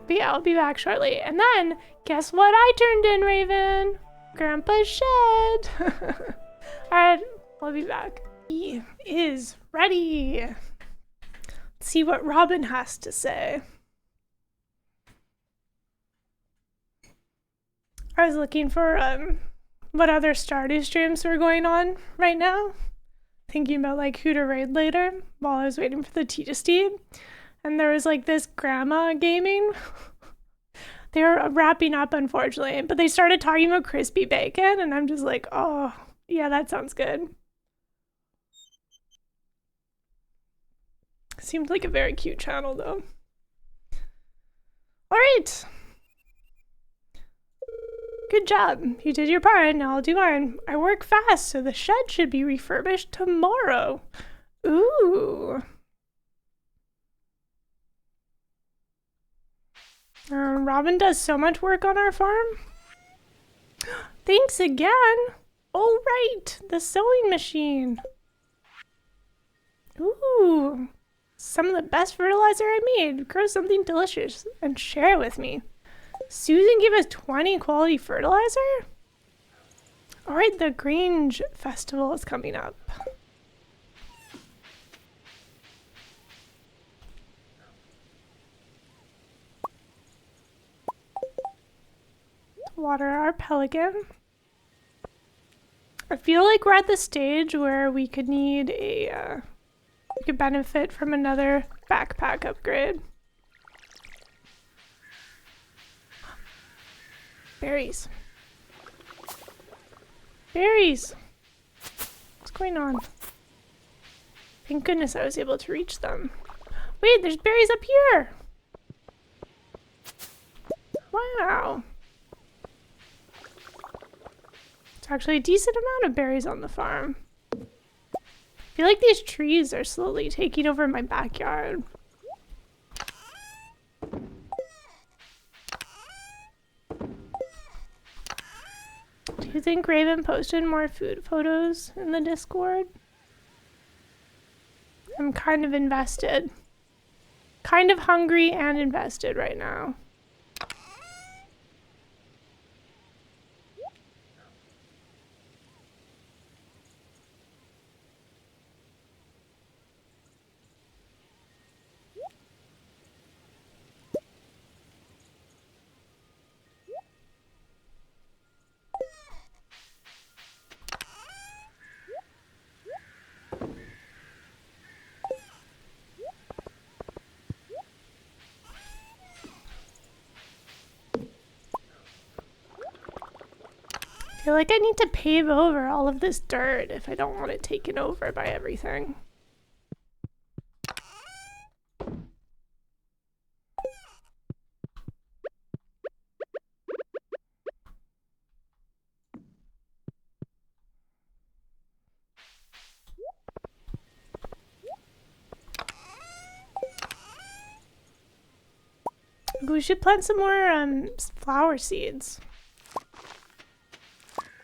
But yeah, I'll be back shortly. And then, guess what I turned in, Raven? Grandpa's shed. Alright, I'll be back. He is ready. Let's see what Robin has to say. I was looking for what other Stardew streams were going on right now. Thinking about like who to raid later while I was waiting for the tea to steep. And there was like this grandma gaming. They were wrapping up, unfortunately, but they started talking about crispy bacon, and I'm just like, oh, yeah, that sounds good. Seemed like a very cute channel, though. All right. Good job. You did your part, now I'll do mine. I work fast, so the shed should be refurbished tomorrow. Ooh. Robin does so much work on our farm. Thanks again. Oh, right. The sewing machine. Ooh. Some of the best fertilizer I made. Grow something delicious and share it with me. Susan gave us 20 quality fertilizer? Alright, the Grange Festival is coming up. Water our pelican. I feel like we're at the stage where we could need a, we could benefit from another backpack upgrade. Berries. Berries! What's going on? Thank goodness I was able to reach them. Wait, there's berries up here! Wow. It's actually a decent amount of berries on the farm. I feel like these trees are slowly taking over my backyard. Do you think Raven posted more food photos in the Discord? I'm kind of invested. Kind of hungry and invested right now. I feel like I need to pave over all of this dirt if I don't want it taken over by everything. We should plant some more flower seeds.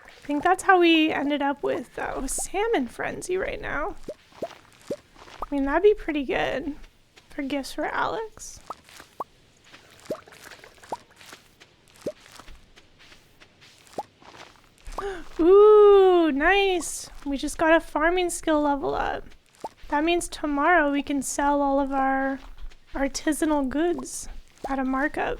I think that's how we ended up with salmon frenzy right now. I mean, that'd be pretty good for gifts for Alex. Ooh, nice. We just got a farming skill level up. That means tomorrow we can sell all of our artisanal goods at a markup.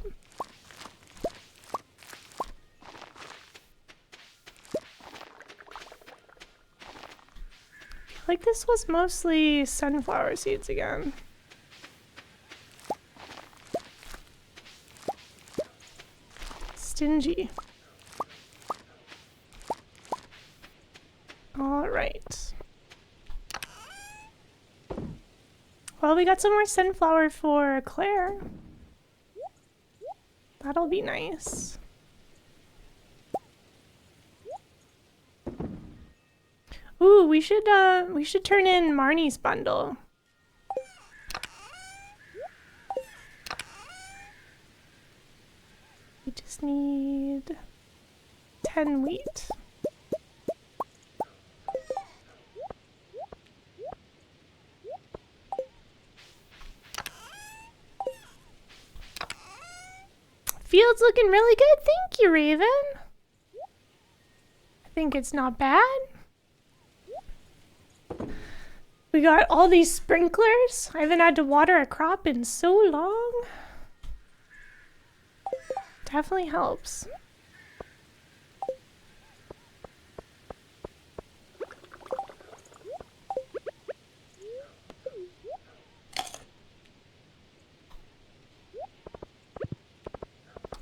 Like this was mostly sunflower seeds again. stingy. All right. Well, we got some more sunflower for Claire. That'll be nice. Ooh, we should turn in Marnie's bundle. We just need 10 wheat. Field's looking really good. Thank you, Raven. I think it's not bad. We got all these sprinklers. I haven't had to water a crop in so long. Definitely helps.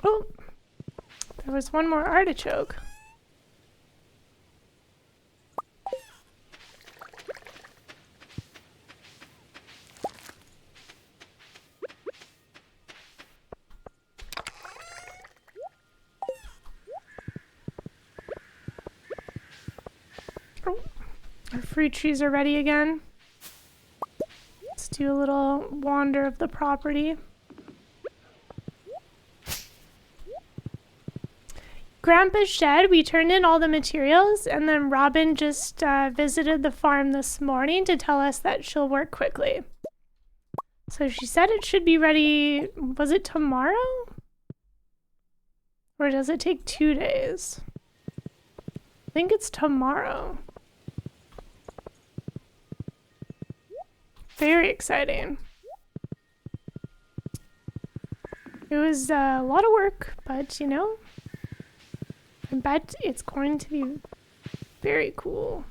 Oh, there was one more artichoke. Oh, our fruit trees are ready again. Let's do a little wander of the property. Grandpa's shed, we turned in all the materials, and then Robin just visited the farm this morning to tell us that she'll work quickly. So she said it should be ready, was it tomorrow? Or does it take 2 days? I think it's tomorrow. Very exciting. It was a lot of work, but you know, I bet it's going to be very cool.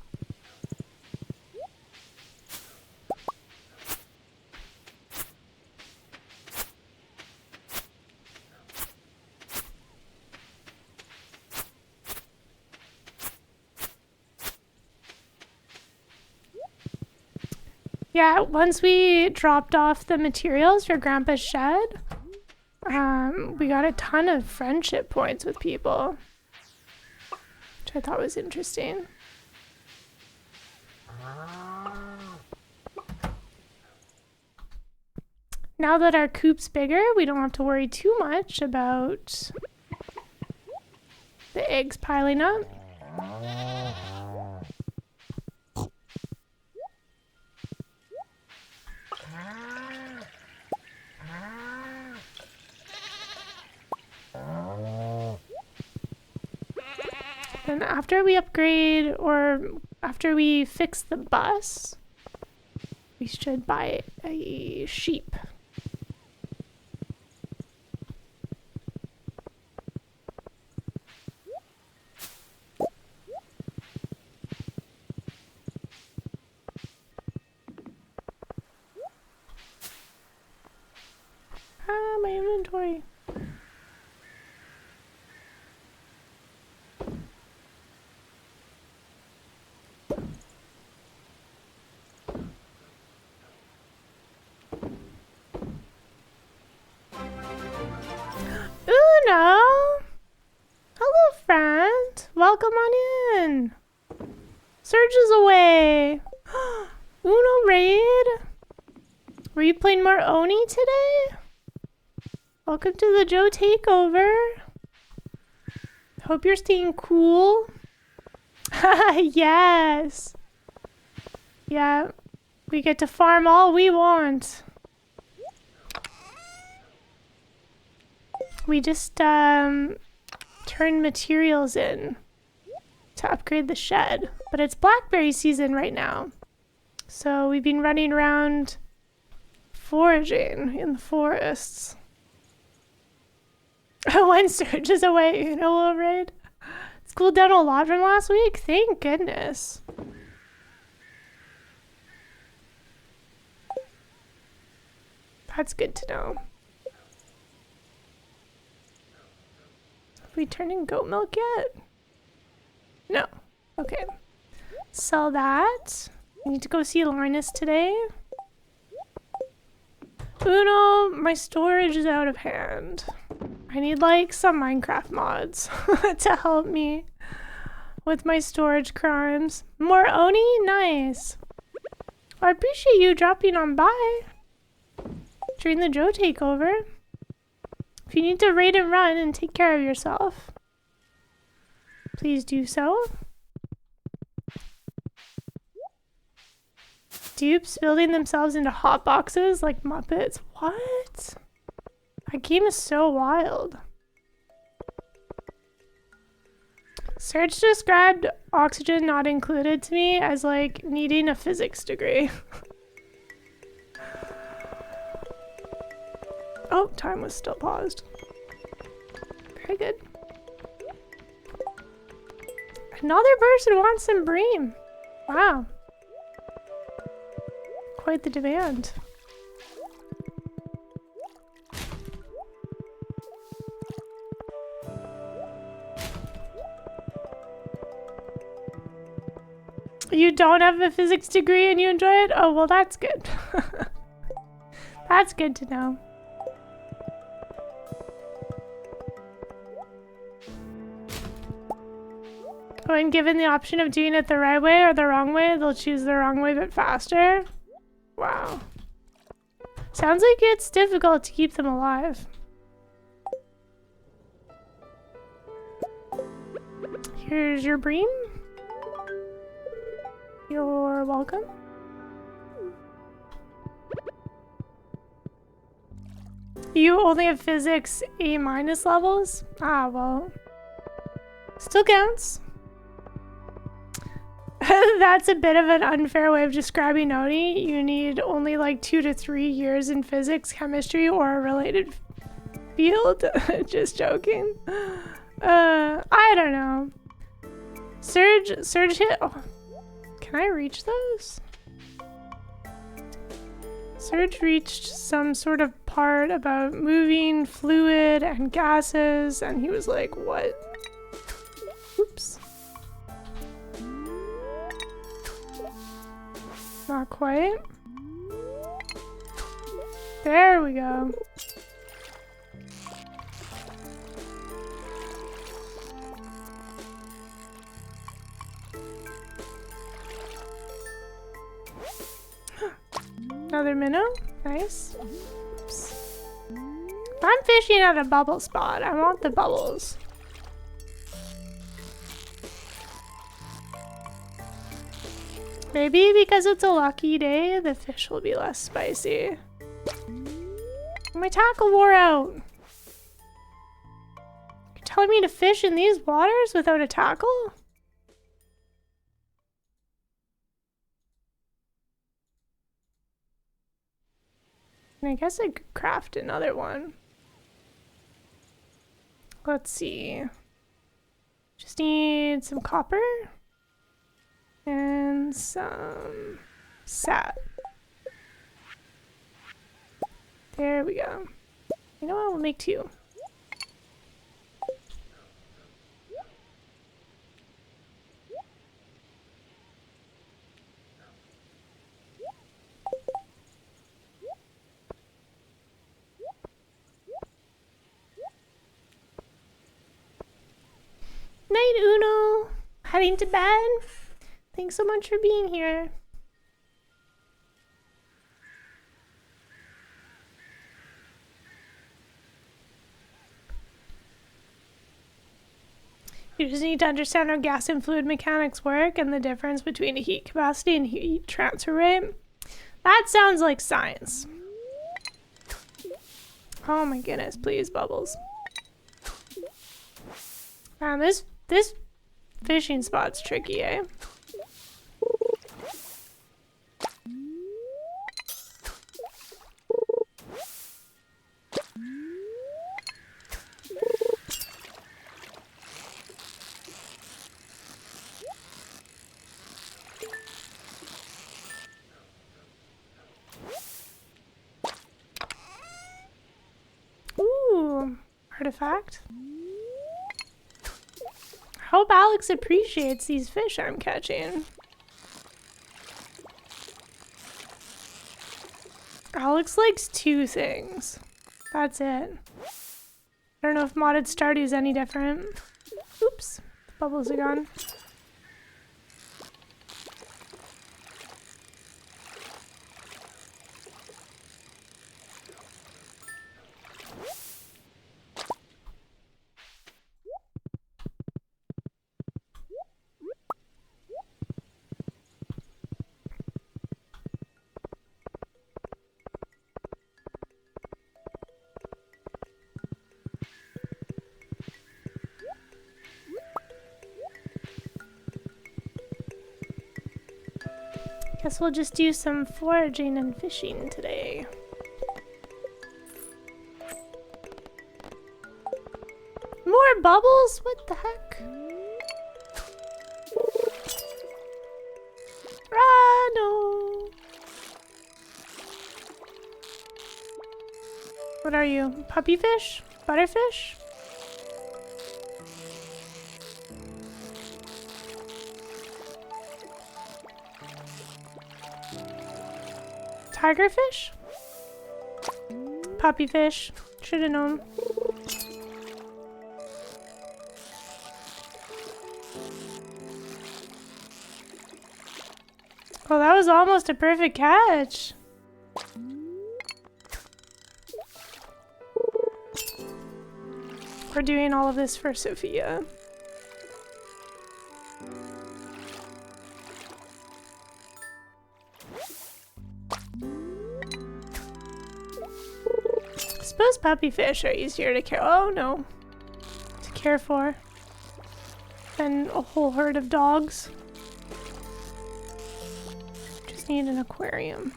Yeah, once we dropped off the materials for Grandpa's shed, we got a ton of friendship points with people, which I thought was interesting. Now that our coop's bigger, we don't have to worry too much about the eggs piling up. And after we upgrade, or after we fix the bus, we should buy a sheep. My inventory. Uno! Hello, friend. Welcome on in. Surge is away. Uno raid. Were you playing more Oni today? Welcome to the Joe Takeover. Hope you're staying cool. Yes. Yeah, we get to farm all we want. We just turned materials in to upgrade the shed. But it's blackberry season right now. So we've been running around foraging in the forests. One surge is away, you know, will raid. It's cooled down a lot from last week. Thank goodness. That's good to know. we turn in goat milk yet? No. Okay. Sell that. I need to go see Linus today. Uno, my storage is out of hand. I need like some Minecraft mods to help me with my storage crimes. More Oni? Nice. I appreciate you dropping on by during the Joe takeover. If you need to raid and run and take care of yourself, please do so. Dupes building themselves into hot boxes like Muppets. What? That game is so wild. Serge described oxygen not included to me as like needing a physics degree. Oh, time was still paused. Very good. Another person wants some bream. Wow. Quite the demand. You don't have a physics degree and you enjoy it? Oh, well, that's good. That's good to know. When given the option of doing it the right way or the wrong way, they'll choose the wrong way but faster. Wow. Sounds like it's difficult to keep them alive. Here's your bream. You're welcome. You only have physics A- levels? Ah, well. Still counts. That's a bit of an unfair way of describing Oni. You need only like 2 to 3 years in physics, chemistry, or a related field. Just joking. I don't know. Surge hit. Oh, can I reach those? Surge reached some sort of part about moving fluid and gases, and he was like, what? Oops. Not quite. There we go. Another minnow. Nice. Oops. I'm fishing at a bubble spot. I want the bubbles. Maybe because it's a lucky day, the fish will be less spicy. My tackle wore out. You're telling me to fish in these waters without a tackle? I guess I could craft another one. Let's see. Just need some copper. And some sap. There we go. You know what? We'll make 2. Night, Uno. Heading to bed. Thanks so much for being here. You just need to understand how gas and fluid mechanics work and the difference between a heat capacity and heat transfer rate. That sounds like science. Oh my goodness, please, bubbles. Man, this fishing spot's tricky, eh? Ooh, artifact. hope Alex appreciates these fish I'm catching. Alex likes 2 things. That's it. I don't know if modded Stardew is any different. Oops, the bubbles are gone. Guess we'll just do some foraging and fishing today. More bubbles? What the heck? Rhino! What are you? Puppy fish? Butterfish? Tigerfish? Puppy fish. Should have known. Oh, that was almost a perfect catch. We're doing all of this for Sophia. I suppose puppy fish are easier to care. Oh no, to care for than a whole herd of dogs. Just need an aquarium.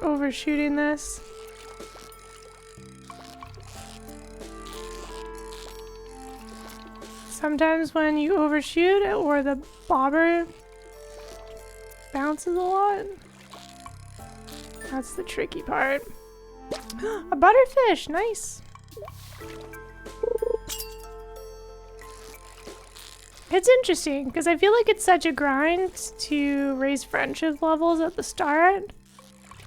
Overshooting this. Sometimes when you overshoot it or the bobber bounces a lot, that's the tricky part. A butterfish, nice. It's interesting because I feel like it's such a grind to raise friendship levels at the start.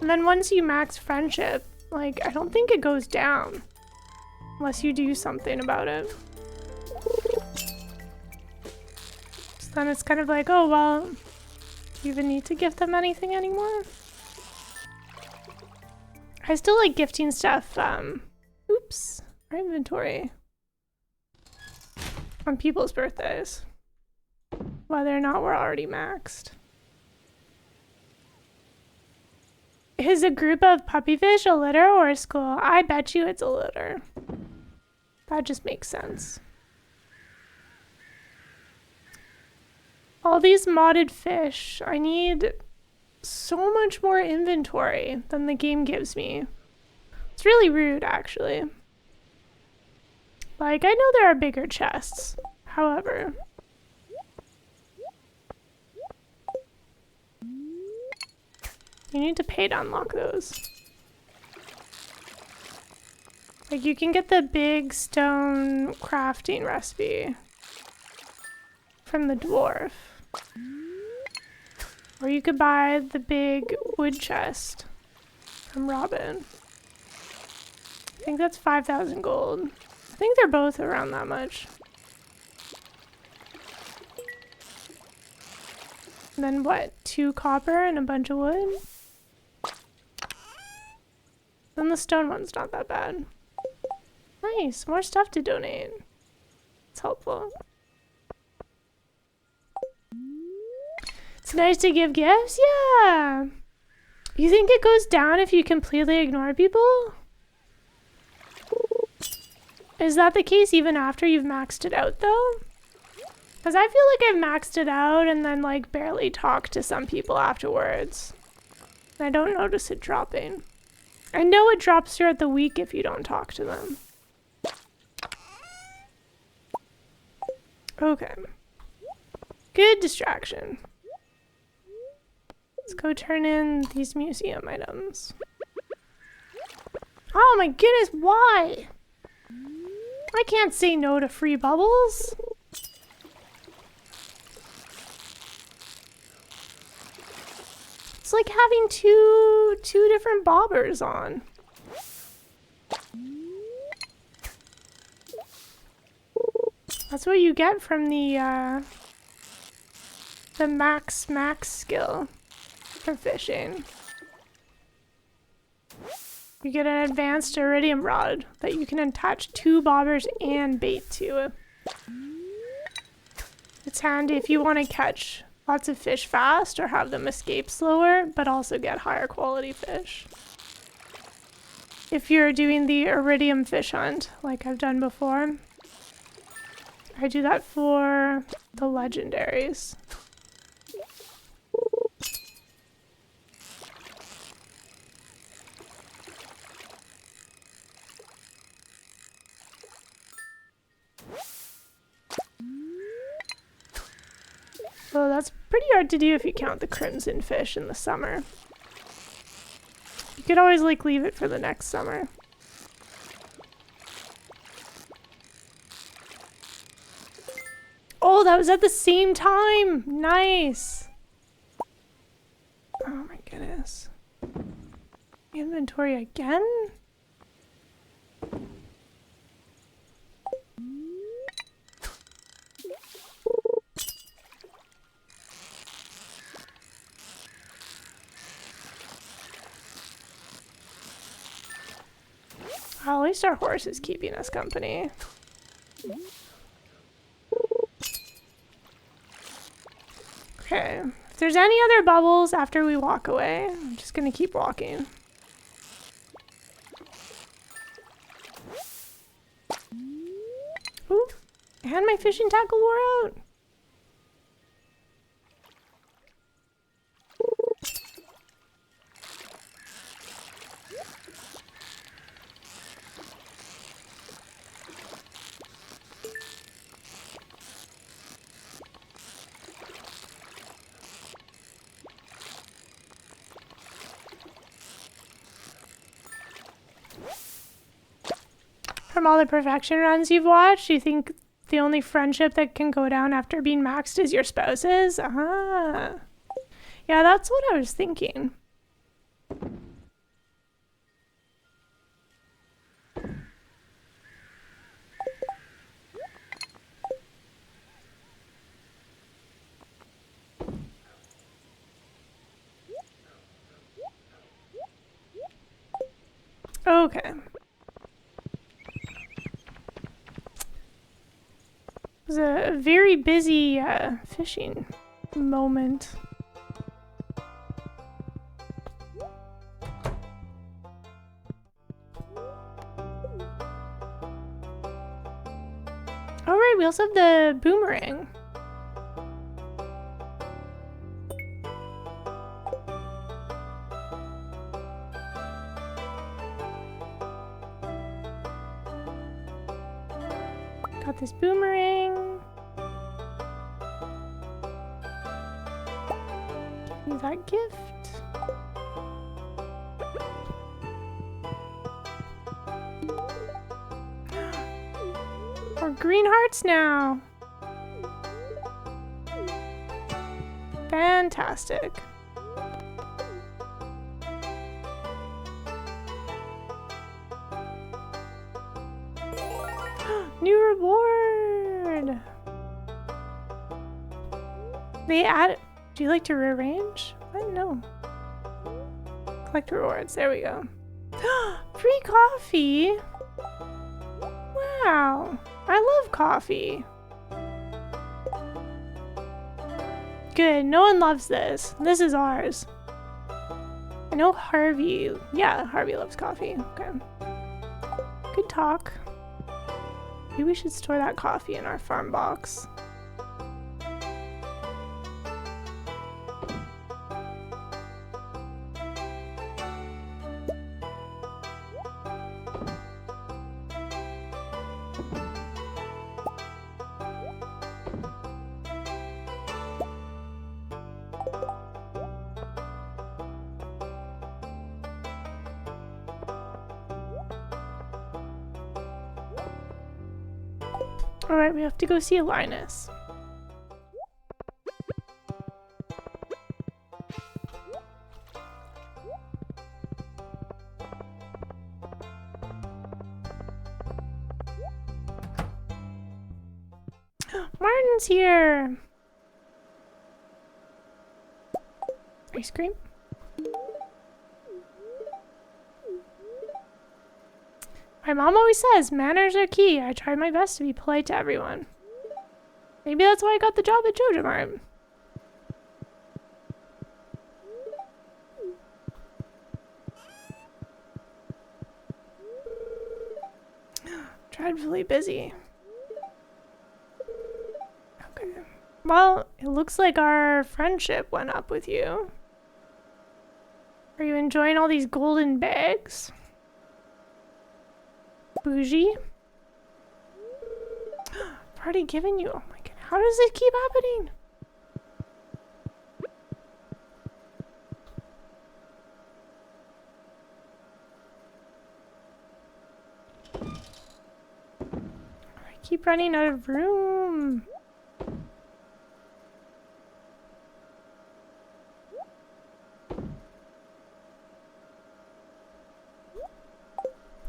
And then once you max friendship, like, I don't think it goes down unless you do something about it. So then it's kind of like, oh, well, do you even need to gift them anything anymore? I still like gifting stuff, oops, our inventory on people's birthdays, whether or not we're already maxed. Is a group of puppyfish a litter or a school? I bet you it's a litter. That just makes sense. All these modded fish. I need so much more inventory than the game gives me. It's really rude, actually. Like, I know there are bigger chests. However, you need to pay to unlock those. Like, you can get the big stone crafting recipe from the dwarf. Or you could buy the big wood chest from Robin. I think that's 5,000 gold. I think they're both around that much. And then what? 2 copper and a bunch of wood? Then the stone one's not that bad. Nice, more stuff to donate. It's helpful. It's nice to give gifts? Yeah! You think it goes down if you completely ignore people? Is that the case even after you've maxed it out though? Because I feel like I've maxed it out and then like barely talked to some people afterwards. I don't notice it dropping. I know it drops throughout the week if you don't talk to them. Okay. Good distraction. Let's go turn in these museum items. Oh my goodness, why? I can't say no to free bubbles. It's like having two different bobbers on. That's what you get from the max skill for fishing. You get an advanced iridium rod that you can attach 2 bobbers and bait to. It's handy if you want to catch lots of fish fast or have them escape slower, but also get higher quality fish. If you're doing the iridium fish hunt, like I've done before, I do that for the legendaries. So that's pretty hard to do if you count the crimson fish in the summer. You could always like leave it for the next summer. Oh, that was at the same time! Nice! Oh my goodness. Inventory again? Well, at least our horse is keeping us company. Okay, if there's any other bubbles after we walk away, I'm just gonna keep walking. Ooh, and my fishing tackle wore out. From all the perfection runs you've watched, you think the only friendship that can go down after being maxed is your spouse's? Ah. Yeah, that's what I was thinking. Okay. It was a very busy fishing moment. All right, we also have the boomerang. Got this boomerang. Give me that gift. We're green hearts now. Fantastic. New reward! They add. Do you like to rearrange? I don't know. Collect rewards. There we go. Free coffee! Wow. I love coffee. Good. No one loves this. This is ours. I know Harvey. Yeah, Harvey loves coffee. Okay. Good talk. Maybe we should store that coffee in our farm box. Alright, we have to go see Linus. Martin's here! Ice cream? My mom always says manners are key. I try my best to be polite to everyone. Maybe that's why I got the job at JoJo Mart. Dreadfully busy. Okay. Well, it looks like our friendship went up with you. Are you enjoying all these golden bags? Bougie? I've already given you. Oh my god. How does it keep happening? I keep running out of room.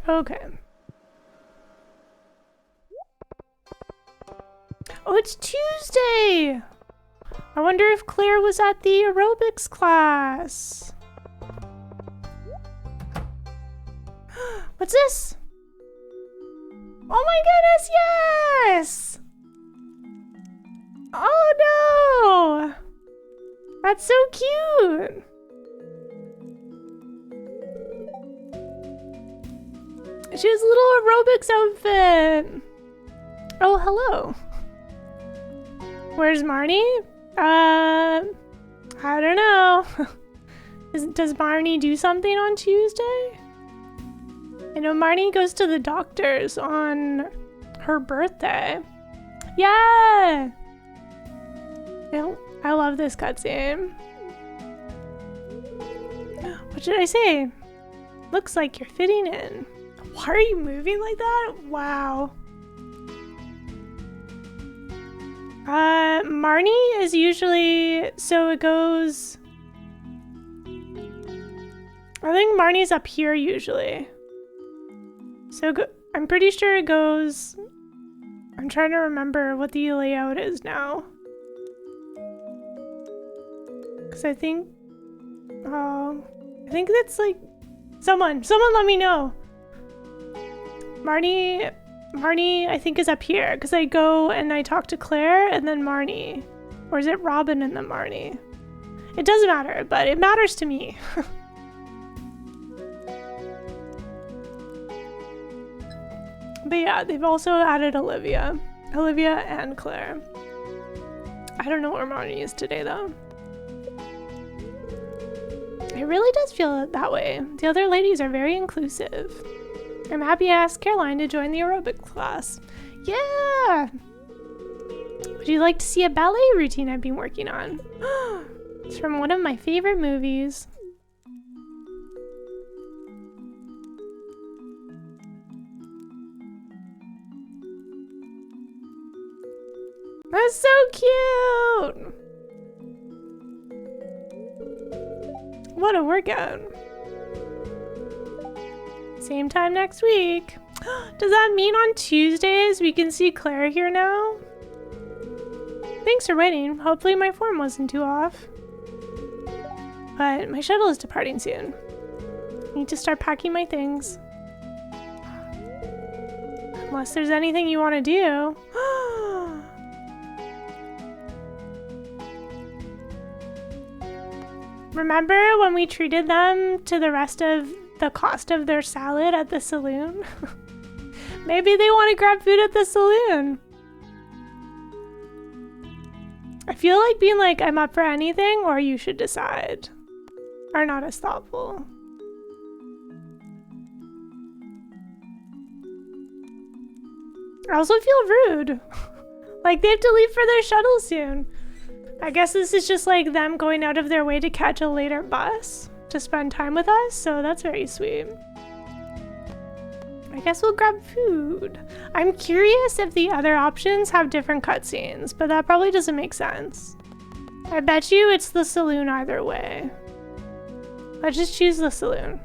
Okay. Oh, it's Tuesday! I wonder if Claire was at the aerobics class. What's this? Oh my goodness, yes! Oh no! That's so cute! She has a little aerobics outfit. Oh, hello. Where's Marnie? I don't know. Does Marnie do something on Tuesday? I know Marnie goes to the doctor's on her birthday. Yeah! I love this cutscene. What should I say? Looks like you're fitting in. Why are you moving like that? Wow. Marnie is usually, so it goes, I think Marnie's up here usually. So I'm pretty sure it goes, I'm trying to remember what the layout is now. Cause I think that's like, someone let me know. Marnie, I think, is up here, because I go and I talk to Claire and then Marnie. Or is it Robin and then Marnie? It doesn't matter, but it matters to me. But yeah, they've also added Olivia. Olivia and Claire. I don't know where Marnie is today, though. It really does feel that way. The other ladies are very inclusive. I'm happy I asked Caroline to join the aerobic class. Yeah! Would you like to see a ballet routine I've been working on? It's from one of my favorite movies. That's so cute! What a workout. Same time next week. Does that mean on Tuesdays we can see Claire here now? Thanks for waiting. Hopefully my form wasn't too off. But my shuttle is departing soon. I need to start packing my things. Unless there's anything you want to do. Remember when we treated them to the rest of the cost of their salad at the saloon? Maybe they want to grab food at the saloon. I feel like being like, I'm up for anything, or you should decide, are not as thoughtful. I also feel rude. Like they have to leave for their shuttle soon. I guess this is just like them going out of their way to catch a later bus to spend time with us, so that's very sweet. I guess we'll grab food. I'm curious if the other options have different cutscenes, but that probably doesn't make sense. I bet you it's the saloon either way. Let's just choose the saloon.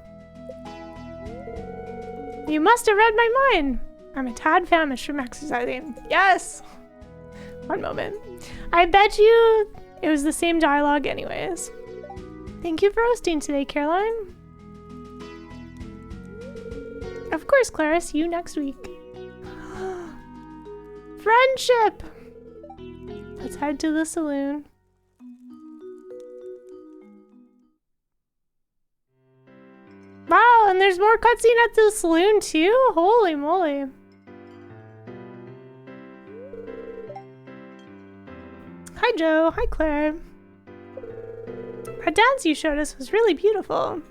You must have read my mind. I'm a tad famished from exercising. Yes! One moment. I bet you it was the same dialogue anyways. Thank you for hosting today, Caroline. Of course, Clara. See you next week. Friendship! Let's head to the saloon. Wow, and there's more cutscene at the saloon too? Holy moly. Hi, Joe. Hi, Claire. That dance you showed us was really beautiful.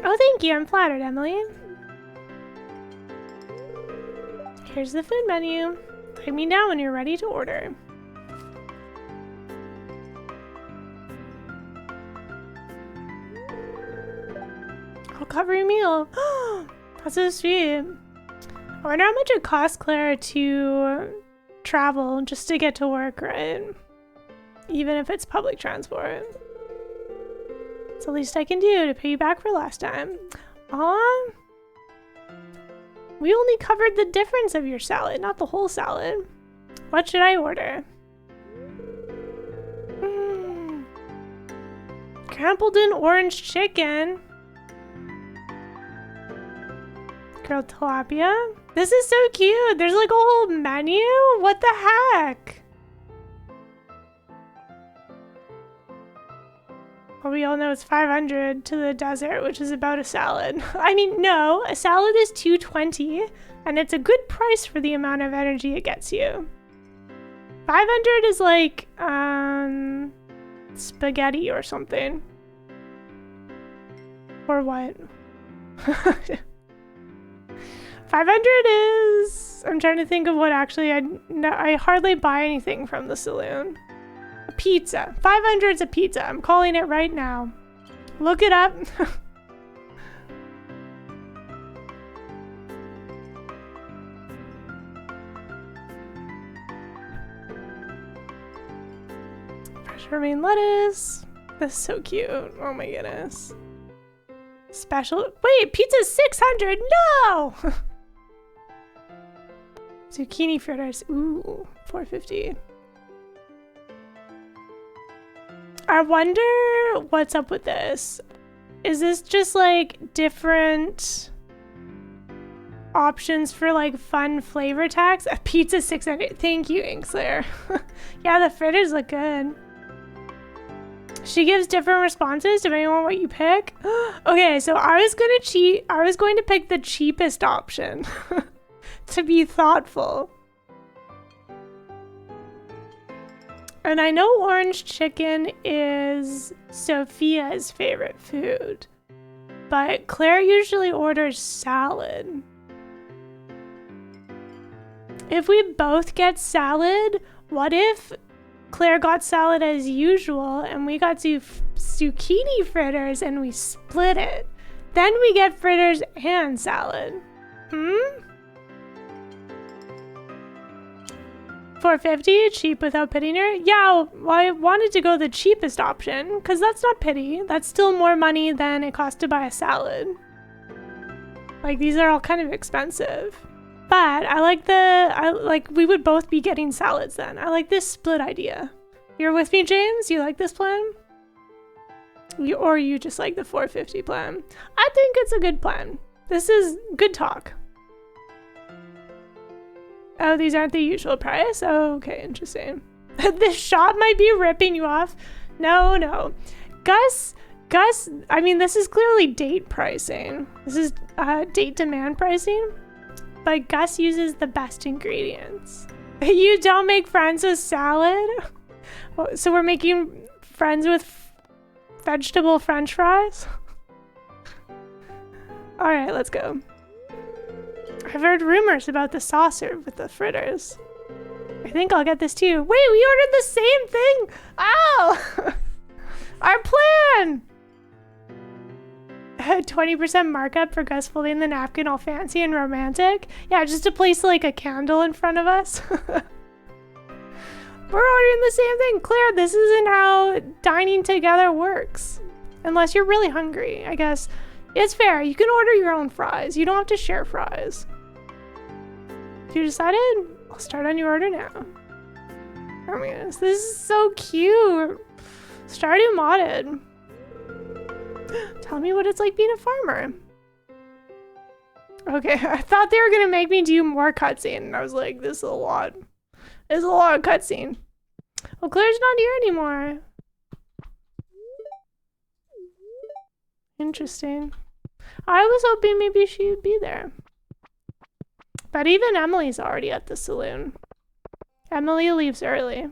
Oh, thank you. I'm flattered, Emily. Here's the food menu. Take me down when you're ready to order. I'll cover your meal. That's so sweet. I wonder how much it costs Claire to travel just to get to work, right? Even if it's public transport. It's the least I can do to pay you back for last time. Aw. We only covered the difference of your salad, not the whole salad. What should I order? Crampledon orange chicken. Grilled tilapia. This is so cute. There's like a whole menu. What the heck? Well, we all know it's 500 to the desert, which is about a salad. I mean, no, a salad is $2.20, and it's a good price for the amount of energy it gets you. 500 is like, spaghetti or something. Or what? 500 is... I'm trying to think of what actually I hardly buy anything from the saloon. A pizza. 500 is a pizza. I'm calling it right now. Look it up. Fresh romaine lettuce. That's so cute. Oh my goodness. Special. Wait, pizza's 600. No. Zucchini fritters. Ooh, 450. I wonder what's up with this. Is this just like different options for like fun flavor tags? A pizza 600. Thank you, Inkslayer. Yeah, the fritters look good. She gives different responses depending on what you pick. Okay, so I was gonna cheat. I was going to pick the cheapest option to be thoughtful. And I know orange chicken is Sophia's favorite food, but Claire usually orders salad. If we both get salad, what if Claire got salad as usual and we got zucchini fritters and we split it? Then we get fritters and salad. $4.50, cheap without pitting her? Yeah, well, I wanted to go the cheapest option because that's not pity. That's still more money than it costs to buy a salad. Like, these are all kind of expensive. But I like we would both be getting salads then. I like this split idea. You're with me, James? You like this plan? Or you just like the $4.50 plan? I think it's a good plan. This is good talk. Oh, these aren't the usual price? Oh, okay, interesting. This shop might be ripping you off. No. Gus, I mean, this is clearly date pricing. This is date demand pricing. But Gus uses the best ingredients. You don't make friends with salad? So we're making friends with vegetable french fries? All right, let's go. I've heard rumors about the saucer with the fritters. I think I'll get this too. Wait, we ordered the same thing? Oh! Our plan! 20% markup for Gus folding the napkin all fancy and romantic. Yeah, just to place like a candle in front of us. We're ordering the same thing. Claire, this isn't how dining together works. Unless you're really hungry, I guess. It's fair. You can order your own fries. You don't have to share fries. You decided? I'll start on your order now. Oh my goodness, this is so cute. Stardew modded. Tell me what it's like being a farmer. Okay, I thought they were gonna make me do more cutscene, and I was like, this is a lot. There's a lot of cutscene. Well, Claire's not here anymore. Interesting. I was hoping maybe she'd be there. But even Emily's already at the saloon. Emily leaves early.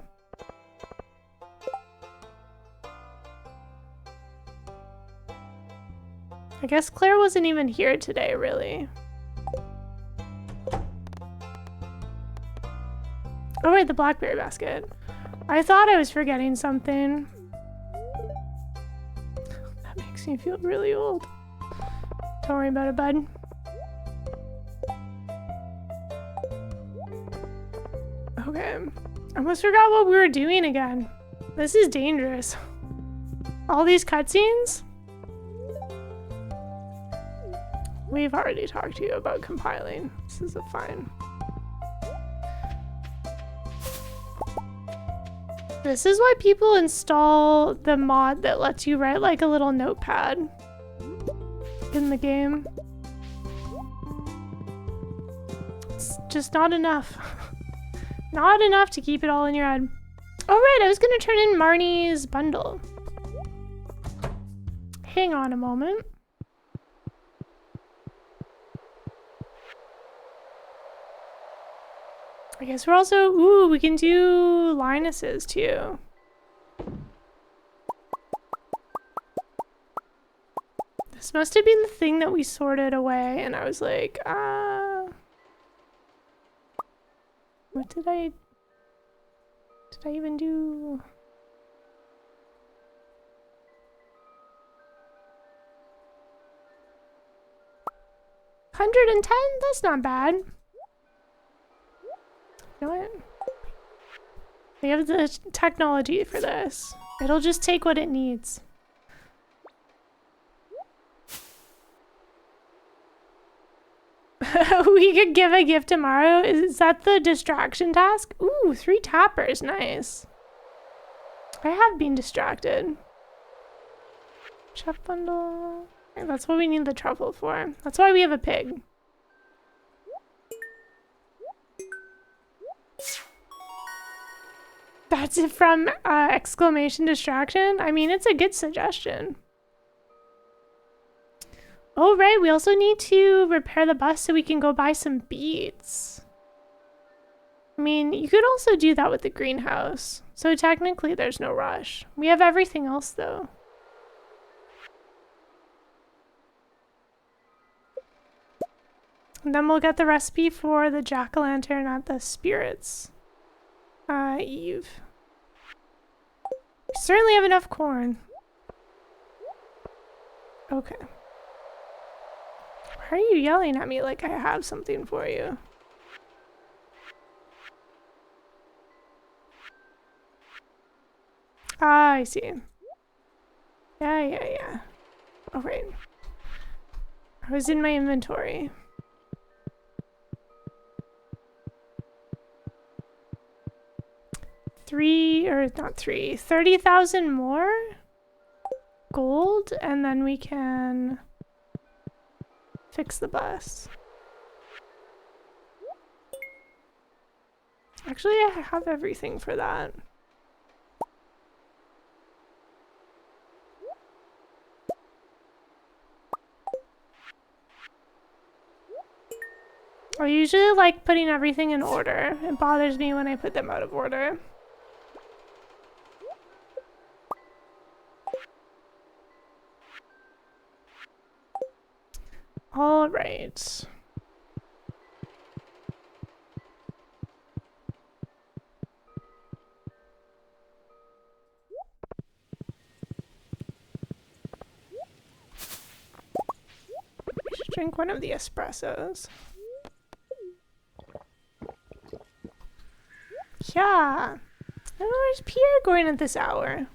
I guess Claire wasn't even here today, really. Oh wait, the blackberry basket. I thought I was forgetting something. That makes me feel really old. Don't worry about it, bud. Okay. I almost forgot what we were doing again. This is dangerous. All these cutscenes? We've already talked to you about compiling. This is a fine. This is why people install the mod that lets you write like a little notepad in the game. It's just not enough. Not enough to keep it all in your head. Oh right, I was gonna turn in Marnie's bundle. Hang on a moment. I guess we're also, ooh, we can do Linus's too. This must have been the thing that we sorted away, and I was like, what did I even do? $110? That's not bad. You know what? We have the technology for this. It'll just take what it needs. We could give a gift tomorrow. Is that the distraction task? Ooh, 3 tappers. Nice. I have been distracted. Chef bundle. Okay, that's what we need the truffle for. That's why we have a pig. That's it from exclamation distraction. I mean, it's a good suggestion. Oh, right. We also need to repair the bus so we can go buy some beets. I mean, you could also do that with the greenhouse. So technically, there's no rush. We have everything else, though. And then we'll get the recipe for the jack-o'-lantern at the spirits. Eve. We certainly have enough corn. Okay. Why are you yelling at me like I have something for you? Ah, I see. Yeah. Oh, wait. I was in my inventory. Not 30,000 more gold, and then we can fix the bus. Actually, I have everything for that. I usually like putting everything in order. It bothers me when I put them out of order. All right. drink one of the espressos. Yeah. I don't know, where's Pierre going at this hour?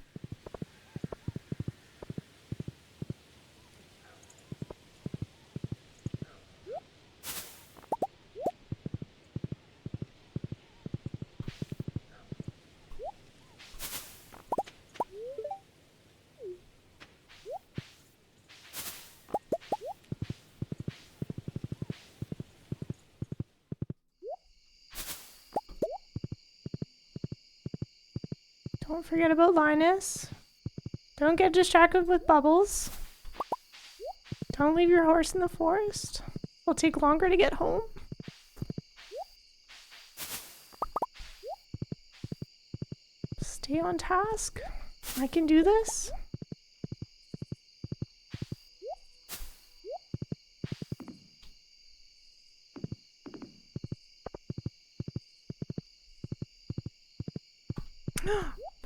Don't forget about Linus. Don't get distracted with bubbles. Don't leave your horse in the forest. It'll take longer to get home. Stay on task. I can do this.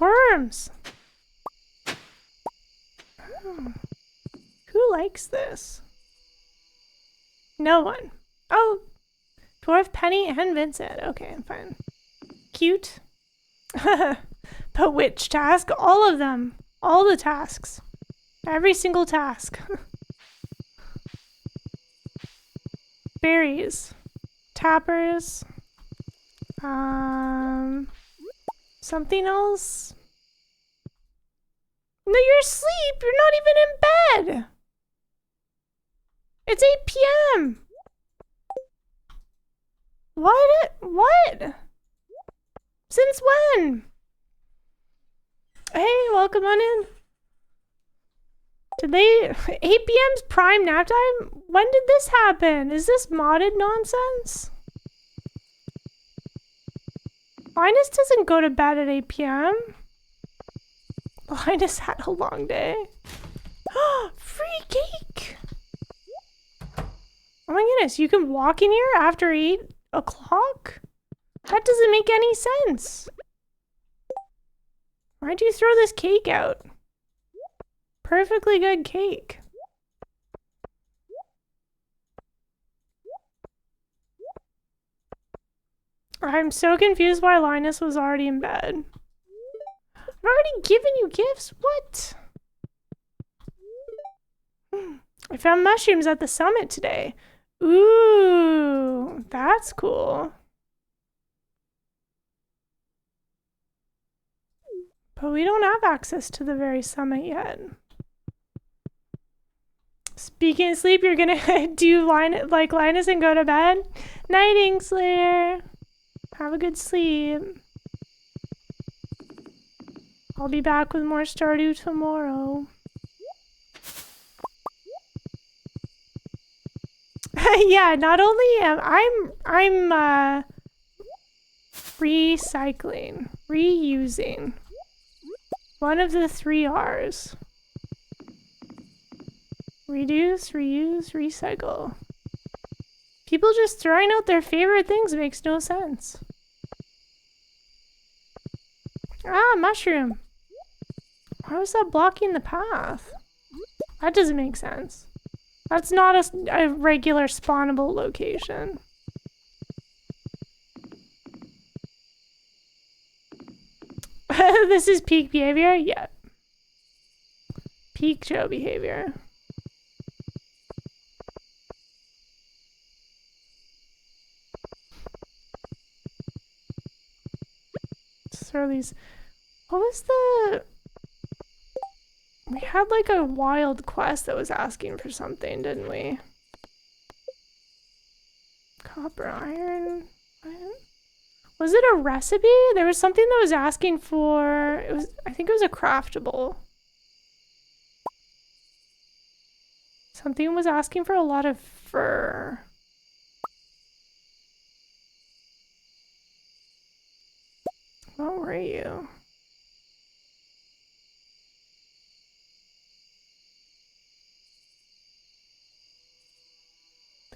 Worms! Oh. Who likes this? No one. Oh! Dwarf, Penny, and Vincent. Okay, I'm fine. Cute. But which task? All of them. All the tasks. Every single task. Berries. Tappers. Something else? No, you're asleep. You're not even in bed. It's 8 p.m. What? What? Since when? Hey, welcome on in. Did they... 8 p.m.'s prime nap time? When did this happen? Is this modded nonsense? Linus doesn't go to bed at 8 p.m. Linus had a long day. Free cake! Oh my goodness, you can walk in here after 8 o'clock? That doesn't make any sense. Why'd you throw this cake out? Perfectly good cake. I'm so confused why Linus was already in bed. I've already given you gifts? What? I found mushrooms at the summit today. Ooh, that's cool. But we don't have access to the very summit yet. Speaking of sleep, you're gonna do like Linus and go to bed? Night, Inkslayer. Have a good sleep. I'll be back with more Stardew tomorrow. Yeah, not only am I'm recycling, reusing. One of the 3 R's. Reduce, reuse, recycle. People just throwing out their favorite things makes no sense. Ah, mushroom. Why was that blocking the path? That doesn't make sense. That's not a regular spawnable location. This is peak behavior? Yep. Peak Joe behavior. Throw these. What was the... We had like a wild quest that was asking for something, didn't we? Copper, iron. Was it a recipe? There was something that was asking for... It was, I think it was a craftable. Something was asking for a lot of fur. What were you?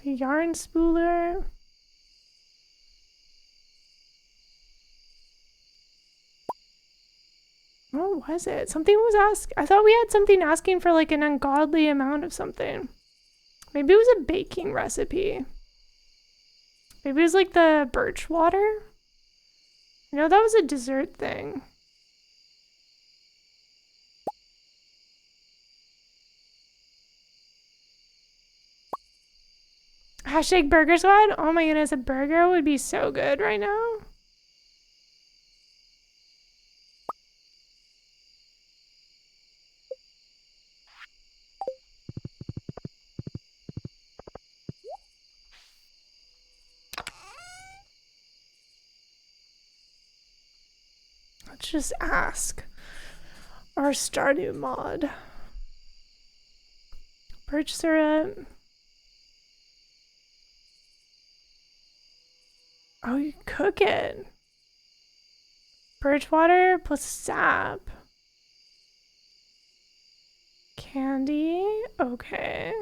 The yarn spooler. What was it? Something was asked. I thought we had something asking for like an ungodly amount of something. Maybe it was a baking recipe. Maybe it was like the birch water. You know, that was a dessert thing. Hashtag burger squad. Oh my goodness, a burger would be so good right now. Let's just ask our Stardew mod. Birch syrup. Oh, you cook it. Birch water plus sap. Candy. Okay.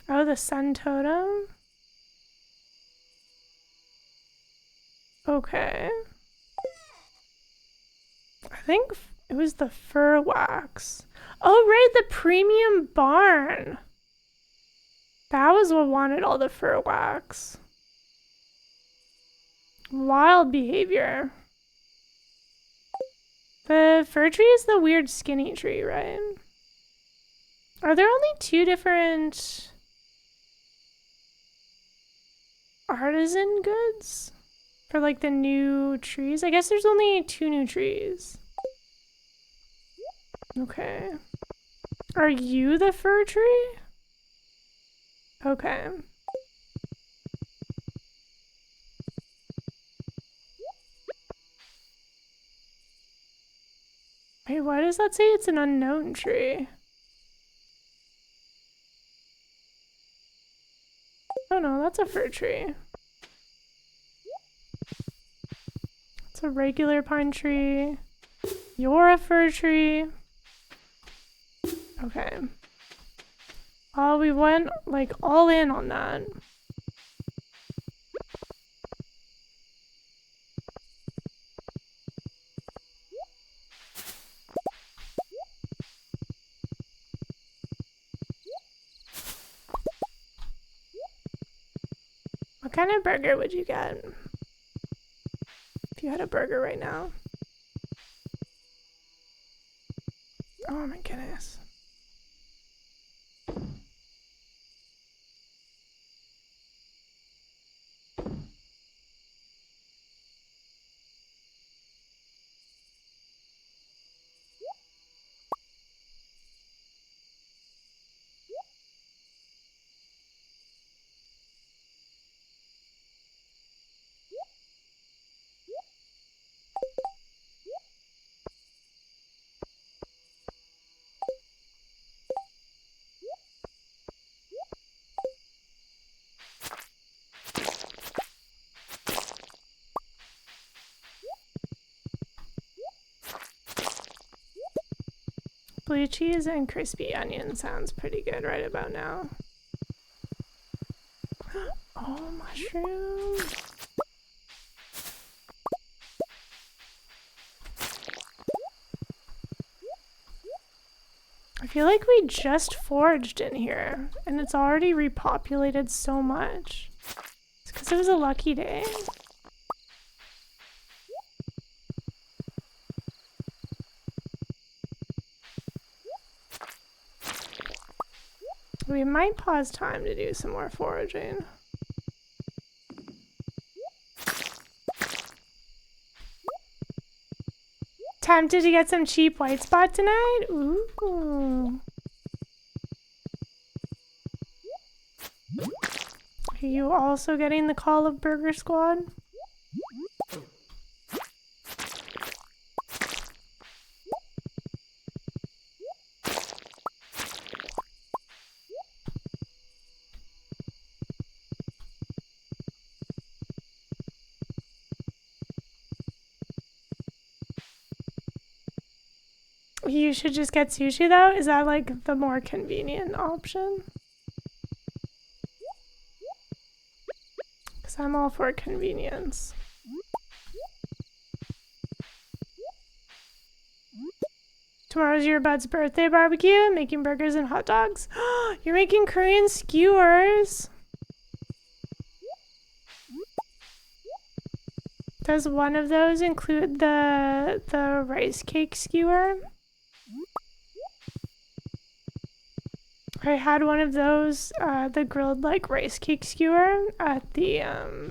Oh, the sun totem. Okay. I think it was the fur wax. Oh, right, the premium barn. That was what wanted all the fur wax. Wild behavior. The fir tree is the weird skinny tree, right? Are there only 2 different artisan goods for like the new trees? I guess there's only 2 new trees. Okay. Are you the fir tree? Okay. Wait, why does that say it's an unknown tree? Oh no, that's a fir tree. It's a regular pine tree. You're a fir tree. Okay. Oh, we went like all in on that. What kind of burger would you get if you had a burger right now? Oh my goodness. Blue cheese and crispy onion sounds pretty good right about now. Oh, mushrooms. I feel like we just foraged in here and it's already repopulated so much. It's because it was a lucky day. We might pause time to do some more foraging. Tempted to get some cheap white spot tonight? Ooh. Are you also getting the call of Burger Squad? You should just get sushi though? Is that like the more convenient option? Because I'm all for convenience. Tomorrow's your bud's birthday barbecue, making burgers and hot dogs. You're making Korean skewers. Does one of those include the rice cake skewer? I had one of those, the grilled like rice cake skewer at the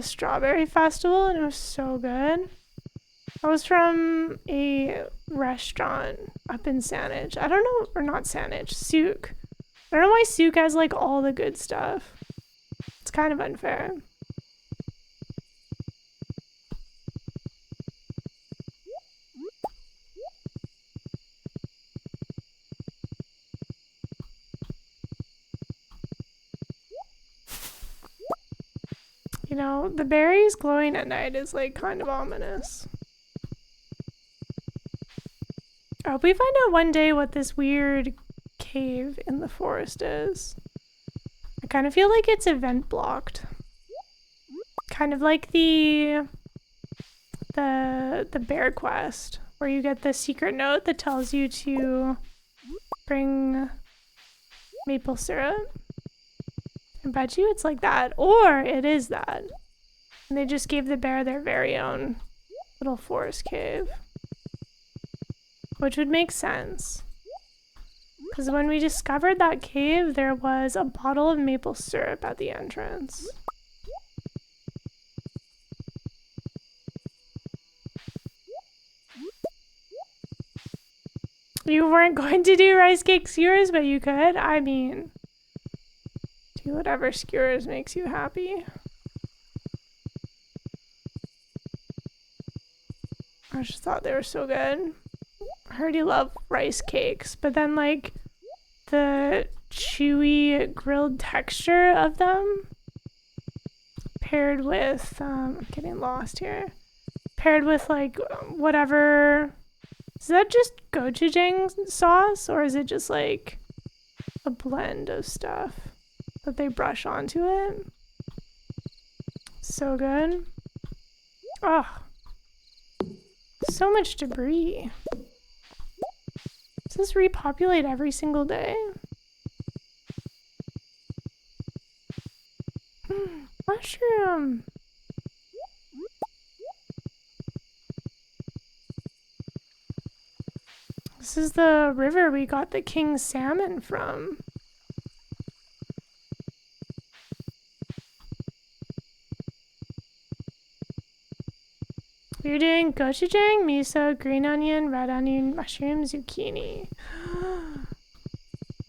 strawberry festival, and it was so good. I was from a restaurant up in Saanich. I don't know, or not Saanich, Souk. I don't know why Souk has like all the good stuff. It's kind of unfair. You know, the berries glowing at night is like kind of ominous. I hope we find out one day what this weird cave in the forest is. I kind of feel like it's event blocked. Kind of like the bear quest, where you get the secret note that tells you to bring maple syrup. I bet you it's like that, or it is that. And they just gave the bear their very own little forest cave. Which would make sense. Because when we discovered that cave, there was a bottle of maple syrup at the entrance. You weren't going to do rice cake skewers, but you could? I mean, do whatever skewers makes you happy. I just thought they were so good. I heard you love rice cakes, but then like the chewy grilled texture of them paired with, I'm getting lost here, paired with like whatever, is that just gochujang sauce, or is it just like a blend of stuff that they brush onto it? So good. Oh, so much debris. Does this repopulate every single day? Mushroom. This is the river we got the king salmon from. You're doing gochujang, miso, green onion, red onion, mushroom, zucchini.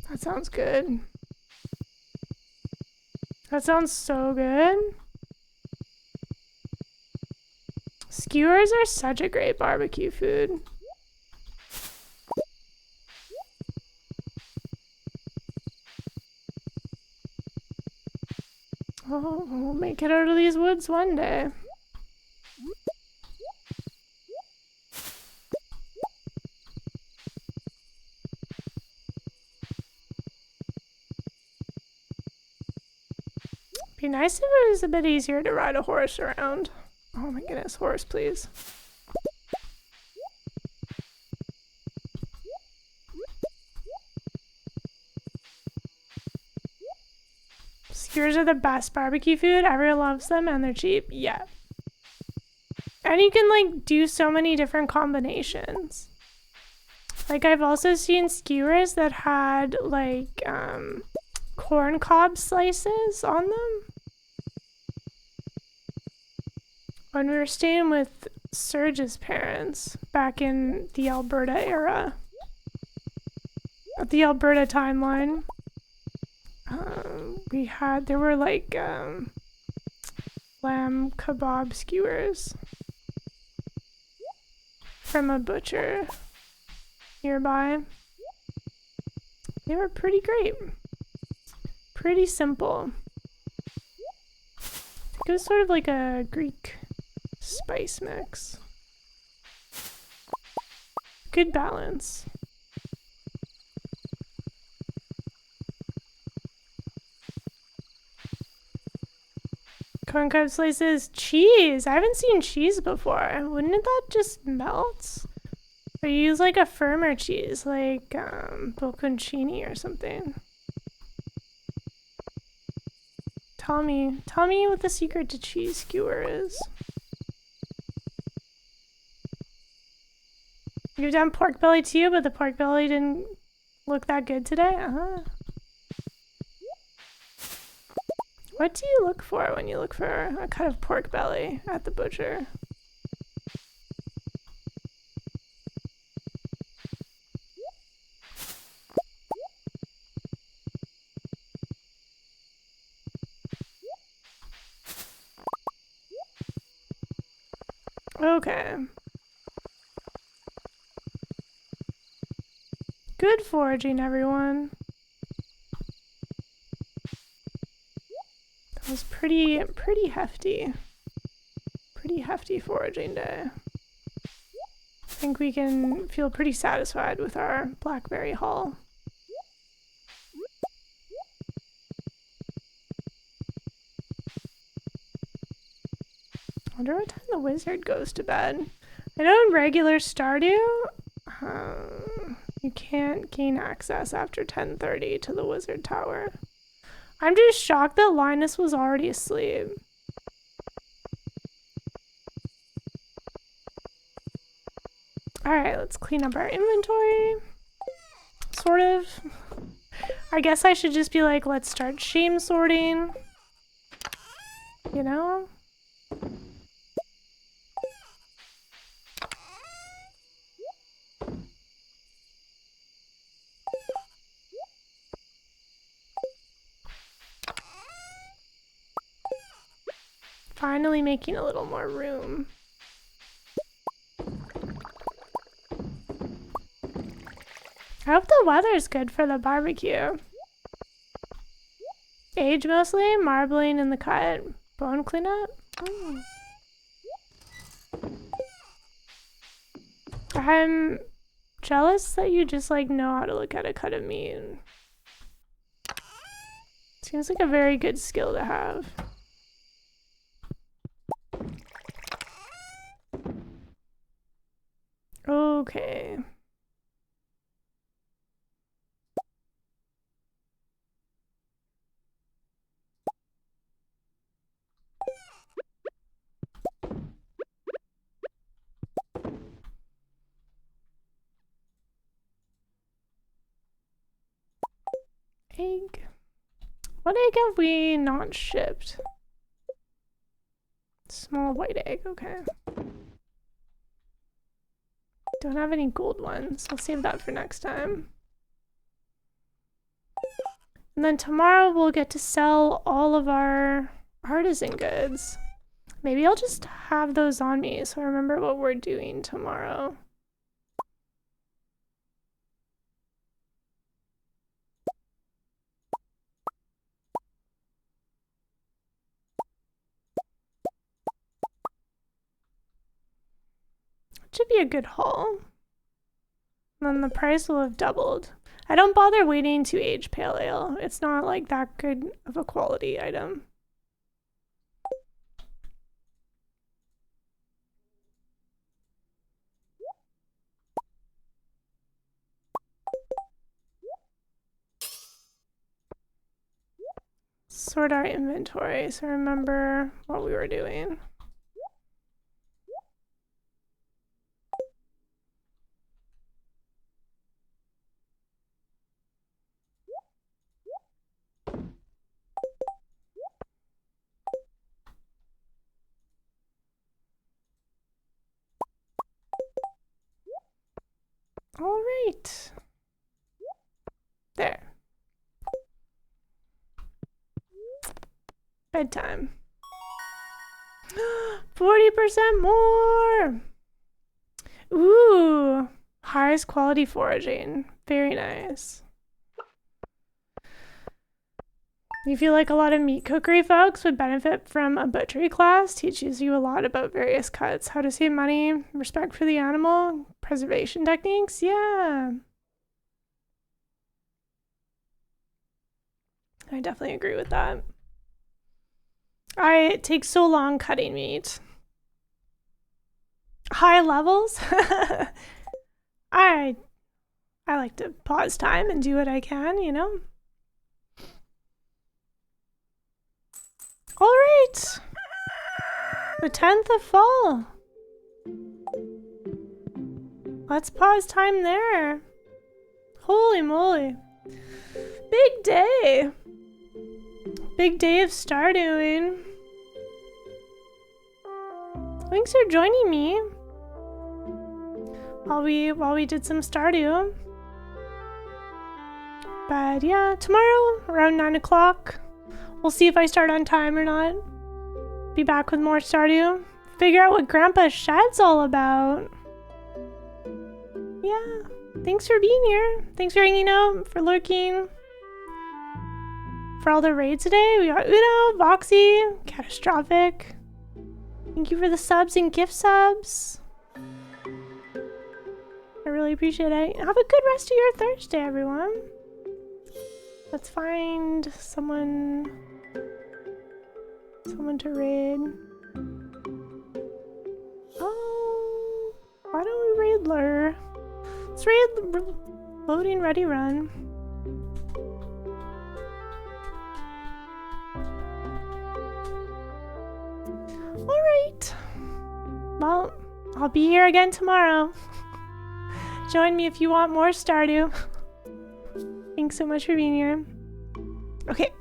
That sounds good. That sounds so good. Skewers are such a great barbecue food. Oh, we'll make it out of these woods one day. Be nice if it was a bit easier to ride a horse around. Oh my goodness, horse, please. Skewers are the best barbecue food. Everyone loves them and they're cheap. Yeah. And you can like do so many different combinations. Like I've also seen skewers that had like corn cob slices on them. When we were staying with Serge's parents back in the Alberta era, at the Alberta timeline, there were like lamb kebab skewers from a butcher nearby. They were pretty great. Pretty simple. It was sort of like a Greek spice mix. Good balance. Corn cob slices, cheese. I haven't seen cheese before. Wouldn't that just melt? Or you use like a firmer cheese, like bocconcini or something. Tell me what the secret to cheese skewer is. You've done pork belly too, but the pork belly didn't look that good today? What do you look for when you look for a cut of pork belly at the butcher? Okay. Good foraging, everyone. That was pretty hefty. Pretty hefty foraging day. I think we can feel pretty satisfied with our blackberry haul. I wonder what time the wizard goes to bed. I know in regular Stardew, you can't gain access after 10:30 to the wizard tower. I'm just shocked that Linus was already asleep. Alright, let's clean up our inventory. Sort of. I guess I should just be like, let's start shame sorting. You know? Finally making a little more room. I hope the weather's good for the barbecue. Age mostly, marbling in the cut, bone cleanup. I'm jealous that you just like know how to look at a cut of meat. Seems like a very good skill to have. Okay. Egg. What egg have we not shipped? Small white egg, okay. Don't have any gold ones. I'll save that for next time. And then tomorrow we'll get to sell all of our artisan goods. Maybe I'll just have those on me so I remember what we're doing tomorrow. Should be a good haul. And then the price will have doubled. I don't bother waiting to age pale ale. It's not like that good of a quality item. Sort our inventory so remember what we were doing. All right. There. Bedtime. 40% more! Ooh, highest quality foraging. Very nice. You feel like a lot of meat cookery folks would benefit from a butchery class. Teaches you a lot about various cuts, how to save money, respect for the animal, preservation techniques. Yeah. I definitely agree with that. It takes so long cutting meat. High levels? I like to pause time and do what I can, you know? Alright! The 10th of fall. Let's pause time there. Holy moly. Big day. Big day of Stardewing. Thanks for joining me while we did some Stardew. But yeah, tomorrow around 9 o'clock, we'll see if I start on time or not. Be back with more Stardew. Figure out what Grandpa Shad's all about. Yeah, thanks for being here. Thanks for hanging out, for lurking. For all the raids today, we got Uno, Voxy, Catastrophic. Thank you for the subs and gift subs. I really appreciate it. Have a good rest of your Thursday, everyone. Let's find someone to raid. Oh, why don't we raid Lure? Let's raid Loading Ready Run. Alright. Well, I'll be here again tomorrow. Join me if you want more Stardew. Thanks so much for being here. Okay.